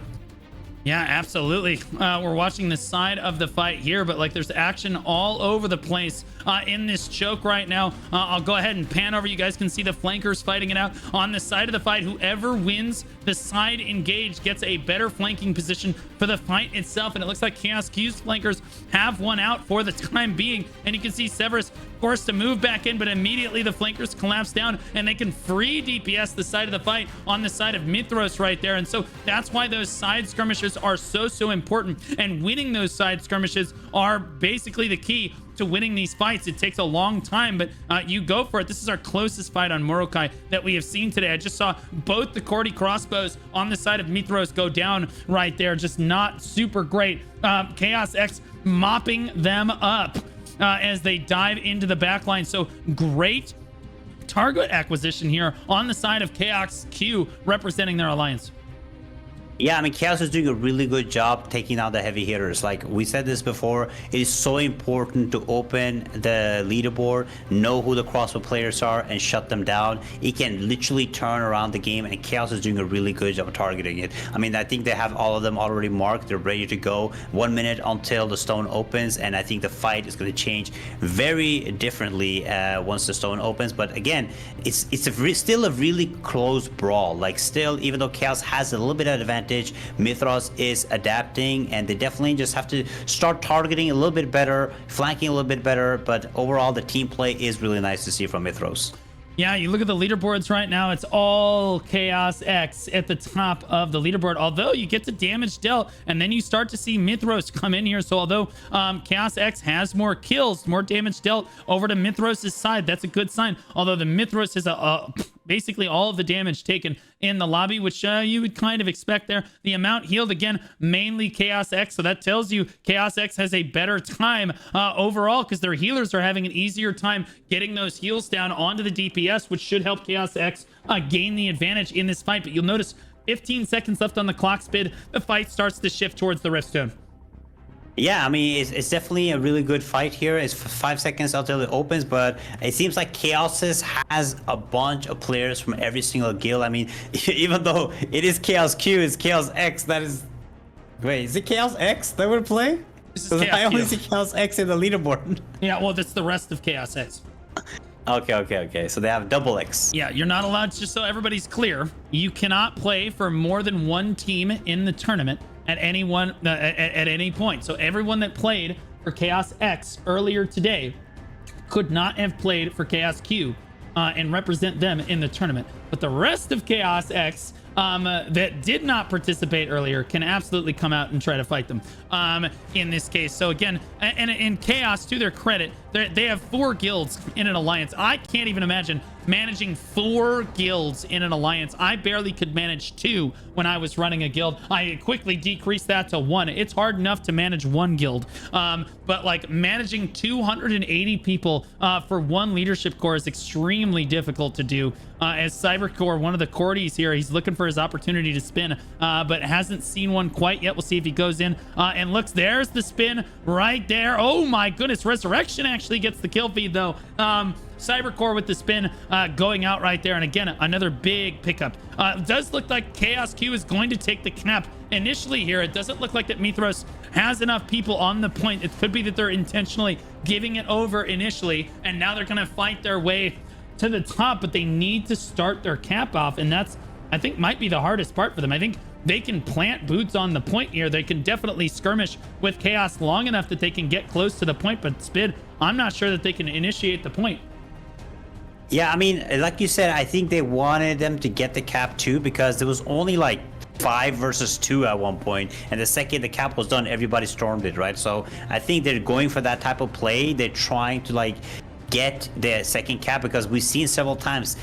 Yeah, absolutely. We're watching the side of the fight here, but like there's action all over the place in this choke right now. I'll go ahead and pan over. You guys can see the flankers fighting it out on the side of the fight. Whoever wins the side engage gets a better flanking position for the fight itself. And it looks like Chaos Q's flankers have one out for the time being. And you can see Severus forced to move back in, but immediately the flankers collapse down and they can free DPS the side of the fight on the side of Mythros right there. And so that's why those side skirmishes are so important, and winning those side skirmishes are basically the key to winning these fights. It takes a long time, but you go for it. This is our closest fight on Morokai that we have seen today. I just saw both the Cordy crossbows on the side of Mythros go down right there. Just not super great. Chaos X mopping them up as they dive into the backline. So great target acquisition here on the side of Chaos Q representing their alliance. Yeah, I mean, Chaos is doing a really good job taking out the heavy hitters. Like we said this before, it is so important to open the leaderboard, know who the crossbow players are, and shut them down. It can literally turn around the game, and Chaos is doing a really good job of targeting it. I mean, I think they have all of them already marked. They're ready to go. 1 minute until the stone opens, and I think the fight is going to change very differently once the stone opens. But again, it's still a really close brawl. Like still, even though Chaos has a little bit of advantage, Mythros is adapting, and they definitely just have to start targeting a little bit better, flanking a little bit better. But overall, the team play is really nice to see from Mythros. Yeah, you look at the leaderboards right now, it's all Chaos X at the top of the leaderboard, although you get to damage dealt, and then you start to see Mythros come in here. So although Chaos X has more kills, more damage dealt over to Mythros' side, that's a good sign. Although the Mythros is basically all of the damage taken in the lobby, which you would kind of expect there. The amount healed, again, mainly Chaos X, so that tells you Chaos X has a better time overall, because their healers are having an easier time getting those heals down onto the DPS, which should help Chaos X gain the advantage in this fight. But you'll notice 15 seconds left on the clock, Spid. The fight starts to shift towards the Riftstone. Yeah, I mean, it's definitely a really good fight here. It's 5 seconds until it opens, but it seems like Chaos has a bunch of players from every single guild. I mean, even though it is Chaos Q, it's Chaos X. That is... Wait, is it Chaos X that we're playing? Because I only see Chaos X in the leaderboard. Yeah, well, that's the rest of Chaos X. Okay. So they have double X. Yeah, you're not allowed, just so everybody's clear, you cannot play for more than one team in the tournament at any point. So everyone that played for Chaos X earlier today could not have played for Chaos Q and represent them in the tournament. But the rest of Chaos X that did not participate earlier can absolutely come out and try to fight them in this case. So again, and in Chaos, to their credit, they have 4 guilds in an alliance. I can't even imagine managing 4 guilds in an alliance. I barely could manage 2 when I was running a guild. I quickly decreased that to 1. It's hard enough to manage 1 guild, but like managing 280 people for 1 leadership core is extremely difficult to do. As Cybercore, one of the Cordies here, he's looking for his opportunity to spin, but hasn't seen one quite yet. We'll see if he goes in and looks. There's the spin right there. Oh my goodness, Resurrection actually gets the kill feed though. Cybercore with the spin going out right there. And again, another big pickup. It does look like Chaos Q is going to take the cap initially here. It doesn't look like that Mythros has enough people on the point. It could be that they're intentionally giving it over initially, and now they're going to fight their way to the top, but they need to start their cap off, and that's, I think, might be the hardest part for them. I think they can plant boots on the point here. They can definitely skirmish with Chaos long enough that they can get close to the point, but Spid, I'm not sure that they can initiate the point. Yeah, I mean, like you said, I think they wanted them to get the cap too, because there was only like 5 versus 2 at one point, and the second the cap was done, everybody stormed it, right? So I think they're going for that type of play. They're trying to like get the second cap, because we've seen several times,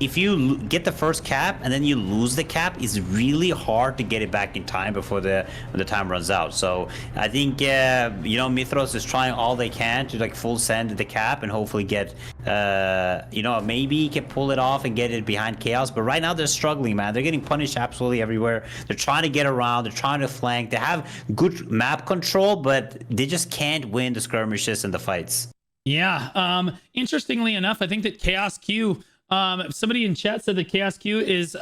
if you get the first cap and then you lose the cap, it's really hard to get it back in time before the time runs out. So I think Mythros is trying all they can to like full send the cap and hopefully get maybe can pull it off and get it behind Chaos. But right now they're struggling, man. They're getting punished absolutely everywhere. They're trying to get around, they're trying to flank, they have good map control, but they just can't win the skirmishes and the fights. Yeah, interestingly enough, I think that Chaos Q Somebody in chat said that Chaos Q is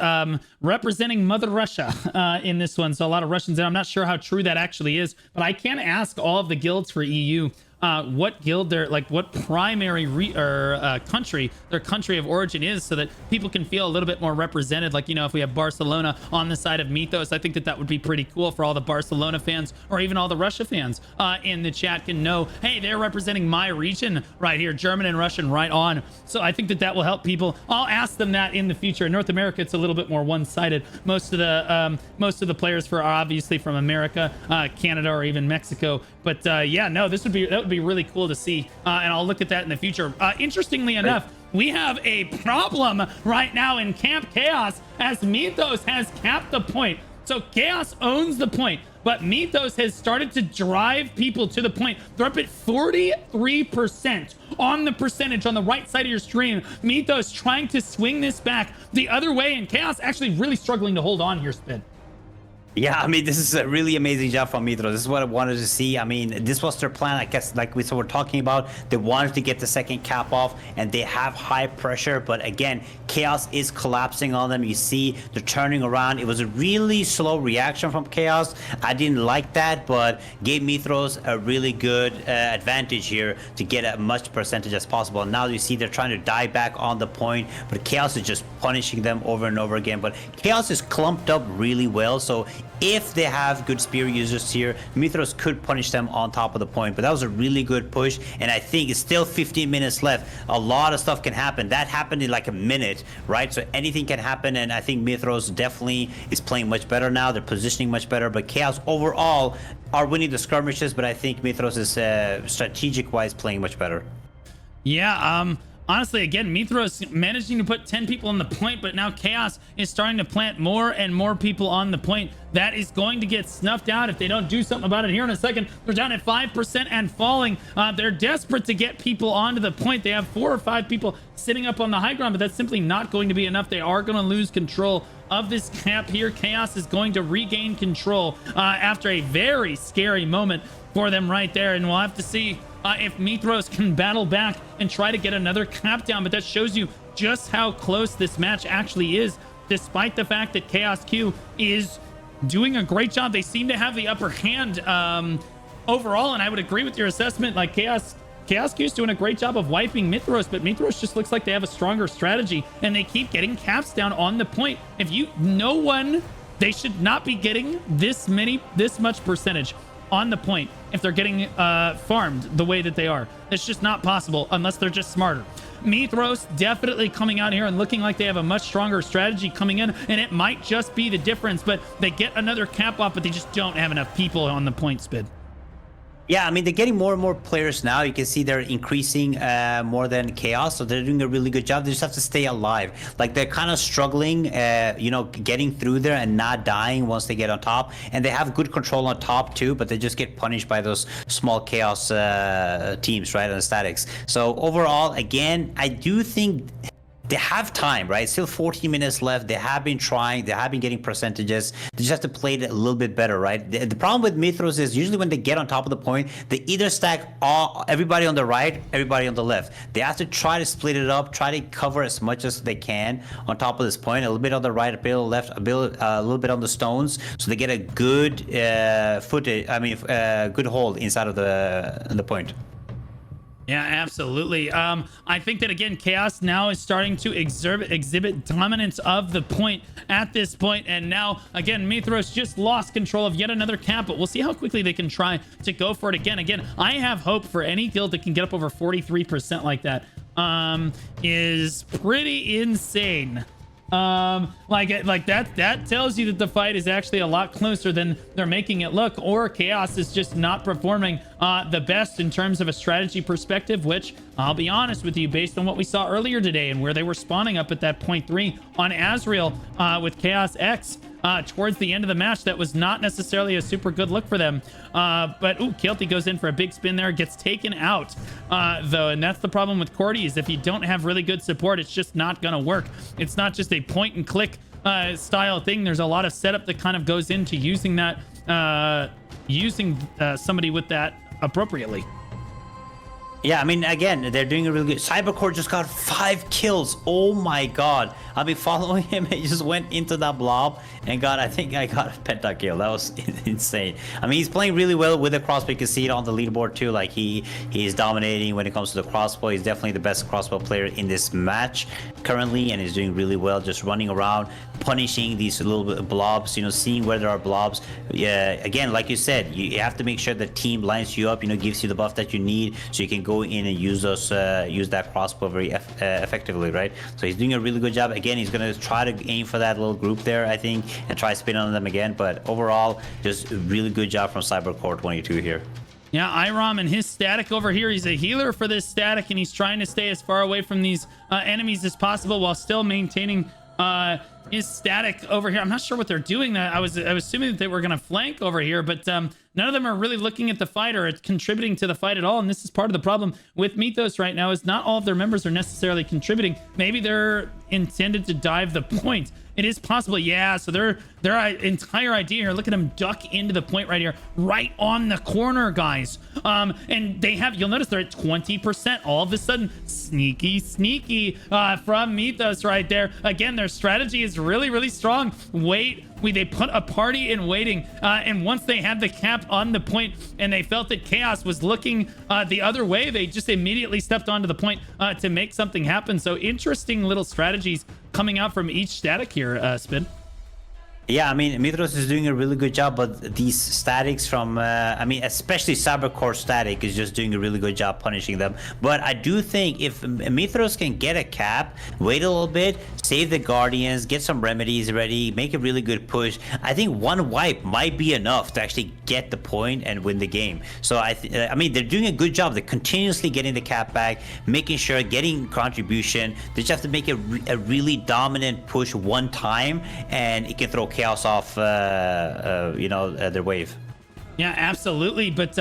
representing Mother Russia in this one. So a lot of Russians, and I'm not sure how true that actually is, but I can ask all of the guilds for EU what guild they're like, what primary country their country of origin is, so that people can feel a little bit more represented. Like, you know, if we have Barcelona on the side of Mythos, I think that would be pretty cool for all the Barcelona fans, or even all the Russia fans in the chat can know, hey, they're representing my region right here, German and Russian right on. So I think that will help people. I'll ask them that in the future. In North America, it's a little bit more one-sided. Most of the players are obviously from America, Canada, or even Mexico. But yeah, no, that would be really cool to see, and I'll look at that in the future. Interestingly enough, we have a problem right now in Camp Chaos, as Mythos has capped the point. So Chaos owns the point, but Mythos has started to drive people to the point. They're up at 43% on the percentage on the right side of your screen. Mythos trying to swing this back the other way, and Chaos actually really struggling to hold on here, Spin. Yeah, I mean, this is a really amazing job from Mythros. This is what I wanted to see. I mean, this was their plan, I guess, like we were talking about. They wanted to get the second cap off, and they have high pressure. But again, Chaos is collapsing on them. You see, they're turning around. It was a really slow reaction from Chaos. I didn't like that, but gave Mythros a really good advantage here to get as much percentage as possible. Now you see they're trying to dive back on the point, but Chaos is just punishing them over and over again. But Chaos is clumped up really well, so if they have good spear users here, Mythros could punish them on top of the point. But that was a really good push, and I think it's still 15 minutes left. A lot of stuff can happen. That happened in like a minute, right? So anything can happen, and I think Mythros definitely is playing much better now. They're positioning much better, but Chaos overall are winning the skirmishes, but I think Mythros is strategic-wise playing much better. Yeah, honestly, again, Mythros managing to put 10 people on the point, but now Chaos is starting to plant more and more people on the point. That is going to get snuffed out if they don't do something about it here in a second. They're down at 5% and falling. They're desperate to get people onto the point. They have 4 or 5 people sitting up on the high ground, but that's simply not going to be enough. They are going to lose control of this camp here. Chaos is going to regain control after a very scary moment for them right there, and we'll have to see if Mythros can battle back and try to get another cap down. But that shows you just how close this match actually is, despite the fact that Chaos Q is doing a great job. They seem to have the upper hand overall, and I would agree with your assessment. Like, Chaos Q is doing a great job of wiping Mythros, but Mythros just looks like they have a stronger strategy, and they keep getting caps down on the point. They should not be getting this much percentage on the point if they're getting farmed the way that they are. It's just not possible unless they're just smarter. Mythros definitely coming out here and looking like they have a much stronger strategy coming in, and it might just be the difference, but they get another cap off, but they just don't have enough people on the point, Spid. Yeah, I mean, they're getting more and more players now. You can see they're increasing more than Chaos, so they're doing a really good job. They just have to stay alive. Like, they're kind of struggling, getting through there and not dying once they get on top. And they have good control on top too, but they just get punished by those small Chaos teams, right, on the statics. So overall, again, I do think they have time, right? Still 14 minutes left. They have been trying. They have been getting percentages. They just have to play it a little bit better, right? The problem with Mythros is usually when they get on top of the point, they either stack everybody on the right, everybody on the left. They have to try to split it up, try to cover as much as they can on top of this point. A little bit on the right, a bit on the left, a little bit on the stones, so they get a good good hold inside of the point. Yeah, absolutely. I think that, again, Chaos now is starting to exhibit dominance of the point at this point. And now, again, Mythros just lost control of yet another cap, but we'll see how quickly they can try to go for it again. Again, I have hope for any guild that can get up over 43% like that. Is pretty insane. That tells you that the fight is actually a lot closer than they're making it look, or Chaos is just not performing the best in terms of a strategy perspective, which I'll be honest with you, based on what we saw earlier today and where they were spawning up at that 0.3 on Azrael with Chaos X towards the end of the match, that was not necessarily a super good look for them. But Kealty goes in for a big spin there, gets taken out though, and that's the problem with Cordy, is if you don't have really good support, it's just not gonna work. It's not just a point and click style thing. There's a lot of setup that kind of goes into using that, somebody with that appropriately. Yeah, I mean, again, they're doing a really good. Cybercore just got 5 kills. Oh my god. I've been following him. He just went into that blob and got, I think I got a pentakill. That was insane. I mean, he's playing really well with the crossbow. You can see it on the leaderboard too. Like he's dominating when it comes to the crossbow. He's definitely the best crossbow player in this match currently, and he's doing really well, just running around, punishing these little blobs, you know, seeing where there are blobs. Yeah, again, like you said, you have to make sure the team lines you up, you know, gives you the buff that you need so you can go in and use those use that crossbow very effectively, right? So he's doing a really good job. Again, he's gonna try to aim for that little group there, I think, and try spin on them again. But overall, just a really good job from Cybercore 22 here. Yeah, Irom and his static over here. He's a healer for this static, and he's trying to stay as far away from these enemies as possible while still maintaining his static over here. I'm not sure what they're doing. I was assuming that they were going to flank over here, but none of them are really looking at the fight or contributing to the fight at all. And this is part of the problem with Mythos right now, is not all of their members are necessarily contributing. Maybe they're intended to dive the point. It is possible, yeah. So their entire idea here, look at them duck into the point right here, right on the corner, guys. And they have, you'll notice they're at 20%. All of a sudden, sneaky from Mythos right there. Again, their strategy is really strong. They put a party in waiting, and once they had the cap on the point and they felt that Chaos was looking the other way, they just immediately stepped onto the point to make something happen. So interesting little strategies coming out from each static here, Spin. Yeah, I mean, Mythros is doing a really good job, but these statics from, I mean, especially Cybercore static is just doing a really good job punishing them. But I do think if Mythros can get a cap, wait a little bit, save the Guardians, get some remedies ready, make a really good push, I think one wipe might be enough to actually get the point and win the game. So I mean, they're doing a good job. They're continuously getting the cap back, making sure, getting contribution. They just have to make a really dominant push one time, and it can throw Chaos off, their wave. Yeah, absolutely. But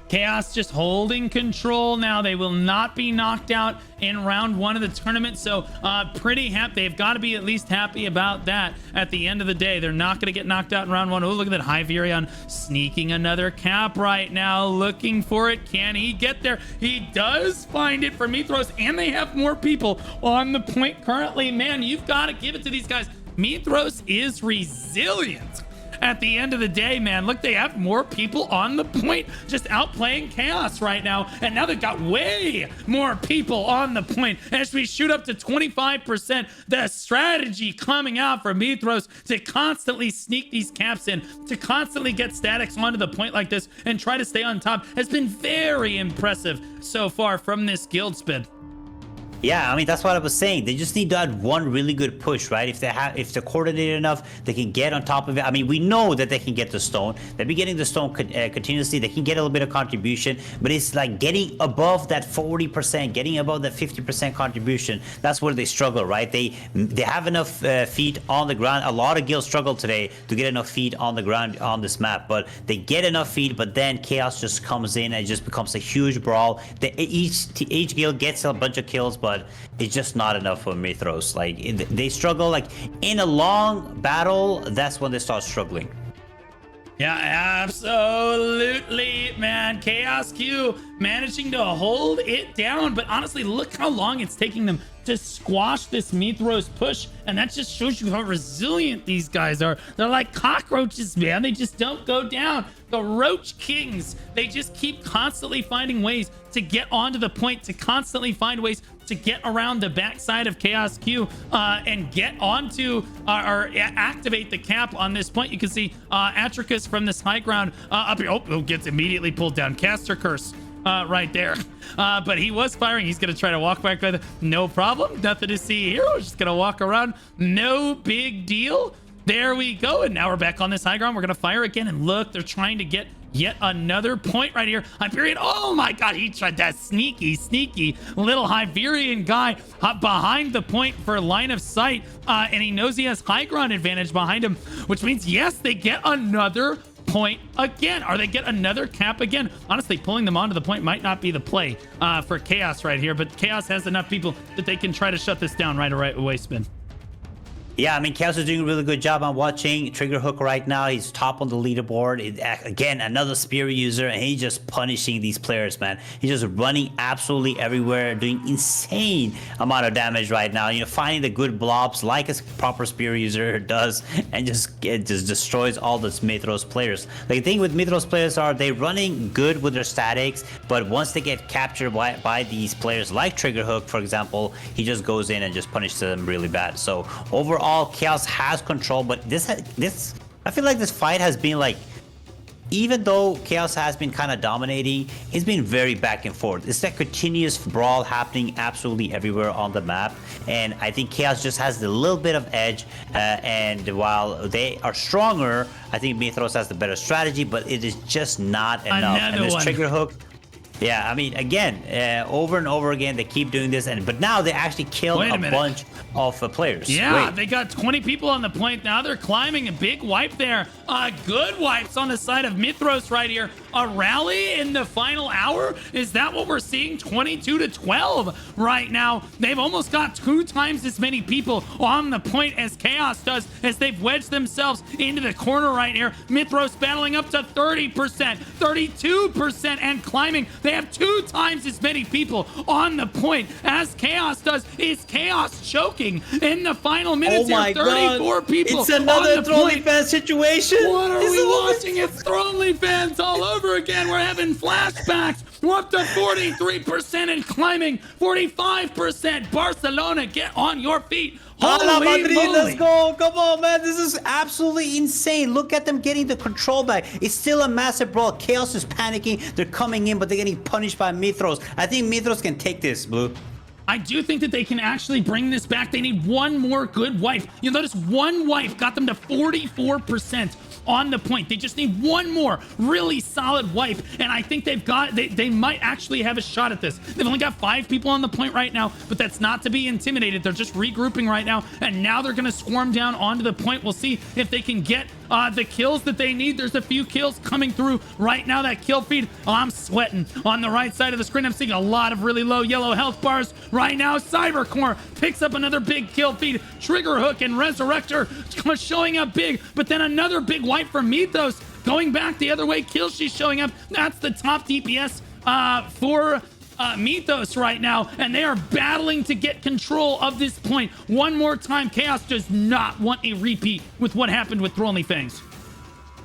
Chaos just holding control now. They will not be knocked out in round 1 of the tournament. So pretty happy. They've got to be at least happy about that at the end of the day. They're not going to get knocked out in round 1. Oh, look at that Hyverion sneaking another cap right now, looking for it. Can he get there? He does find it for Mythros, and they have more people on the point currently. Man, you've got to give it to these guys. Mythros is resilient at the end of the day, man. Look, they have more people on the point, just outplaying Chaos right now. And now they've got way more people on the point. As we shoot up to 25%, the strategy coming out for Mythros to constantly sneak these caps in, to constantly get statics onto the point like this and try to stay on top has been very impressive so far from this guild, Spin. Yeah, I mean, that's what I was saying. They just need to add one really good push, right? If they're coordinated enough, they can get on top of it. I mean, we know that they can get the stone. They've been getting the stone continuously. They can get a little bit of contribution, but it's like getting above that 40%, getting above that 50% contribution. That's where they struggle, right? They have enough feet on the ground. A lot of guilds struggle today to get enough feet on the ground on this map, but they get enough feet, but then Chaos just comes in and it just becomes a huge brawl. Each guild gets a bunch of kills, but it's just not enough for Mythros. Like, they struggle. Like, in a long battle, that's when they start struggling. Yeah, absolutely, man. Chaos Q managing to hold it down, but honestly, look how long it's taking them to squash this Mythros push, and that just shows you how resilient these guys are. They're like cockroaches, man. They just don't go down. The Roach Kings, they just keep constantly finding ways to get onto the point, to constantly find ways to get around the backside of Chaos Q and get onto or activate the cap on this point. You can see Atricus from this high ground up here. Oh, gets immediately pulled down. Caster Curse right there. But he was firing. He's going to try to walk back with no problem. Nothing to see here. We're just going to walk around. No big deal. There we go. And now we're back on this high ground. We're going to fire again. And look, they're trying to get yet another point right here. Hyperion. Oh my God. He tried that sneaky little Hyperion guy behind the point for line of sight. And he knows he has high ground advantage behind him, which means, yes, they get another point again. Or they get another cap again. Honestly, pulling them onto the point might not be the play for Chaos right here, but Chaos has enough people that they can try to shut this down right away, Spin. Yeah, I mean, Chaos is doing a really good job. I'm watching Trigger Hook right now. He's top on the leaderboard. Again, another spear user, and he's just punishing these players, man. He's just running absolutely everywhere, doing insane amount of damage right now. You know, finding the good blobs like a proper spear user does, and it just destroys all the Mythros players. The thing with Mythros players are they running good with their statics, but once they get captured by these players like Trigger Hook, for example, he just goes in and just punishes them really bad. So overall, Chaos has control, but this I feel like this fight has been like, even though Chaos has been kind of dominating, it's been very back and forth. It's that continuous brawl happening absolutely everywhere on the map, and I think Chaos just has a little bit of edge, and while they are stronger, I think Mythros has the better strategy, but it is just not enough. And this Trigger Hook, yeah, I mean, again, over and over again, they keep doing this, but now they actually killed a bunch of players. Yeah, they got 20 people on the point. Now they're climbing a big wipe there. Good wipes on the side of Mythros right here. A rally in the final hour? Is that what we're seeing? 22-12 right now. They've almost got 2 times as many people on the point as Chaos does, as they've wedged themselves into the corner right here. Mythros battling up to 30%, 32%, and climbing. They have 2 times as many people on the point as Chaos does. Is Chaos choking in the final minutes here? 34 people. It's another ThrowOnlyFans situation. What are we watching? It's ThrowOnlyFans all over again. We're having flashbacks. We're up to 43% and climbing. 45%. Barcelona, get on your feet. Hala Madrid, let's go. Come on, man. This is absolutely insane. Look at them getting the control back. It's still a massive brawl. Chaos is panicking. They're coming in, but they're getting punished by Mythros. I think Mythros can take this, Blue. I do think that they can actually bring this back. They need one more good wipe. You notice one wipe got them to 44% on the point. They just need one more really solid wipe, and I think they might actually have a shot at this. They've only got 5 people on the point right now, but that's not to be intimidated. They're just regrouping right now, and now they're going to swarm down onto the point. We'll see if they can get the kills that they need. There's a few kills coming through right now. That kill feed, I'm sweating. On the right side of the screen, I'm seeing a lot of really low yellow health bars right now. Cybercore picks up another big kill feed. Trigger Hook and Resurrector showing up big, but then another big wipe for Mythos going back the other way. Killshe's showing up. That's the top DPS for Mythos right now, and they are battling to get control of this point. One more time, Chaos does not want a repeat with what happened with ThrowOnlyFans.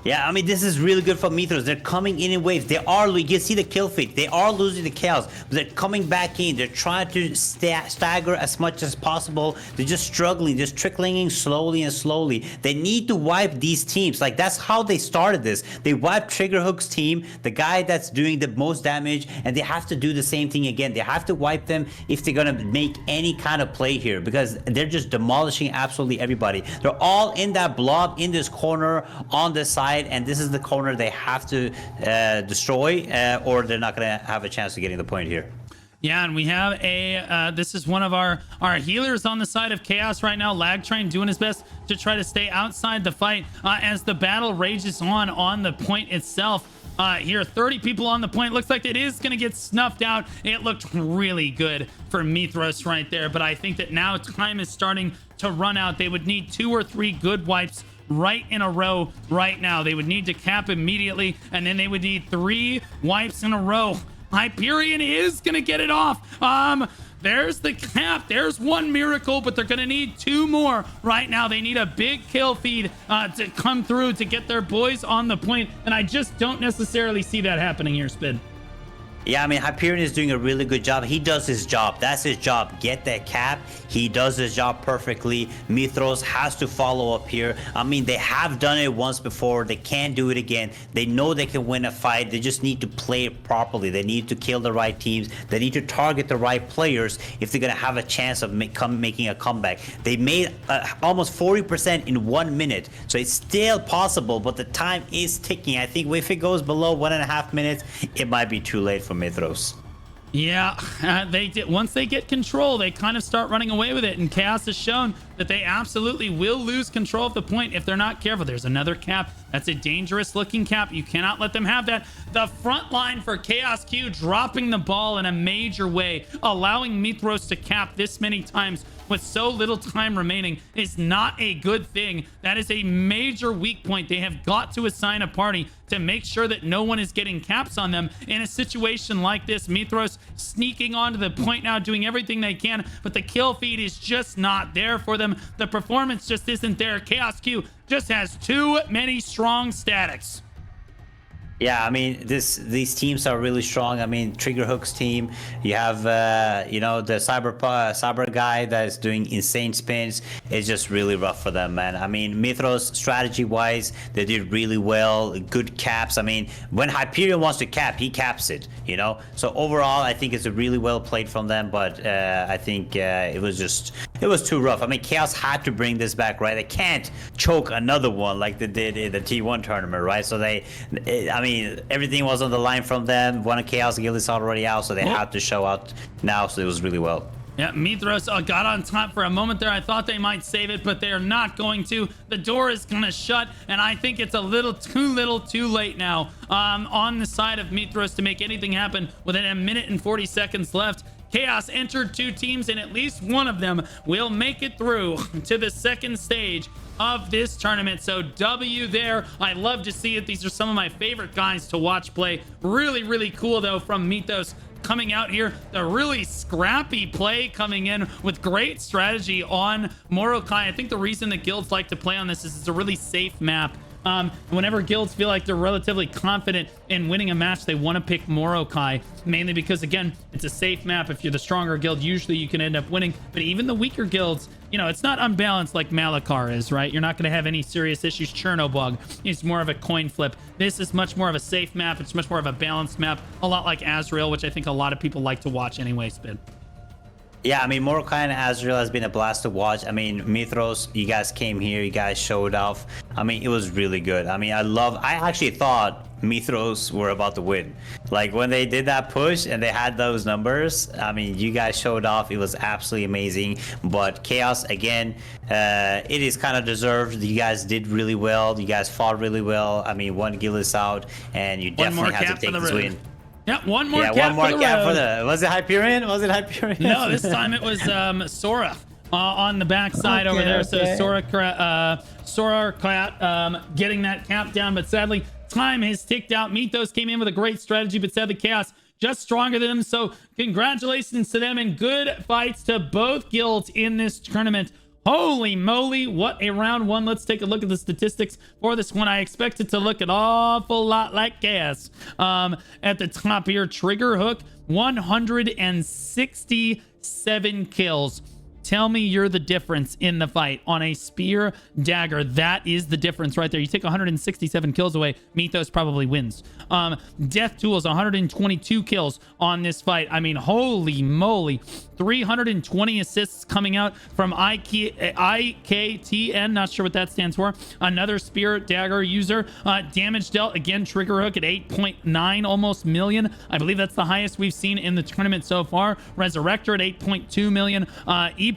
Yeah, I mean, this is really good for Mythros. They're coming in waves. You can see the kill feed. They are losing the Chaos, but they're coming back in. They're trying to stagger as much as possible. They're just struggling, just trickling in slowly and slowly. They need to wipe these teams. Like, that's how they started this. They wiped Trigger Hook's team, the guy that's doing the most damage, and they have to do the same thing again. They have to wipe them if they're gonna make any kind of play here, because they're just demolishing absolutely everybody. They're all in that blob in this corner on this side, and this is the corner they have to destroy, or they're not going to have a chance of getting the point here. Yeah, and we have a this is one of our healers on the side of Chaos right now. Lag Train doing his best to try to stay outside the fight as the battle rages on the point itself. Here, 30 people on the point. Looks like it is going to get snuffed out. It looked really good for Mythros right there, but I think that now time is starting to run out. They would need 2 or 3 good wipes right in a row right now. They would need to cap immediately, and then they would need 3 wipes in a row. Hyperion is gonna get it off. There's the cap. There's one miracle, but they're gonna need 2 more right now. They need a big kill feed to come through to get their boys on the point, and I just don't necessarily see that happening here, Spin. Yeah, I mean, Hyperion is doing a really good job. He does his job. That's his job. Get that cap. He does his job perfectly. Mythros has to follow up here. I mean, they have done it once before. They can't do it again. They know they can win a fight. They just need to play it properly. They need to kill the right teams. They need to target the right players if they're going to have a chance of making a comeback. They made almost 40% in 1 minute. So it's still possible, but the time is ticking. I think if it goes below 1.5 minutes, it might be too late for Mythros. Yeah, they did. Once they get control, they kind of start running away with it, and Chaos has shown that they absolutely will lose control of the point if they're not careful. There's another cap. That's a dangerous looking cap. You cannot let them have that. The front line for Chaos Q dropping the ball in a major way, allowing Mythros to cap this many times with so little time remaining is not a good thing. That is a major weak point. They have got to assign a party to make sure that no one is getting caps on them in a situation like this. Mythros sneaking onto the point now, doing everything they can, but the kill feed is just not there for them. The performance just isn't there. Chaos Q just has too many strong statics. Yeah, I mean, these teams are really strong. I mean, Triggerhook's team, you have, you know, the cyber guy that is doing insane spins. It's just really rough for them, man. I mean, Mythros, strategy-wise, they did really well. Good caps. I mean, when Hyperion wants to cap, he caps it, you know? So overall, I think it's a really well played from them, but I think it was too rough. I mean, Chaos had to bring this back, right? They can't choke another one like they did in the T1 tournament, right? So I mean, everything was on the line from them. One of Chaos Guild is already out, so they had to show out now, so it was really well. Yeah, Mythros got on top for a moment there. I thought they might save it, but they are not going to. The door is going to shut, and I think it's a little too late now on the side of Mythros to make anything happen within a minute and 40 seconds left. Chaos entered 2 teams, and at least one of them will make it through to the second stage of this tournament. So W there. I love to see it. These are some of my favorite guys to watch play. Really cool, though, from Mythos coming out here. The really scrappy play coming in with great strategy on mmorpg. I think the reason that guilds like to play on this is it's a really safe map. Whenever guilds feel like they're relatively confident in winning a match, they want to pick mmorpg, mainly because, again, it's a safe map. If you're the stronger guild, usually you can end up winning. But even the weaker guilds, you know, it's not unbalanced like Malakar is, right? You're not going to have any serious issues. Chernobog is more of a coin flip. This is much more of a safe map. It's much more of a balanced map, a lot like Azrael, which I think a lot of people like to watch anyway, Spin. Yeah, I mean, mmorpg and Azrael has been a blast to watch. I mean, Mythros, you guys came here, you guys showed off. I mean, it was really good. I mean, I actually thought Mythros were about to win. Like, when they did that push and they had those numbers, I mean, you guys showed off. It was absolutely amazing. But Chaos, again, it is kind of deserved. You guys did really well. You guys fought really well. I mean, one guild is out, and you definitely have to take this win. Yeah, one more cap for the was it Hyperion? Was it Hyperion? No, this time it was Sora on the backside over there. So Sora getting that cap down, but sadly time has ticked out. Mythos came in with a great strategy, but sadly Chaos just stronger than them. So congratulations to them and good fights to both guilds in this tournament. Holy moly, what a round one. Let's take a look at the statistics for this one. I expect it to look an awful lot like Chaos. At the top here, Triggerhook, 167 kills. Tell me you're the difference in the fight on a spear dagger. That is the difference right there. You take 167 kills away, Mythos probably wins. Death Tools, 122 kills on this fight. I mean, holy moly. 320 assists coming out from IKTN. Not sure what that stands for. Another spear dagger user. Damage dealt, again, Triggerhook at 8.9 almost million. I believe that's the highest we've seen in the tournament so far. Resurrector at 8.2 million.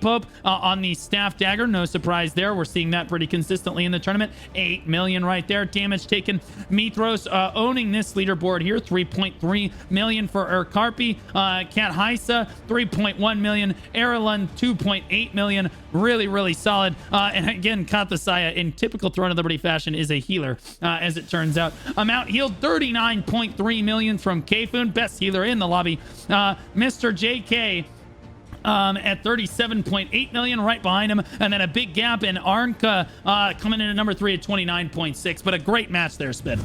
Pope on the staff dagger, no surprise there. We're seeing that pretty consistently in the tournament. 8 million right there. Damage taken. Mythros owning this leaderboard here. 3.3 million for Erkarpi. Cat Hysa, 3.1 million. Erelun, 2.8 million. Really solid. And again, Kathasaya, in typical Throne of Liberty fashion, is a healer, as it turns out. Amount healed, 39.3 million from Kfun, best healer in the lobby. Mr. JK, at 37.8 million right behind him, and then a big gap in Orca coming in at number 3 at 29.6. But a great match there, Spin.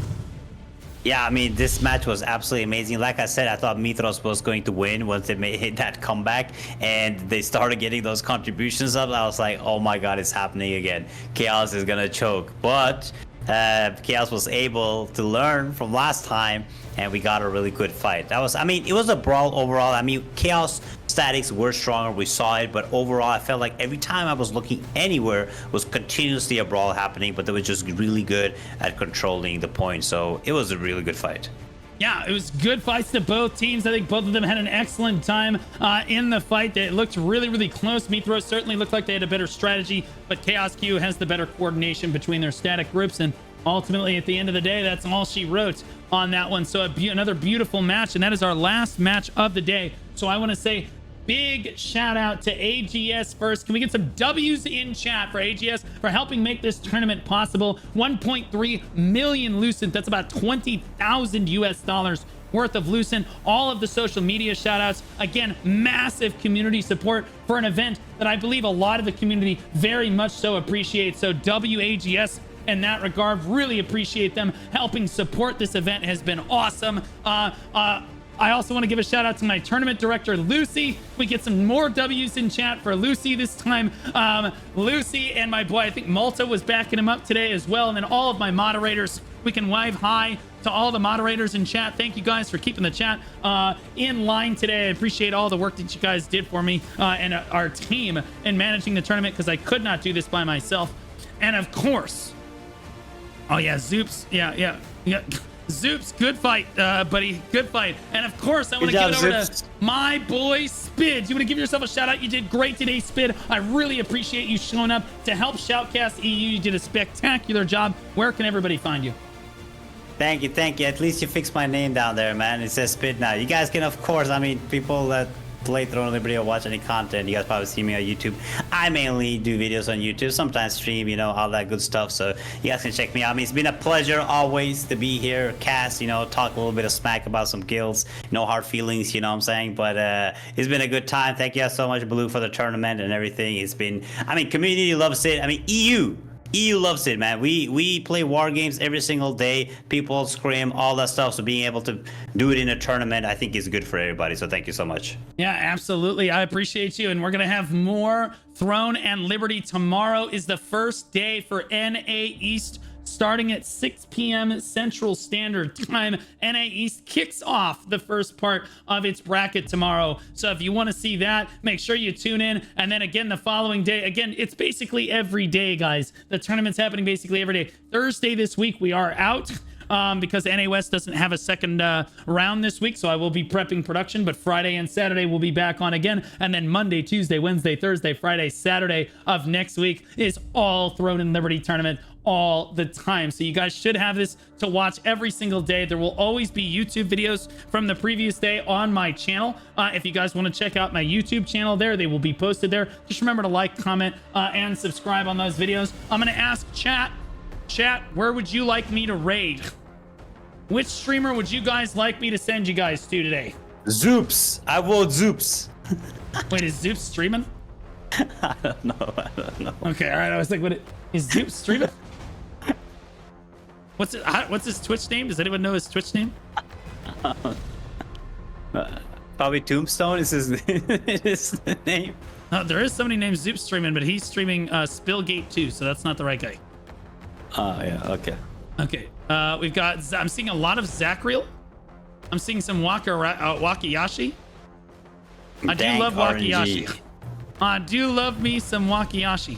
Yeah, I mean, this match was absolutely amazing. Like I said, I thought Mythros was going to win once they hit that comeback and they started getting those contributions up. I was like, oh my god, it's happening again. Chaos is gonna choke. But Chaos was able to learn from last time, and we got a really good fight. That was, I mean, it was a brawl overall. I mean, Chaos statics were stronger, we saw it, but overall I felt like every time I was looking anywhere was continuously a brawl happening, but they were just really good at controlling the point. So it was a really good fight. Yeah, it was good fights to both teams. I think both of them had an excellent time in the fight. It looked really close. Mythros certainly looked like they had a better strategy, but Chaos Q has the better coordination between their static groups, and ultimately at the end of the day, that's all she wrote on that one. So another beautiful match, and that is our last match of the day. So I want to say Big shout out to AGS first. Can we get some W's in chat for AGS for helping make this tournament possible? 1.3 million Lucent. That's about 20,000 US dollars worth of Lucent. All of the social media shout outs. Again, massive community support for an event that I believe a lot of the community very much so appreciates. So WAGS in that regard, really appreciate them helping support this event. Has been awesome. I also want to give a shout out to my tournament director, Lucy. We get some more W's in chat for Lucy this time. Lucy and my boy, I think Malta was backing him up today as well. And then all of my moderators, we can wave hi to all the moderators in chat. Thank you guys for keeping the chat in line today. I appreciate all the work that you guys did for me and our team in managing the tournament, because I could not do this by myself. And of course, oh yeah, Zoops. Yeah. Zoops, good fight, buddy. Good fight. And of course, I want to give it over to my boy Spid. You want to give yourself a shout out? You did great today, Spid. I really appreciate you showing up to help Shoutcast EU. You did a spectacular job. Where can everybody find you? Thank you. At least you fixed my name down there, man. It says Spid now. You guys can, of course, I mean, people that play Throne of Liberty or watch any content, you guys probably see me on YouTube. I mainly do videos on YouTube, sometimes stream, you know, all that good stuff. So you guys can check me out. I mean, it's been a pleasure always to be here, cast, you know, talk a little bit of smack about some guilds. No hard feelings, you know what I'm saying? But it's been a good time. Thank you guys so much, Blue, for the tournament and everything. It's been, I mean, community loves it. I mean, EU loves it, man. We play war games every single day. People scream, all that stuff. So being able to do it in a tournament, I think is good for everybody. So thank you so much. Yeah, absolutely. I appreciate you. And we're going to have more Throne and Liberty. Tomorrow is the first day for NA East, starting at 6 p.m. Central Standard Time. NA East kicks off the first part of its bracket tomorrow. So if you want to see that, make sure you tune in. And then again, the following day, again, it's basically every day, guys. The tournament's happening basically every day. Thursday this week, we are out because NA West doesn't have a second round this week. So I will be prepping production, but Friday and Saturday we'll be back on again. And then Monday, Tuesday, Wednesday, Thursday, Friday, Saturday of next week is all Throne and Liberty tournament all the time. So you guys should have this to watch every single day. There will always be YouTube videos from the previous day on my channel. If you guys want to check out my YouTube channel there, they will be posted there. Just remember to like, comment, and subscribe on those videos. I'm going to ask chat, where would you like me to raid? Which streamer would you guys like me to send you guys to today? Zoops. I vote Zoops. Wait, is Zoops streaming? I don't know. Okay, all right. I was like, what is Zoops streaming? What's his Twitch name? Does anyone know his Twitch name? Probably Tombstone is his name. There is somebody named Zoop streaming, but he's streaming Spillgate 2, so that's not the right guy. Oh, yeah, okay. Okay, we've got, I'm seeing a lot of Zachriel. I'm seeing some Wakiyashi. I do love Wakiyashi. I do love me some Wakiyashi.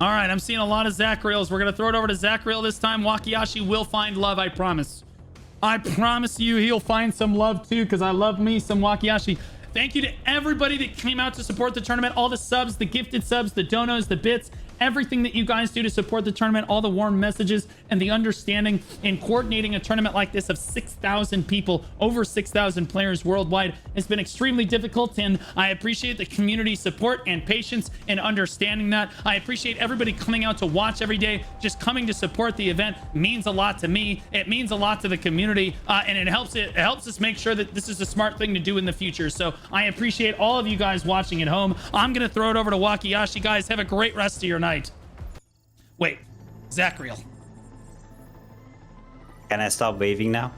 All right, I'm seeing a lot of Zachriels. We're going to throw it over to Zachriel this time. Wakiyashi will find love, I promise. I promise you he'll find some love too, because I love me some Wakiyashi. Thank you to everybody that came out to support the tournament. All the subs, the gifted subs, the donos, the bits, everything that you guys do to support the tournament, all the warm messages and the understanding in coordinating a tournament like this of 6,000 people, over 6,000 players worldwide has been extremely difficult. And I appreciate the community support and patience in understanding that. I appreciate everybody coming out to watch every day. Just coming to support the event means a lot to me. It means a lot to the community, and it helps us make sure that this is a smart thing to do in the future. So I appreciate all of you guys watching at home. I'm going to throw it over to Wakiyashi. Guys, have a great rest of your night. Wait, Zachriel. Can I stop waving now?